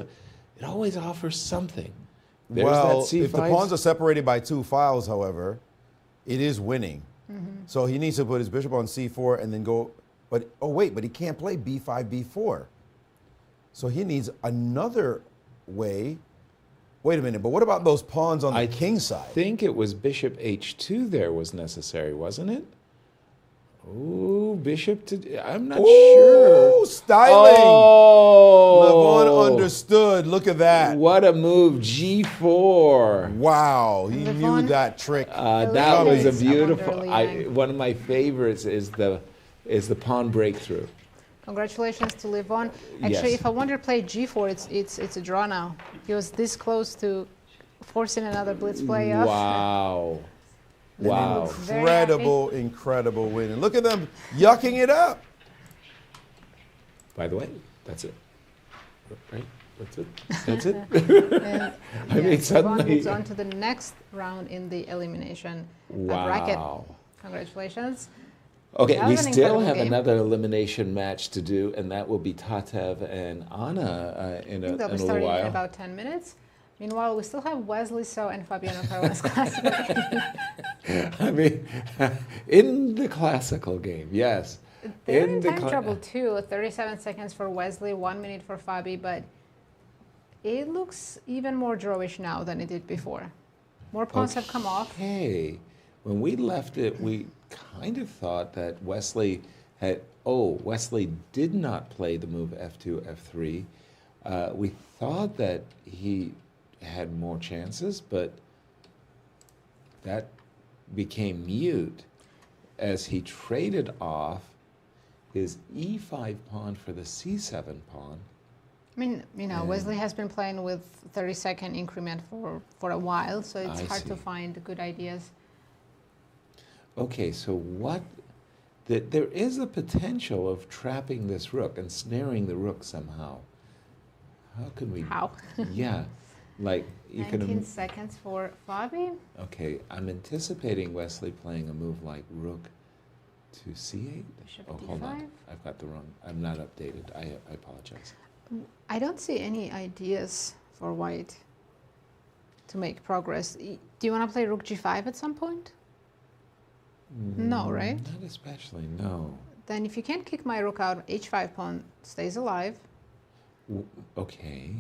offers something. There's well, that if the pawns are separated by 2 files, however, it is winning. So he needs to put his bishop on c4 and then go, but he can't play b5, b4. So he needs another way. Wait a minute, but what about those pawns on the king side? I think it was bishop h2 there was necessary, wasn't it? Ooh, bishop to... I'm not sure. Styling. Oh. Levon understood. Look at that. What a move. G4. Wow. He knew that trick. That was a beautiful... one of my favorites is the pawn breakthrough. Congratulations to Levon. Actually, if Awonder played g4, it's a draw now. He was this close to forcing another blitz playoff. Wow. Wow. Incredible win. And look at them yucking it up. By the way, that's it. Right? That's it. That's it. I mean, suddenly... Levon moves on to the next round in the elimination bracket. Congratulations. Okay, we still have another elimination match to do, and that will be Tatev and Anna in a little while. They'll be starting in about 10 minutes. Meanwhile, we still have Wesley So and Fabiano Caruana's classical game. I mean, in the classical game, yes. They're in time trouble too. 37 seconds for Wesley, 1 minute for Fabi, but it looks even more drawish now than it did before. More pawns have come off. Okay. When we left it, we kind of thought that Wesley did not play the move f2, f3. We thought that he had more chances, but that became mute as he traded off his e5 pawn for the c7 pawn. I mean, Wesley has been playing with 30-second increment for a while, so it's hard to find good ideas. Okay, so what that there is a potential of trapping this rook and snaring the rook somehow. How can we? How? Yeah, like you 19 seconds for Fabi. Okay, I'm anticipating Wesley playing a move like rook to c8. Bishop Oh, hold on. d5. I've got the wrong. I'm not updated. I apologize. I don't see any ideas for white to make progress. Do you want to play rook g5 at some point? No, right? Not especially, no. Then if you can't kick my rook out, h5 pawn stays alive. Okay.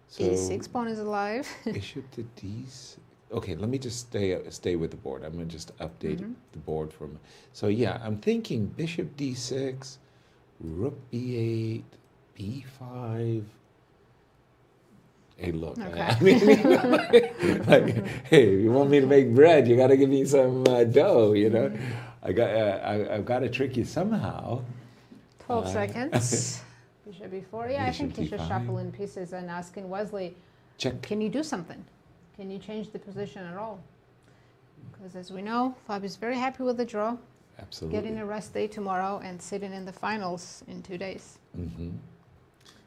So e6 pawn is alive. bishop to d6. Okay, let me just stay with the board. I'm going to just update the board for me. So yeah, I'm thinking bishop d6, rook b8, b5. Hey, look. Okay. I mean, like, hey, if you want me to make bread, you got to give me some dough. You know, I've got to trick you somehow. 12 seconds. Bishop b4. Yeah, I Bishop think he should d5. shuffle in pieces and asking Wesley, Check. can you do something? Can you change the position at all? Because as we know, Fabi's very happy with the draw. Absolutely. Getting a rest day tomorrow and sitting in the finals in 2 days.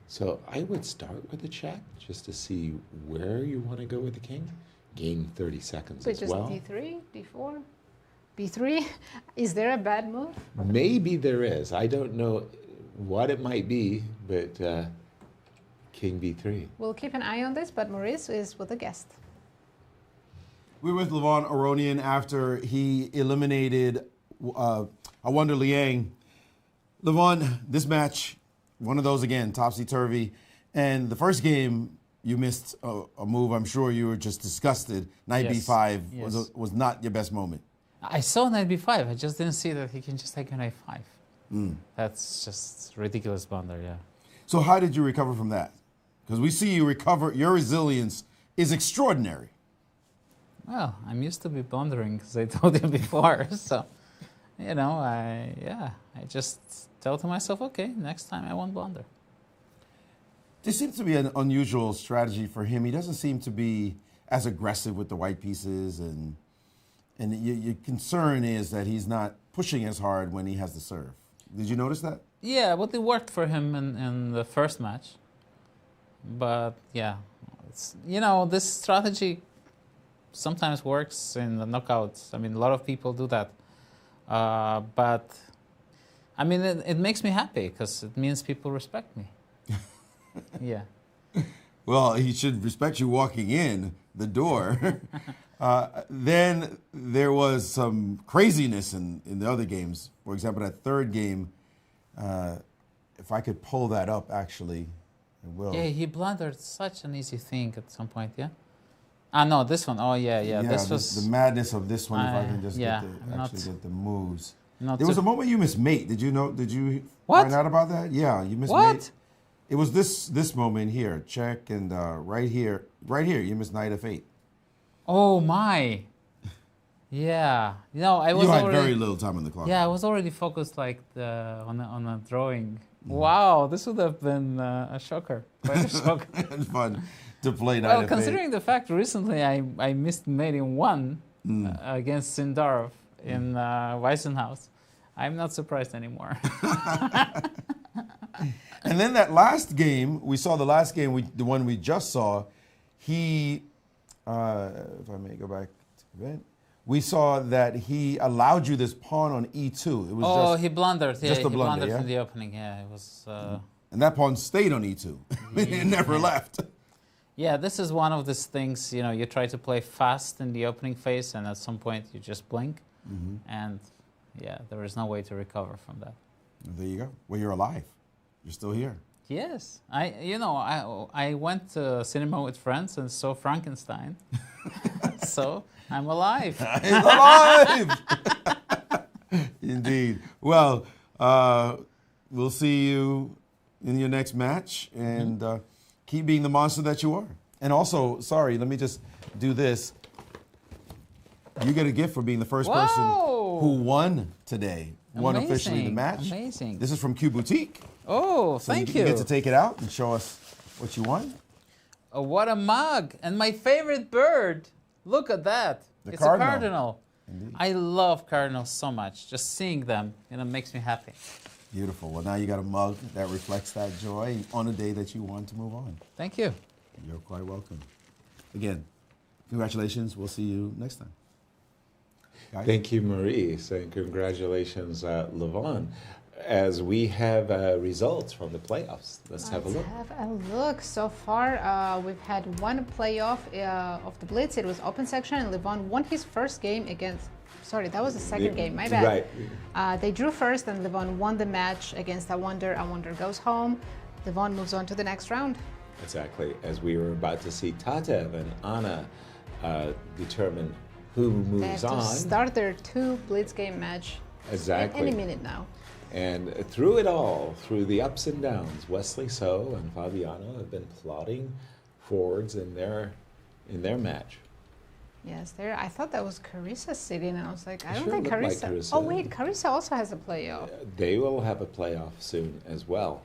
So I would start with a check just to see where you want to go with the king. Gain 30 seconds So as just well. d3, d4, b3. Is there a bad move? Maybe there is. I don't know what it might be, but king b3. We'll keep an eye on this, but Maurice is with a guest. We're with Levon Aronian after he eliminated Awonder Liang. Levon, this match, one of those again, topsy-turvy. And the first game, you missed a move. I'm sure you were just disgusted. Knight Yes, b5 yes. was not your best moment. I saw knight b5. I just didn't see that he can just take a knight 5. That's just ridiculous blunder, yeah. So how did you recover from that? Because we see you recover. Your resilience is extraordinary. Well, I'm used to be blundering because I told you before. So, you know, I just tell to myself, okay, next time I won't blunder. There seems to be an unusual strategy for him. He doesn't seem to be as aggressive with the white pieces, and your concern is that he's not pushing as hard when he has the serve. Did you notice that? Yeah, but it worked for him in the first match. But yeah, it's, you know, this strategy sometimes works in the knockouts. I mean, a lot of people do that. But I mean, it makes me happy because it means people respect me. Yeah. Well, he should respect you walking in the door. Then there was some craziness in the other games. For example, that third game, if I could pull that up, actually, I will. Yeah, he blundered such an easy thing at some point, yeah? Ah, no, this one. Oh, yeah. This was... The madness of this one, if I can just yeah, get the moves. Not There was too- a moment you missed mate. Did you What? find out about that? Yeah, you missed What? mate. It was this moment here. Check, and right here, you missed knight f8. Oh, my. Yeah. You know, I was You had already... very little time on the clock. Yeah, I was already focused like on a drawing. Wow, this would have been a shocker. Quite a shocker. It's fun to play knight Well, f8. considering the fact recently I missed mate in 1 against Sindarov in Weissenhaus, I'm not surprised anymore. And then that last game, we saw the last game, the one we just saw, he, if I may go back to the event, we saw that he allowed you this pawn on e2. It was he blundered. Yeah, just a he blunder, blundered yeah? in the opening. Yeah, it was... And that pawn stayed on e2. It never left. Yeah, this is one of these things, you know, you try to play fast in the opening phase and at some point you just blink. And yeah, there is no way to recover from that. There you go. Well, you're alive. You're still here. Yes, I went to cinema with friends and saw Frankenstein, so I'm alive. I'm alive. Indeed. Well, we'll see you in your next match, and keep being the monster that you are. And also, sorry, let me just do this. You get a gift for being the first person who won today. Won officially the match. Amazing. This is from Q Boutique. Oh, So thank you get to take it out and show us what you won. Oh, what a mug. And my favorite bird. Look at that. The It's cardinal. a cardinal. I love cardinals so much. Just seeing them, makes me happy. Beautiful. Well, now you got a mug that reflects that joy on a day that you want to move on. Thank you. You're quite welcome. Again, congratulations. We'll see you next time. Guys? Thank you, Maurice, and congratulations, Levon. As we have results from the playoffs, let's have a look. Have a look. So far, we've had one playoff of the Blitz. It was open section, and Levon won his first game against. Sorry, that was the second game. My bad. Right. They drew first, and Levon won the match against Awonder. Awonder goes home. Levon moves on to the next round. Exactly. As we were about to see Tatev and Anna determine who moves They have to on. start their 2 Blitz game match. Exactly. Any minute now. And through it all, through the ups and downs, Wesley So and Fabiano have been plodding forwards in their match. Yes, there. I thought that was Carissa sitting, and I was like, I don't Sure think looked like Carissa. Carissa. Oh wait, Carissa also has a playoff. They will have a playoff soon as well.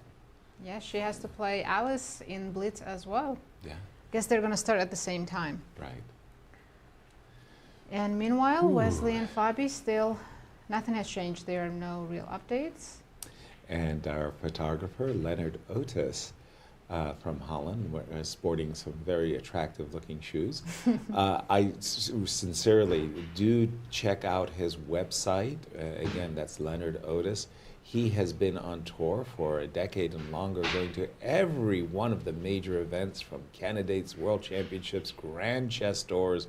Yeah, she has to play Alice in Blitz as well. Yeah. Guess they're gonna start at the same time. Right. And meanwhile, Wesley and Fabi still, nothing has changed. There are no real updates. And our photographer, Leonard Otis, from Holland, sporting some very attractive looking shoes. I sincerely do check out his website. Again, that's Leonard Otis. He has been on tour for a decade and longer, going to every one of the major events from candidates, world championships, grand chess tours,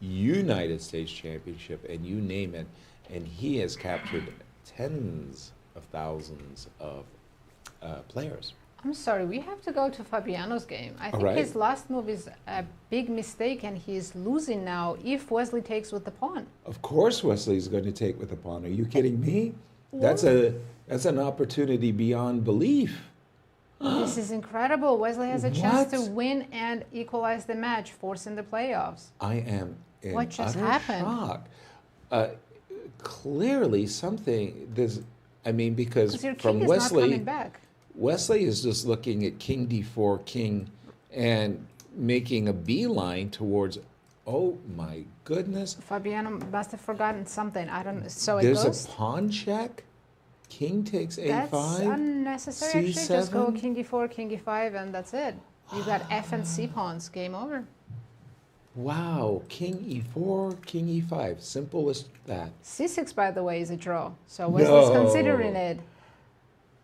United States Championship, and you name it. And he has captured tens of thousands of players. I'm sorry, we have to go to Fabiano's game. I think right. his last move is a big mistake, and he's losing now if Wesley takes with the pawn. Of course Wesley's going to take with the pawn. Are you kidding me? That's an opportunity beyond belief. This is incredible. Wesley has a chance to What? win and equalize the match, forcing the playoffs. I am in What just utter happened? shock. Clearly something, because your from king is Wesley, not coming back. Wesley is just looking at king d4, king, and making a beeline towards, oh my goodness. Fabiano must have forgotten something. I don't. So it There's goes. a pawn check. King takes a5. That's unnecessary. Actually, just go C7. king e4, king e5, and that's it. You got F and C pawns. Game over. Wow, king e4, king e5. Simple as that. C6, by the way, is a draw. So Wesley's No. considering it.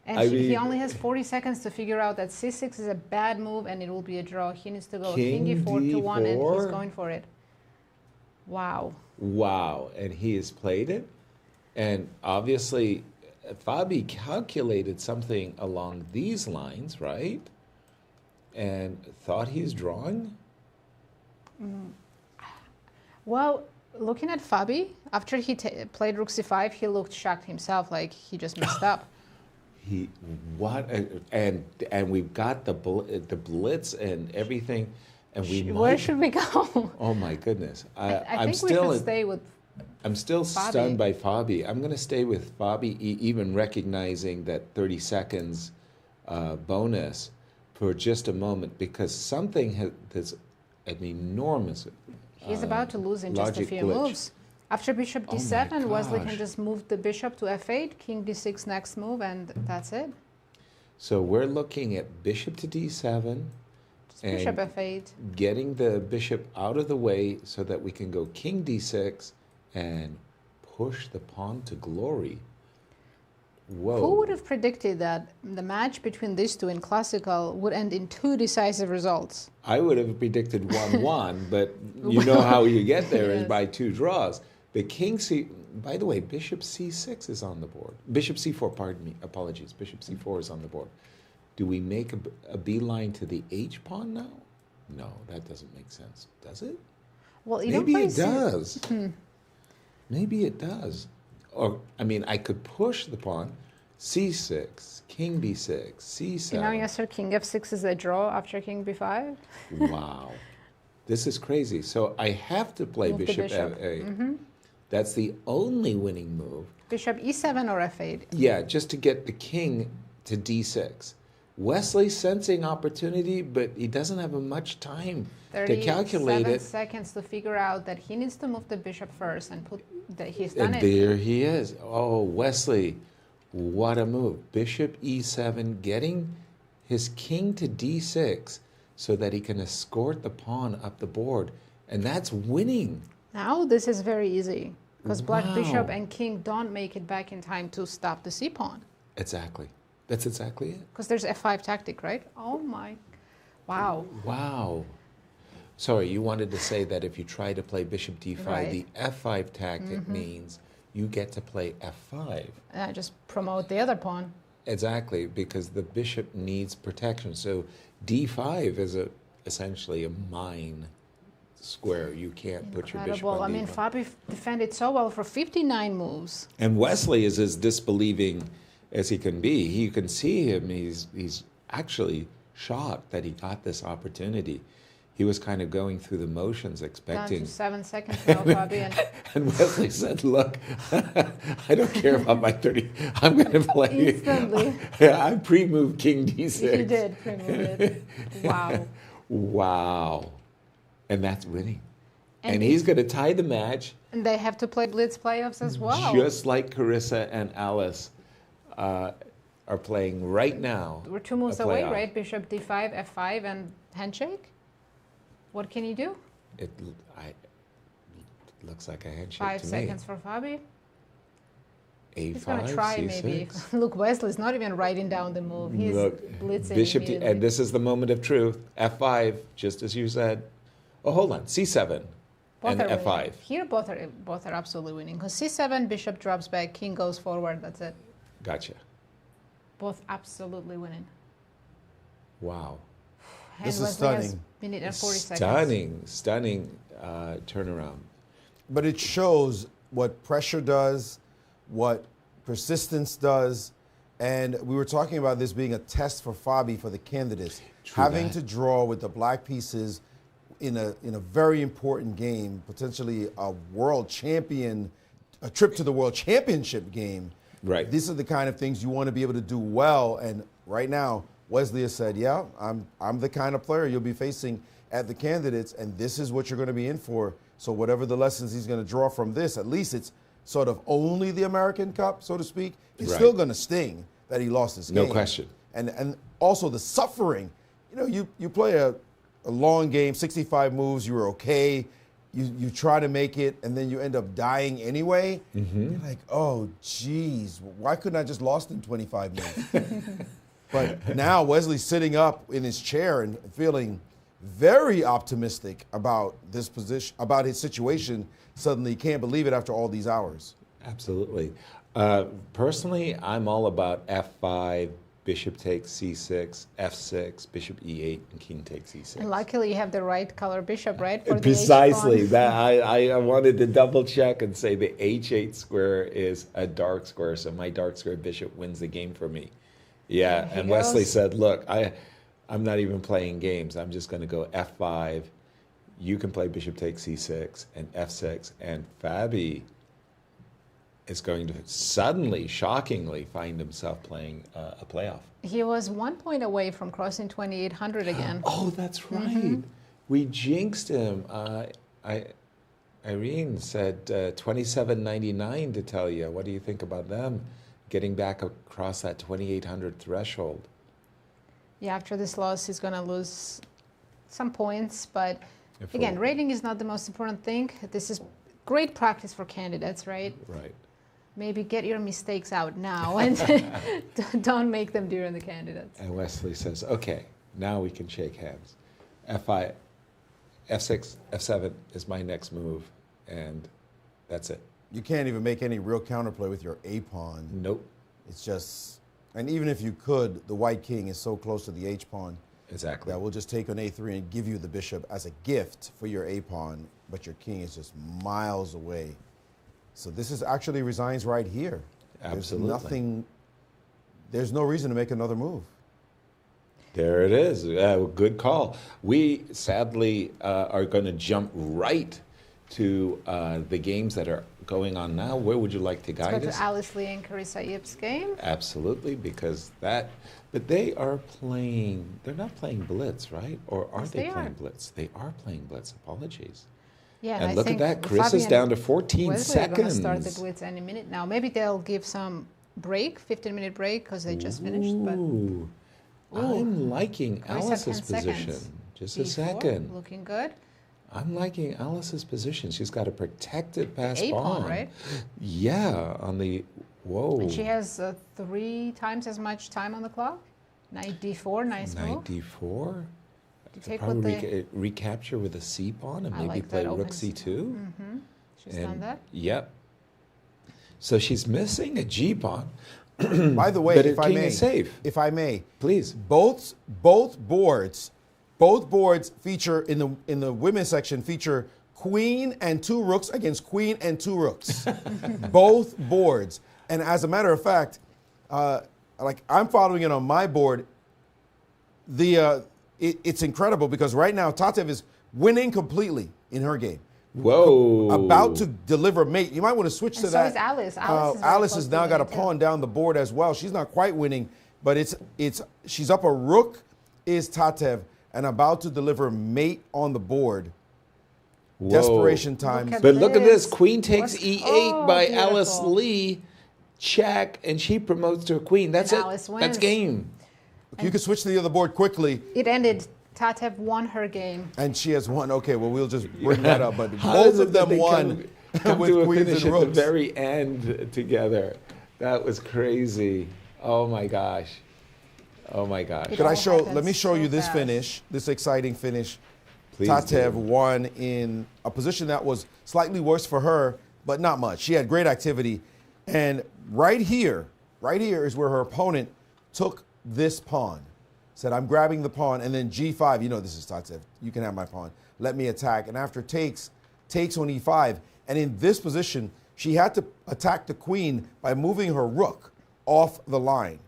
And I he mean- only has 40 seconds to figure out that C6 is a bad move and it will be a draw. He needs to go King king e4 to 1, and he's D4? going for it. Wow. Wow, and he has played it. And obviously, Fabi calculated something along these lines, right? And thought he's drawing? Well, looking at Fabi, after he played rook c5, he looked shocked himself, like he just messed up. And we've got the blitz and everything, and Where should we go? Oh my goodness! I I'm think we still should stay with I'm still Fabi. stunned by Fabi. I'm going to stay with Fabi, even recognizing that 30 seconds bonus for just a moment, because something there's an enormous. He's about to lose in just a logic few glitch. moves. After bishop Oh my d7, Wesley can gosh. just move the bishop to f8, king d6 next move, and that's it. So we're looking at bishop to d7. Just bishop f8. Getting the bishop out of the way so that we can go king d6 and push the pawn to glory. Whoa. Who would have predicted that the match between these two in classical would end in 2 decisive results? I would have predicted 1-1, but you know how you get there is Yes. by 2 draws. The king by the way, bishop c6 is on the board. Bishop c4, pardon me, apologies. Bishop c4 is on the board. Do we make a beeline to the h pawn now? No, that doesn't make sense, does it? Well, you Maybe don't it does. Hmm. Maybe it does. Or, I could push the pawn, c6, king b6, c7. You know, Yasser, king f6 is a draw after king b5. Wow. This is crazy. So I have to play Move the bishop bishop. f8. Mhm. That's the only winning move. Bishop e7 or f8. Yeah, just to get the king to d6. Wesley sensing opportunity, but he doesn't have much time to calculate 37 it. seconds to figure out that he needs to move the bishop first and put That he's done And it. there he is. Oh, Wesley, what a move. Bishop e7, getting his king to d6 so that he can escort the pawn up the board. And that's winning. Now this is very easy because black Wow. bishop and king don't make it back in time to stop the c pawn. Exactly. That's exactly it. Because there's f5 tactic, right? Oh my, wow. Wow. Sorry, you wanted to say that if you try to play bishop d5, Right. the f5 tactic means you get to play f5. Just promote the other pawn. Exactly, because the bishop needs protection. So d5 is essentially a mine square. You can't put your bishop Incredible. on I mean, d5. Fabi defended so well for 59 moves. And Wesley is as disbelieving as he can be. You can see him. He's actually shocked that he got this opportunity. He was kind of going through the motions, Down expecting. to 7 seconds now, Fabi. And Wesley said, "Look, I don't care about my 30. I'm going to play." Instantly. I pre-moved King D6. He did pre-move it. Wow. Wow, and that's winning. And And he's going to tie the match, And they have to play Blitz playoffs as well. just like Carissa and Alice are playing right now. We're 2 moves a away, playoff. right? Bishop d5, f5, and handshake. What can you do? It looks like a handshake 5 to seconds for Fabi. me. He's going A5, to try maybe. C6. Look, Wesley's not even writing down the move. He's Look, blitzing Bishop, immediately. and this is the moment of truth. F5, just as you said. Oh, hold on. C7 Both and are F5. winning. Here, both are absolutely winning. Because c7, bishop drops back, king goes forward. That's it. Gotcha. Both absolutely winning. Wow. And This is Wesley has stunning. minute and 40 seconds. Stunning turnaround. But it shows what pressure does, what persistence does, and we were talking about this being a test for Fabi for the candidates. True Having that. to draw with the black pieces in a very important game, potentially a world champion, a trip to the world championship game. Right. These are the kind of things you want to be able to do well. And right now, Wesley has said, yeah, I'm the kind of player you'll be facing at the candidates, and this is what you're going to be in for. So whatever the lessons he's going to draw from this, at least it's sort of only the American Cup, so to speak. It's Right. still going to sting that he lost this No game. question. And also the suffering. You know, you play a long game, 65 moves, you were okay. You try to make it, and then you end up dying anyway. Mm-hmm. You're like, oh, geez, why couldn't I just lost in 25 moves? But now Wesley's sitting up in his chair and feeling very optimistic about this position, about his situation. Suddenly, he can't believe it after all these hours. Absolutely. Personally, I'm all about F5, bishop takes C6, F6, bishop E8, and king takes E6. And luckily, you have the right color bishop, right? For the Precisely. H pawn. That I wanted to double check and say the H8 square is a dark square, so my dark square bishop wins the game for me. Yeah, There he and Wesley goes. said, look, I'm not even playing games. I'm just going to go F5. You can play bishop takes C6 and F6, and Fabi is going to suddenly, shockingly, find himself playing a playoff. He was 1 point away from crossing 2,800 again. Oh, that's right. We jinxed him. Irene said 27.99 to Talia. What do you think about them getting back across that 2,800 threshold? Yeah, after this loss, he's going to lose some points. But If again, we- rating is not the most important thing. This is great practice for candidates, right? Right. Maybe get your mistakes out now and don't make them during the candidates. And Wesley says, okay, now we can shake hands. F5, F6, F7 is my next move, and that's it. You can't even make any real counterplay with your A pawn. Nope. It's just, and even if you could, the white king is so close to the H pawn. Exactly. That we'll just take on A3 and give you the bishop as a gift for your A pawn, but your king is just miles away. So this is actually resigns right here. Absolutely. There's nothing, there's no reason to make another move. There it is. Good call. We sadly are going to jump right to the games that are going on now. Where would you like to Let's guide go us? to Alice Liang and Carissa Yip's game. Absolutely, because that, but they are playing, they're not playing Blitz, right? Or are Yes, they they playing are. Blitz? They are playing Blitz. Apologies. Yeah, And I look at think that, Fabian Carissa's down to 14 Wesley are going to start the seconds. Blitz any minute now. Maybe they'll give some break, 15-minute break, because they just finished. But Ooh. I'm liking Carissa, Alice's 10 position. seconds. Just a E4, second. looking good. I'm liking Alice's position. She's got a protected pass A-pawn, pawn. right? Yeah, on the, whoa. And she has 3 times as much time on the clock. Knight d4, nice Knight move. d4. You take Probably with the, recapture with a c pawn and I maybe like play that rook open c2. Mm-hmm. She's done that. Yep. So she's missing a g pawn. By the way, but if her I king may, is safe. if I may, please. Both boards feature in the women's section feature queen and 2 rooks against queen and 2 rooks. Both boards, and as a matter of fact, like I'm following it on my board. It's incredible because right now Tatev is winning completely in her game. Whoa! About to deliver mate. You might want to switch to And so that. is Alice. Alice has now got a pawn down the board as well. She's not quite winning, but she's up a rook. Is Tatev and about to deliver mate on the board. Whoa. Desperation time. But look at this. Queen takes e8 by beautiful. Alice Lee. Check, and she promotes to a queen. That's And it. Alice That's wins. game. You can switch to the other board quickly. It ended. Tatev won her game. And she has won. Okay, well, we'll just bring that up. But How both is it of that them they won come with to a queens finish and at the rooks. very end together. That was crazy. Oh my gosh. Oh my gosh. Let me show you this finish, this exciting finish. Please Tatev do. won in a position that was slightly worse for her, but not much. She had great activity. And right here is where her opponent took this pawn. Said, I'm grabbing the pawn, and then g5. You know this is Tatev. You can have my pawn. Let me attack. And after takes on e5. And in this position, she had to attack the queen by moving her rook off the line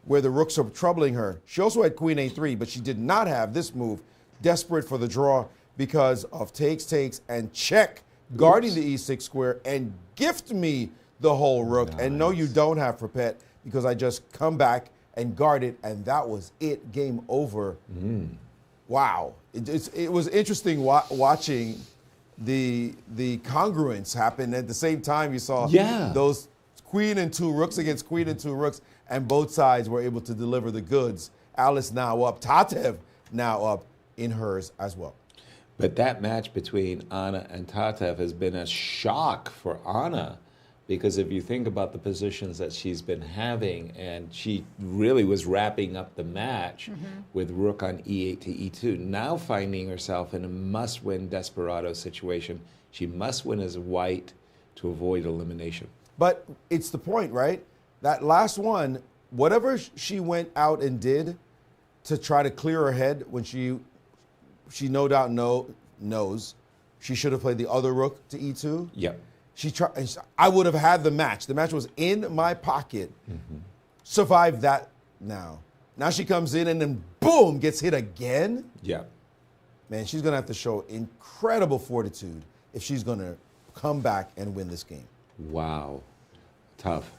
where the rooks are troubling her. She also had queen a3, but she did not have this move, desperate for the draw because of takes, and check, guarding the e6 square, and gift me the whole rook. Nice. And no, you don't have Prepet because I just come back and guard it, and that was it. Game over. Wow. It was interesting watching the congruence happen. At the same time, you saw those queen and 2 rooks against queen and 2 rooks, and both sides were able to deliver the goods. Alice now up, Tatev now up in hers as well. But that match between Anna and Tatev has been a shock for Anna, because if you think about the positions that she's been having, and she really was wrapping up the match with rook on e8 to e2, now finding herself in a must-win desperado situation. She must win as white to avoid elimination. But it's the point, right? That last one, whatever she went out and did to try to clear her head when she no doubt knows she should have played the other rook to e2. Yep. I would have had the match. The match was in my pocket. Survived that now. Now she comes in and then boom, gets hit again. Yeah. Man, she's going to have to show incredible fortitude if she's going to come back and win this game. Wow. Tough.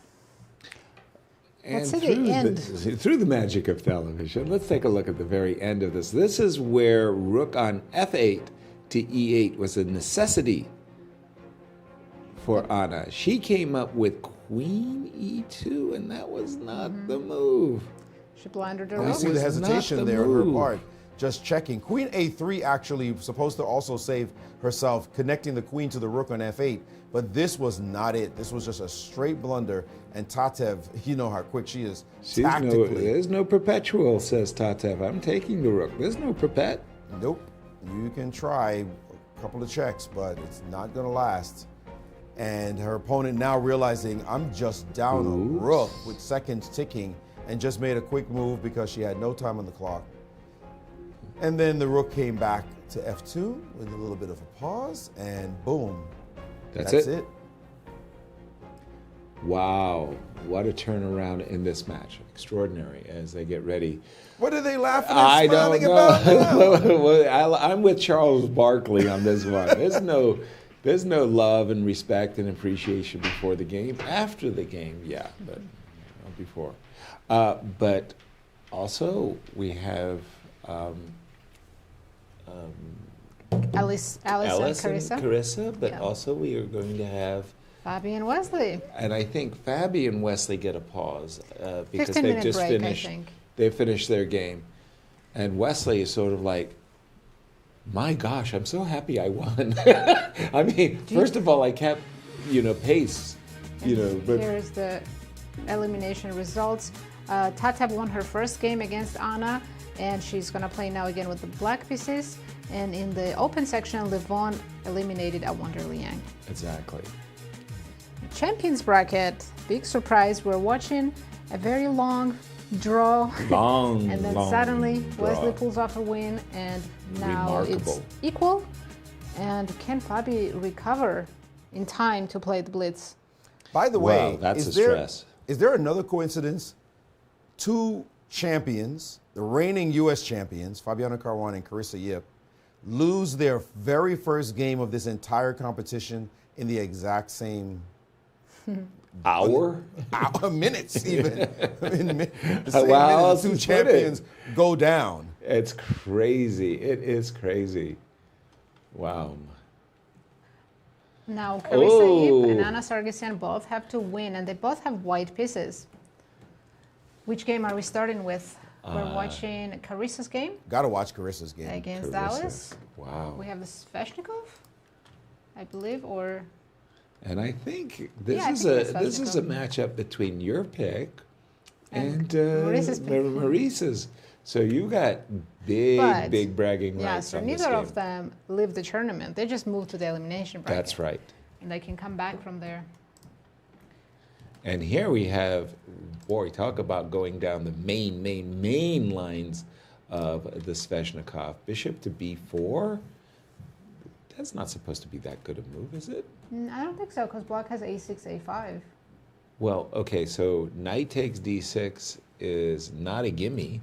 And Let's see the end. Through the magic of television, let's take a look at the very end of this. This is where rook on f8 to e8 was a necessity for Anna. She came up with queen e2, and that was not the move. She blundered her I rook. see the hesitation there on her part. Just checking. Queen a3 actually supposed to also save herself, connecting the queen to the rook on f8. But this was not it. This was just a straight blunder. And Tatev, you know how quick she is. Tactically. There's no perpetual, says Tatev. I'm taking the rook. There's no perpet. Nope. You can try a couple of checks, but it's not going to last. And her opponent now realizing I'm just down a rook with seconds ticking, and just made a quick move because she had no time on the clock. And then the rook came back to f2 with a little bit of a pause, and boom. That's it. Wow, what a turnaround in this match. Extraordinary as they get ready. What are they laughing and I smiling don't about now? Well, I'm with Charles Barkley on this one. There's no love and respect and appreciation before the game. After the game, yeah, but not before. But also we have Alice and Carissa. But Yeah. also we are going to have Fabi and Wesley. And I think Fabi and Wesley get a pause because 15-minute they've just break, finished. I think. They finished their game, and Wesley is sort of like, "My gosh, I'm so happy I won." I mean, first of all, I kept, pace, But Here's the elimination results. Tatev won her first game against Anna, and she's gonna play now again with the black pieces. And in the open section, Levon eliminated Awonder Liang. Exactly. Champions bracket, big surprise. We're watching a very long draw. And then suddenly Wesley pulls off a win, and now it's equal. And can Fabi recover in time to play the Blitz? By the way, that's stress. Is there another coincidence? Two champions, the reigning U.S. champions, Fabiano Caruana and Carissa Yip, lose their very first game of this entire competition in the exact same hour? Minutes, even. The How same else minute the two to put champions it? go down. It's crazy. It is crazy. Wow. Now, Carissa Yip and Anna Sargsyan both have to win, and they both have white pieces. Which game are we starting with? We're watching Carissa's game. Gotta watch Carissa's game. Against Alice. Wow. We have the Sveshnikov, I believe, or... And I think this Yeah, I think it's this is a Sveshnikov. matchup between your pick and Maurice's pick. Maurice's. So you got big bragging Yeah, rights so on this neither game. of them leave the tournament. They just move to the elimination bracket. That's right. And they can come back from there. And here we have, boy, talk about going down the main lines of the Sveshnikov. Bishop to b4. That's not supposed to be that good a move, is it? I don't think so, because black has a6, a5. Well, okay, so knight takes d6 is not a gimme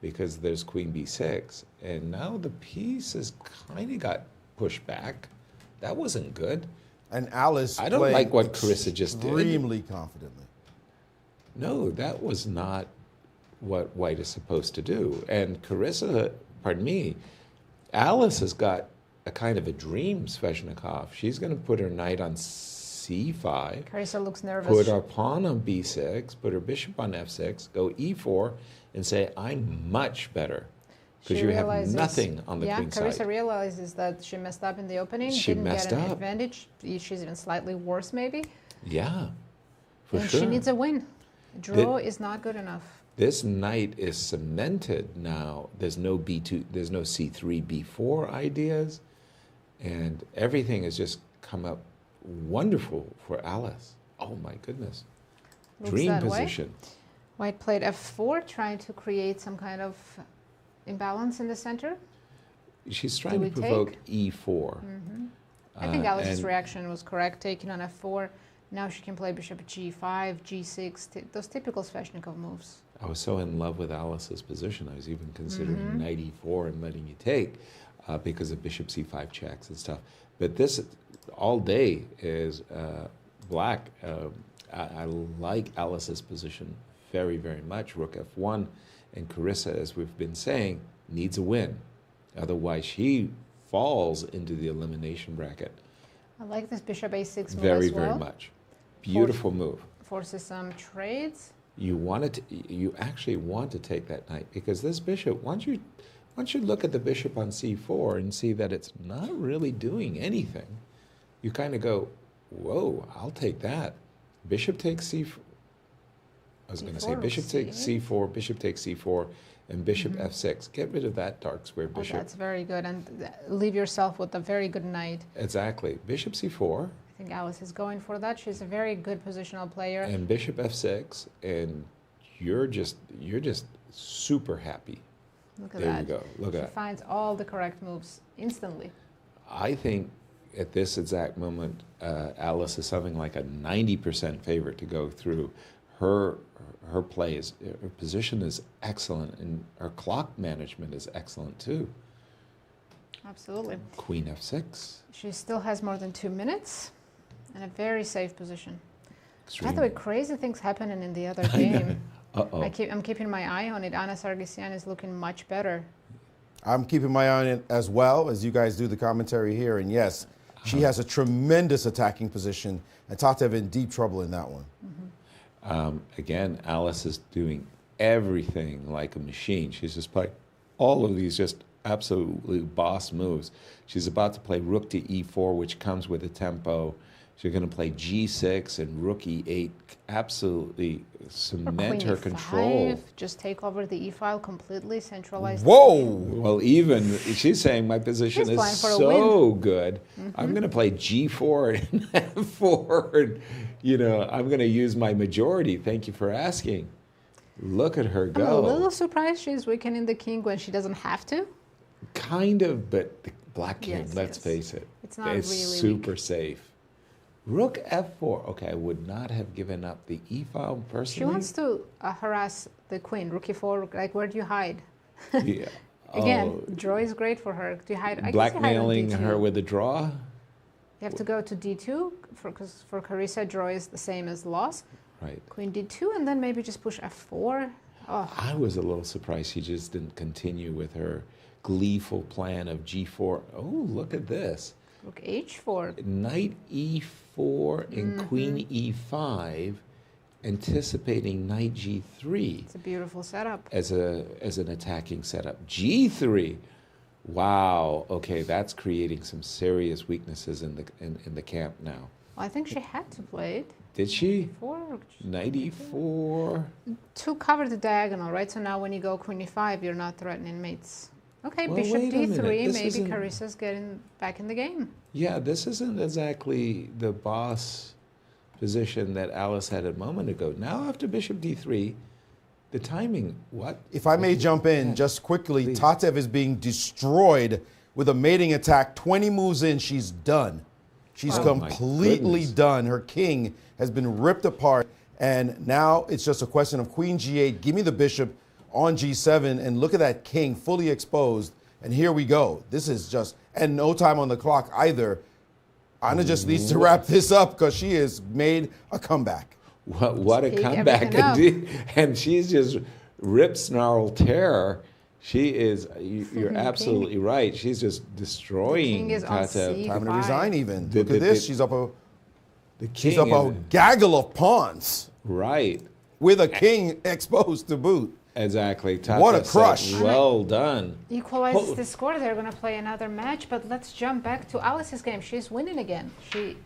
because there's queen b6. And now the piece has kind of got pushed back. That wasn't good. And Alice I don't played like what Carissa just did. extremely confidently. No, that was not what white is supposed to do. And Carissa, pardon me, Alice has got a kind of a dream Sveshnikov. She's going to put her knight on c5. Carissa looks nervous. Put her pawn on b6, put her bishop on f6, go e4, and say, I'm much better. Because you have nothing on the queen Carissa side. realizes that she messed up in the opening. She didn't messed get an up. advantage. She's even slightly worse, maybe. Yeah, for and sure. she needs a win. Draw is not good enough. This knight is cemented now. There's no b2, there's no c3, b4 ideas. And everything has just come up wonderful for Alice. Oh my goodness. Looks Dream that way. position. White played f4, trying to create some kind of imbalance in the center. She's trying to provoke e4. I think Alice's and reaction was correct, taking on f4. Now she can play bishop g5, g6, those typical Sveshnikov moves. I was so in love with Alice's position, I was even considering knight e4 and letting you take because of bishop c5 checks and stuff. But this all day is black. I like Alice's position very, very much. Rook f1, and Carissa, as we've been saying, needs a win. Otherwise, she falls into the elimination bracket. I like this bishop a6 move Very, as well. very much. Beautiful move. Forces some trades. You actually want to take that knight because this bishop, once you look at the bishop on c4 and see that it's not really doing anything, you kind of go, whoa, I'll take that. Bishop takes c4. I was going to say bishop takes c4, bishop takes c4, and bishop f6. Get rid of that dark square bishop. Oh, that's very good. And leave yourself with a very good knight. Exactly. Bishop c4. I think Alice is going for that. She's a very good positional player. And bishop f6, and you're just super happy. Look at there that. You go. Look at She that. finds all the correct moves instantly. I think at this exact moment, Alice is something like a 90% favorite to go through. Her plays, her position is excellent, and her clock management is excellent too. Absolutely. Queen f6. She still has more than 2 minutes and a very safe position. Extreme. By the way, crazy things happening in the other game. Uh-oh. I'm keeping my eye on it. Anna Sargsyan is looking much better. I'm keeping my eye on it as well as you guys do the commentary here. And yes, she has a tremendous attacking position, and Tatev in deep trouble in that one. Again, Alice is doing everything like a machine. She's just playing all of these just absolutely boss moves. She's about to play rook to e4, which comes with a tempo. She's going to play g6 and rook e8, absolutely cement her control. Just take over the e-file completely, centralize. Whoa! Well, even she's saying my position is so good. I'm going to play g4 and f4. And, you know, I'm going to use my majority. Thank you for asking. Look at her go. I'm a little surprised she's weakening the king when she doesn't have to. Kind of, but the black king, let's face it, it's not really super safe. Rook f4. Okay, I would not have given up the e-file personally. She wants to harass the queen. Rook e4, like, where do you hide? Yeah. Again, draw is great for her. Do you hide? Blackmailing her with a draw? You have to go to d2, because for Carissa, draw is the same as loss. Right. Queen d2, and then maybe just push f4. Oh. I was a little surprised she just didn't continue with her gleeful plan of g4. Oh, look at this. Rook h4. Knight e4 and queen e5, anticipating knight g3. It's a beautiful setup. As an attacking setup. g3. Wow. Okay, that's creating some serious weaknesses in the camp now. Well, I think she had to play it. Did she? Four. Knight e4. To cover the diagonal, right? So now when you go queen e5, you're not threatening mates. Okay, Well, bishop wait a minute. d3, This maybe isn't- Carissa's getting back in the game. Yeah, this isn't exactly the boss position that Alice had a moment ago. Now after bishop d3, the timing, what? If I may jump in just quickly, Please. Tatev is being destroyed with a mating attack. 20 moves in, she's done. She's Oh, my completely goodness. done. Her king has been ripped apart, and now it's just a question of queen g8. Give me the bishop on g7, and look at that king fully exposed. And here we go. This is just, and no time on the clock either. Anna just needs to wrap this up because she has made a comeback. What a Speak comeback. everything up. Indeed. And she's just rip, snarl, tear. She is, you're absolutely right. She's just destroying king is on Tatev. Time to Fine. resign even. The- Look the- at this. the- She's up a The she's king up a is, gaggle of pawns right. with a king exposed to boot. Exactly. What a Tatev said, crush. well done. Equalizes the score. They're going to play another match, but let's jump back to Alice's game. She's winning again.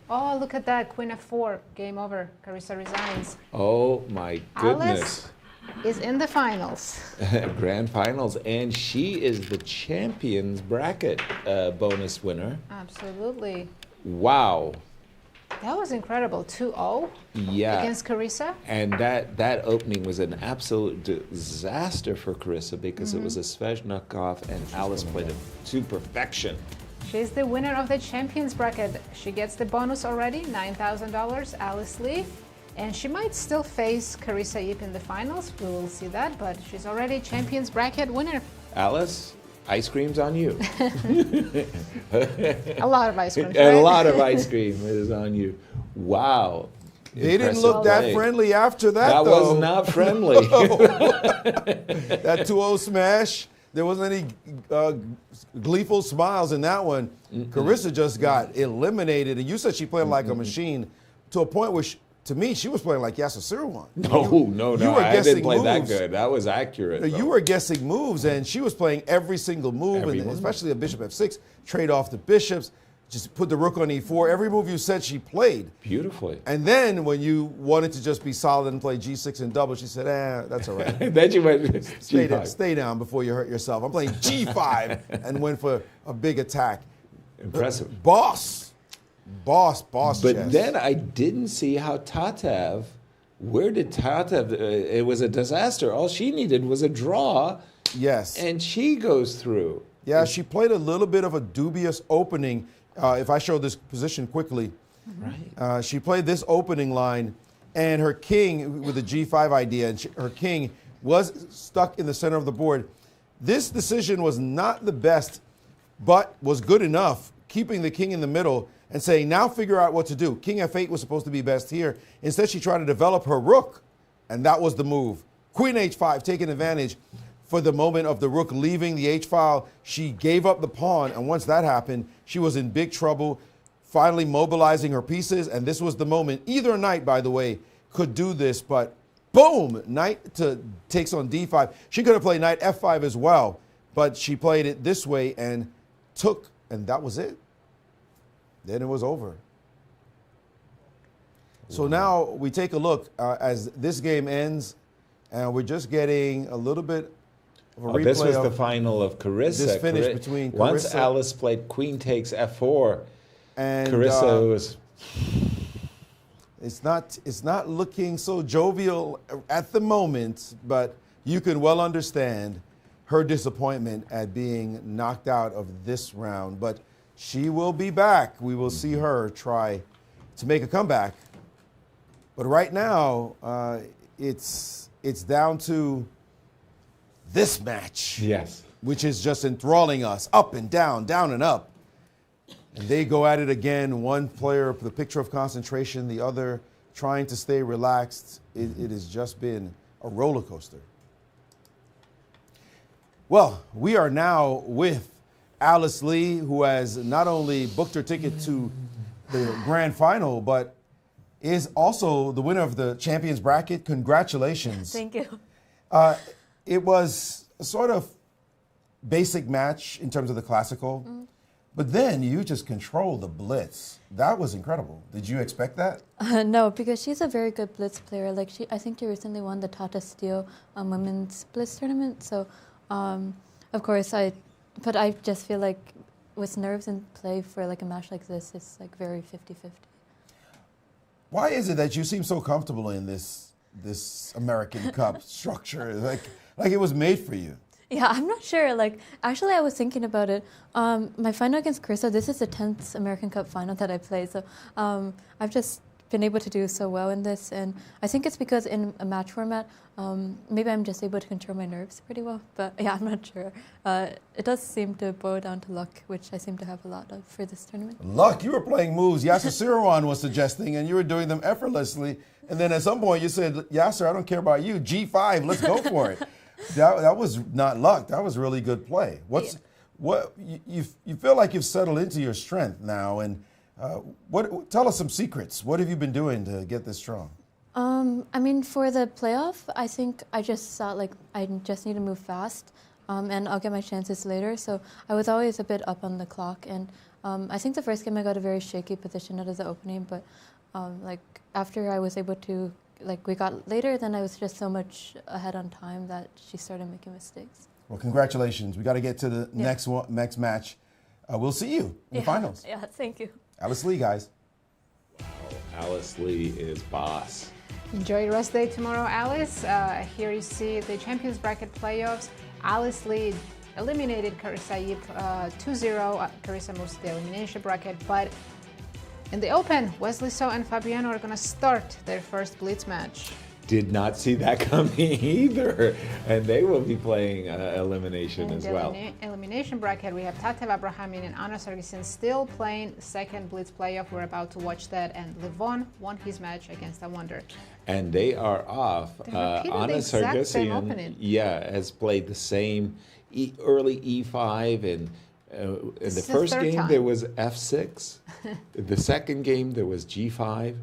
Oh, look at that. Queen f4. Game over. Carissa resigns. Oh my goodness. Alice is in the finals. Grand finals. And she is the champions bracket bonus winner. Absolutely. Wow. That was incredible. 2-0 Yeah. against Carissa. And that opening was an absolute disaster for Carissa because it was a Sveshnikov and Alice played it to perfection. She's the winner of the champions bracket. She gets the bonus already, $9,000, Alice Lee. And she might still face Carissa Yip in the finals. We will see that, but she's already champions bracket winner. Alice, ice cream's on you. A lot of ice cream. A lot of ice cream is on you. Wow. They didn't Impressive look that play. friendly after that, That though. was not friendly. That 2-0 smash, there wasn't any gleeful smiles in that one. Carissa just got eliminated. And you said she played like a machine to a point where, to me, she was playing like Yasser Seirawan. No, you were I guessing didn't play that moves. good. That was accurate. You though. were guessing moves, and she was playing every single move, Every and move. especially a bishop f6, trade off the bishops, just put the rook on e4. Every move you said, she played. Beautifully. And then when you wanted to just be solid and play g6 and double, she said, that's all right. Then you went Stay G5. down, stay down before you hurt yourself. I'm playing g5 and went for a big attack. Impressive. Boss But chess. then I didn't see how Tatev, where did Tatev, it was a disaster. All she needed was a draw. Yes. And she goes through. Yeah, she played a little bit of a dubious opening. If I show this position quickly, Right. she played this opening line, and her king with the g5 idea, and her king was stuck in the center of the board. This decision was not the best, but was good enough, keeping the king in the middle and saying, now figure out what to do. King f8 was supposed to be best here. Instead, she tried to develop her rook, and that was the move. Queen h5, taking advantage. for the moment of the rook leaving the h-file. She gave up the pawn, and once that happened, she was in big trouble, finally mobilizing her pieces, and this was the moment. Either knight, by the way, could do this, but boom, knight takes on d5. She could have played knight f5 as well, but she played it this way and took, and that was it. Then it was over. So now we take a look as this game ends, and we're just getting a little bit of a replay. This was the final of Carissa. This finish between Carissa. Once Alice played queen takes f4, and Carissa was... It's not looking so jovial at the moment, but you can well understand her disappointment at being knocked out of this round. But she will be back. We will see her try to make a comeback. But right now, it's down to this match. Yes. Which is just enthralling us, up and down and up. And they go at it again, one player, the picture of concentration, the other trying to stay relaxed. It has just been a roller coaster. Well, we are now with Alice Lee, who has not only booked her ticket to the grand final, but is also the winner of the Champions Bracket. Congratulations. Thank you. It was a sort of basic match in terms of the classical. But then you just control the Blitz. That was incredible. Did you expect that? No, because she's a very good Blitz player. Like I think she recently won the Tata Steel Women's Blitz tournament. So, of course, I just feel like with nerves in play for like a match like this, it's like very 50-50. Why is it that you seem so comfortable in this American Cup structure? Like it was made for you. Yeah, I'm not sure. Like, actually, I was thinking about it. My final against Carissa, this is the 10th American Cup final that I played. So I've just been able to do so well in this. And I think it's because in a match format, maybe I'm just able to control my nerves pretty well. But yeah, I'm not sure. It does seem to boil down to luck, which I seem to have a lot of for this tournament. Luck? You were playing moves Yasser Seirawan was suggesting, and you were doing them effortlessly. And then at some point you said, Yasser, I don't care about you. G5, let's go for it. That was not luck. That was really good play. What you feel like you've settled into your strength now, and tell us some secrets. What have you been doing to get this strong? I mean, for the playoff, I think I just thought like I just need to move fast, and I'll get my chances later. So I was always a bit up on the clock, and I think the first game I got a very shaky position out of the opening, but like after I was able to. Like we got later, then I was just so much ahead on time that she started making mistakes. Well, congratulations. We got to get to the next match. We'll see you in the finals. Yeah, thank you. Alice Lee, guys. Wow, Alice Lee is boss. Enjoy your rest day tomorrow, Alice. Here you see the Champions Bracket playoffs. Alice Lee eliminated Carissa Yip 2-0. Carissa moves to the elimination bracket, but in the Open, Wesley So and Fabiano are going to start their first Blitz match. Did not see that coming either. And they will be playing elimination as well. Elimination bracket, we have Tatev, Abrahamyan, and Sargsyan still playing second Blitz playoff. We're about to watch that. And Levon won his match against Awonder. And they are off. Sargsyan, has played the same early E5 and in the first game, there was F6. The second game, there was G5.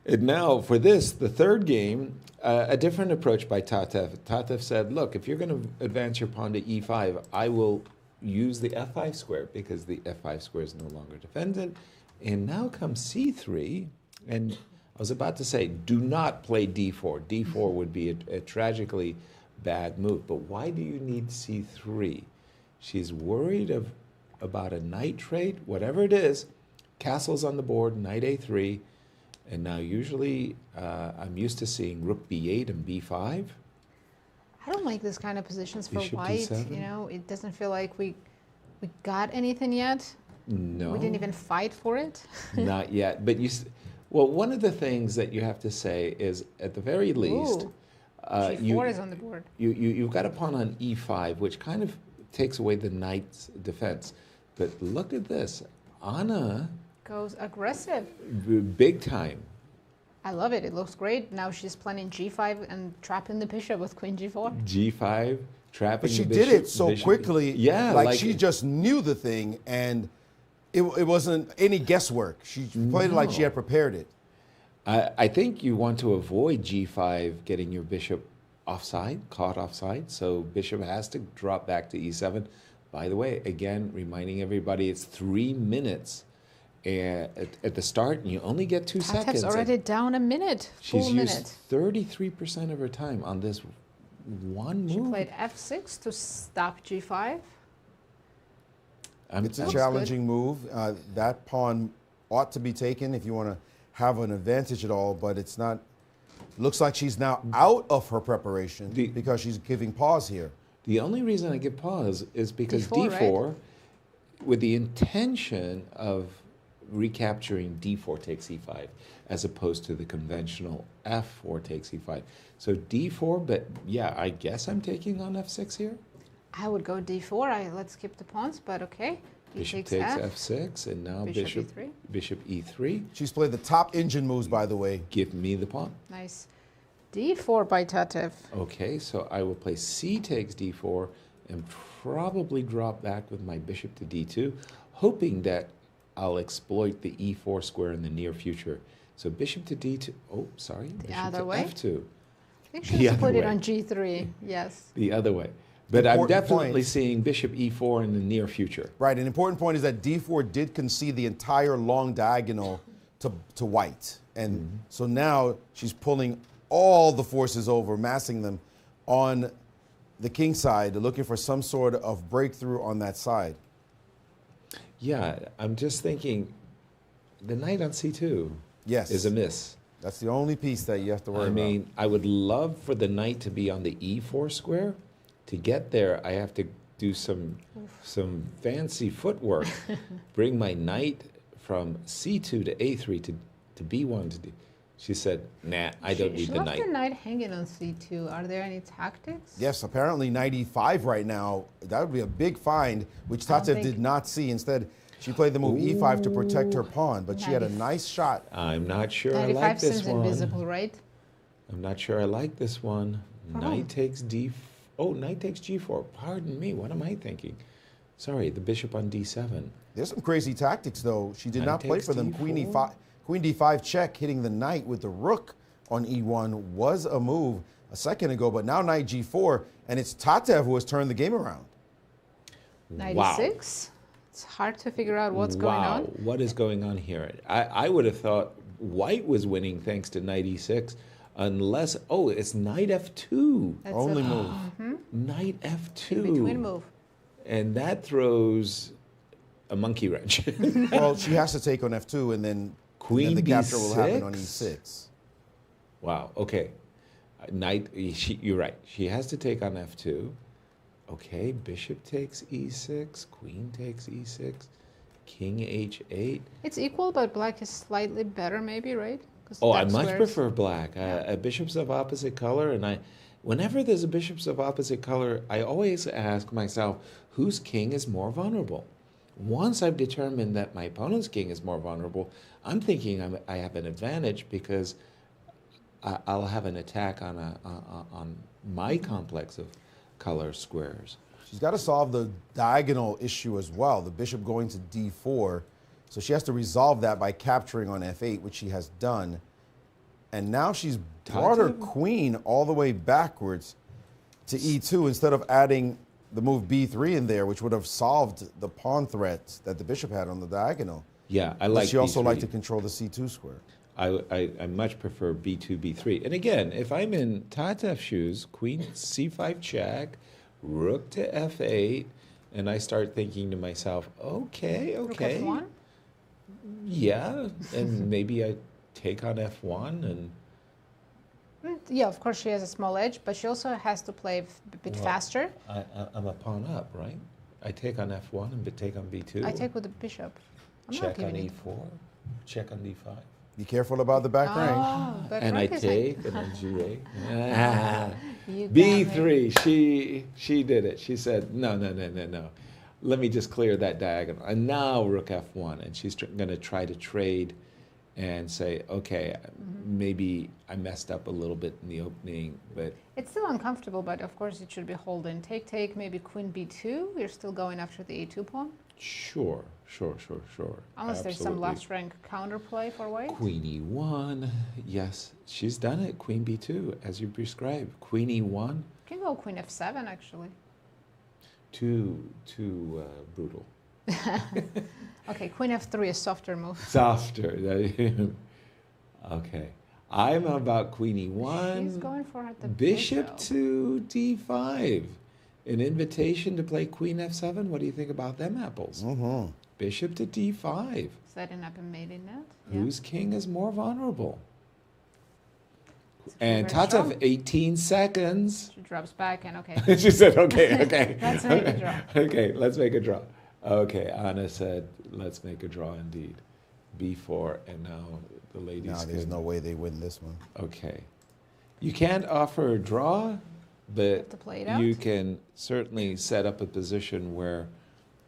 And now, for this, the third game, a different approach by Tatev. Tatev said, look, if you're going to advance your pawn to E5, I will use the F5 square because the F5 square is no longer defended. And now comes C3. And I was about to say, do not play D4. D4 would be a tragically bad move. But why do you need C3? She's worried about a knight trade, whatever it is. Castle's on the board, knight A3. And now usually I'm used to seeing rook B8 and B5. I don't like this kind of positions for Bishop white. D7. You know, it doesn't feel like we got anything yet. No. We didn't even fight for it. Not yet. But well, one of the things that you have to say is, at the very least, G4 is on the board. You've got a pawn on E5, which kind of takes away the knight's defense. But look at this. Anna goes aggressive. Big time. I love it. It looks great. Now she's planning G5 and trapping the bishop with queen G4. G5, trapping But she the did bishop, it so bishop- quickly. Yeah, like she just knew the thing, and it wasn't any guesswork. She played it like she had prepared it. I think you want to avoid g5 getting your bishop offside, caught offside. So bishop has to drop back to e7. By the way, again, reminding everybody it's 3 minutes at the start, and you only get 2 seconds. Tatev's already down a minute. She's Full used minute. 33% of her time on this one She move. played f6 to stop g5. It's a challenging move. That pawn ought to be taken if you want to have an advantage at all, but it's not. Looks like she's now out of her preparation because she's giving pause here. The only reason I give pause is because D4, d4, right? with the intention of recapturing d4 takes e5, as opposed to the conventional f4 takes e5. So d4, but yeah, I guess I'm taking on f6 here. I would go d4. Let's skip the pawns, but okay. He Bishop takes takes f6, and now Bishop bishop e3. e3. She's played the top engine moves, by the way. Give me the pawn. Nice. d4 by Tatev. Okay, so I will play c takes d4 and probably drop back with my bishop to d2, hoping that I'll exploit the e4 square in the near future. So bishop to d2. Oh, sorry. The bishop other to way? f2. I think she should put it on g3. Yes. The other way. But I'm Important definitely point. seeing bishop e4 in the near future. Right, an important point is that d4 did concede the entire long diagonal to white. And so now she's pulling all the forces over, massing them on the king side, looking for some sort of breakthrough on that side. Yeah, I'm just thinking the knight on c2 is a miss. That's the only piece that you have to worry I about. mean, I would love for the knight to be on the e4 square. To get there, I have to do some fancy footwork. Bring my knight from c2 to a3 to b1 to d. She said, nah, I don't need She the left knight. the knight hanging on c2. Are there any tactics? Yes, apparently 95 right now. That would be a big find, which I don't Tatev think- did not see. Instead, she played the move e5 to protect her pawn, but she had a nice shot. I'm not sure I 95 like this seems one. invisible, right? I'm not sure I like this one. Oh. Knight takes d. Oh, knight takes g4. Pardon me. What am I thinking? Sorry, the bishop on d7. There's some crazy tactics, though. She did Knight not play takes for them. d4. Queen d5 check, hitting the knight with the rook on e1 was a move a second ago, but now knight g4, and it's Tatev who has turned the game around. 96? It's hard to figure out what's going on. What is going on here? I would have thought white was winning thanks to knight e6, unless, oh, it's knight f2. That's Only a- move. Mhm. Knight f2. In between move. And that throws a monkey wrench. Well, she has to take on f2, and then Queen the capture will happen on b6? e6. Wow, okay. Knight, you're right. She has to take on f2. Okay, bishop takes e6, queen takes e6, king h8. It's equal, but black is slightly better, maybe, right? 'Cause Oh, I dark much squares- prefer black. Bishops of opposite color, and whenever there's a bishops of opposite color, I always ask myself, whose king is more vulnerable? Once I've determined that my opponent's king is more vulnerable, I'm thinking I have an advantage because I'll have an attack on my complex of color squares. She's got to solve the diagonal issue as well, the bishop going to d4. So she has to resolve that by capturing on f8, which she has done. And now she's brought her queen all the way backwards to e2 instead of adding the move b3 in there, which would have solved the pawn threat that the bishop had on the diagonal. Yeah, I But like she also b3. liked to control the c2 square. I much prefer b2, b3. And again, if I'm in Tatev's shoes, queen c5 check, rook to f8, and I start thinking to myself, okay. Rook f1? Yeah, and maybe I take on f1 and... Yeah, of course she has a small edge, but she also has to play a bit faster. I'm a pawn up, right? I take on f1 and take on b2. I take with the bishop. I'm not Check on giving it. e4, check on d5. Be careful about the back rank. Oh, back And I rank is like- take, and then g8. You got b3, she did it. She said, no. Let me just clear that diagonal. And now rook f1, and she's going to try to trade and say, okay, maybe I messed up a little bit in the opening, but It's still uncomfortable, but of course it should be holding. Take, maybe queen b2. You're still going after the a2 pawn. sure. Unless there's some Absolutely. last rank counterplay for white. Queen e1, yes, she's done it. Queen b2, as you prescribed. Queen e1, You can go queen f7 actually. too brutal. Okay, queen f3 is softer move. Softer. Okay. I'm about queen e1. She's going for the Bishop to d5. An invitation to play queen f7. What do you think about them apples? Bishop to d5. Setting up a mating net. Whose king is more vulnerable? It's And very strong. Tatev, 18 seconds. She drops back and okay. She said, okay. Let's make a draw. Okay, let's make a draw. Okay, Anna said, let's make a draw indeed. B4, and now the ladies No, there's can- no way they win this one. Okay. You can't offer a draw, but to play it you out. can certainly set up a position where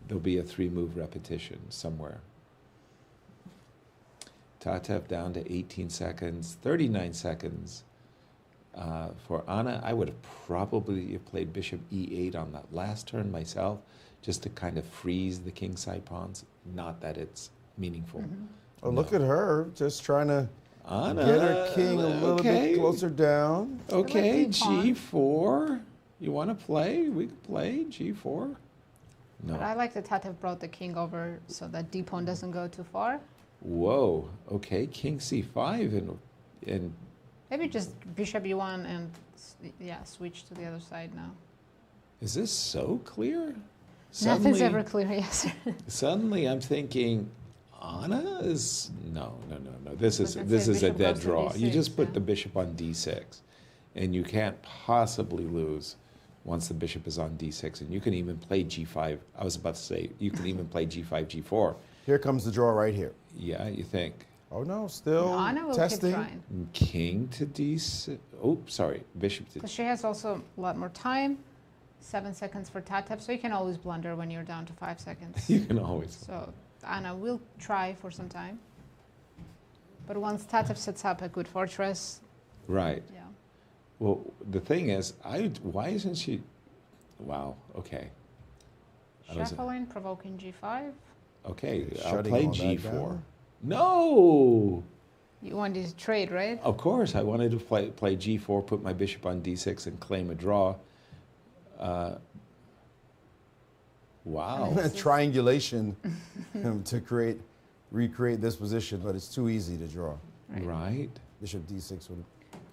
there'll be a 3-move repetition somewhere. Tatev down to 18 seconds, 39 seconds. For Anna, I would have probably played bishop e8 on that last turn myself, just to kind of freeze the kingside pawns. Not that it's meaningful. Oh, look at her, just trying to Anna, get her king a little okay. bit closer down. Okay, Like pawn. g4. You want to play? We could play g4. But No. I like that Tatev brought the king over so that d pawn doesn't go too far. Whoa. Okay, king c5 and Maybe just bishop e1 and switch to the other side now. is this so clear? Nothing's ever clear, yes. Suddenly I'm thinking, Anna is no. This is But this let's is say a bishop dead goes to draw. You d6, just put yeah. the bishop on d6, and you can't possibly lose once the bishop is on d6. And you can even play g5. I was about to say you can even play g5, g4. Here comes the draw right here. Yeah, you think? Oh no, still No, Anna will testing. keep trying. King to d6. Oh, sorry, bishop to. Because she has also a lot more time. 7 seconds for Tatev, so you can always blunder when you're down to 5 seconds. You can always. So Anna will try for some time. But once Tatev sets up a good fortress, Right. yeah. Well, the thing is, why isn't she? Wow. Okay. I was- Shuffling, provoking g5. Okay, I'll Shutting play all that g4. down. No. You wanted to trade, right? Of course, I wanted to play g4, put my bishop on d6, and claim a draw. Wow. Triangulation to recreate this position, but it's too easy to draw. Right. Bishop d6 would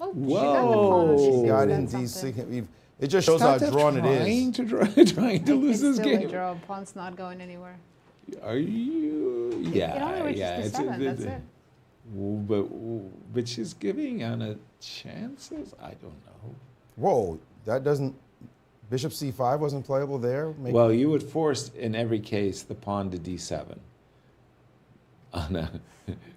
Oh, Whoa. she got got in something. d6. It just shows how Tatev drawn it trying is. to trying to lose It's this still a game. draw. Pawn's not going anywhere. Are you? It only reaches Yeah. the 7, that's it. But she's giving Anna chances. I don't know. Whoa, that doesn't. Bishop c5 wasn't playable there. Well, you would force in every case the pawn to d7. Anna,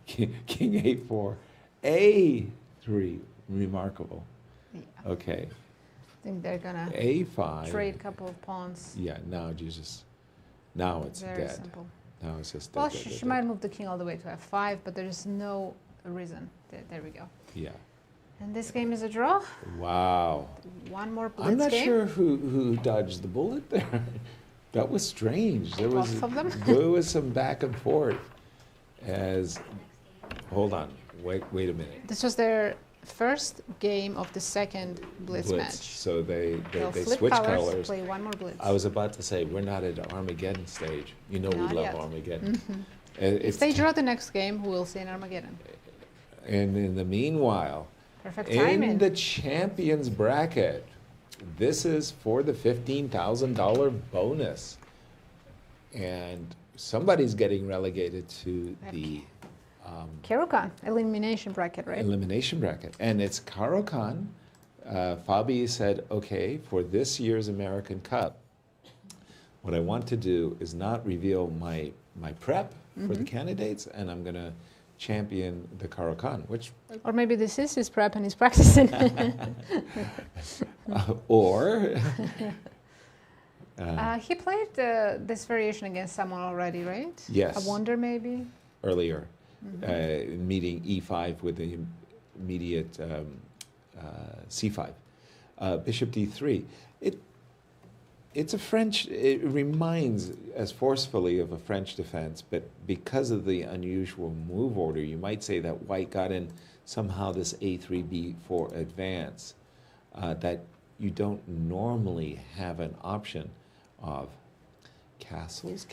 king a4, a3. Remarkable. Yeah. Okay. I think they're gonna a5. trade a couple of pawns. Yeah. Now now it's Very dead. simple. Now it's just dead. Well, dead, she dead, might dead. move the king all the way to f5, but there's no reason. There we go. Yeah. And this game is a draw. Wow. One more Blitz I'm not game. sure who dodged the bullet there. That was strange. There was Both of them? there was some back and forth. Hold on, wait a minute. This was their first game of the second Blitz match. So they They'll flip switch colors, colors. play one more Blitz. I was about to say we're not at Armageddon stage. You know Not we love yet. Armageddon. Mhm. It's If they draw the next game, we'll see an Armageddon. And in the meanwhile, Perfect in timing. the champions bracket, this is for the $15,000 bonus. And somebody's getting relegated to the Caruana, elimination bracket, right? elimination bracket. And it's Caruana. Fabi said, okay, for this year's American Cup, what I want to do is not reveal my prep for the candidates, and I'm going to champion the Caruana, which Or maybe this is his prep and he's practicing. or he played this variation against someone already, right? Yes. Awonder, maybe? earlier. meeting e5 with the immediate c5. Bishop d3. It reminds as forcefully of a French defense, but because of the unusual move order, you might say that white got in somehow this a3, b4 advance that you don't normally have an option of. Castles.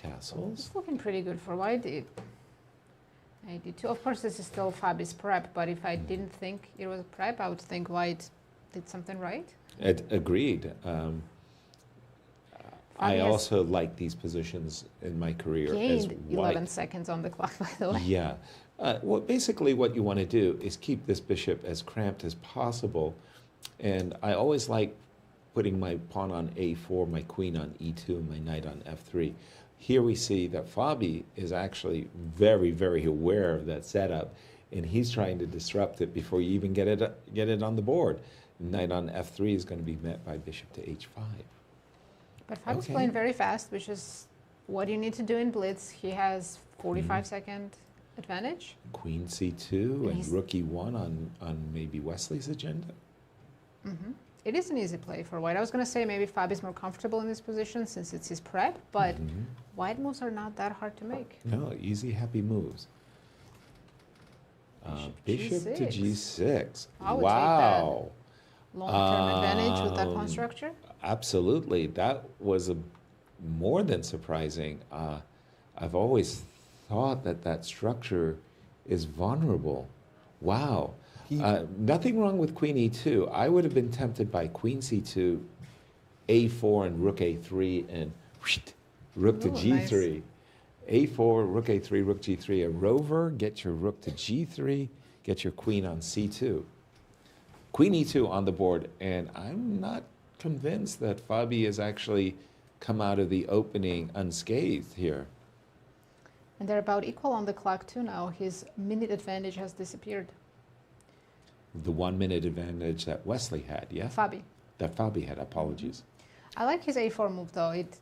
It's looking pretty good for white. I did too. Of course, this is still Fabi's prep, but if I didn't think it was a prep, I would think white did something right. Agreed. I also like these positions in my career as Gained white. 11 seconds on the clock, by the way. Yeah. Well, basically what you want to do is keep this bishop as cramped as possible. And I always like putting my pawn on a4, my queen on e2, my knight on f3. Here we see that Fabi is actually very, very aware of that setup, and he's trying to disrupt it before you even get it on the board. Knight on f3 is going to be met by bishop to h5. But Fabi's playing very fast, which is what you need to do in Blitz. He has 45-second advantage. Queen c2 and rook e1 on maybe Wesley's agenda. It is an easy play for white. I was going to say maybe Fabi's more comfortable in this position since it's his prep, but white moves are not that hard to make. No, easy, happy moves. Bishop to g6. I would take that long-term advantage with that pawn structure. Absolutely. That was more than surprising. I've always thought that structure is vulnerable. Wow. Nothing wrong with queen e2. I would have been tempted by queen c2, a4, and rook a3, and rook to g3. Nice. A4, rook a3, rook g3. A rover, get your rook to g3, get your queen on c2. Queen e2 on the board, and I'm not convinced that Fabi has actually come out of the opening unscathed here. And they're about equal on the clock too now. His minute advantage has disappeared. The 1 minute advantage that Wesley had, yeah? Fabi. That Fabi had, apologies. I like his a4 move though. It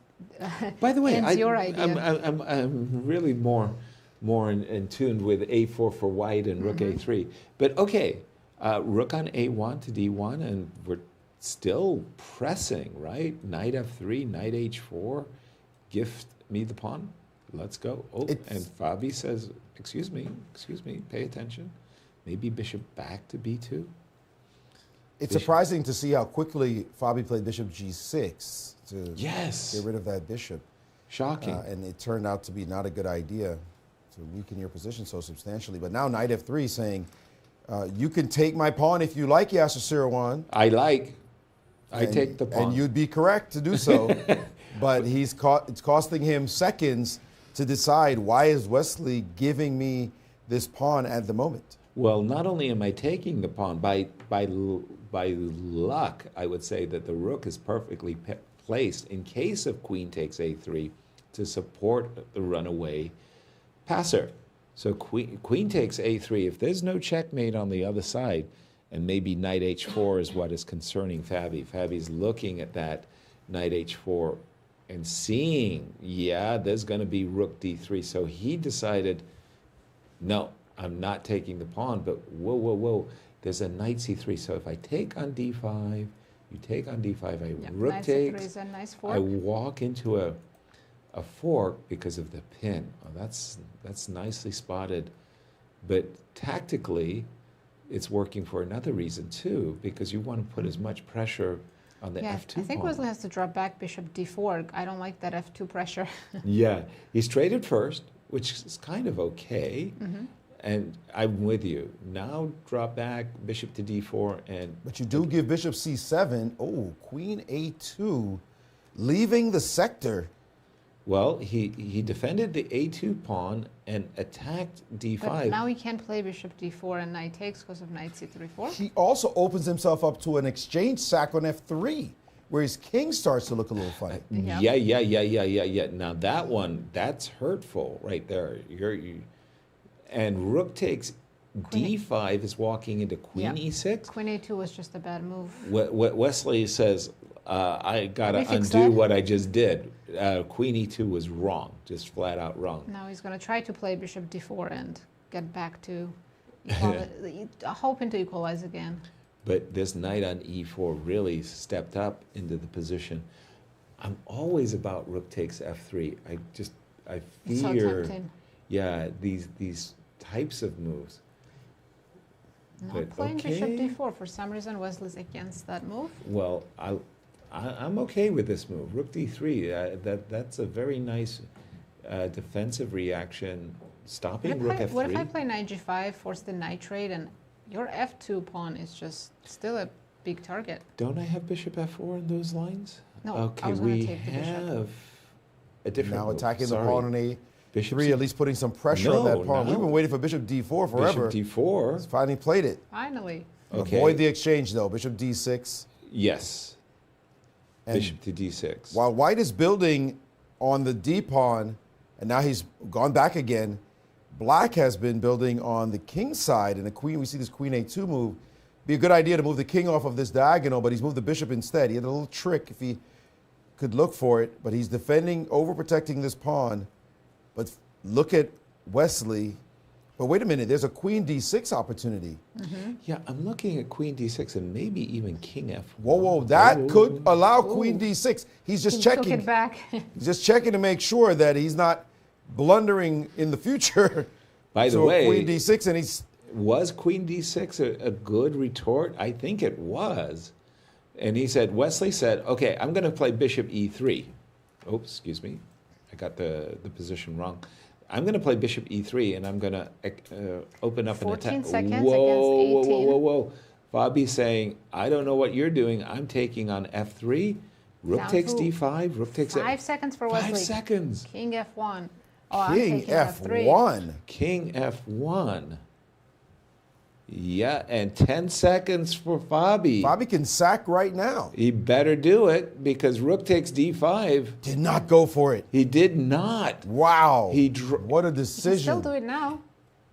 By the way, your idea. I'm really more in tune with a4 for white and rook a3. But okay, rook on a1 to d1, and we're still pressing, right? Knight f3, knight h4, gift me the pawn. Let's go. Oh, and Fabi says, excuse me, pay attention. Maybe bishop back to b2. It's surprising to see how quickly Fabi played bishop g6 to get rid of that bishop. Shocking. And it turned out to be not a good idea to weaken your position so substantially. But now knight f3 saying, you can take my pawn if you like, Yasser Seirawan. I take the pawn. And you'd be correct to do so. But it's costing him seconds to decide, why is Wesley giving me this pawn at the moment? Well, not only am I taking the pawn, by luck, I would say that the rook is perfectly placed in case of queen takes a3 to support the runaway passer. So queen takes a3. If there's no checkmate on the other side, and maybe knight h4 is what is concerning Fabi. Fabi's looking at that knight h4 and seeing, there's going to be rook d3. So he decided, no, I'm not taking the pawn, but whoa, there's a knight c3. So if I take on d5, you take on d5, rook takes, is a nice fork. I walk into a fork because of the pin. Oh, that's nicely spotted. But tactically, it's working for another reason too, because you want to put as much pressure on the f2 I think pawn. Wesley has to drop back bishop d4. I don't like that f2 pressure. Yeah, he's traded first, which is kind of okay. And I'm with you. Now drop back bishop to d4, but you do give bishop c7. Oh, queen a2, leaving the sector. Well, he defended the a2 pawn and attacked d5. But now he can't play bishop d4 and knight takes because of knight c3-4. He also opens himself up to an exchange sack on f3, where his king starts to look a little funny. Yeah. Now that one, that's hurtful right there. And rook takes d5 is walking into queen e6. Queen a2 was just a bad move. Wesley says, I got to undo what I just did. Queen e2 was wrong, just flat out wrong. Now he's going to try to play bishop d4 and get back to hoping to equalize again. But this knight on e4 really stepped up into the position. I'm always about rook takes f3. I It's so fear, tempting. yeah, these types of moves. Not But playing okay. bishop d4. For some reason, Wesley's against that move. Well, I'm okay with this move. Rook d3. That's a very nice defensive reaction, stopping rook f3. What if I play knight g5, force the knight trade, and your f2 pawn is just still a big target? Don't I have bishop f4 in those lines? No, Okay, I was going we to take the bishop. have a different Now move. attacking Sorry. the pawn on Bishop a3, at least putting some pressure on that pawn. no. We've been waiting for bishop d4 forever. Bishop d4. He's finally played it. Finally. Okay. Avoid the exchange though. Bishop d6. Yes. And Bishop to d6. while white is building on the d pawn, and now he's gone back again, black has been building on the king side, and the queen. We see this queen a2 move. Be a good idea to move the king off of this diagonal, but he's moved the bishop instead. He had a little trick if he could look for it, but he's defending, overprotecting this pawn. But look at Wesley. But wait a minute, there's a queen d6 opportunity. Yeah, I'm looking at queen d6 and maybe even king f1. Whoa, that could allow queen d6. He's just He took checking. it back. He's just checking to make sure that he's not blundering in the future. By the So way, queen d6, and he's was queen d6 a good retort? I think it was. And he said, Wesley said, okay, I'm going to play bishop e3. Oops, excuse me. I got the position wrong. I'm going to play bishop e3, and I'm going to open up an 14 attack. seconds Whoa, against 18. whoa. Fabi's saying, I don't know what you're doing. I'm taking on f3. Rook Down takes to d5. Rook takes 5 seconds for Wesley. 5 seconds. King f1. Oh, I'm king taking f3. f1. King f1. Yeah, and 10 seconds for Fabi. Fabi can sack right now. He better do it because rook takes d5. Did not go for it. He did not. Wow. What a He can still decision. do it now.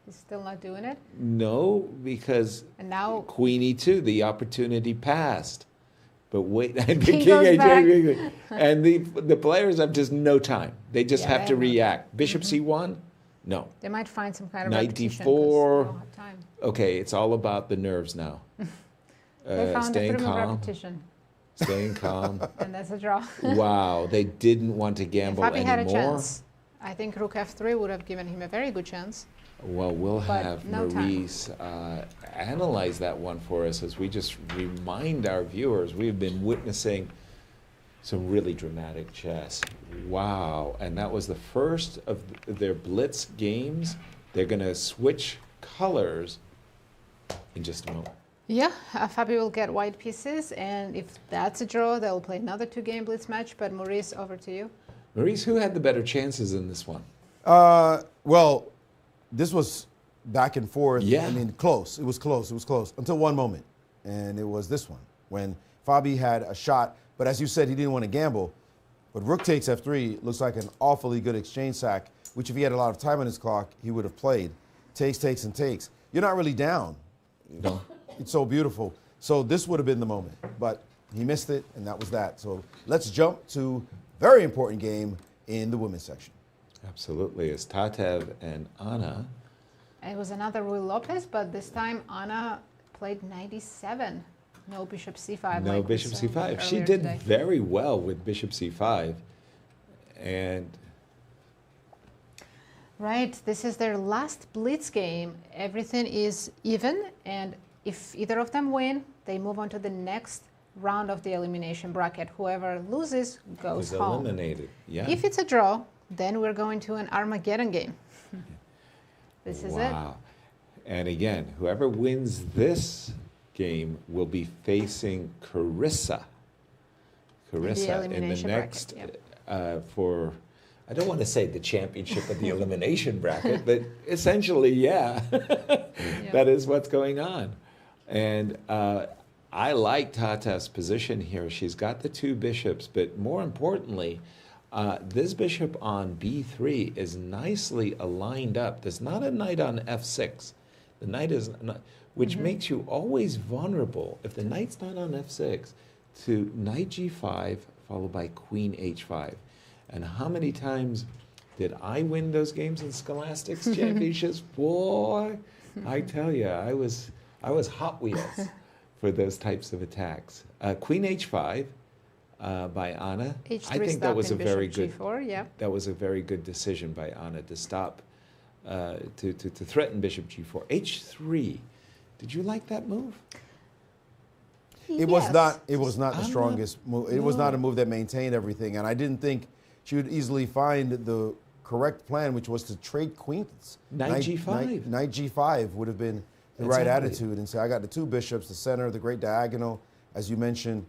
He's still not doing it. No, because And now queen e2, the opportunity passed. But wait, and the King king goes h8, back. and the players have just no time. They just Yeah, have they to have no time. react. Bishop c1? No. they might find some kind of Knight repetition 'cause d4. they don't have time. Okay, it's all about the nerves now. They found a Staying freedom of calm. repetition. Staying calm. And that's a draw. Wow, they didn't want to If gamble Fabi had a anymore. chance, I think rook f3 would have given him a very good chance. Well, we'll But have no time. Maurice analyze that one for us as we just remind our viewers we've been witnessing some really dramatic chess. Wow, and that was the first of their Blitz games. They're going to switch colors in just a moment. Yeah, Fabi will get white pieces, and if that's a draw, they'll play another 2-game Blitz match. But Maurice, over to you. Maurice, who had the better chances in this one? Well, this was back and forth. Yeah. I mean, close. It was close. It was close until one moment. And it was this one when Fabi had a shot. But as you said, he didn't want to gamble. But rook takes f3 looks like an awfully good exchange sack, which if he had a lot of time on his clock, he would have played. Takes, takes, and takes. You're not really down. No. It's so beautiful. So this would have been the moment. But he missed it, and that was that. So let's jump to very important game in the women's section. Absolutely. It's Tatev and Anna. It was another Rui Lopez, but this time Anna played 97. No bishop c5. No like we bishop saw c5. She earlier did today. very well with bishop c5. And Right, this is their last Blitz game. Everything is even, and if either of them win, they move on to the next round of the elimination bracket. Whoever loses goes was home. eliminated. Yeah. If it's a draw, then we're going to an Armageddon game. This is it. Wow. And again, whoever wins this game will be facing Carissa. Carissa in the elimination next bracket, for, I don't want to say the championship of the elimination bracket, but essentially, yeah, that is what's going on. And I like Tatev's position here. She's got the two bishops, but more importantly, this bishop on b3 is nicely aligned up. There's not a knight on f6. The knight is not, which makes you always vulnerable, if the knight's not on f6, to knight g5 followed by queen h5. And how many times Did I win those games in Scholastics Championships? Boy, I tell you, I was Hot Wheels for those types of attacks. Queen H5 by Anna. H3 I think that was a stopping very bishop good. G4, yeah. That was a very good decision by Anna to stop, to threaten bishop G4. H3. Did you like that move? It was not. It was not the I'm strongest move. It was not a move that maintained everything, and I didn't think she would easily find the correct plan, which was to trade queens. Knight G5. Knight G5 would have been the right attitude, and say, I got the two bishops, the center, the great diagonal. As you mentioned,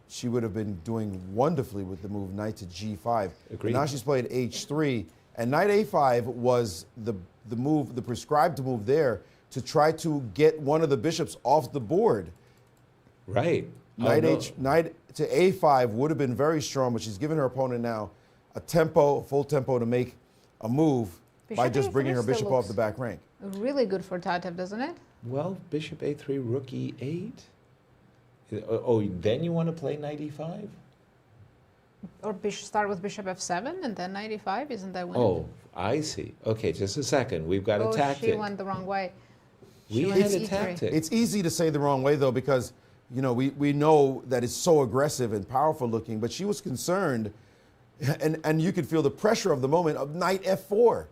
she would have been doing wonderfully with the move Knight to G5. Agreed. Now she's played H3, and Knight A5 was the move, the prescribed move there to try to get one of the bishops off the board. Right. Knight to A5 would have been very strong, but she's given her opponent now a full tempo to make a move by Bishop just bringing her A3 bishop still off the back rank. Really good for Tatev, doesn't it? Well, bishop A3, rook E8. Oh, then you want to play Knight E5? Or start with bishop F7 and then Knight E5, isn't that winning? Oh, I see. Okay, just a second. We've got a tactic. She went the wrong way. We had a tactic. It's easy to say the wrong way, though, because we know that it's so aggressive and powerful looking, but she was concerned, and you could feel the pressure of the moment of Knight F4.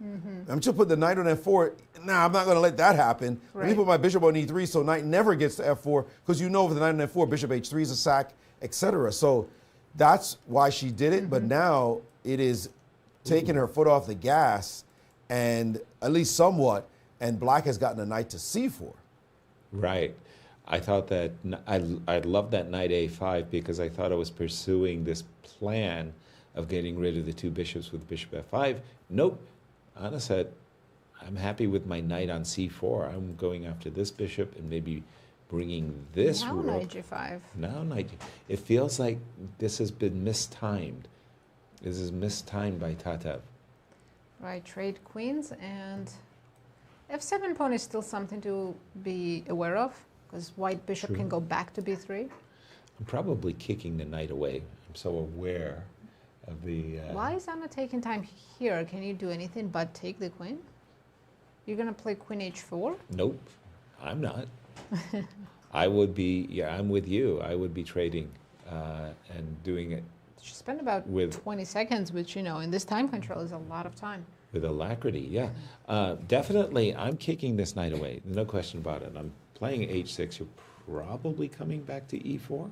I'm just put the knight on F4. Nah, I'm not going to let that happen. Let me put my bishop on E3 so knight never gets to F4, because with the knight on F4, bishop H3 is a sack, etc. So that's why she did it, but now it is taking her foot off the gas, and at least somewhat, and black has gotten a knight to C4. Right. I thought that I loved that knight A5 because I thought I was pursuing this plan of getting rid of the two bishops with bishop F5. Nope. Anna said, I'm happy with my knight on C4. I'm going after this bishop and maybe bringing this now rook. Knight G5. Now knight. It feels like this has been mistimed. This is mistimed by Tatev. Right, trade queens, and F7 pawn is still something to be aware of, because white bishop can go back to B3. I'm probably kicking the knight away. I'm so aware of the... Why is Anna taking time here? Can you do anything but take the queen? You're going to play queen H4? Nope, I'm not. I would be, I'm with you. I would be trading and doing it. She spent about 20 seconds, which, in this time control is a lot of time. With alacrity, yeah. Definitely, I'm kicking this knight away. No question about it. I'm playing H6. You're probably coming back to E4?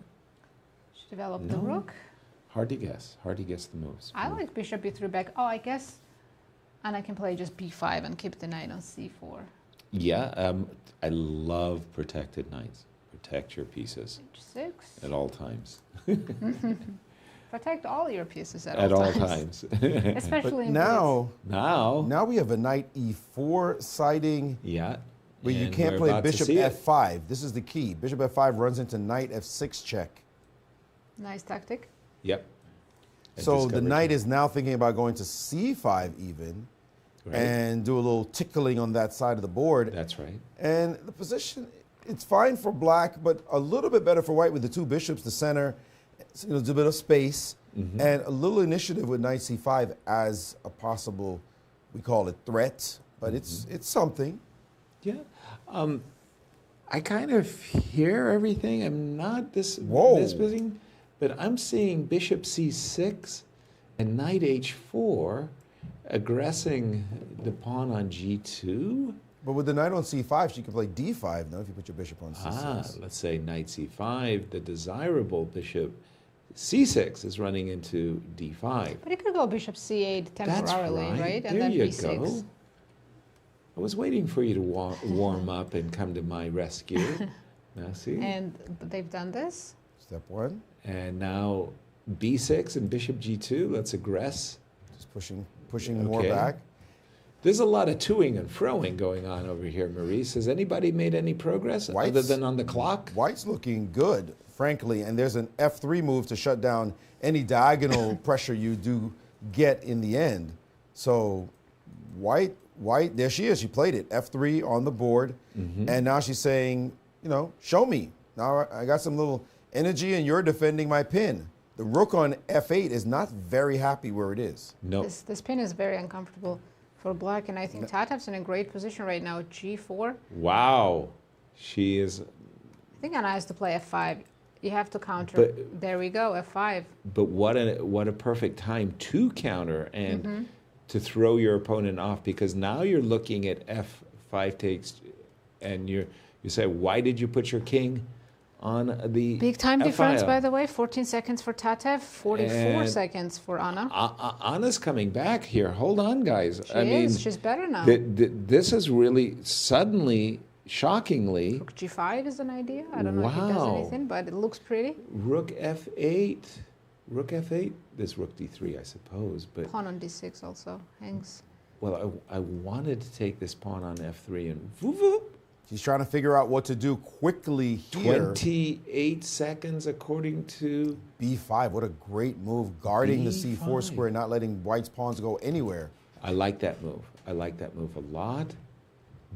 She developed the rook. Hard to guess. Hard to guess the moves. I like bishop B3 back. Oh, I guess Anna can play just B5 and keep the knight on C4. Yeah, I love protected knights. Protect your pieces. H6. At all times. Protect all your pieces at all times. Especially but in now we have a knight E4 siding. Yeah. But you can't play bishop F5. This is the key. Bishop F5 runs into knight F6 check. Nice tactic. Yep. So the knight is now thinking about going to C5 even, and do a little tickling on that side of the board. That's right. And the position, it's fine for black, but a little bit better for white with the two bishops, the center, there's a bit of space, and a little initiative with knight C5 as a possible, we call it threat, but it's something. Yeah. I kind of hear everything. I'm not dismissing, but I'm seeing bishop C6 and knight H4 aggressing the pawn on G2. But with the knight on C5, she can play D5 now if you put your bishop on C6. Let's say knight C5, the desirable bishop C6 is running into D5. But you could go bishop C8 temporarily, right? There And then you B6. go. I was waiting for you to warm up and come to my rescue. Now see? And they've done this. Step one. And now B6 and bishop G2, let's aggress. Just pushing more back. There's a lot of toing and froing going on over here, Maurice. Has anybody made any progress other than on the clock? White's looking good, frankly, and there's an F3 move to shut down any diagonal pressure you do get in the end. So white, there she is. She played it. F3 on the board, and now she's saying, show me. Now I got some little energy, and you're defending my pin. the rook on f8 is not very happy where it is. No. This pin is very uncomfortable for black, and I think Tatev's in a great position right now. G4. Wow. She is. I think Anna has to play f5. You have to counter. There we go, f5. But what a perfect time to counter and to throw your opponent off, because now you're looking at f5 takes, and you say, why did you put your king on the big time F difference, file? by the way. 14 seconds for Tatev, 44 seconds for Anna. Anna's coming back here. Hold on, guys. She's better now. This is really suddenly, shockingly. Rook g5 is an idea. I don't know if it does anything, but it looks pretty. Rook f8. Rook f8. There's rook d3, I suppose. But Pawn on d6 also hangs. well, I wanted to take this pawn on f3 and whoop, whoop. She's trying to figure out what to do quickly here. 28 seconds according to b5. What a great move, guarding the c4 square, not letting white's pawns go anywhere. I like that move. I like that move a lot.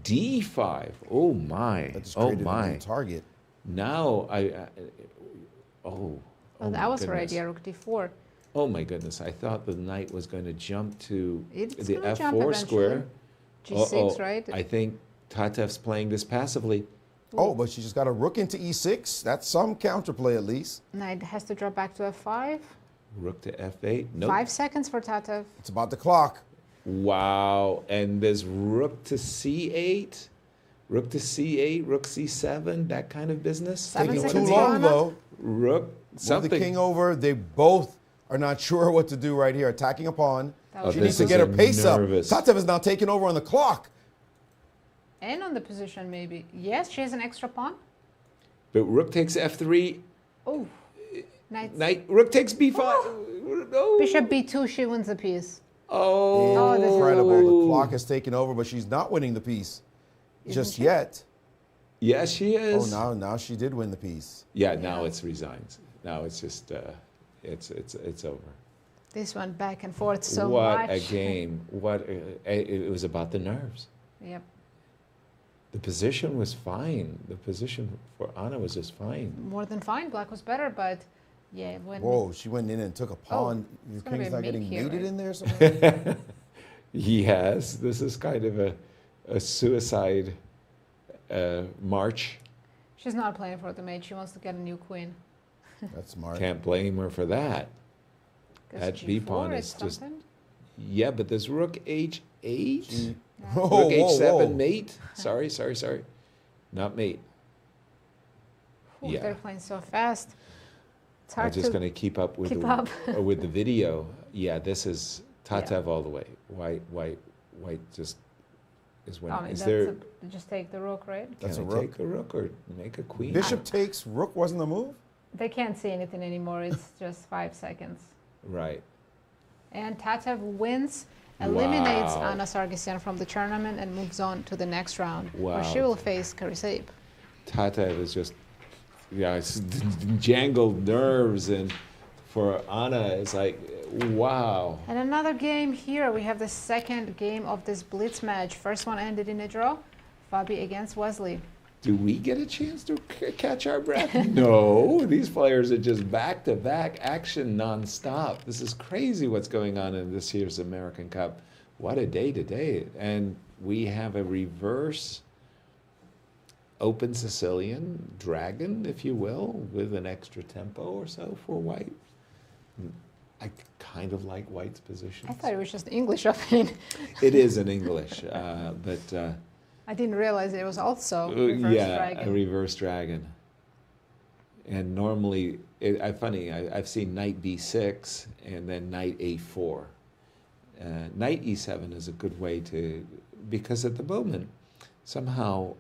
d5. Oh my. That just Oh created a my. new target. Now Oh, that was her idea, rook d4. Oh my goodness. I thought the knight was going to jump to It's the gonna jump f4 square. G6, right? I think Tatev's playing this passively. Oh, but she just got a rook into e6. That's some counterplay at least. Knight has to drop back to f5. Rook to f8. Nope. 5 seconds for Tatev. It's about the clock. Wow. And there's rook to c8. Rook to c8, rook c7, that kind of business. Taking too long, though. Rook, something. Move the king over. They both are not sure what to do right here. Attacking a pawn. She needs to get her pace up. Tatev is now taking over on the clock. And on the position, maybe. Yes, she has an extra pawn. But rook takes f3. Oh. Rook takes b5. Oh. Bishop b2, she wins the piece. Oh, this is incredible. over. The clock has taken over, but she's not winning the piece just yet. Yes, she is. Oh, now she did win the piece. Yeah, now it's resigned. Now it's just, it's over. This one back and forth so what much. What a game. It was about the nerves. Yep. The position was fine. The position for Anna was just fine. More than fine. Black was better, but yeah. Whoa, she went in and took a pawn. Your king's not getting mated in there somewhere? Yes, this is kind of a suicide march. She's not playing for the mate. She wants to get a new queen. That's smart. Can't blame her for that. That b pawn is just. Yeah, but there's rook h8. Rook h7 mate. Sorry. Not mate. Ooh, they're playing so fast. It's hard I'm just going to keep up with the video. Yeah, this is Tatev all the way. White just is winning. I mean, is there? Just take the rook, right? That's a Can I rook. take a rook or make a queen? Bishop takes rook wasn't the move. They can't see anything anymore. It's just 5 seconds. Right. And Tatev wins, eliminates Wow. Anna Sargsyan from the tournament, and moves on to the next round, where Wow. she will face Carissa Yip. Tatev is just, it's jangled nerves, and for Anna, it's like, wow. And another game here. We have the second game of this Blitz match. First one ended in a draw. Fabi against Wesley. Do we get a chance to catch our breath? No, these players are just back-to-back action nonstop. This is crazy what's going on in this year's American Cup. What a day today. And we have a reverse open Sicilian dragon, if you will, with an extra tempo or so for white. I kind of like white's position. I thought it was just English opening. It is in English, but... I didn't realize it was also reverse dragon. A reverse dragon. And normally, I've seen knight b6 and then knight a4. Knight e7 is a good way to, because at the moment, somehow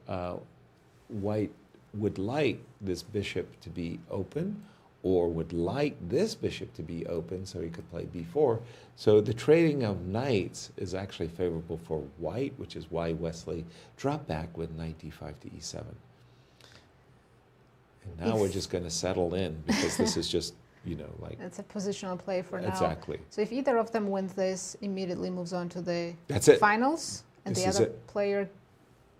white would like this bishop to be open, or would like this bishop to be open so he could play b4. So the trading of knights is actually favorable for white, which is why Wesley dropped back with knight d5 to e7. And now we're just going to settle in, because this is just, like... It's a positional play for now. Exactly. So if either of them wins this, immediately moves on to the That's it. finals, and This the is other it. player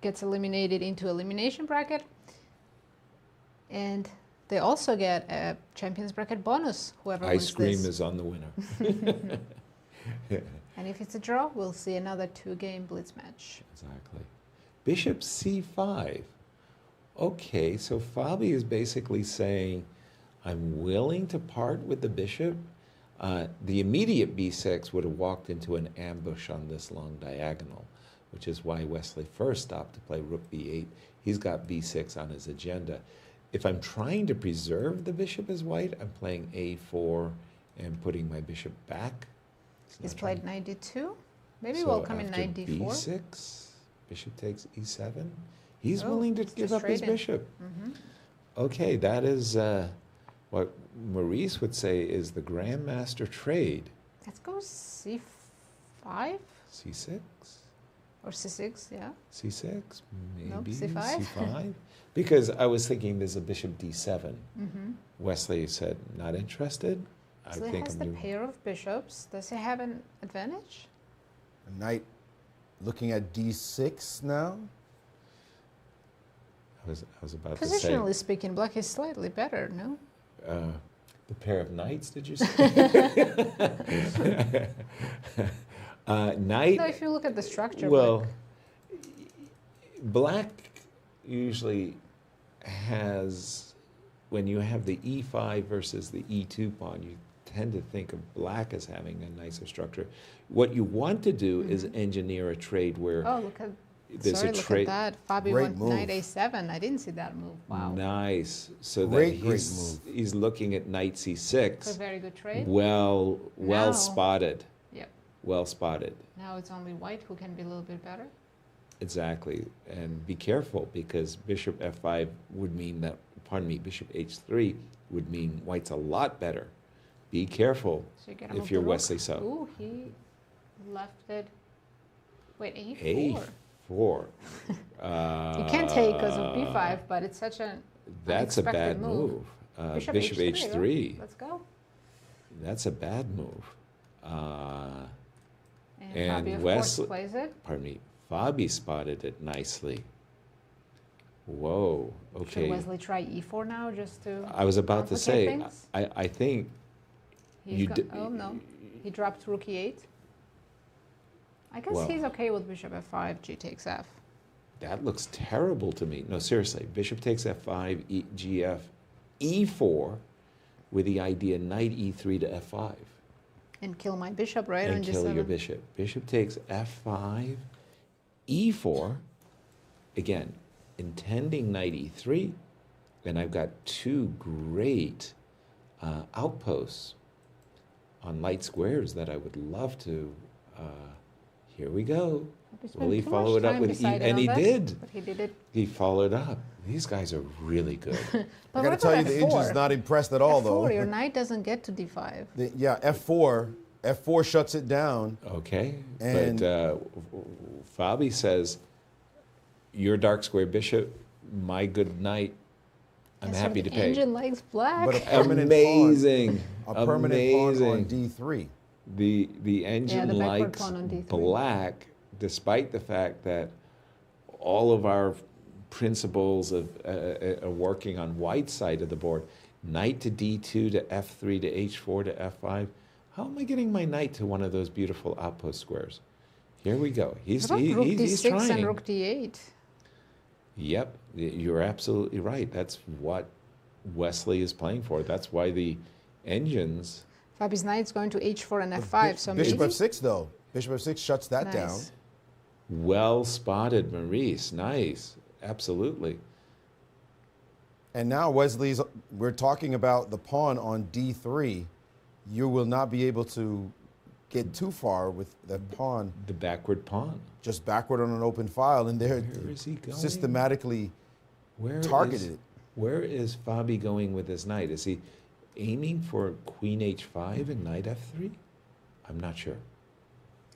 gets eliminated into elimination bracket. And They also get a Champions Bracket bonus, whoever wins Ice cream this. is on the winner. And if it's a draw, we'll see another 2-game Blitz match. Exactly. Bishop c5. Okay, so Fabi is basically saying, I'm willing to part with the bishop. The immediate b6 would have walked into an ambush on this long diagonal, which is why Wesley first stopped to play rook b8. He's got b6 on his agenda. If I'm trying to preserve the bishop as white, I'm playing a4 and putting my bishop back. He's played knight d2. Maybe So we'll come in after knight d4. b6, bishop takes e7. He's Oh, willing to it's give just up his straight in. bishop. Mhm. Okay, that is what Maurice would say is the grandmaster trade. Let's go c5 c6, or c6, yeah. c6, Nope, maybe c5. c5. Because I was thinking there's a bishop d7. Mhm. Wesley said, not interested. I So he think has I'm the doing- pair of bishops. Does he have an advantage? Knight looking at d6 now. I was about to say. Positionally speaking, black is slightly better, no? The pair of knights, did you say? Knight. No, if you look at the structure. Well, black usually has, when you have the e5 versus the e2 pawn, you tend to think of black as having a nicer structure. What you want to do is engineer a trade where Oh, look at. there's Sorry, a look trade. at that. Fabi Great went move. knight a7. I didn't see that move. Wow. Nice. So Great, that great he's looking at knight c6. It's a very good trade. Well Now- spotted. Yep. Well spotted. Now it's only white who can be a little bit better. Exactly. And be careful, because bishop f5 would mean that, pardon me, bishop h3 would mean white's a lot better. Be careful So you gotta move if you're the rook. Wesley So. Ooh, he left it. Wait, a4. a4. You can't take because of b5, but it's such an That's a unexpected bad move. Bishop Bishop h3. h3. Let's go. That's a bad move. And Fabi, of course, plays it. Pardon me, Fabi spotted it nicely. Whoa, okay. Should Wesley try e4 now just to I was about to say, complicate things? I think He's you got, oh no, he dropped rook e8. I guess Well- he's okay with bishop f5, g takes f. that looks terrible to me. No, seriously, bishop takes f5, gf, e4, with the idea knight e3 to f5. And kill my bishop, right? And on kill g7. your bishop. Bishop takes f5, e4, again, intending knight e3, and I've got two great outposts on light squares that I would love to, here we go. Will he follow it up with e? And he did. But he did it. He followed up. These guys are really good. But I gotta what tell you, about the f4? engine's not impressed at all, though. F4, your knight doesn't get to d5. Yeah, f4 shuts it down. Okay, And- but Fabi says, your dark square bishop, my good knight, I'm Yes, happy the to pay. engine likes black. But a permanent Amazing. pawn, a permanent pawn on Amazing. d3. The engine the backward likes pawn on d3. black, despite the fact that all of our principles of are working on white side of the board. Knight to d2 to f3 to h4 to f5. How am I getting my knight to one of those beautiful outpost squares? Here we go. He's What about rook he's d6 trying. and rook d8? Yep, you're absolutely right. That's what Wesley is playing for. That's why the engines. Fabi's knight's going to h4 and f5, so Bishop maybe. f6, though. Bishop f6 shuts that Nice. down. Well spotted, Maurice. Nice. Absolutely. And now we're talking about the pawn on d3. You will not be able to get too far with the pawn. The backward pawn. Just backward on an open file, and they're Where is he going? systematically Where targeted. Where is Fabi going with his knight? Is he aiming for queen h5 and knight f3? I'm not sure.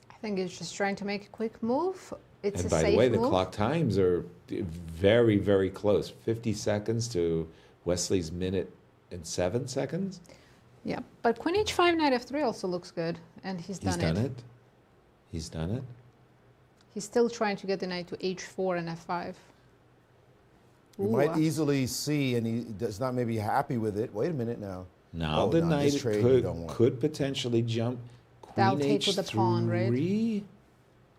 I think he's just trying to make a quick move. It's And a by safe the way, the move. clock times are very, very close. 50 seconds to Wesley's minute and 7 seconds. Yeah, but queen h5, knight f3 also looks good, and he's He's done done it. it. He's done it. He's still trying to get the knight to h4 and f5. You might easily see, and he does not maybe happy with it. Wait a minute now. Now Oh, the no, knight this trade you don't want. could potentially jump. That'll Queen take with the pawn, right? H3.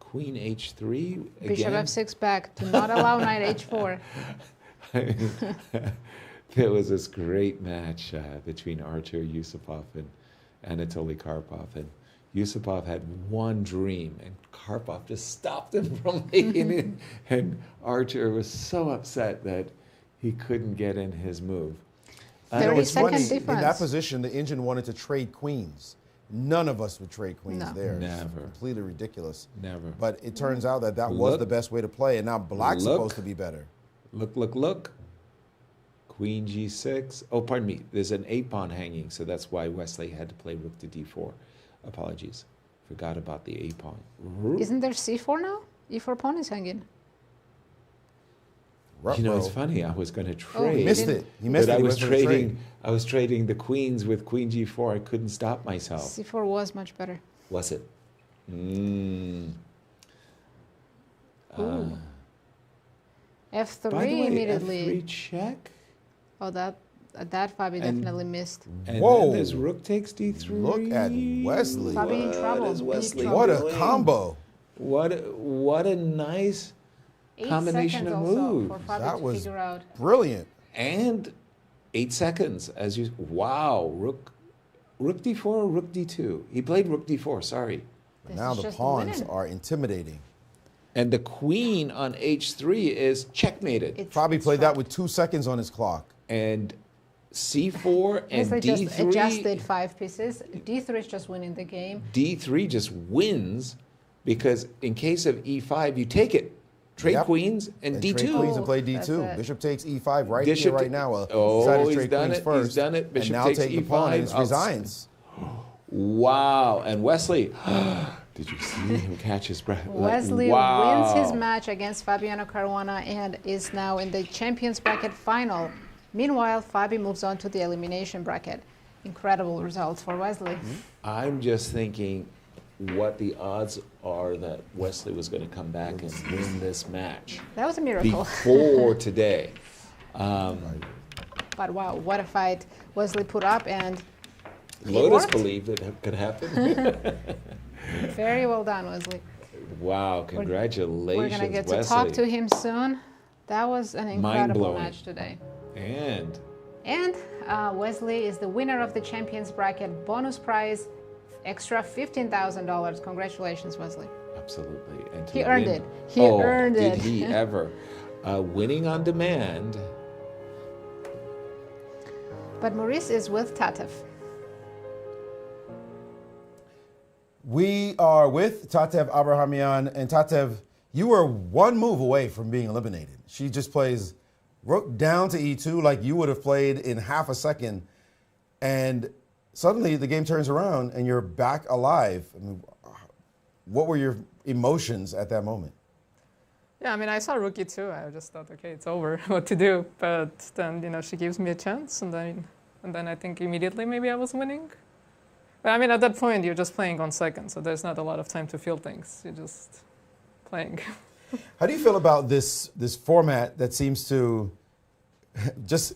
Queen H3 again. Bishop F6 back. Do not allow knight H4. There was this great match between Artur Yusupov and Anatoly Karpov, and Yusupov had one dream, and Karpov just stopped him from making it, and Artur was so upset that he couldn't get in his move. It's funny, in that position, the engine wanted to trade queens. None of us would trade queens there. Never. It's completely ridiculous. Never. But it turns out that was the best way to play, and now black's supposed to be better. Look. Queen G6. Oh, pardon me. There's an 8-pawn hanging, so that's why Wesley had to play rook to D4. Apologies. Forgot about the 8-pawn. Isn't there C4 now? E4 pawn is hanging. You know, it's funny. I was going to trade. He missed it. He missed it. I He was went for the trading. I was trading the queens with Queen G4. I couldn't stop myself. C4 was much better. Was it? F3 By the way, immediately. F3 check. Oh, that Fabi definitely missed. And Whoa. then there's rook takes D3. Look at Wesley. Fabi in trouble. Is Wesley What a doing? combo. What a nice 8 combination seconds of also moves. for Fabi That to was figure out. brilliant. And 8 seconds as you. Wow, rook D4 or rook D2. He played rook D4. Sorry. But now the pawns are intimidating. And the queen on H3 is checkmated. Fabi played that with 2 seconds on his clock. And C4 and Wesley D3. just adjusted 5 pieces. D3 is just winning the game. D3 just wins because in case of E5, you take it. Trade queens and D2. Trade queens and play that's D2. it. Bishop takes E5 right Bishop here, right now. oh, Decided to he's trade done queens it. first. He's done it. Bishop and now takes take the E5. pawn and I'll- resigns. Wow. And Wesley, did you see him catch his breath? Wesley wow. wins his match against Fabiano Caruana and is now in the Champions Bracket final. Meanwhile, Fabi moves on to the elimination bracket. Incredible results for Wesley. I'm just thinking what the odds are that Wesley was going to come back and win this match. That was a miracle. Before today. But wow, what a fight Wesley put up, and it Lotus worked. believed it could happen. Very well done, Wesley. Wow, congratulations, We're going to get to Wesley. talk to him soon. That was an incredible Mind-blowing. match today. And Wesley is the winner of the Champions Bracket bonus prize, extra $15,000. Congratulations, Wesley. absolutely. And to He earned win- it. He earned it. Did he ever? Winning on demand. But Maurice is with Tatev. We are with Tatev Abrahamyan. And Tatev, you were one move away from being eliminated. She just plays rook down to E2 like you would have played in half a second. And suddenly the game turns around and you're back alive. I mean, what were your emotions at that moment? Yeah, I mean, I saw Rookie too. I just thought, okay, it's over, what to do. But then, she gives me a chance, and then I think immediately maybe I was winning. But I mean, at that point, you're just playing on second, so there's not a lot of time to feel things. You're just playing. How do you feel about this format that seems to just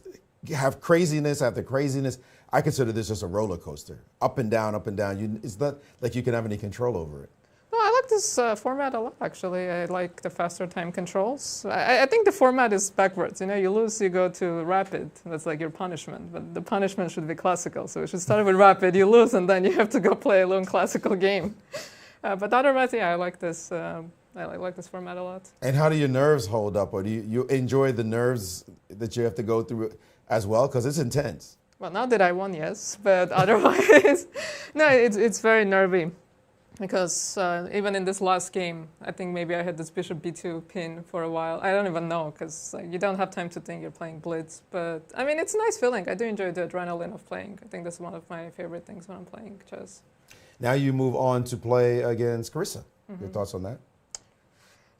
have craziness after craziness? I consider this just a roller coaster, up and down, up and down. It's not like you can have any control over it. No, I like this format a lot, actually. I like the faster time controls. I think the format is backwards. You lose, you go to rapid. That's like your punishment. But the punishment should be classical. So we should start with rapid, you lose, and then you have to go play a long classical game. But otherwise, yeah, I like this. I like this format a lot. And how do your nerves hold up? Or do you enjoy the nerves that you have to go through as well? Because it's intense. Well, now that I won, yes. But otherwise, no, it's very nervy. Because even in this last game, I think maybe I had this bishop b2 pin for a while. I don't even know, because you don't have time to think you're playing Blitz. But, I mean, it's a nice feeling. I do enjoy the adrenaline of playing. I think that's one of my favorite things when I'm playing chess. Now you move on to play against Carissa. Your thoughts on that?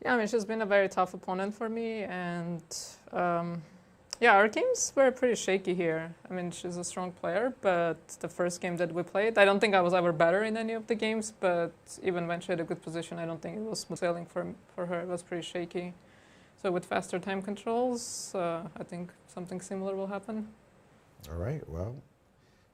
Yeah, I mean, she's been a very tough opponent for me. And, yeah, our games were pretty shaky here. I mean, she's a strong player, but the first game that we played, I don't think I was ever better in any of the games, but even when she had a good position, I don't think it was smooth sailing for her. It was pretty shaky. So with faster time controls, I think something similar will happen. All right, well,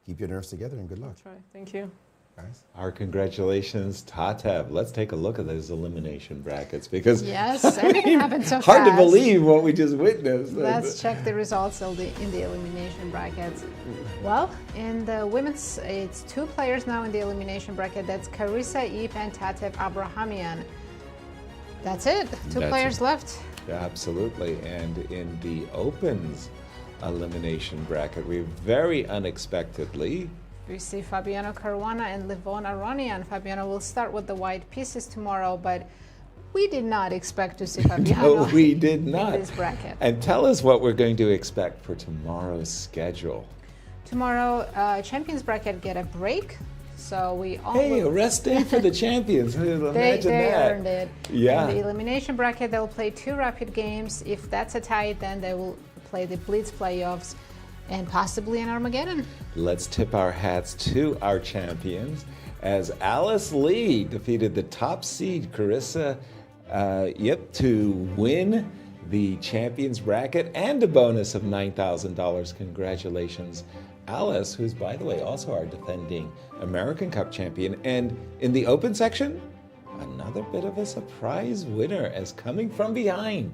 keep your nerves together and good luck. That's right. Thank you. Guys. Our congratulations, Tatev. Let's take a look at those elimination brackets because Yes, everything happened so hard to fast. believe what we just witnessed. Let's check the results in the elimination brackets. Well, in the women's, it's 2 players now in the elimination bracket. That's Carissa Yip and Tatev Abrahamyan. That's it. 2 That's players it. left. Yeah, absolutely. And in the opens elimination bracket, we very unexpectedly We see Fabiano Caruana and Levon Aronian. Fabiano will start with the white pieces tomorrow, but we did not expect to see Fabiano no, we did not. in this bracket. And tell us what we're going to expect for tomorrow's schedule. Tomorrow, champions bracket get a break, so we all Hey, a will- rest day for the champions. Imagine they that. earned it. Yeah. In the elimination bracket, they'll play 2 rapid games. If that's a tie, then they will play the Blitz playoffs and possibly an Armageddon. Let's tip our hats to our champions as Alice Lee defeated the top seed Carissa Yip to win the champions bracket and a bonus of $9,000. Congratulations, Alice, who's, by the way, also our defending American Cup champion. And in the open section, another bit of a surprise winner as coming from behind.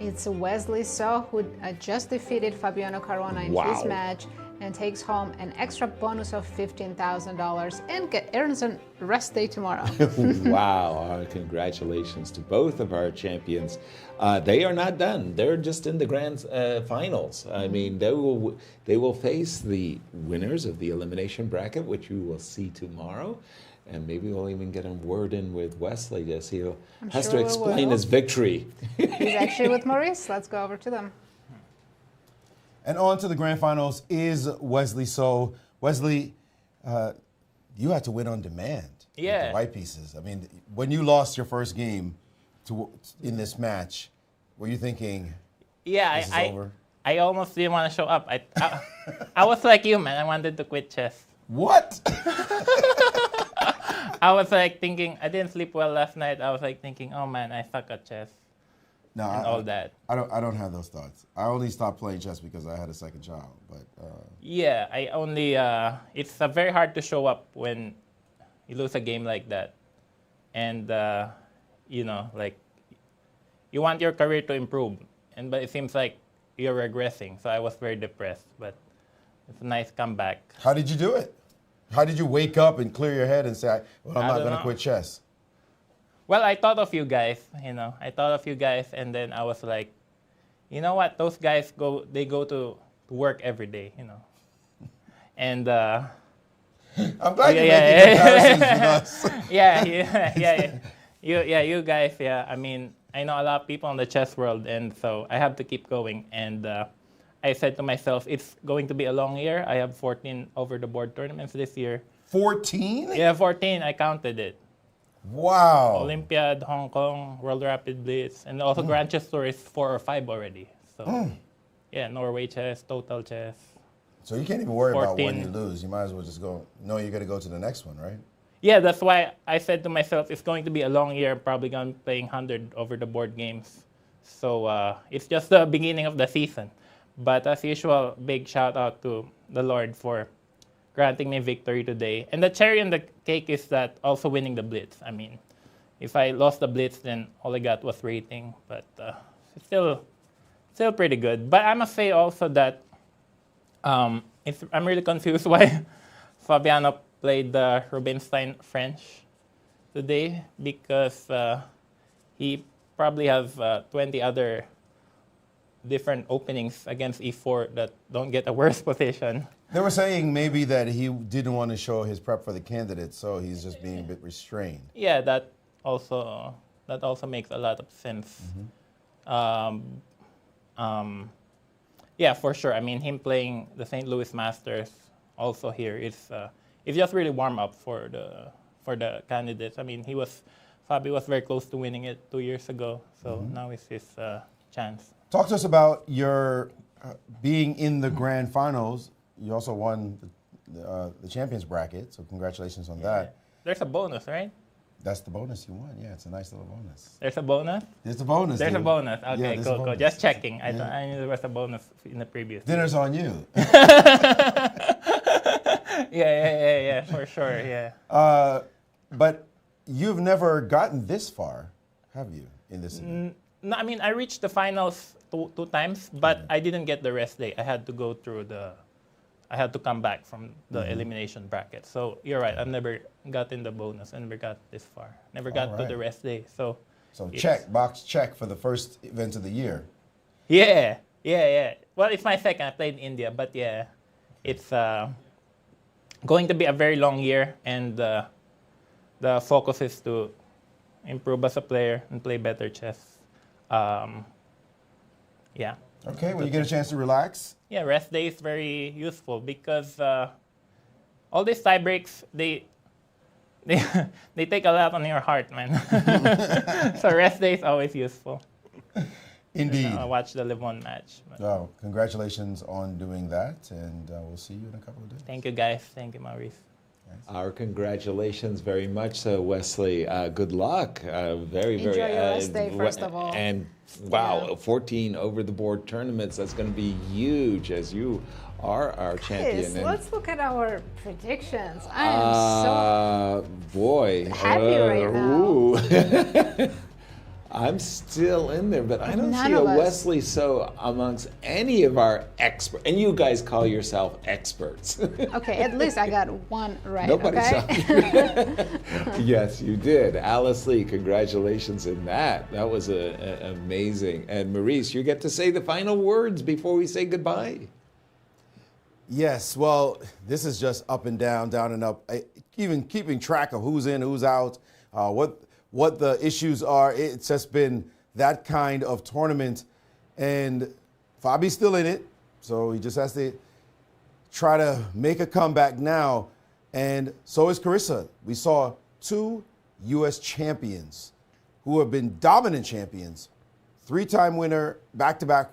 It's Wesley So who just defeated Fabiano Caruana in his match and takes home an extra bonus of $15,000 and earns a rest day tomorrow. Wow, our congratulations to both of our champions. They are not done. They're just in the grand finals. I mean, they will face the winners of the elimination bracket, which you will see tomorrow. And maybe we'll even get a word in with Wesley as he has sure to we explain will. his victory. He's actually with Maurice. Let's go over to them. And on to the grand finals is Wesley So. Wesley, you had to win on demand. With Yeah. the white pieces. I mean, when you lost your first game in this match, were you thinking, Yeah, this is over? I almost didn't want to show up. I was like you, man. I wanted to quit chess. What? I was like thinking, I didn't sleep well last night. I was like thinking, oh man, I suck at chess. No, and all that. I don't have those thoughts. I only stopped playing chess because I had a second child. But Yeah, I only, it's very hard to show up when you lose a game like that. And, you know, like, you want your career to improve. But it seems like you're regressing. So I was very depressed. But it's a nice comeback. how did you do it? How did you wake up and clear your head and say, well, I'm I not don't going to know. quit chess? Well, I thought of you guys, you know. I thought of you guys, and then I was like, you know what? Those guys go to work every day, you know. And I'm glad you're making comparisons with us. You guys, yeah. I mean, I know a lot of people in the chess world, and so I have to keep going. And I said to myself, it's going to be a long year. I have 14 over-the-board tournaments this year. 14? Yeah, 14. I counted it. Wow. Olympiad, Hong Kong, World Rapid Blitz, and also Grand Chess Tour is 4 or 5 already. So, yeah, Norway chess, total chess. So you can't even worry about when 14. you lose. You might as well just go, no, you're going to go to the next one, right? Yeah, that's why I said to myself, it's going to be a long year. I'm probably going to be playing 100 over-the-board games. So it's just the beginning of the season. But as usual, big shout out to the Lord for granting me victory today. And the cherry on the cake is that also winning the Blitz. I mean, if I lost the Blitz, then all I got was rating. But it's still pretty good. But I must say also that I'm really confused why Fabiano played the Rubinstein French today, because he probably has 20 other different openings against e4 that don't get a worse position. They were saying maybe that he didn't want to show his prep for the candidates, so he's just being a bit restrained. Yeah, that also makes a lot of sense. Yeah, for sure. I mean, him playing the St. Louis Masters also here is it's just really warm up for the candidates. I mean, Fabi was very close to winning it 2 years ago, so now it's his chance. Talk to us about your being in the grand finals. You also won the champions bracket, so congratulations on that. There's a bonus, right? That's the bonus you want. Yeah, it's a nice little bonus. There's a bonus? There's a bonus. There's a dude. bonus. Yeah, Okay, there's cool, a cool. bonus. Just checking. Yeah. I knew there was a bonus in the previous. Dinner's on you. Yeah, for sure, yeah. But you've never gotten this far, have you, in this event? No, I mean, I reached the finals two times, but I didn't get the rest day. I had to go through I had to come back from the elimination bracket. So you're right, I've never gotten the bonus. I never got this far. Never got to the rest day. So box check for the first event of the year. Yeah. Well, it's my second. I played in India, but yeah, it's going to be a very long year, and the focus is to improve as a player and play better chess. Yeah. Okay, when you get a chance to relax. Yeah, rest day is very useful because all these tie breaks, they take a lot on your heart, man. So rest day is always useful. Indeed. Watch the Levon match. Oh, congratulations on doing that, and we'll see you in a couple of days. Thank you, guys. Thank you, Maurice. Our congratulations very much, Wesley. Good luck. Very, Enjoy very. your rest day, first of all. And wow, 14 over-the-board tournaments. That's going to be huge, as you are our champion. Yes, let's look at our predictions. I am boy, happy right now. I'm still in there, but I don't None see a of us. Wesley So amongst any of our experts. And you guys call yourself experts. Okay, at least I got one right. Nobody okay? saw. Yes, you did. Alice Lee, congratulations in that. That was amazing. And Maurice, you get to say the final words before we say goodbye. Yes, well, this is just up and down and up. Even keeping track of who's in, who's out, what the issues are. It's just been that kind of tournament. And Fabi's still in it, so he just has to try to make a comeback now. And so is Carissa. We saw two U.S. champions who have been dominant champions. Three-time winner, back-to-back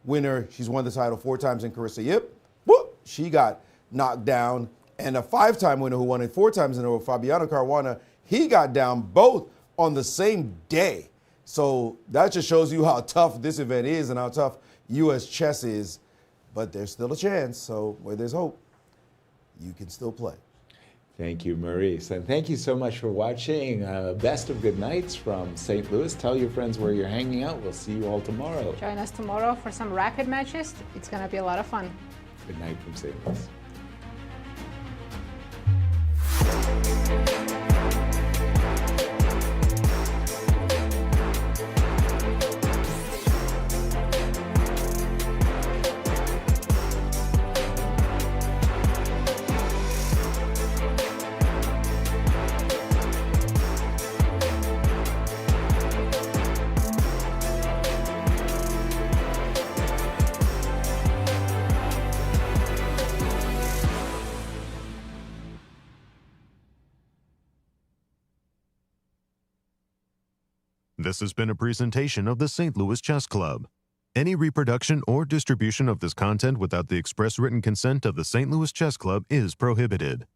winner. She's won the title 4 times in Carissa Yip. Whoop, she got knocked down. And a 5-time winner who won it 4 times in a row, Fabiano Caruana, he got down both on the same day. So that just shows you how tough this event is and how tough U.S. chess is. But there's still a chance. So where there's hope, you can still play. Thank you, Maurice. And thank you so much for watching. Best of good nights from St. Louis. Tell your friends where you're hanging out. We'll see you all tomorrow. Join us tomorrow for some racket matches. It's going to be a lot of fun. Good night from St. Louis. This has been a presentation of the St. Louis Chess Club. Any reproduction or distribution of this content without the express written consent of the St. Louis Chess Club is prohibited.